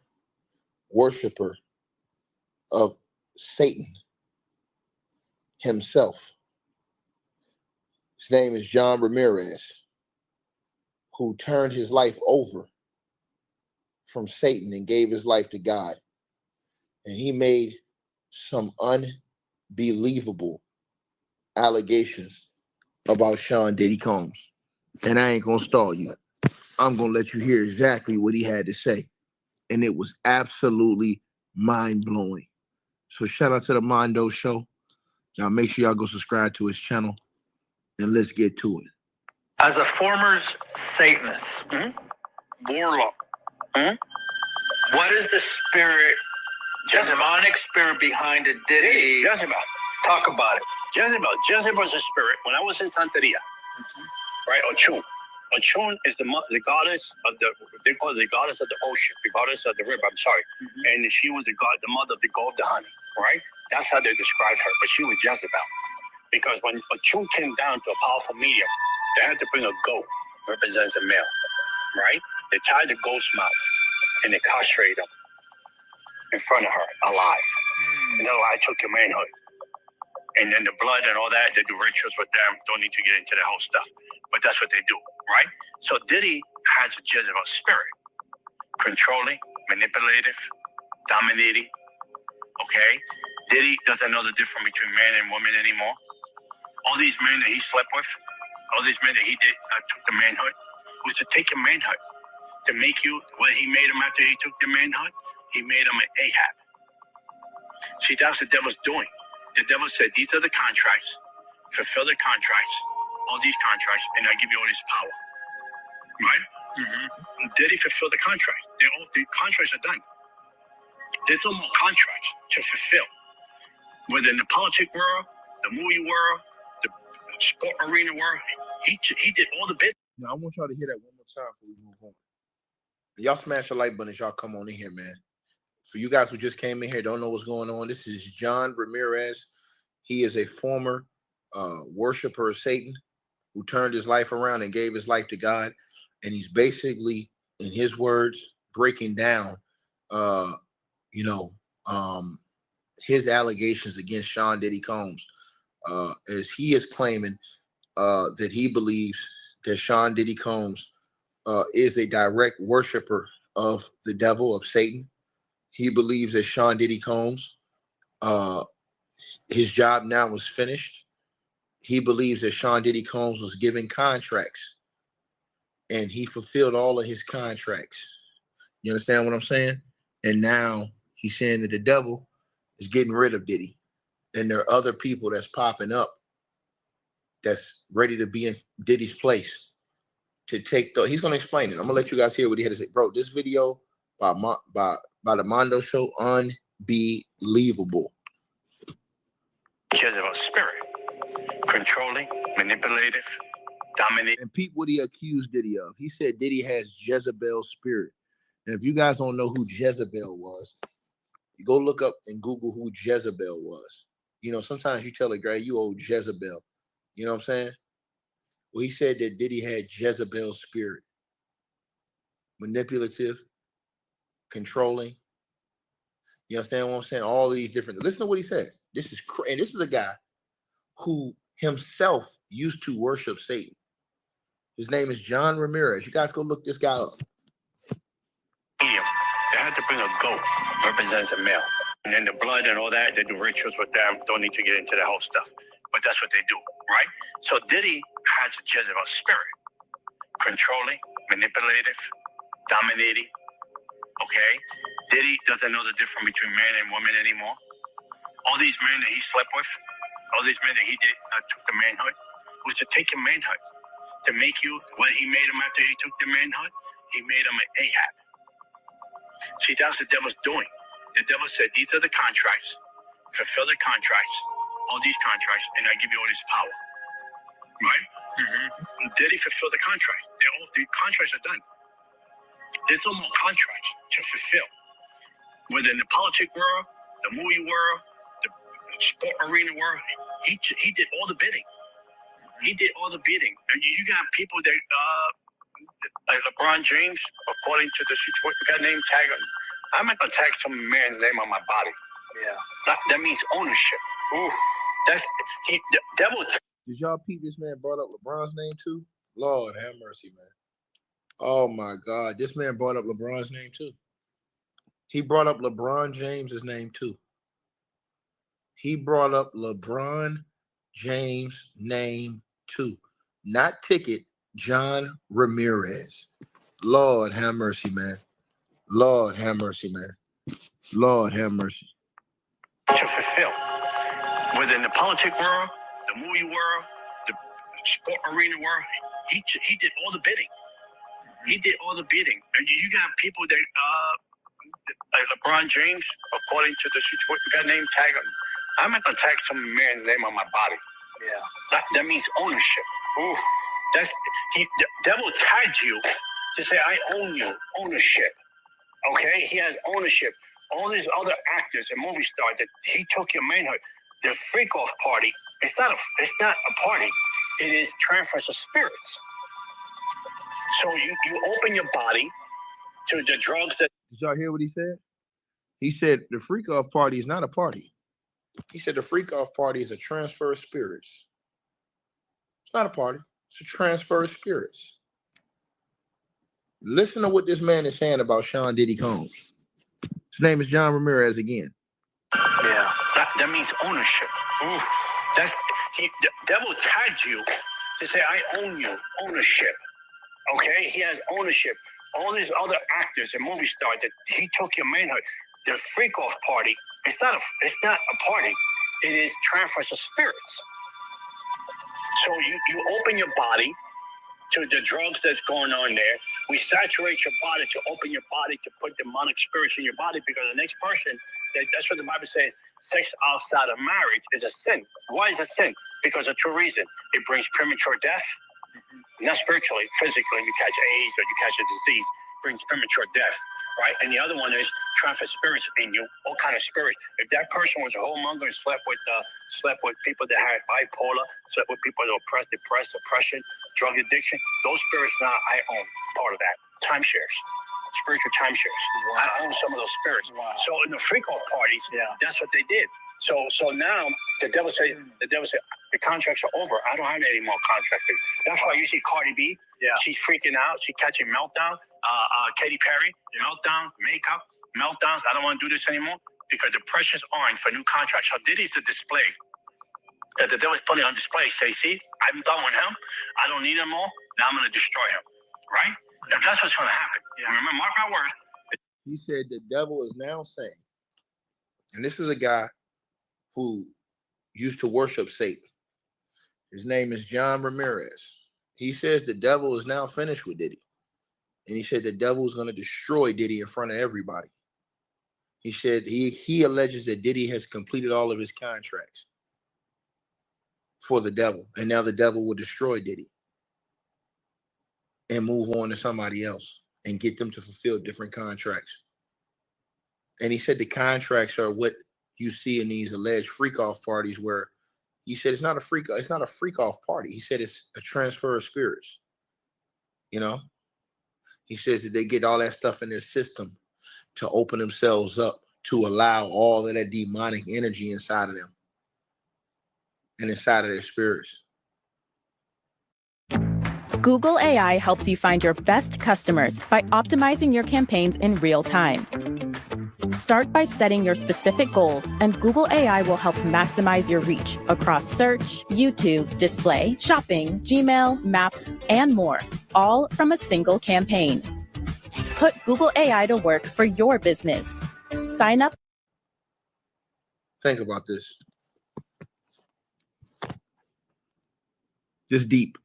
worshiper of Satan himself. His name is John Ramirez, who turned his life over from Satan and gave his life to God. And he made some unbelievable allegations about Sean Diddy Combs. and I ain't gonna stall you. I'm gonna let you hear exactly what he had to say, and it was absolutely mind-blowing. So shout out to the Mondo Show. Y'all make sure y'all go subscribe to his channel, and let's get to it. As a former Satanist, warlock, what is the spirit, demonic spirit behind the Diddy? Jezebel. Talk about it. Jezebel's a spirit. When I was in Santeria, right? Ochun. Ochun is the goddess of they call it the goddess of the ocean, the goddess of the river, I'm sorry. And she was the mother of the gold, the honey, right? That's how they described her, but she was Jezebel. Because when Ochun came down to a powerful medium, they had to bring a goat, represents a male, right? They tied the goat's mouth and they castrated him in front of her, alive. And then I took your manhood. And then the blood and all that, they do rituals with them. Don't need to get into the whole stuff. But that's what they do, right? So Diddy has a Jezebel spirit. Controlling, manipulative, dominating, okay? Diddy doesn't know the difference between man and woman anymore. All these men that he slept with, all these men that he did, took the manhood, was to take your manhood. To make you, what he made him after he took the manhood, he made him an Ahab. See, that's what the devil's doing. The devil said, these are the contracts, fulfill the contracts, all these contracts, and I give you all this power. Right? Did he fulfill the contract? The contracts are done. There's no more contracts to fulfill. Whether in the politic world, the movie world, the sport arena world, he did all the bit. Now, I want y'all to hear that one more time before we move on. Y'all smash the like button as y'all come on in here, man. For you guys who just came in here, don't know what's going on, this is John Ramirez. He is a former worshiper of Satan who turned his life around and gave his life to God. And he's basically, in his words, breaking down, his allegations against Sean Diddy Combs, as he is claiming that he believes that Sean Diddy Combs is a direct worshiper of the devil, of Satan. He believes that Sean Diddy Combs, his job now was finished. He believes that Sean Diddy Combs was given contracts and he fulfilled all of his contracts. You understand what I'm saying? And now he's saying that the devil is getting rid of Diddy. And there are other people that's popping up that's ready to be in Diddy's place to take the, he's going to explain it. I'm going to let you guys hear what he had to say. Bro, this video by the Mondo Show, unbelievable. Jezebel spirit. Controlling, manipulative, dominating. And Pete, what he accused Diddy of. He said Diddy has Jezebel spirit. And if you guys don't know who Jezebel was, you go look up and Google who Jezebel was. You know, sometimes you tell a guy, you owe Jezebel. You know what I'm saying? Well, he said that Diddy had Jezebel spirit. Manipulative, controlling. You understand what I'm saying? All these different. Listen to what he said. This is and this is a guy who himself used to worship Satan. His name is John Ramirez. You guys go look this guy up. They had to bring a goat, represents a male. And then the blood and all that, they do rituals with them. Don't need to get into the whole stuff. But that's what they do, right? So Diddy has a Jezebel spirit. Controlling, manipulative, dominating, okay? Diddy doesn't know the difference between man and woman anymore. All these men that he slept with, all these men that he did, took the manhood, was to take your manhood. To make you, what he made him after he took the manhood, he made him an Ahab. See, that's what the devil's doing. The devil said, these are the contracts, fulfill the contracts, all these contracts, and I give you all this power. Right? Did he fulfill the contract? The contracts are done. There's no more contracts to fulfill. Whether in the politic world, the movie world, the sport arena world, he did all the bidding. He did all the bidding. And you got people that, like LeBron James, according to the situation, got name tag on. I'm not gonna tag some man's name on my body. Yeah, that means ownership. Ooh, that's the devil. Did y'all peep this man brought up LeBron's name too? Lord have mercy, man. Oh my God, this man brought up LeBron's name too. He brought up LeBron James's name too. He brought up LeBron James' name too. Not Ticket, John Ramirez. Lord have mercy, man. Lord have mercy, man. Lord have mercy. To fulfill, whether in the politic world, the movie world, the sport arena world, he did all the bidding. He did all the bidding. And you got people that, like LeBron James, according to the situation, got name tag him. I'm not gonna tag some man's name on my body. Yeah. That means ownership. Ooh. The devil tagged you to say, I own you. Ownership. Okay? He has ownership. All these other actors and movie stars that he took your manhood. The freak off party. It's not a party. It is transference of spirits. So you open your body to the drugs that. Did y'all hear what he said? He said the freak off party is not a party. He said the freak off party is a transfer of spirits. It's not a party. It's a transfer of spirits. Listen to what this man is saying about Sean Diddy Combs. His name is John Ramirez again. Yeah, that means ownership. Ooh. The devil tagged you to say, I own you. Ownership. Okay? He has ownership. All these other actors and movie stars that he took your manhood. The freak off party. It's not a party. It is transference of spirits. So you open your body to the drugs that's going on there. We saturate your body to open your body to put demonic spirits in your body, because the next person, that's what the Bible says, sex outside of marriage is a sin. Why is it a sin? Because of two reasons. It brings premature death. Not spiritually, physically, you catch AIDS or you catch a disease, brings premature death, right? And the other one is transfer spirits in you, all kind of spirits. If that person was a whoremonger and slept with people that had bipolar, slept with people that were depressed, depression, drug addiction, those spirits now I own part of that. Timeshares. Spiritual timeshares. Wow. I own some of those spirits. Wow. So in the freak off parties, that's what they did. So now the devil said, the contracts are over. I don't have any more contracts. That's why you see Cardi B. Yeah. She's freaking out. She's catching meltdown. Katy Perry, meltdown, makeup, meltdowns. I don't want to do this anymore because the pressure's on for new contracts. So Diddy's the display that the devil's putting on display. Say, see, I'm done with him. I don't need him more. Now I'm going to destroy him. Right? That's what's going to happen. Yeah. Remember, mark my words. He said the devil is now saying, and this is a guy who used to worship Satan. His name is John Ramirez. He says the devil is now finished with Diddy. And he said the devil is going to destroy Diddy in front of everybody. He said he alleges that Diddy has completed all of his contracts for the devil. And now the devil will destroy Diddy and move on to somebody else and get them to fulfill different contracts. And he said the contracts are what you see in these alleged freak-off parties, where he said it's not a freak-off party. He said it's a transfer of spirits. You know? He says that they get all that stuff in their system to open themselves up to allow all of that demonic energy inside of them and inside of their spirits. Google AI helps you find your best customers by optimizing your campaigns in real time. Start by setting your specific goals, and Google AI will help maximize your reach across search, YouTube, display, shopping, Gmail, Maps, and more, all from a single campaign. Put Google AI to work for your business. Sign up. Think about this. This deep.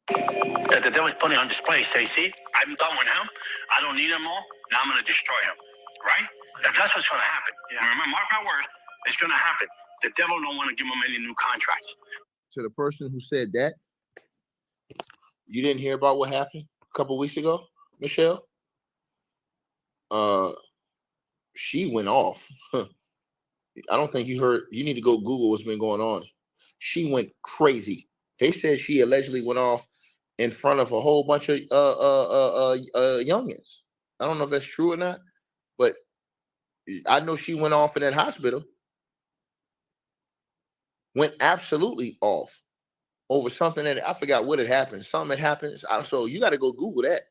That the devil's putting on display. Say, see, I'm done with him. I don't need him more. Now I'm going to destroy him. Right? That's what's going to happen. Yeah. Remember, mark my words, it's going to happen. The devil don't want to give him any new contracts. To the person who said that, you didn't hear about what happened a couple weeks ago, Michelle? She went off. I don't think you heard. You need to go Google what's been going on. She went crazy. They said she allegedly went off in front of a whole bunch of youngins. I don't know if that's true or not, but I know she went off in that hospital. Went absolutely off over something that I forgot what had happened. Something had happened. So you got to go Google that.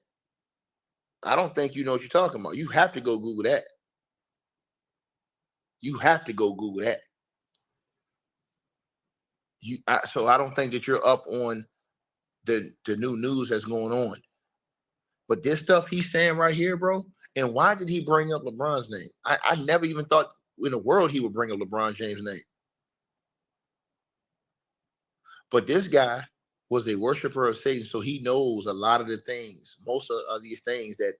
I don't think you know what you're talking about. You have to go Google that. You have to go Google that. So I don't think that you're up on the new news that's going on. But this stuff he's saying right here, bro, and why did he bring up LeBron's name? I never even thought in the world he would bring up LeBron James' name. But this guy was a worshiper of Satan, so he knows a lot of the things, most of these things that,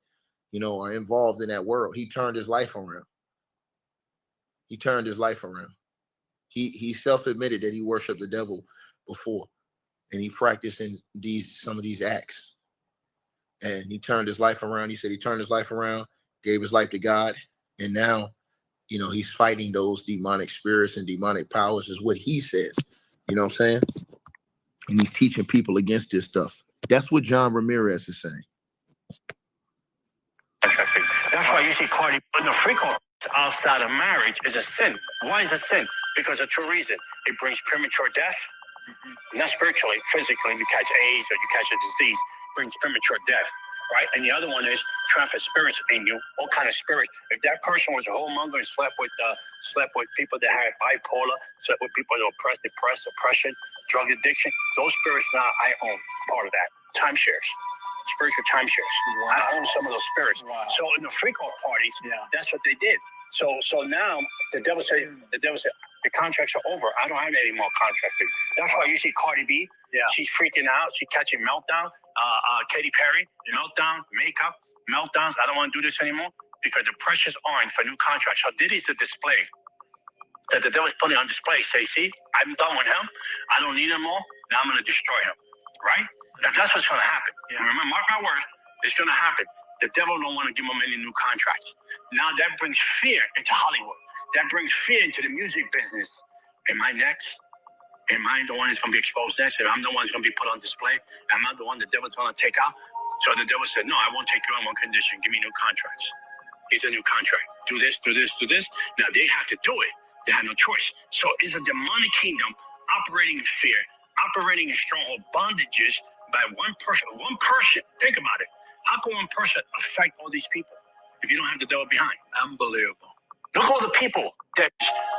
you know, are involved in that world. He turned his life around. He turned his life around. He self-admitted that he worshiped the devil before, and he practiced in some of these acts. And he turned his life around. He said he turned his life around, gave his life to God, and now, you know, he's fighting those demonic spirits and demonic powers, is what he says. You know what I'm saying? And he's teaching people against this stuff. That's what John Ramirez is saying. That's why you see Cardi in the freak off outside of marriage is a sin. Why is it a sin? Because of two reasons. It brings premature death. Not spiritually, physically, if you catch AIDS or you catch a disease, it brings premature death, right? And the other one is traffic spirits in you, all kind of spirits. If that person was a whoremonger and slept with people that had bipolar, slept with people that were depressed, oppression, drug addiction, those spirits now I own part of that. Timeshares. Spiritual timeshares. Wow. I own some of those spirits. Wow. So in the freak-off parties, that's what they did. So now the devil said the contracts are over. I don't have any more contracts. That's why you see Cardi B. Yeah. She's freaking out. She's catching meltdown. Katy Perry, meltdown, makeup, meltdowns. I don't want to do this anymore because the pressure's on for new contracts. So Diddy's the display that the devil's putting on display. Say, see, I'm done with him. I don't need him more. Now I'm going to destroy him. Right? That's what's going to happen. Yeah. Remember, mark my words, it's going to happen. The devil don't want to give him any new contracts. Now that brings fear into Hollywood. That brings fear into the music business. Am I next? Am I the one that's going to be exposed next? If I'm the one that's going to be put on display, am I the one the devil's going to take out? So the devil said, no, I won't take you on one condition. Give me new contracts. Here's a new contract. Do this, do this, do this. Now they have to do it. They have no choice. So it's a demonic kingdom operating in fear, operating in stronghold bondages by one person. One person. Think about it. How can one person affect all these people if you don't have the devil behind? Unbelievable. Look at all the people that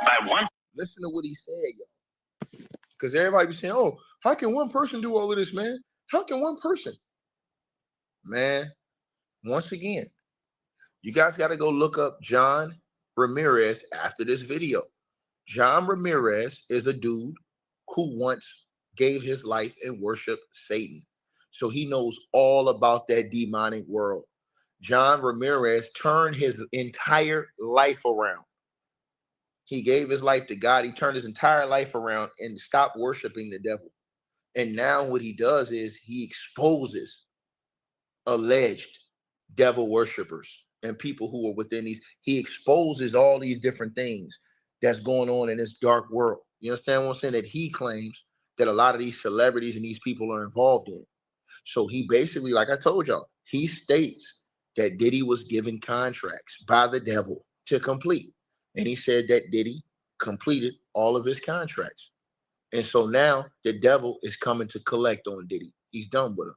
by one. Listen to what he said, y'all. Because everybody be saying, oh, how can one person do all of this, man? How can one person? Man, once again, you guys got to go look up John Ramirez after this video. John Ramirez is a dude who once gave his life and worshiped Satan. So he knows all about that demonic world. John Ramirez turned his entire life around. He gave his life to God. He turned his entire life around and stopped worshiping the devil. And now what he does is he exposes alleged devil worshipers and people who are within these. He exposes all these different things that's going on in this dark world. You understand what I'm saying? That he claims that a lot of these celebrities and these people are involved in. So he basically, like I told y'all, he states that Diddy was given contracts by the devil to complete. And he said that Diddy completed all of his contracts. And so now the devil is coming to collect on Diddy. He's done with him.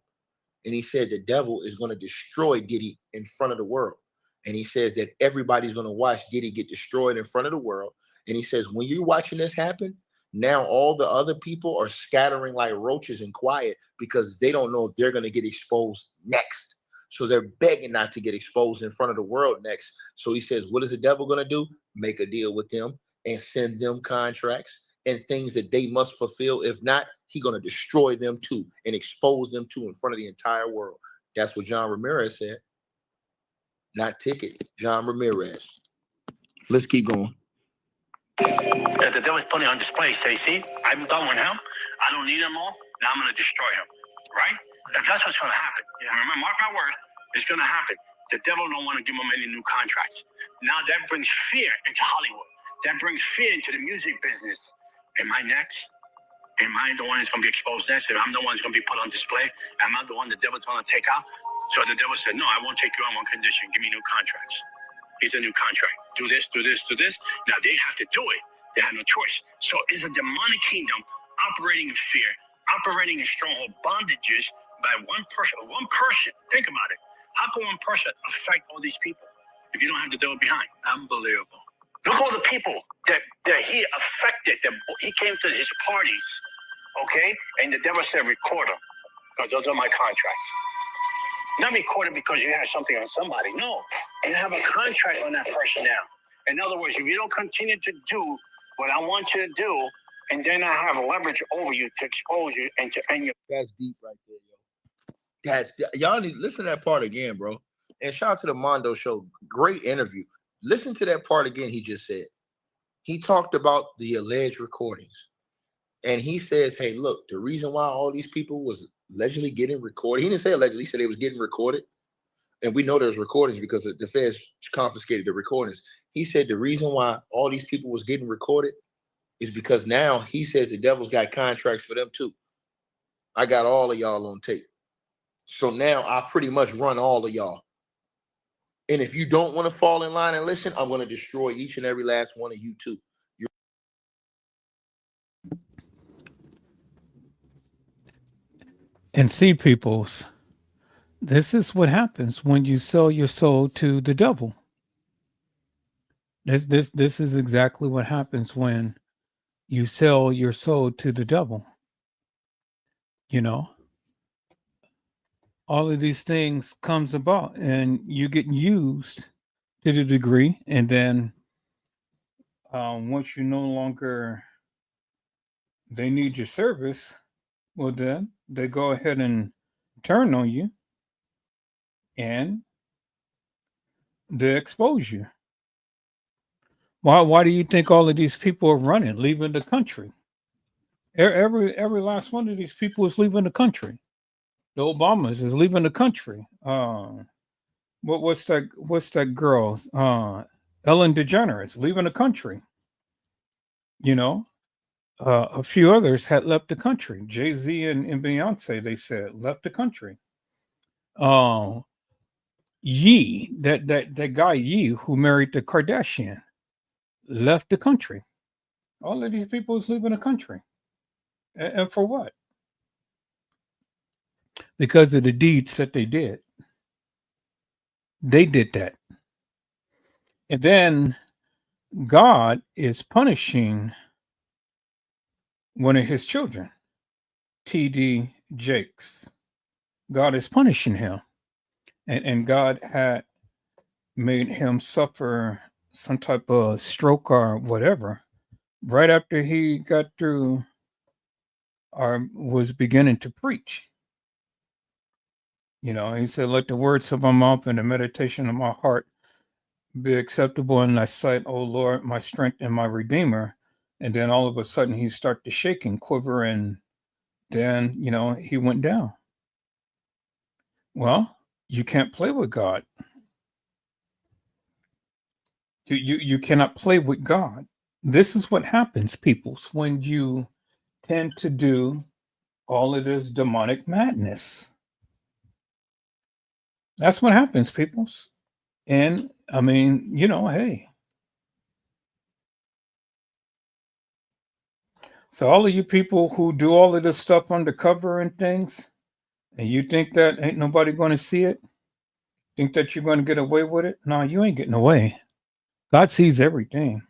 And he said the devil is going to destroy Diddy in front of the world. And he says that everybody's going to watch Diddy get destroyed in front of the world. And he says, when you're watching this happen, now all the other people are scattering like roaches and quiet because they don't know if they're going to get exposed next. So they're begging not to get exposed in front of the world next. So he says, what is the devil going to do? Make a deal with them and send them contracts and things that they must fulfill. If not, he's going to destroy them too and expose them too in front of the entire world. That's what John Ramirez said. Not Ticket, John Ramirez. Let's keep going. That the devil's putting on display. Say, see, I'm done with him. I don't need him more. Now I'm going to destroy him. Right? That's what's going to happen. Yeah. Remember, mark my words, it's going to happen. The devil don't want to give him any new contracts. Now that brings fear into Hollywood. That brings fear into the music business. Am I next? Am I the one that's going to be exposed next? If I'm the one that's going to be put on display, am I the one the devil's going to take out? So the devil said, no, I won't take you on one condition. Give me new contracts. Here's a new contract. Do this, do this, do this. Now they have to do it. They have no choice. So it's a demonic kingdom operating in fear, operating in stronghold bondages by one person. One person. Think about it. How can one person affect all these people if you don't have the devil behind? Unbelievable. Look at all the people that he affected. That he came to his parties, okay? And the devil said, record them. because those are my contracts. Not recorded because you have something on somebody. No, you have a contract on that person now. In other words, if you don't continue to do what I want you to do, and then I have leverage over you to expose you and you. That's deep right there, yo. Y'all need to listen to that part again, bro. And shout out to the Mondo Show. Great interview. Listen to that part again. He just said he talked about the alleged recordings, and he says, "Hey, look, the reason why all these people was allegedly getting recorded. He didn't say allegedly. He said they was getting recorded, and we know there's recordings because the feds confiscated the recordings. He said the reason why all these people was getting recorded is because now he says the devil's got contracts for them too. I got all of y'all on tape. So now I pretty much run all of y'all. And if you don't want to fall in line and listen, I'm going to destroy each and every last one of you too. And see, peoples, this is what happens when you sell your soul to the devil. This is exactly what happens when you sell your soul to the devil. You know, all of these things comes about and you get used to the degree. And then once you no longer, they need your service, well, then they go ahead and turn on you and they expose you. Why do you think all of these people are running, leaving the country? Every last one of these people is leaving the country. The Obamas is leaving the country. What's that girl? Ellen DeGeneres leaving the country. You know, a few others had left the country. Jay-Z and Beyonce, they said, left the country. Ye, that guy Ye who married the Kardashian, left the country. All of these people is leaving the country. And for what? Because of the deeds that they did. They did that. And then God is punishing one of his children, T.D. Jakes. God is punishing him. And God had made him suffer some type of stroke or whatever right after he got through or was beginning to preach. You know, he said, let the words of my mouth and the meditation of my heart be acceptable in thy sight, O Lord, my strength and my redeemer. And then all of a sudden he started to shake and quiver, and then, you know, he went down. Well, you can't play with God. You cannot play with God. This is what happens, peoples, when you tend to do all of this demonic madness. That's what happens, peoples. And I mean, you know, hey. So all of you people who do all of this stuff undercover and things, and you think that ain't nobody going to see it, think that you're going to get away with it? No, you ain't getting away. God sees everything.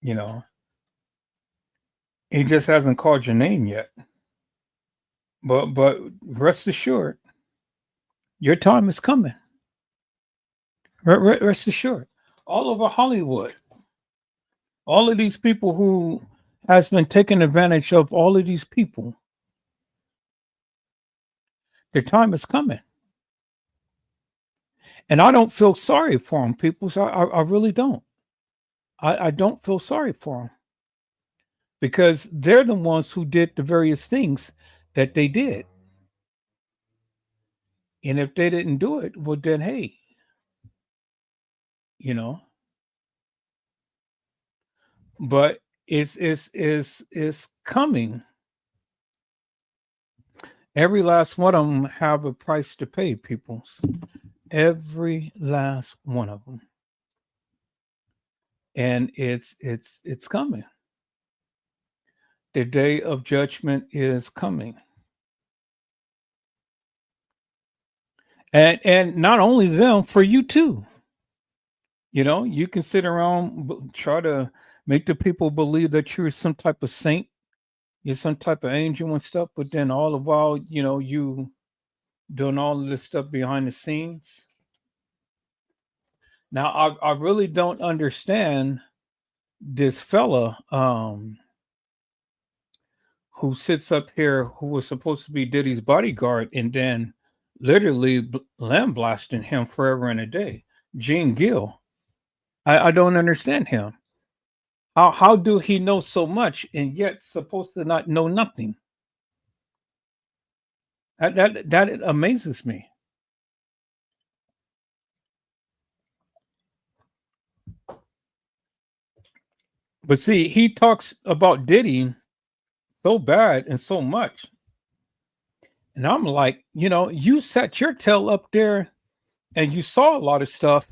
You know, he just hasn't called your name yet. But rest assured, your time is coming. Rest assured. All over Hollywood, all of these people who has been taking advantage of all of these people, their time is coming. And I don't feel sorry for them, people. So I really don't. I don't feel sorry for them because they're the ones who did the various things that they did. And if they didn't do it, well, then, hey, you know, but it's coming. Every last one of them have a price to pay, peoples. Every last one of them. And it's coming. The day of judgment is coming. And not only them, for you too. You know, you can sit around, try to make the people believe that you're some type of saint you're some type of angel and stuff, but then all the while, you doing all of this stuff behind the scenes. Now, I really don't understand this fella who sits up here, who was supposed to be Diddy's bodyguard, and then literally lambasting him forever and a day. Gene Gill. I don't understand him. How do he know so much and yet supposed to not know nothing? That amazes me. But see, he talks about Diddy so bad and so much. And I'm like, you sat your tail up there and you saw a lot of stuff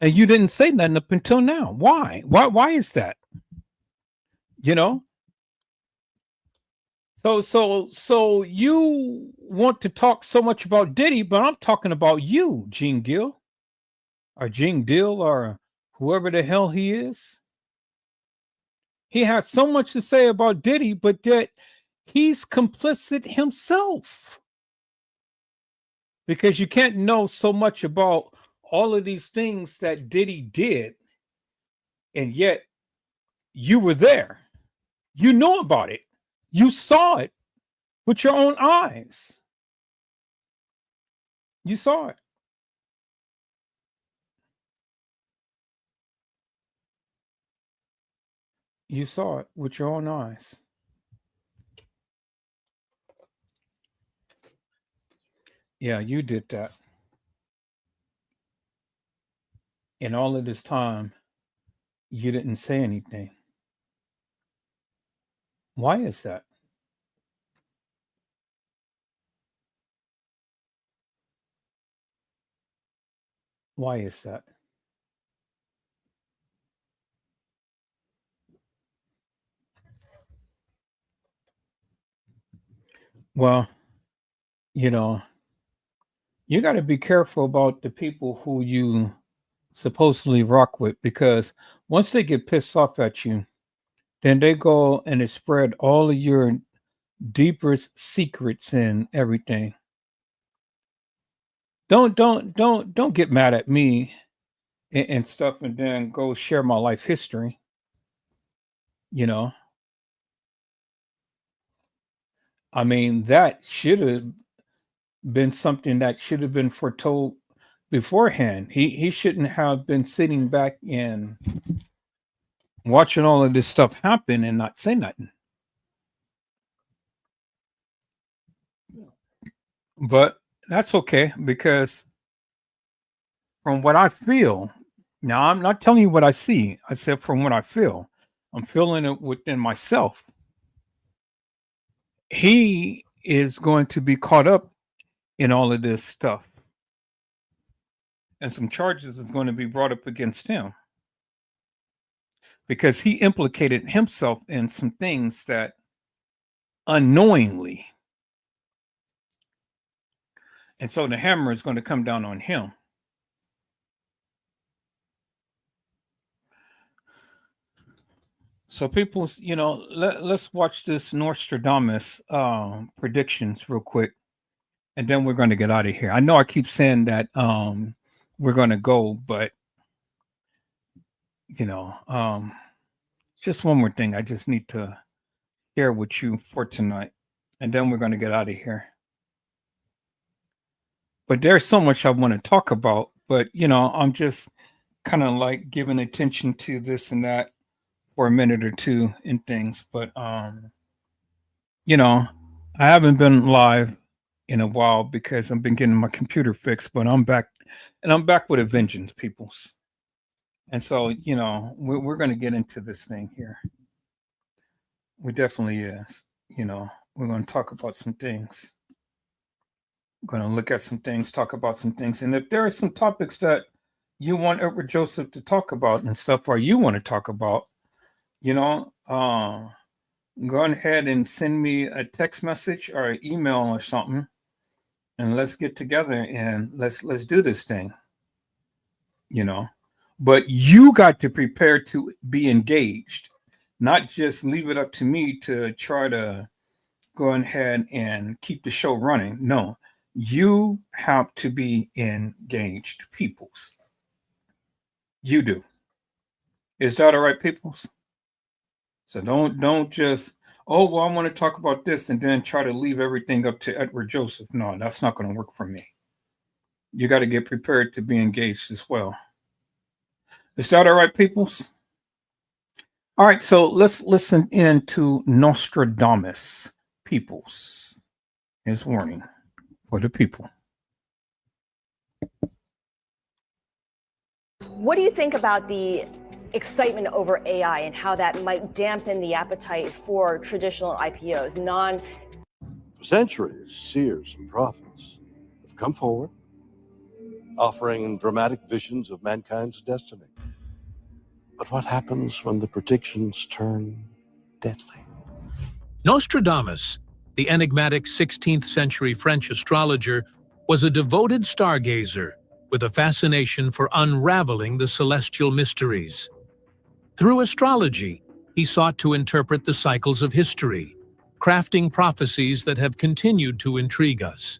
and you didn't say nothing up until now. Why? Why is that? So you want to talk so much about Diddy, but I'm talking about you, Gene Gill, or Gene Dill, or whoever the hell he is. He has so much to say about Diddy, but yet he's complicit himself. Because you can't know so much about all of these things that Diddy did, and yet you were there. You know about it. You saw it with your own eyes. You saw it. You saw it with your own eyes. Yeah, you did that. And all of this time, you didn't say anything. Why is that? Why is that? Well, you got to be careful about the people who you supposedly rock with, because once they get pissed off at you, then they go and they spread all of your deepest secrets and everything. Don't get mad at me and stuff and then go share my life history. I mean, that should have been something that should have been foretold beforehand. He shouldn't have been sitting back and watching all of this stuff happen and not say nothing. But that's okay, because from what I feel, now I'm not telling you what I see. I said from what I feel. I'm feeling it within myself. He is going to be caught up in all of this stuff. And some charges are going to be brought up against him, because he implicated himself in some things that unknowingly. And so the hammer is going to come down on him. So people, let's watch this Nostradamus predictions real quick, and then we're going to get out of here. I know I keep saying that we're going to go, but just one more thing I just need to share with you for tonight, and then we're going to get out of here. But there's so much I want to talk about, but I'm just kind of like giving attention to this and that for a minute or two and things. But I haven't been live in a while because I've been getting my computer fixed, but I'm back, and I'm back with a vengeance, peoples. And so we're going to get into this thing here. We definitely is. We're going to talk about some things. We're going to look at some things, talk about some things. And if there are some topics that you want Edward Joseph to talk about and stuff, or you want to talk about, go ahead and send me a text message or an email or something, and let's get together and let's do this thing. But you got to prepare to be engaged. not just leave it up to me to try to go ahead and keep the show running. No, you have to be engaged, peoples. You do. Is that all right, peoples? So don't just, oh, well, I want to talk about this and then try to leave everything up to Edward Joseph. No, that's not going to work for me. You got to get prepared to be engaged as well. Is that all right, peoples? All right, so let's listen in to Nostradamus, peoples. His warning for the people. What do you think about the excitement over AI and how that might dampen the appetite for traditional IPOs? For centuries, seers and prophets have come forward, offering dramatic visions of mankind's destiny. But what happens when the predictions turn deadly? Nostradamus, the enigmatic 16th century French astrologer, was a devoted stargazer with a fascination for unraveling the celestial mysteries. Through astrology, he sought to interpret the cycles of history, crafting prophecies that have continued to intrigue us.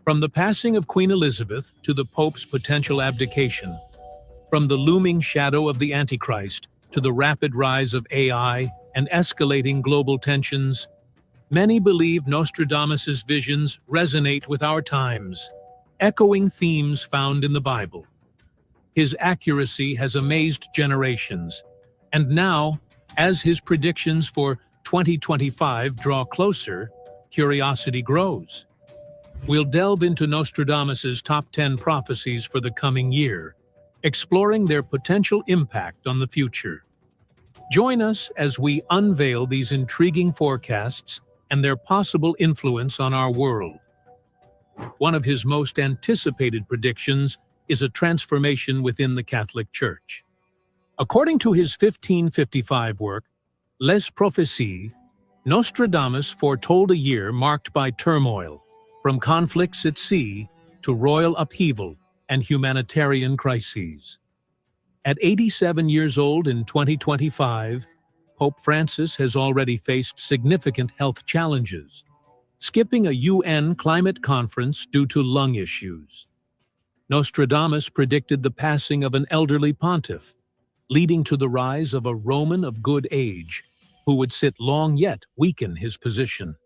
From the passing of Queen Elizabeth to the Pope's potential abdication, from the looming shadow of the Antichrist to the rapid rise of AI and escalating global tensions, many believe Nostradamus's visions resonate with our times, echoing themes found in the Bible. His accuracy has amazed generations, and now, as his predictions for 2025 draw closer, curiosity grows. We'll delve into Nostradamus's top 10 prophecies for the coming year, exploring their potential impact on the future. Join us as we unveil these intriguing forecasts and their possible influence on our world. One of his most anticipated predictions is a transformation within the Catholic Church. According to his 1555 work, Les Prophéties, Nostradamus foretold a year marked by turmoil, from conflicts at sea to royal upheaval and humanitarian crises. At 87 years old in 2025, Pope Francis has already faced significant health challenges, skipping a UN climate conference due to lung issues. Nostradamus predicted the passing of an elderly pontiff, leading to the rise of a Roman of good age, who would sit long yet weaken his position.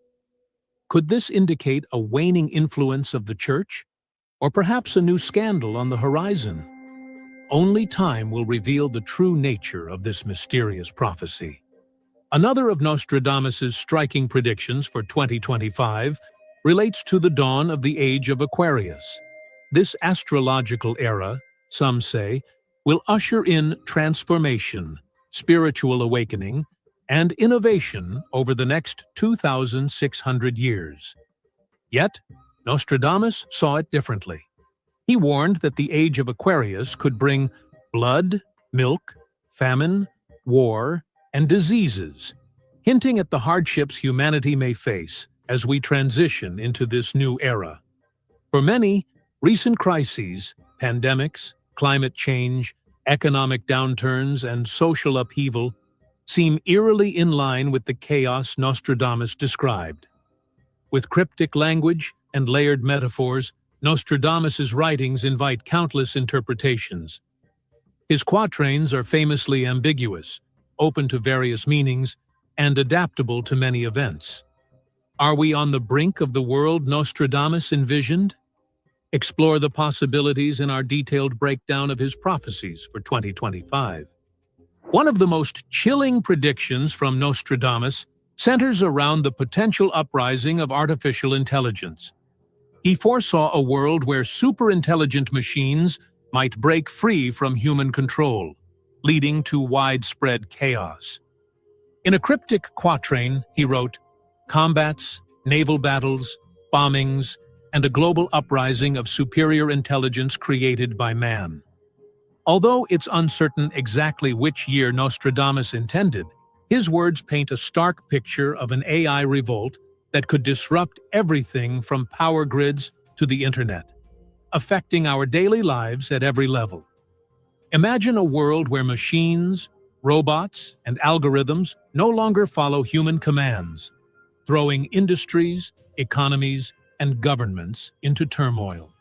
Could this indicate a waning influence of the Church, or perhaps a new scandal on the horizon? Only time will reveal the true nature of this mysterious prophecy. Another of Nostradamus's striking predictions for 2025 relates to the dawn of the age of Aquarius. This astrological era, some say, will usher in transformation, spiritual awakening, and innovation over the next 2,600 years. Yet, Nostradamus saw it differently. He warned that the age of Aquarius could bring blood, milk, famine, war, and diseases, hinting at the hardships humanity may face as we transition into this new era. For many, recent crises, pandemics, climate change, economic downturns, and social upheaval seem eerily in line with the chaos Nostradamus described. With cryptic language and layered metaphors, Nostradamus's writings invite countless interpretations. His quatrains are famously ambiguous, open to various meanings, and adaptable to many events. Are we on the brink of the world Nostradamus envisioned? Explore the possibilities in our detailed breakdown of his prophecies for 2025. One of the most chilling predictions from Nostradamus centers around the potential uprising of artificial intelligence. He foresaw a world where superintelligent machines might break free from human control, leading to widespread chaos. In a cryptic quatrain, he wrote, "Combats, naval battles, bombings, and a global uprising of superior intelligence created by man." Although it's uncertain exactly which year Nostradamus intended, his words paint a stark picture of an AI revolt that could disrupt everything from power grids to the internet, affecting our daily lives at every level. Imagine a world where machines, robots and algorithms no longer follow human commands, throwing industries, economies, and governments into turmoil.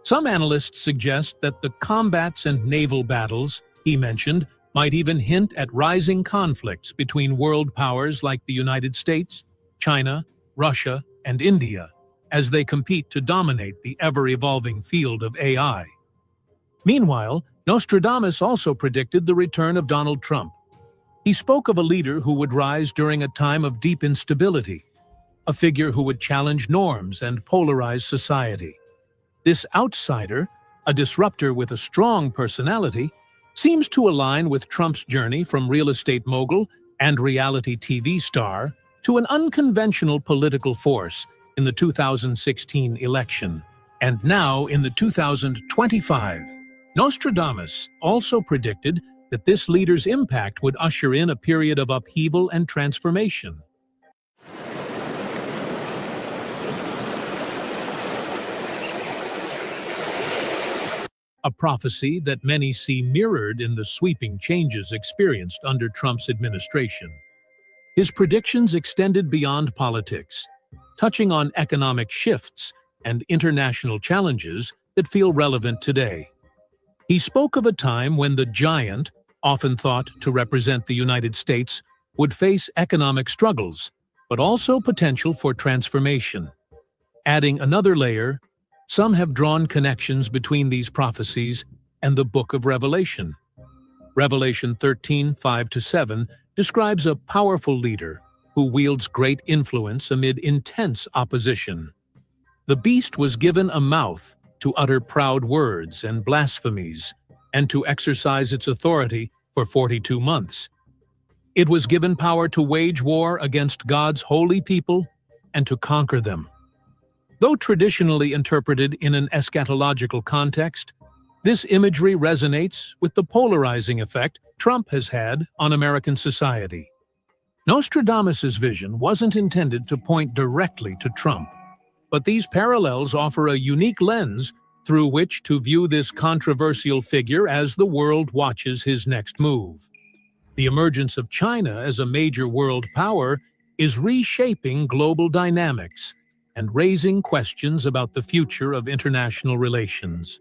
Some analysts suggest that the combats and naval battles he mentioned might even hint at rising conflicts between world powers like the United States, China, Russia, and India, as they compete to dominate the ever-evolving field of AI. Meanwhile, Nostradamus also predicted the return of Donald Trump. He spoke of a leader who would rise during a time of deep instability, a figure who would challenge norms and polarize society. This outsider, a disruptor with a strong personality, seems to align with Trump's journey from real estate mogul and reality TV star to an unconventional political force in the 2016 election, and now in the 2025. Nostradamus also predicted that this leader's impact would usher in a period of upheaval and transformation. A prophecy that many see mirrored in the sweeping changes experienced under Trump's administration. His predictions extended beyond politics, touching on economic shifts and international challenges that feel relevant today. He spoke of a time when the giant, often thought to represent the United States, would face economic struggles, but also potential for transformation. Adding another layer, some have drawn connections between these prophecies and the Book of Revelation. Revelation 13:5-7 describes a powerful leader who wields great influence amid intense opposition. The beast was given a mouth to utter proud words and blasphemies, and to exercise its authority for 42 months. It was given power to wage war against God's holy people and to conquer them. Though traditionally interpreted in an eschatological context, this imagery resonates with the polarizing effect Trump has had on American society. Nostradamus's vision wasn't intended to point directly to Trump, but these parallels offer a unique lens through which to view this controversial figure as the world watches his next move. The emergence of China as a major world power is reshaping global dynamics and raising questions about the future of international relations.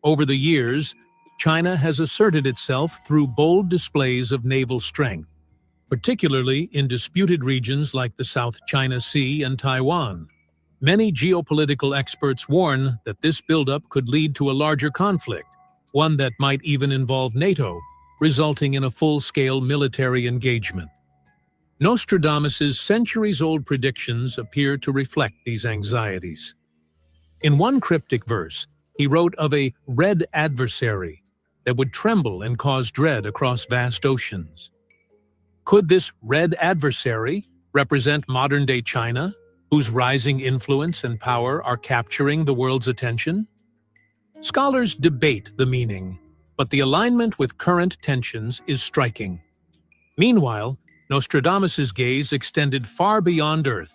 Over the years, China has asserted itself through bold displays of naval strength, particularly in disputed regions like the South China Sea and Taiwan. Many geopolitical experts warn that this buildup could lead to a larger conflict, one that might even involve NATO, resulting in a full-scale military engagement. Nostradamus's centuries-old predictions appear to reflect these anxieties. In one cryptic verse, he wrote of a red adversary that would tremble and cause dread across vast oceans. Could this red adversary represent modern-day China, whose rising influence and power are capturing the world's attention? Scholars debate the meaning, but the alignment with current tensions is striking. Meanwhile, Nostradamus's gaze extended far beyond Earth,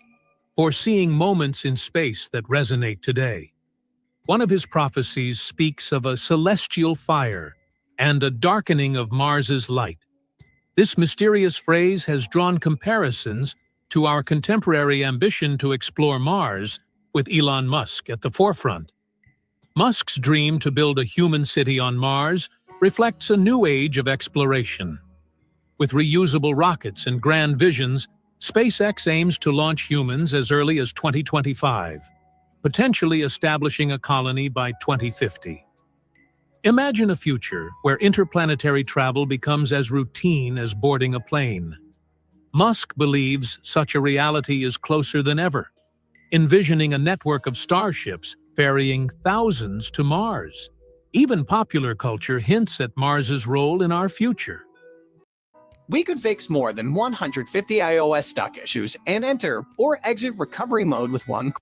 foreseeing moments in space that resonate today. One of his prophecies speaks of a celestial fire and a darkening of Mars's light. This mysterious phrase has drawn comparisons to our contemporary ambition to explore Mars, with Elon Musk at the forefront. Musk's dream to build a human city on Mars reflects a new age of exploration. With reusable rockets and grand visions, SpaceX aims to launch humans as early as 2025, potentially establishing a colony by 2050. Imagine a future where interplanetary travel becomes as routine as boarding a plane. Musk believes such a reality is closer than ever, envisioning a network of starships ferrying thousands to Mars. Even popular culture hints at Mars's role in our future. We could fix more than 150 iOS stock issues and enter or exit recovery mode with one.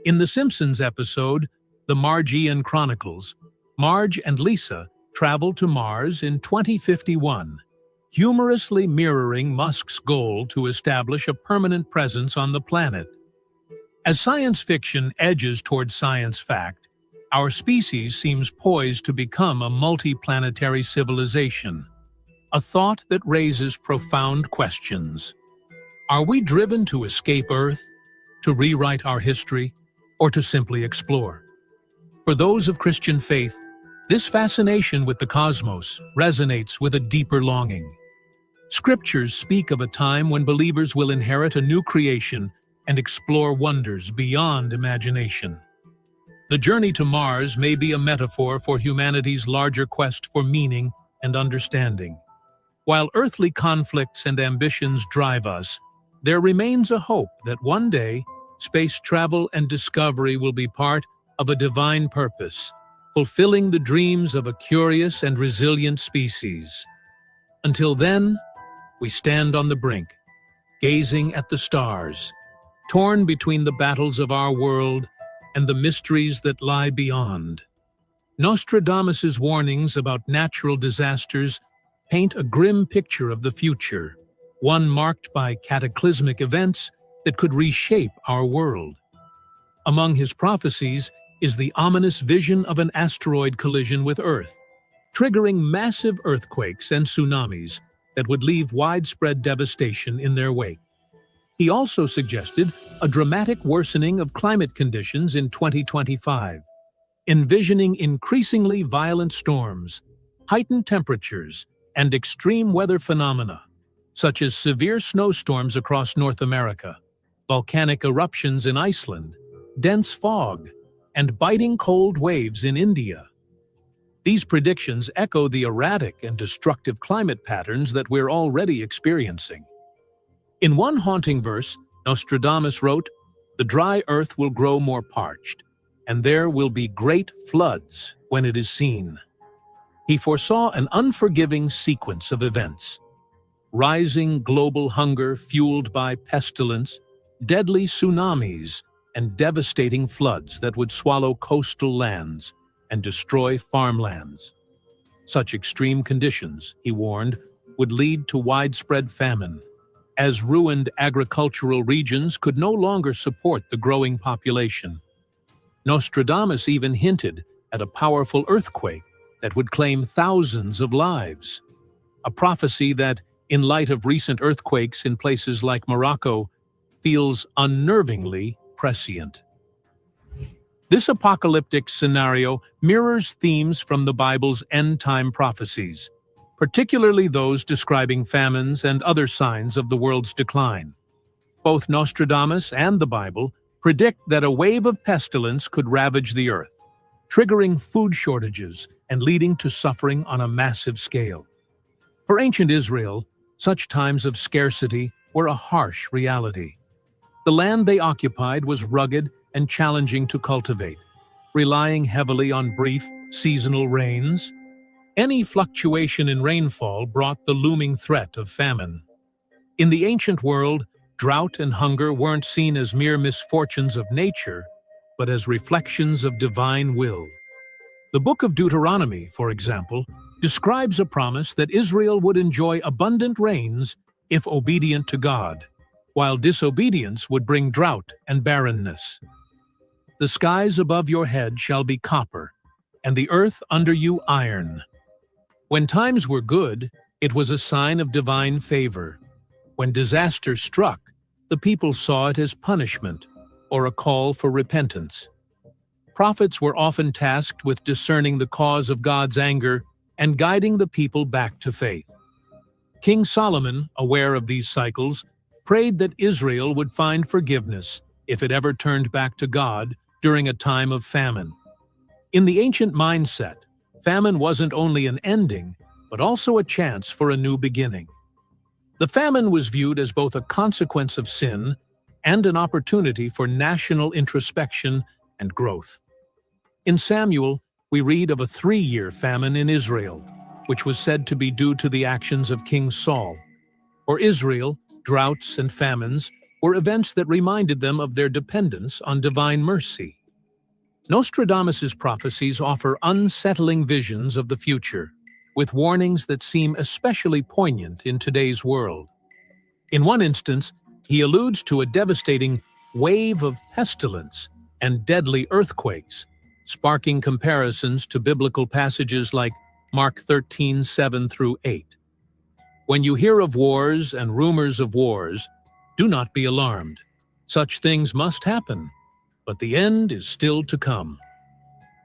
In The Simpsons episode, The Margian Chronicles, Marge and Lisa travel to Mars in 2051, humorously mirroring Musk's goal to establish a permanent presence on the planet. As science fiction edges toward science fact, our species seems poised to become a multi-planetary civilization. a thought that raises profound questions. Are we driven to escape Earth, to rewrite our history, or to simply explore? For those of Christian faith, this fascination with the cosmos resonates with a deeper longing. Scriptures speak of a time when believers will inherit a new creation and explore wonders beyond imagination. The journey to Mars may be a metaphor for humanity's larger quest for meaning and understanding. While earthly conflicts and ambitions drive us, there remains a hope that one day space travel and discovery will be part of a divine purpose, fulfilling the dreams of a curious and resilient species. Until then, we stand on the brink, gazing at the stars, torn between the battles of our world and the mysteries that lie beyond. Nostradamus's warnings about natural disasters paint a grim picture of the future, one marked by cataclysmic events that could reshape our world. Among his prophecies is the ominous vision of an asteroid collision with Earth, triggering massive earthquakes and tsunamis that would leave widespread devastation in their wake. He also suggested a dramatic worsening of climate conditions in 2025, envisioning increasingly violent storms, heightened temperatures, and extreme weather phenomena, such as severe snowstorms across North America, volcanic eruptions in Iceland, dense fog, and biting cold waves in India. These predictions echo the erratic and destructive climate patterns that we're already experiencing. In one haunting verse, Nostradamus wrote, "The dry earth will grow more parched, and there will be great floods when it is seen." He foresaw an unforgiving sequence of events: rising global hunger fueled by pestilence, deadly tsunamis, and devastating floods that would swallow coastal lands and destroy farmlands. Such extreme conditions, he warned, would lead to widespread famine, as ruined agricultural regions could no longer support the growing population. Nostradamus even hinted at a powerful earthquake that would claim thousands of lives, a prophecy that, in light of recent earthquakes in places like Morocco, feels unnervingly prescient. This apocalyptic scenario mirrors themes from the Bible's end-time prophecies, particularly those describing famines and other signs of the world's decline. Both Nostradamus and the Bible predict that a wave of pestilence could ravage the earth, triggering food shortages and leading to suffering on a massive scale. For ancient Israel, such times of scarcity were a harsh reality. The land they occupied was rugged and challenging to cultivate, relying heavily on brief, seasonal rains. Any fluctuation in rainfall brought the looming threat of famine. In the ancient world, drought and hunger weren't seen as mere misfortunes of nature, but as reflections of divine will. The Book of Deuteronomy, for example, describes a promise that Israel would enjoy abundant rains if obedient to God, while disobedience would bring drought and barrenness. "The skies above your head shall be copper, and the earth under you iron." When times were good, it was a sign of divine favor. When disaster struck, the people saw it as punishment or a call for repentance. Prophets were often tasked with discerning the cause of God's anger and guiding the people back to faith. King Solomon, aware of these cycles, prayed that Israel would find forgiveness if it ever turned back to God during a time of famine. In the ancient mindset, famine wasn't only an ending, but also a chance for a new beginning. The famine was viewed as both a consequence of sin and an opportunity for national introspection and growth. In Samuel, we read of a 3-year famine in Israel, which was said to be due to the actions of King Saul. For Israel, droughts and famines were events that reminded them of their dependence on divine mercy. Nostradamus's prophecies offer unsettling visions of the future, with warnings that seem especially poignant in today's world. In one instance, he alludes to a devastating wave of pestilence and deadly earthquakes, sparking comparisons to biblical passages like Mark 13:7-8. When you hear of wars and rumors of wars, do not be alarmed. Such things must happen, but the end is still to come.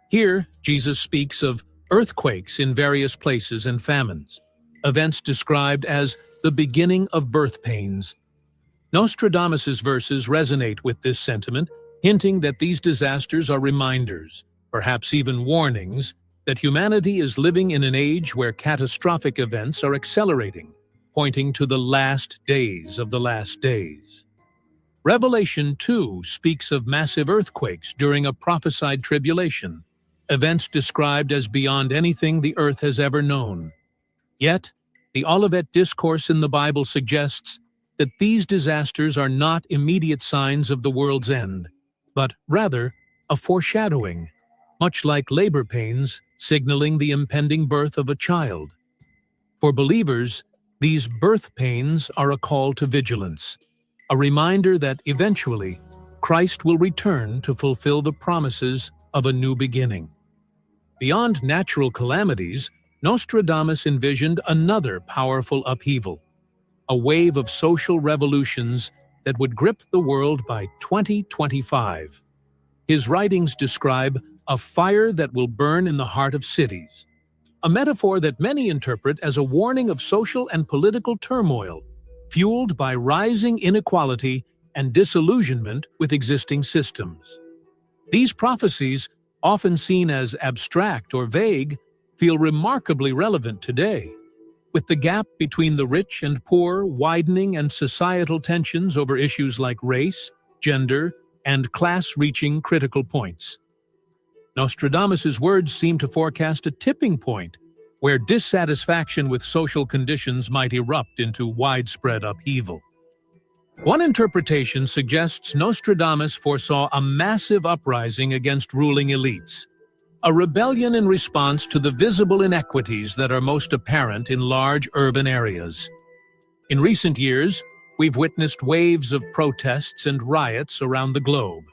Here, Jesus speaks of earthquakes in various places and famines, events described as the beginning of birth pains. Nostradamus' verses resonate with this sentiment, hinting that these disasters are reminders, perhaps even warnings, that humanity is living in an age where catastrophic events are accelerating, pointing to the last days of the last days. Revelation 2 speaks of massive earthquakes during a prophesied tribulation, events described as beyond anything the earth has ever known. Yet, the Olivet Discourse in the Bible suggests that these disasters are not immediate signs of the world's end, but rather a foreshadowing, much like labor pains signaling the impending birth of a child. For believers, these birth pains are a call to vigilance, a reminder that eventually Christ will return to fulfill the promises of a new beginning. Beyond natural calamities, Nostradamus envisioned another powerful upheaval, a wave of social revolutions that would grip the world by 2025. His writings describe a fire that will burn in the heart of cities, a metaphor that many interpret as a warning of social and political turmoil, fueled by rising inequality and disillusionment with existing systems. These prophecies, often seen as abstract or vague, feel remarkably relevant today, with the gap between the rich and poor widening and societal tensions over issues like race, gender, and class reaching critical points. Nostradamus' words seem to forecast a tipping point where dissatisfaction with social conditions might erupt into widespread upheaval. One interpretation suggests Nostradamus foresaw a massive uprising against ruling elites, a rebellion in response to the visible inequities that are most apparent in large urban areas. In recent years, we've witnessed waves of protests and riots around the globe,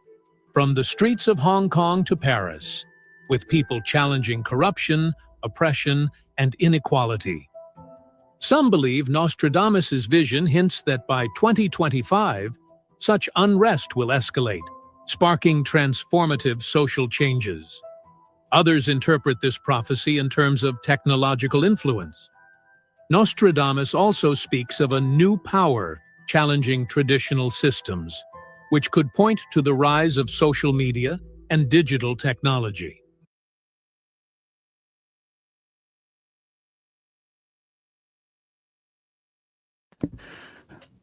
from the streets of Hong Kong to Paris, with people challenging corruption, oppression, and inequality. Some believe Nostradamus' vision hints that by 2025, such unrest will escalate, sparking transformative social changes. Others interpret this prophecy in terms of technological influence. Nostradamus also speaks of a new power challenging traditional systems, which could point to the rise of social media and digital technology.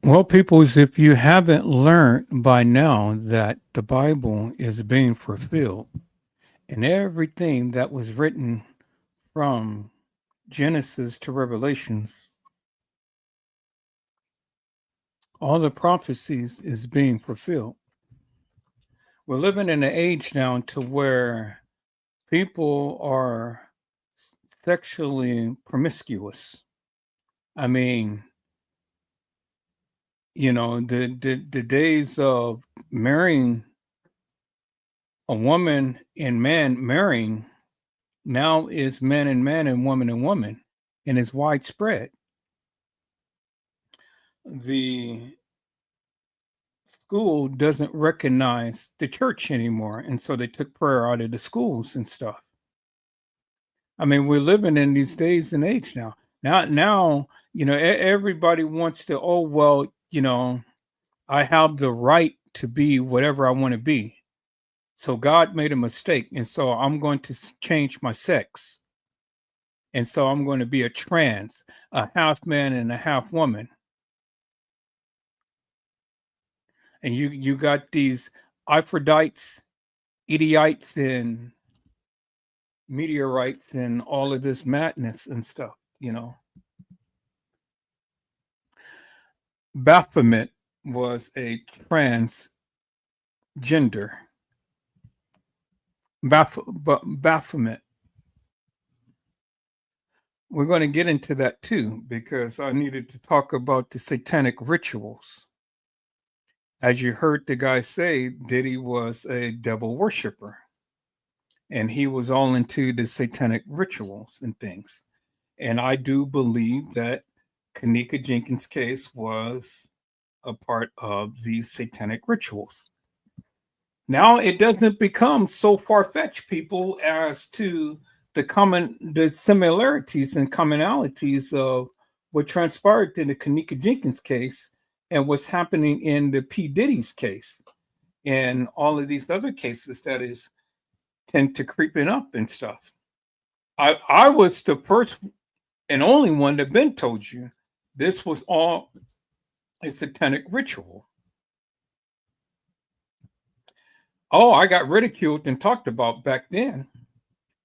Well, peoples, if you haven't learned by now that the Bible is being fulfilled, and everything that was written from Genesis to Revelations, all the prophecies is being fulfilled. We're living in an age now to where people are sexually promiscuous. I mean, you know, the days of marrying a woman and man marrying now is man and woman, and is widespread. The school doesn't recognize the church anymore, and so they took prayer out of the schools and stuff. I mean, we're living in these days and age now. Now, you know, everybody wants to, oh, well, you know, I have the right to be whatever I want to be. So God made a mistake, and so I'm going to change my sex. And so I'm going to be a trans, a half man and a half woman. And you got these Aphrodites, Idiots, and meteorites, and all of this madness and stuff, you know. Baphomet was a transgender. Baphomet. We're going to get into that too, because I needed to talk about the satanic rituals. As you heard the guy say, Diddy was a devil worshiper, and he was all into the satanic rituals and things. And I do believe that Kenneka Jenkins' case was a part of these satanic rituals. Now it doesn't become so far-fetched, people, as to the similarities and commonalities of what transpired in the Kenneka Jenkins case and what's happening in the P. Diddy's case and all of these other cases that is tend to creeping up and stuff. I was the first and only one that been told you this was all a satanic ritual. Oh, I got ridiculed and talked about back then.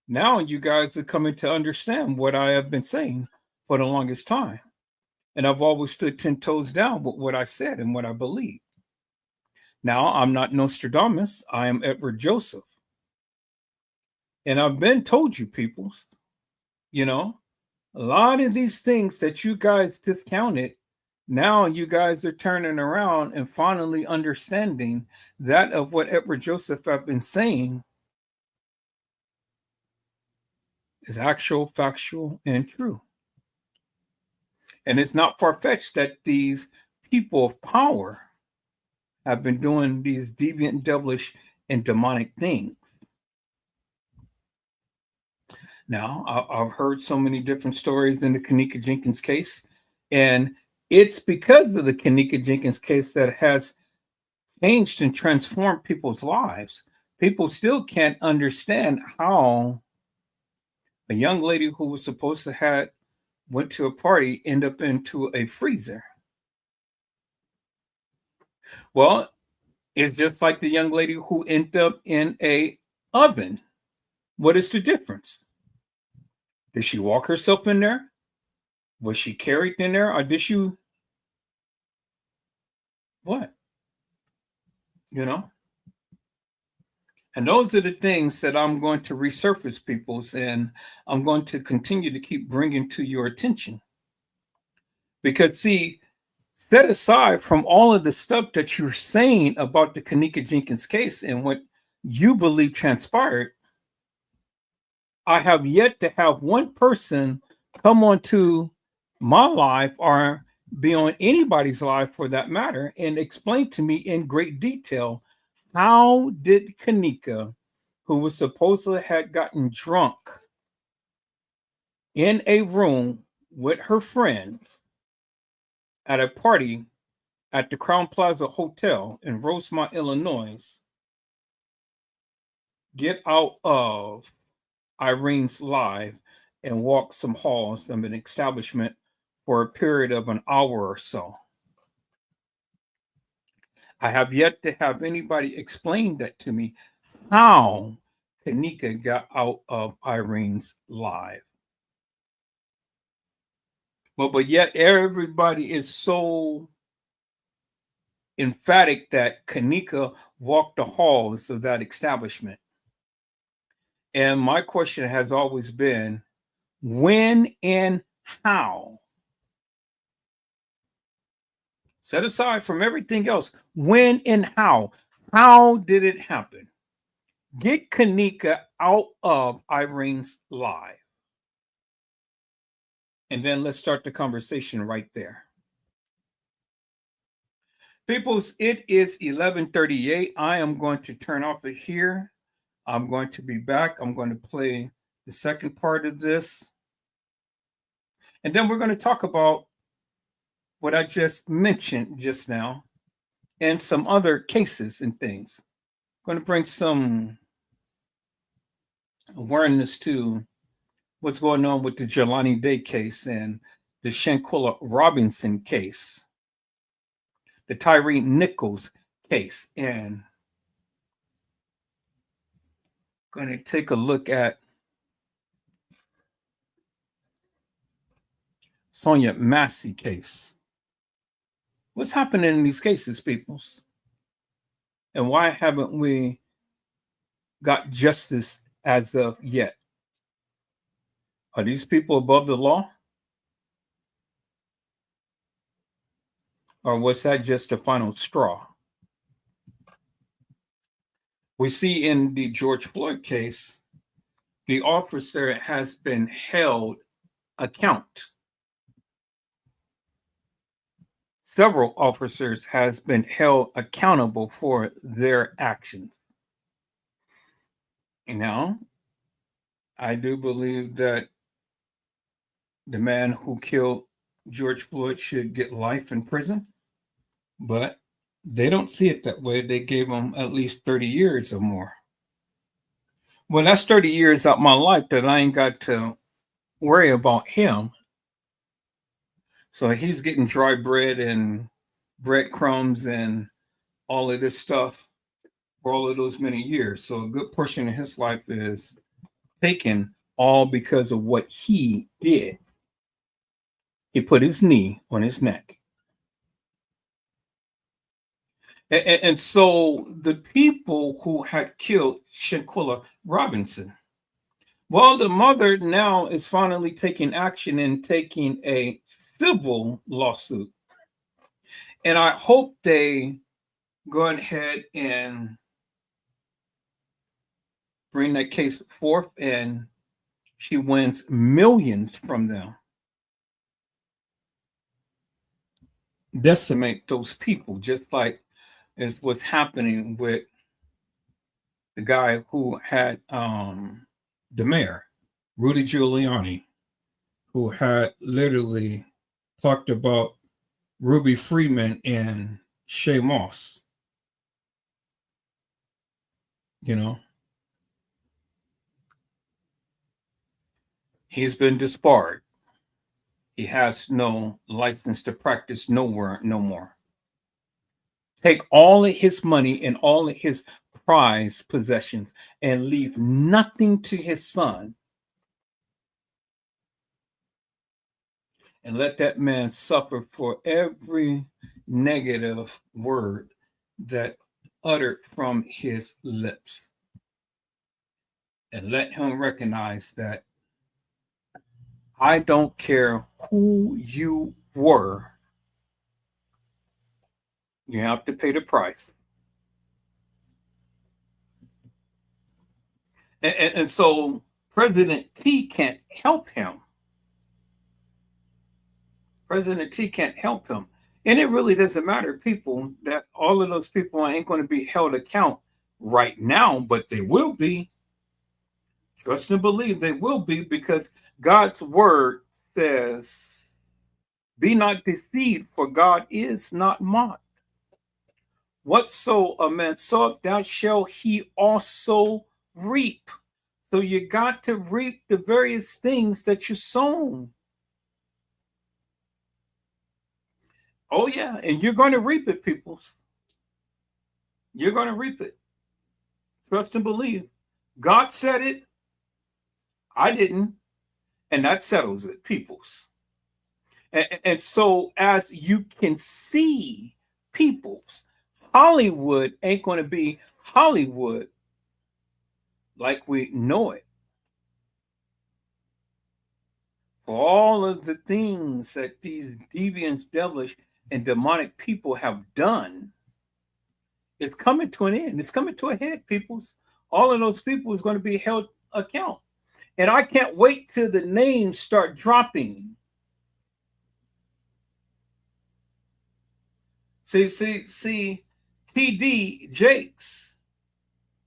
Now you guys are coming to understand what I have been saying for the longest time. And I've always stood 10 toes down with what I said and what I believe. Now, I'm not Nostradamus. I am Edward Joseph. And I've been told you, people, you know, a lot of these things that you guys discounted, now you guys are turning around and finally understanding that of what Edward Joseph have been saying is actual, factual, and true. And it's not far-fetched that these people of power have been doing these deviant, devilish, and demonic things. Now, I've heard so many different stories in the Kenneka Jenkins case, and it's because of the Kenneka Jenkins case that has changed and transformed people's lives. People still can't understand how a young lady who was supposed to have went to a party ended up into a freezer. Well, it's just like the young lady who ended up in a oven. What is the difference? Did she walk herself in there? Was she carried in there? Or did she... What? You know? And those are the things that I'm going to resurface, peoples, and I'm going to continue to keep bringing to your attention. Because, see, set aside from all of the stuff that you're saying about the Kenneka Jenkins case and what you believe transpired, I have yet to have one person come onto my life or be on anybody's life for that matter and explain to me in great detail how did Kenneka, who was supposedly had gotten drunk in a room with her friends at a party at the Crown Plaza Hotel in Rosemont, Illinois, get out of Irene's life and walk some halls of an establishment for a period of an hour or so. I have yet to have anybody explain that to me, how Kenneka got out of Irene's life. But yet everybody is so emphatic that Kenneka walked the halls of that establishment. And my question has always been, when and how? Set aside from everything else, when and how? How did it happen? Get Kenneka out of Irene's life. And then let's start the conversation right there. Peoples, it is 11:38. I am going to turn off it here. I'm going to be back. I'm going to play the second part of this. And then we're going to talk about what I just mentioned just now and some other cases and things. I'm going to bring some awareness to what's going on with the Jelani Day case and the Shanquella Robinson case, the Tyree Nichols case, and going to take a look at Sonia Massey case. What's happening in these cases, peoples? And why haven't we got justice as of yet? Are these people above the law? Or was that just a final straw? We see in the George Floyd case, the officer has been held account several officers has been held accountable for their actions. Now, I do believe that the man who killed George Floyd should get life in prison, but they don't see it that way. They gave him at least 30 years or more. Well, that's 30 years out my life that I ain't got to worry about him. So he's getting dry bread and breadcrumbs and all of this stuff for all of those many years. So a good portion of his life is taken all because of what he did. He put his knee on his neck. And so the people who had killed Shanquella Robinson, well, the mother now is finally taking action and taking a civil lawsuit. And I hope they go ahead and bring that case forth and she wins millions from them. Decimate those people, just like is what's happening with the guy who had the mayor, Rudy Giuliani, who had literally talked about Ruby Freeman and Shay Moss. You know, he's been disbarred. He has no license to practice nowhere no more. Take all of his money and all of his prized possessions and leave nothing to his son. And let that man suffer for every negative word that uttered from his lips. And let him recognize that I don't care who you were, you have to pay the price. And so President T can't help him. President T can't help him. And it really doesn't matter, people, that all of those people ain't going to be held account right now, but they will be. Trust and believe they will be, because God's word says, be not deceived, for God is not mocked. Whatso a man soweth, that shall he also reap. So you got to reap the various things that you sown. Oh yeah, and you're going to reap it, people. You're going to reap it. Trust and believe. God said it. I didn't. And that settles it, peoples. And so as you can see, peoples, Hollywood ain't going to be Hollywood like we know it. For all of the things that these deviant, devilish, and demonic people have done, it's coming to an end. It's coming to a head, peoples. All of those people is going to be held account. And I can't wait till the names start dropping. See, T.D. Jakes,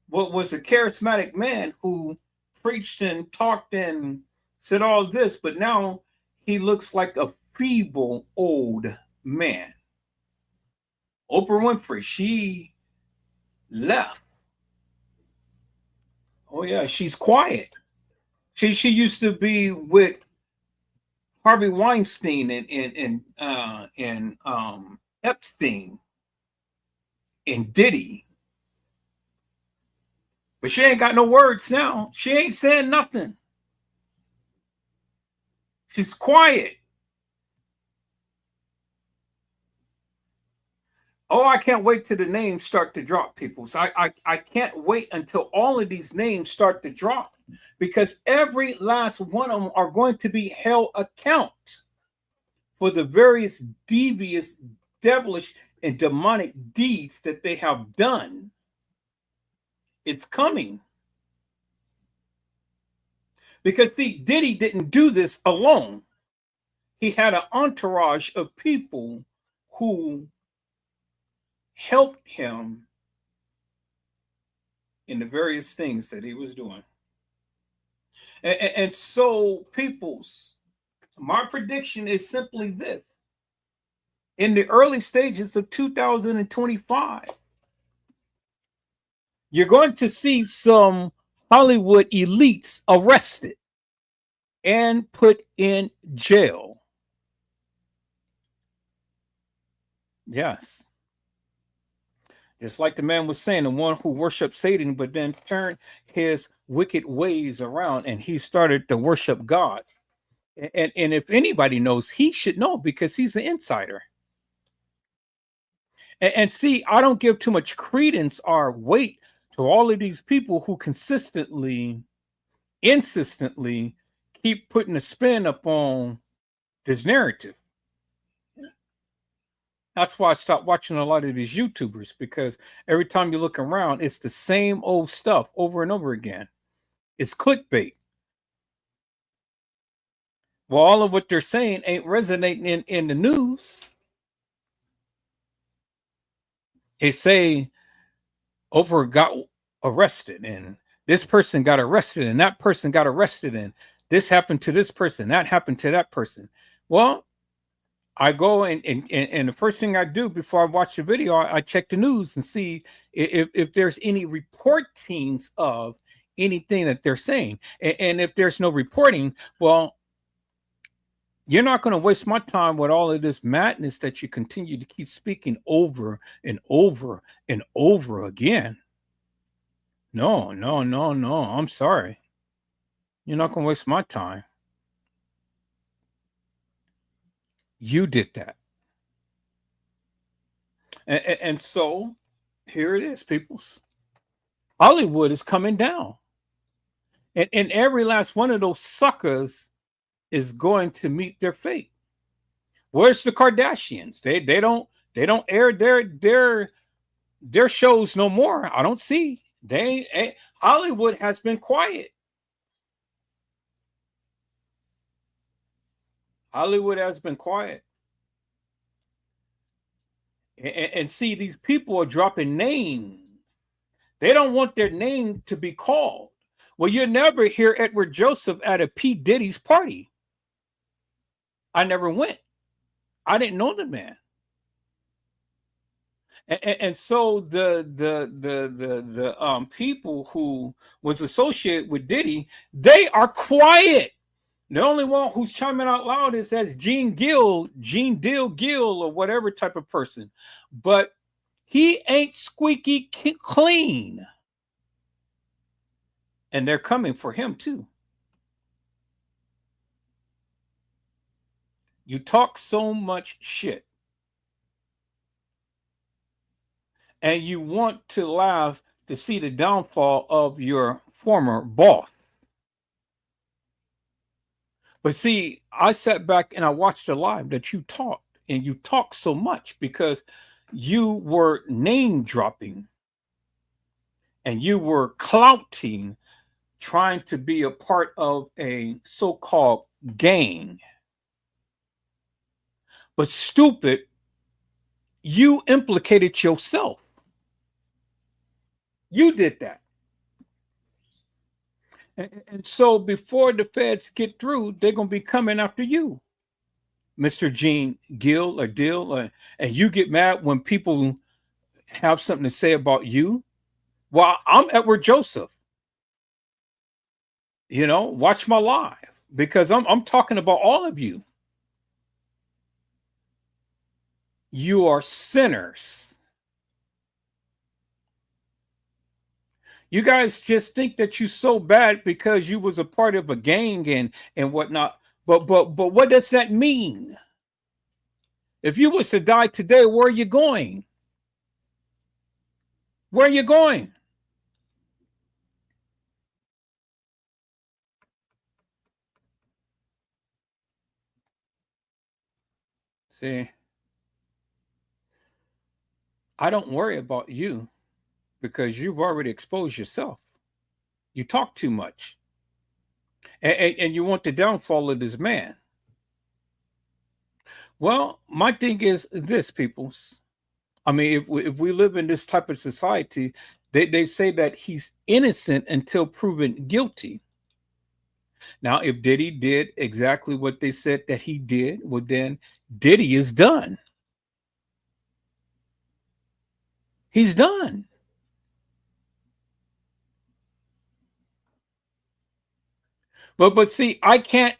what was a charismatic man who preached and talked and said all this, but now he looks like a feeble old man. Oprah Winfrey, she left. Oh yeah, she's quiet. She used to be with Harvey Weinstein and Epstein and Diddy. But she ain't got no words now. She ain't saying nothing. She's quiet. Oh, I can't wait till the names start to drop, people. So I can't wait until all of these names start to drop, because every last one of them are going to be held account for the various devious, devilish, and demonic deeds that they have done. It's coming. Because see, Diddy didn't do this alone. He had an entourage of people who helped him in the various things that he was doing. And so, peoples, my prediction is simply this. In the early stages of 2025, you're going to see some Hollywood elites arrested and put in jail. Yes. Just like the man was saying, the one who worshiped Satan, but then turned his wicked ways around and he started to worship God. And if anybody knows, he should know because he's an insider. And see, I don't give too much credence or weight to all of these people who consistently, insistently keep putting a spin upon this narrative. That's why I stopped watching a lot of these YouTubers, because every time you look around, it's the same old stuff over and over again. It's clickbait. Well, all of what they're saying ain't resonating in the news. They say Oprah got arrested and this person got arrested and that person got arrested and this happened to this person, that happened to that person. Well, I go and the first thing I do before I watch the video, I check the news and see if there's any reportings of anything that they're saying. And if there's no reporting, well, you're not going to waste my time with all of this madness that you continue to keep speaking over and over and over again. No. I'm sorry. You're not going to waste my time. You did that. And so here it is, peoples. Hollywood is coming down. And every last one of those suckers is going to meet their fate. Where's the Kardashians? They don't air their shows no more. I don't see. Hollywood has been quiet. Hollywood has been quiet. And see, these people are dropping names. They don't want their name to be called. Well, you'll never hear Edward Joseph at a P. Diddy's party. I never went. I didn't know the man. And so the people who was associated with Diddy, they are quiet. The only one who's chiming out loud is as Gene Deal Gill, or whatever type of person. But he ain't squeaky clean. And they're coming for him too. You talk so much shit. And you want to laugh to see the downfall of your former boss. But see, I sat back and I watched the live that you talked, and you talked so much because you were name dropping and you were clouting, trying to be a part of a so-called gang. But stupid, you implicated yourself. You did that. And so before the feds get through, they're going to be coming after you, Mr. Gene Gill or Dill. And you get mad when people have something to say about you. Well, I'm Edward Joseph. You know, watch my live because I'm talking about all of you. You are sinners. You guys just think that you're so bad because you was a part of a gang and whatnot. But what does that mean? If you was to die today, where are you going? Where are you going? See, I don't worry about you because you've already exposed yourself. You talk too much. And you want the downfall of this man. Well, my thing is this, peoples. I mean, if we live in this type of society, they say that he's innocent until proven guilty. Now, if Diddy did exactly what they said that he did, well, then Diddy is done. He's done. But see, I can't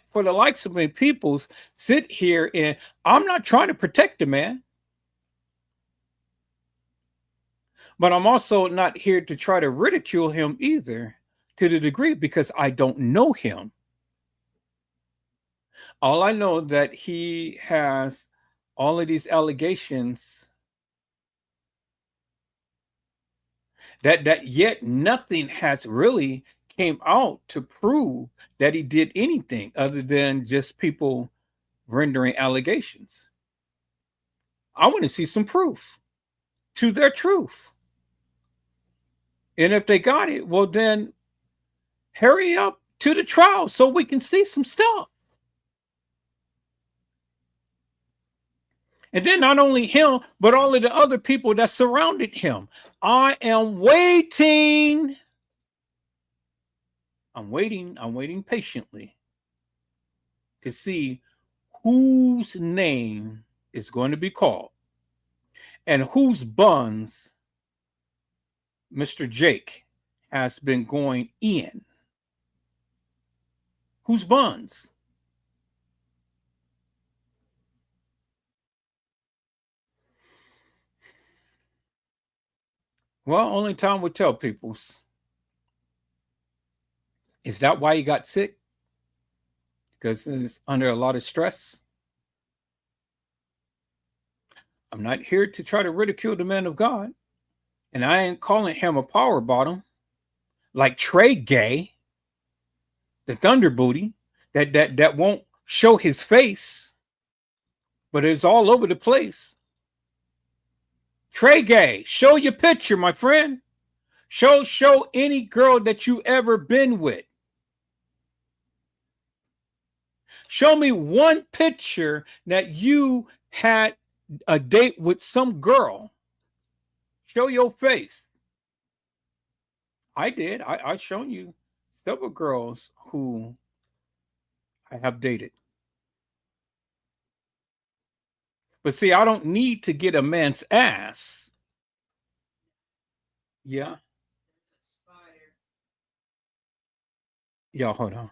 for the likes of me peoples sit here and I'm not trying to protect the man. But I'm also not here to try to ridicule him either to the degree because I don't know him. All I know that he has all of these allegations that yet nothing has really came out to prove that he did anything other than just people rendering allegations. I want to see some proof to their truth. And if they got it, well, then hurry up to the trial so we can see some stuff. And then not only him, but all of the other people that surrounded him. I am waiting. I'm waiting patiently to see whose name is going to be called and whose buns Mr. Jake has been going in. Whose buns? Well, only time will tell, peoples. Is that why he got sick? Because he's under a lot of stress? I'm not here to try to ridicule the man of God. And I ain't calling him a power bottom like Trey Gay, the Thunder Booty, that won't show his face, but it's all over the place. Trey Gay, show your picture, my friend. Show any girl that you ever been with. Show me one picture that you had a date with some girl. Show your face. I did. I shown you several girls who I have dated. But see, I don't need to get a man's ass. Yeah. Y'all, hold on.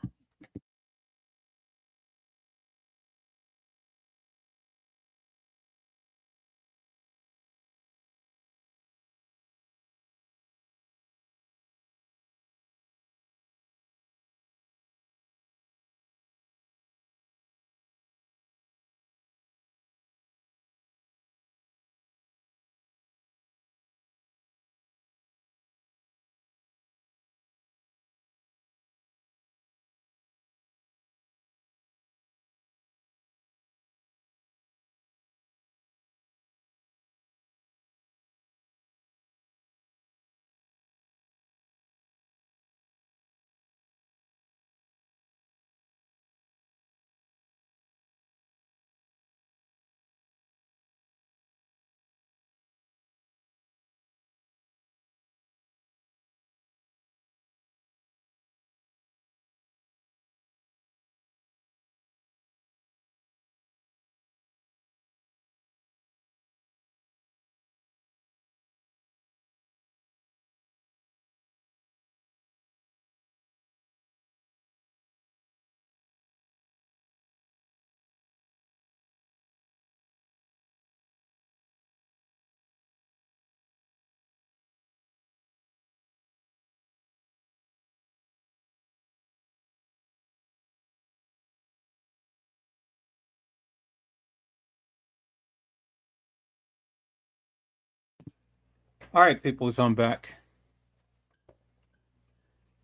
All right, people, I'm back.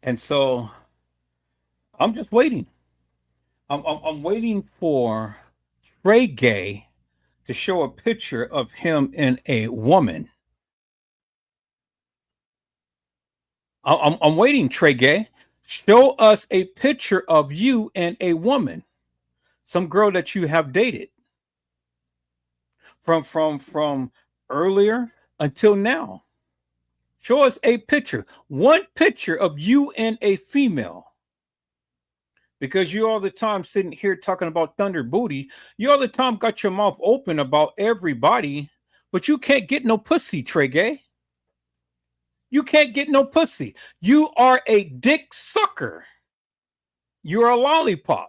And so I'm just waiting. I'm waiting for Trey Gay to show a picture of him and a woman. I'm waiting, Trey Gay. Show us a picture of you and a woman some girl that you have dated from earlier until now. Show us a picture, one picture of you and a female. Because you all the time sitting here talking about Thunder Booty, you all the time got your mouth open about everybody, but you can't get no pussy, Trey Gay. You can't get no pussy. You are a dick sucker. You're a lollipop.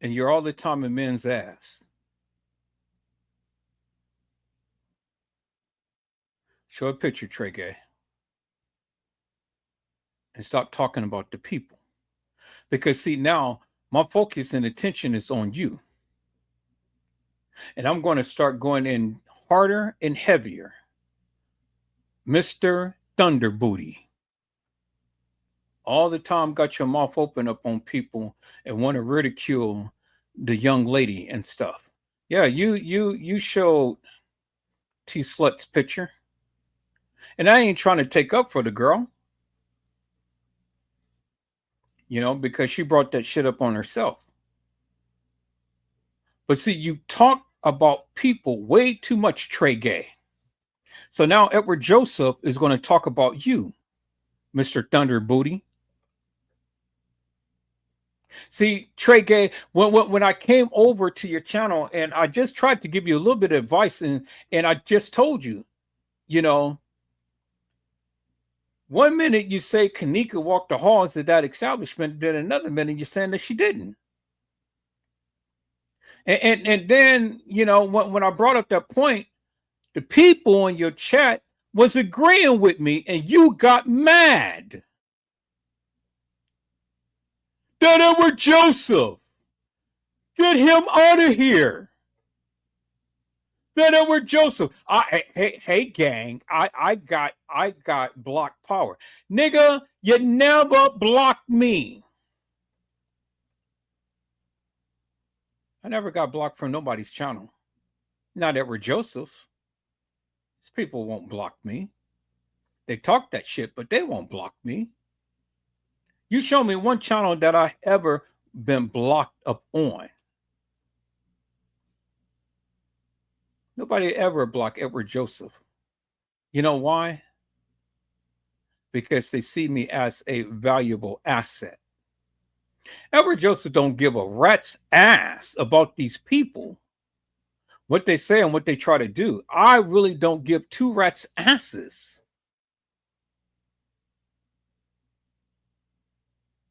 And you're all the time in men's ass. Show a picture, Trey Gay. And stop talking about the people. Because see, now my focus and attention is on you. And I'm going to start going in harder and heavier. Mr. Thunder Booty. All the time got your mouth open up on people and want to ridicule the young lady and stuff. Yeah, you showed T Slut's picture. And I ain't trying to take up for the girl. You know, because she brought that shit up on herself. But see, you talk about people way too much, Trey Gay. So now Edward Joseph is going to talk about you, Mr. Thunder Booty. See, Trey Gay, when I came over to your channel and I just tried to give you a little bit of advice and I just told you, you know, one minute you say Kanika walked the halls of that establishment, then another minute you're saying that she didn't. And then, you know, when I brought up that point, the people in your chat was agreeing with me and you got mad. That Edward Joseph, get him out of here. That Edward Joseph. Hey gang, I got block power. Nigga, you never blocked me. I never got blocked from nobody's channel. Not Edward Joseph. These people won't block me. They talk that shit, but they won't block me. You show me one channel that I ever been blocked up on. Nobody ever blocked Edward Joseph. You know why? Because they see me as a valuable asset. Edward Joseph don't give a rat's ass about these people, what they say and what they try to do. I really don't give two rats' asses.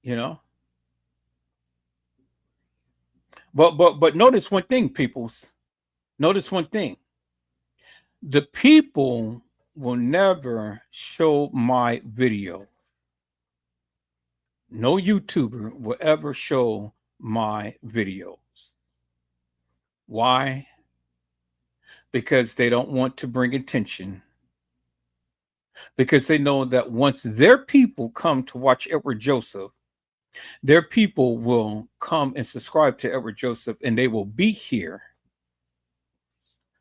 You know? But notice one thing, peoples. Notice one thing. The people will never show my video. No YouTuber will ever show my videos. Why? Because they don't want to bring attention. Because they know that once their people come to watch Edward Joseph, their people will come and subscribe to Edward Joseph and they will be here.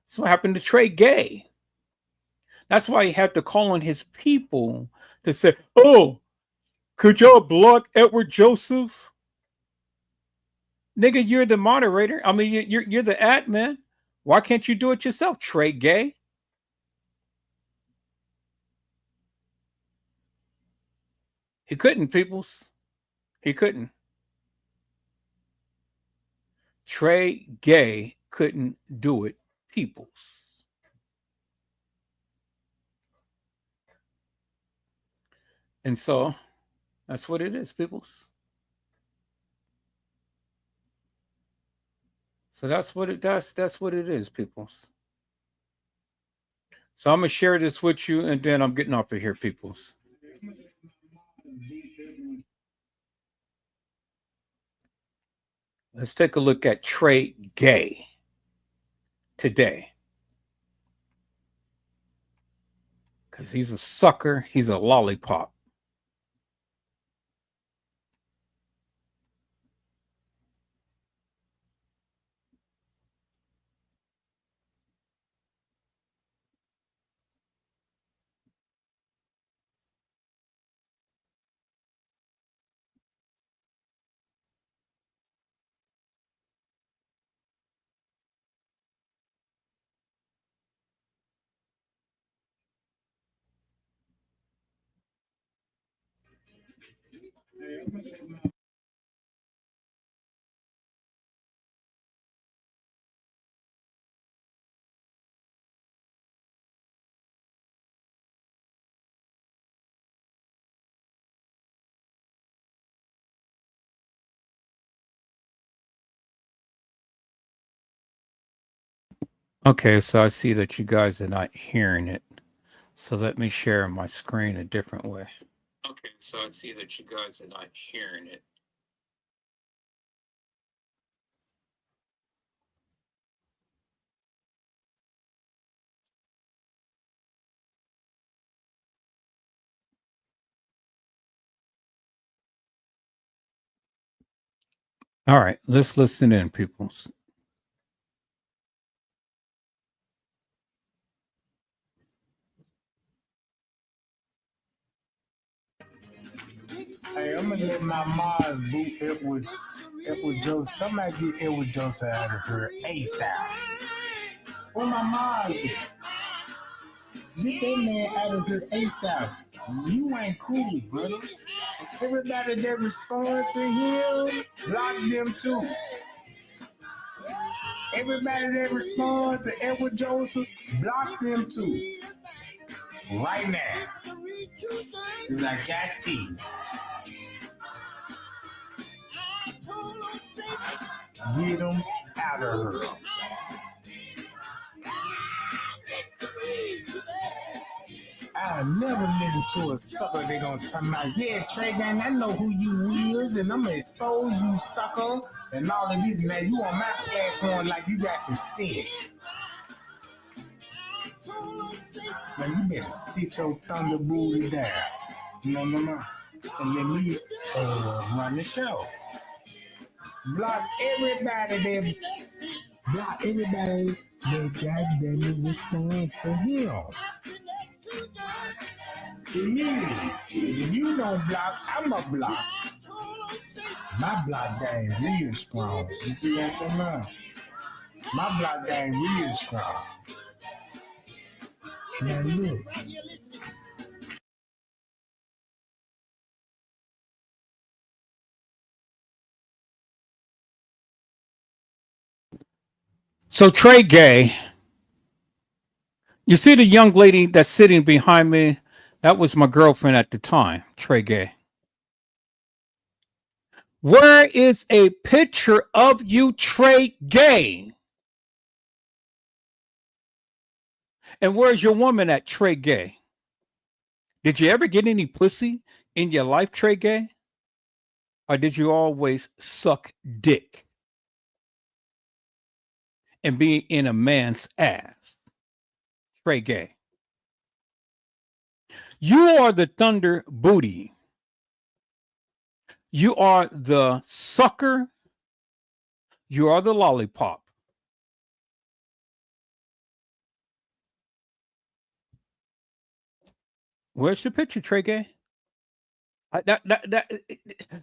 That's what happened to Trey Gay. That's why he had to call on his people to say, oh, could y'all block Edward Joseph? Nigga, you're the moderator. I mean, you're the admin. Why can't you do it yourself, Trey Gay? He couldn't, peoples. He couldn't. Trey Gay couldn't do it, peoples. And so that's what it is, peoples. So that's what it is, peoples. So I'm gonna share this with you, and then I'm getting off of here, peoples. Let's take a look at Trey Gay today. Because he's a sucker, he's a lollipop. Okay, so I see that you guys are not hearing it. So let me share my screen a different way. Okay, so I see that you guys are not hearing it. All right, let's listen in, peoples. Hey, I'm gonna let my Mars boot Edward Joseph. Somebody get Edward Joseph out of here ASAP. Where my Mars at? Get that man out of here ASAP. You ain't cool, brother. Everybody that respond to him, block them too. Everybody that respond to Edward Joseph, block them too. Right now. Because I got tea. Get them out of here. I never listen to a sucker they gonna tell me, yeah, Trey Gang, I know who you is, and I'm gonna expose you, sucker, and all of this. Now you on my platform like you got some sense. Now you better sit your thunder booty down. No, and let me run the show. Block everybody that goddamn respond to him. Immediately. If you don't block, I'ma block. My block game real strong. You see what I'm talking about? My block game real strong. Now look. So Trey Gay, you see the young lady that's sitting behind me? That was my girlfriend at the time, Trey Gay. Where is a picture of you, Trey Gay? And where's your woman at, Trey Gay? Did you ever get any pussy in your life, Trey Gay? Or did you always suck dick and be in a man's ass? Trey Gay. You are the thunder booty. You are the sucker. You are the lollipop. Where's the picture, Trey Gay?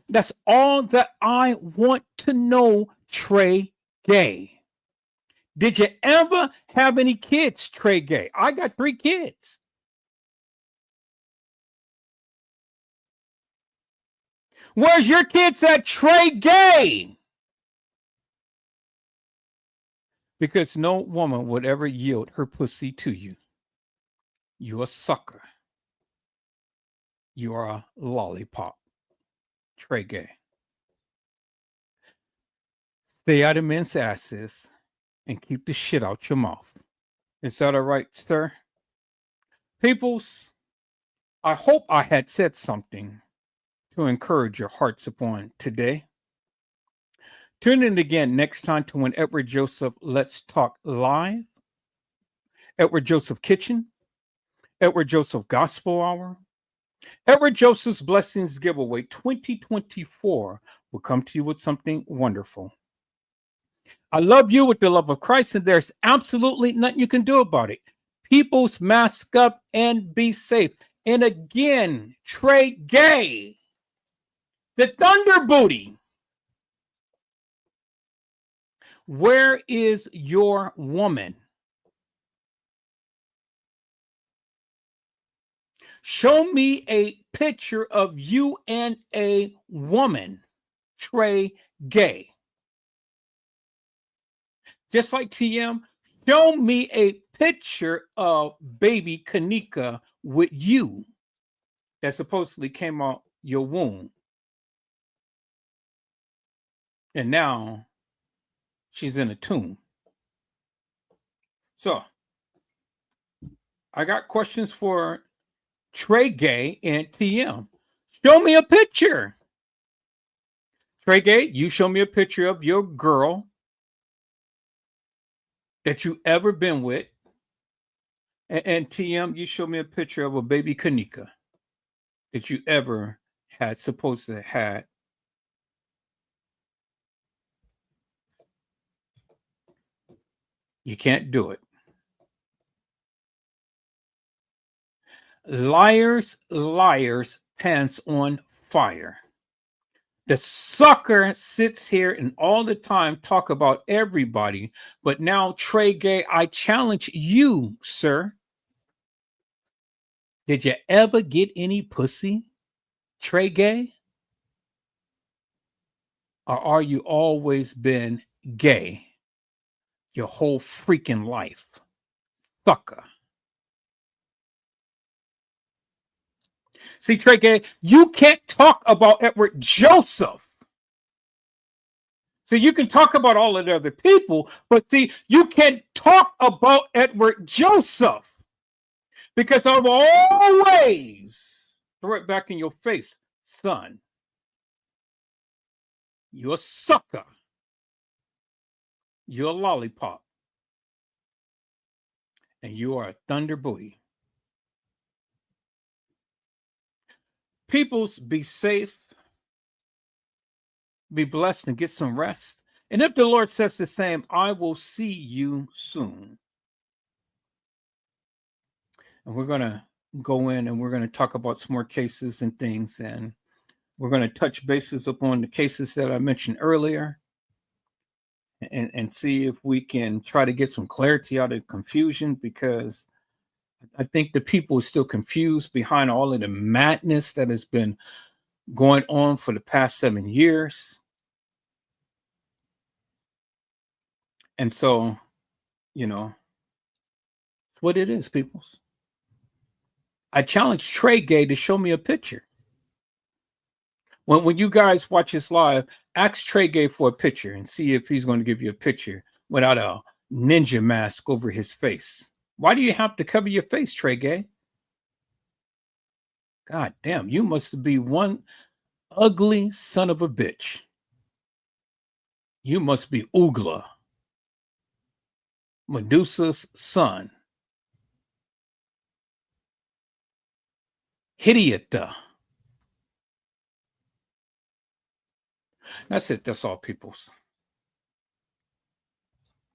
That's all that I want to know, Trey Gay. Did you ever have any kids, Trey Gay? I got 3 kids. Where's your kids at, Trey Gay? Because no woman would ever yield her pussy to you. You're a sucker. You are a lollipop. Trey Gay. Stay out of men's asses and keep the shit out your mouth. Is that all right, sir? Peoples, I hope I had said something to encourage your hearts upon today. Tune in again next time to when Edward Joseph Let's Talk Live, Edward Joseph Kitchen, Edward Joseph Gospel Hour, Edward Joseph's Blessings Giveaway 2024 will come to you with something wonderful. I love you with the love of Christ, and there's absolutely nothing you can do about it. Peoples, mask up and be safe. And again, Trey Gay, the Thunder Booty. Where is your woman? Show me a picture of you and a woman, Trey Gay. Just like TM, show me a picture of baby Kanika with you that supposedly came out your womb. And now she's in a tomb. So I got questions for Trey Gay and TM. Show me a picture. Trey Gay, you show me a picture of your girl that you ever been with. And TM, you show me a picture of a baby Kanika that you ever had, supposed to have had. You can't do it. Liars, liars, pants on fire. The sucker sits here and all the time talk about everybody, but now Trey Gay, I challenge you, sir. Did you ever get any pussy, Trey Gay? Or are you always been gay your whole freaking life? Sucker. See, Trey Gay, you can't talk about Edward Joseph. So you can talk about all of the other people, but see, you can't talk about Edward Joseph. Because I've always throw it back in your face, son. You're a sucker. You're a lollipop. And you are a thunder booty. Peoples, be safe. Be blessed and get some rest. And if the Lord says the same, I will see you soon. And we're going to go in and we're going to talk about some more cases and things. And we're going to touch bases upon the cases that I mentioned earlier and see if we can try to get some clarity out of confusion, because I think the people are still confused behind all of the madness that has been going on for the past 7 years. And so, you know, it's what it is, peoples. I challenge Trey Gay to show me a picture. When you guys watch this live, ask Trey Gay for a picture and see if he's going to give you a picture without a ninja mask over his face. Why do you have to cover your face, Trey Gay? God damn, you must be one ugly son of a bitch. You must be Ugla, Medusa's son. Hidiota. That's it. That's all, peoples.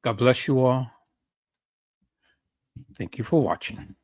God bless you all. Thank you for watching.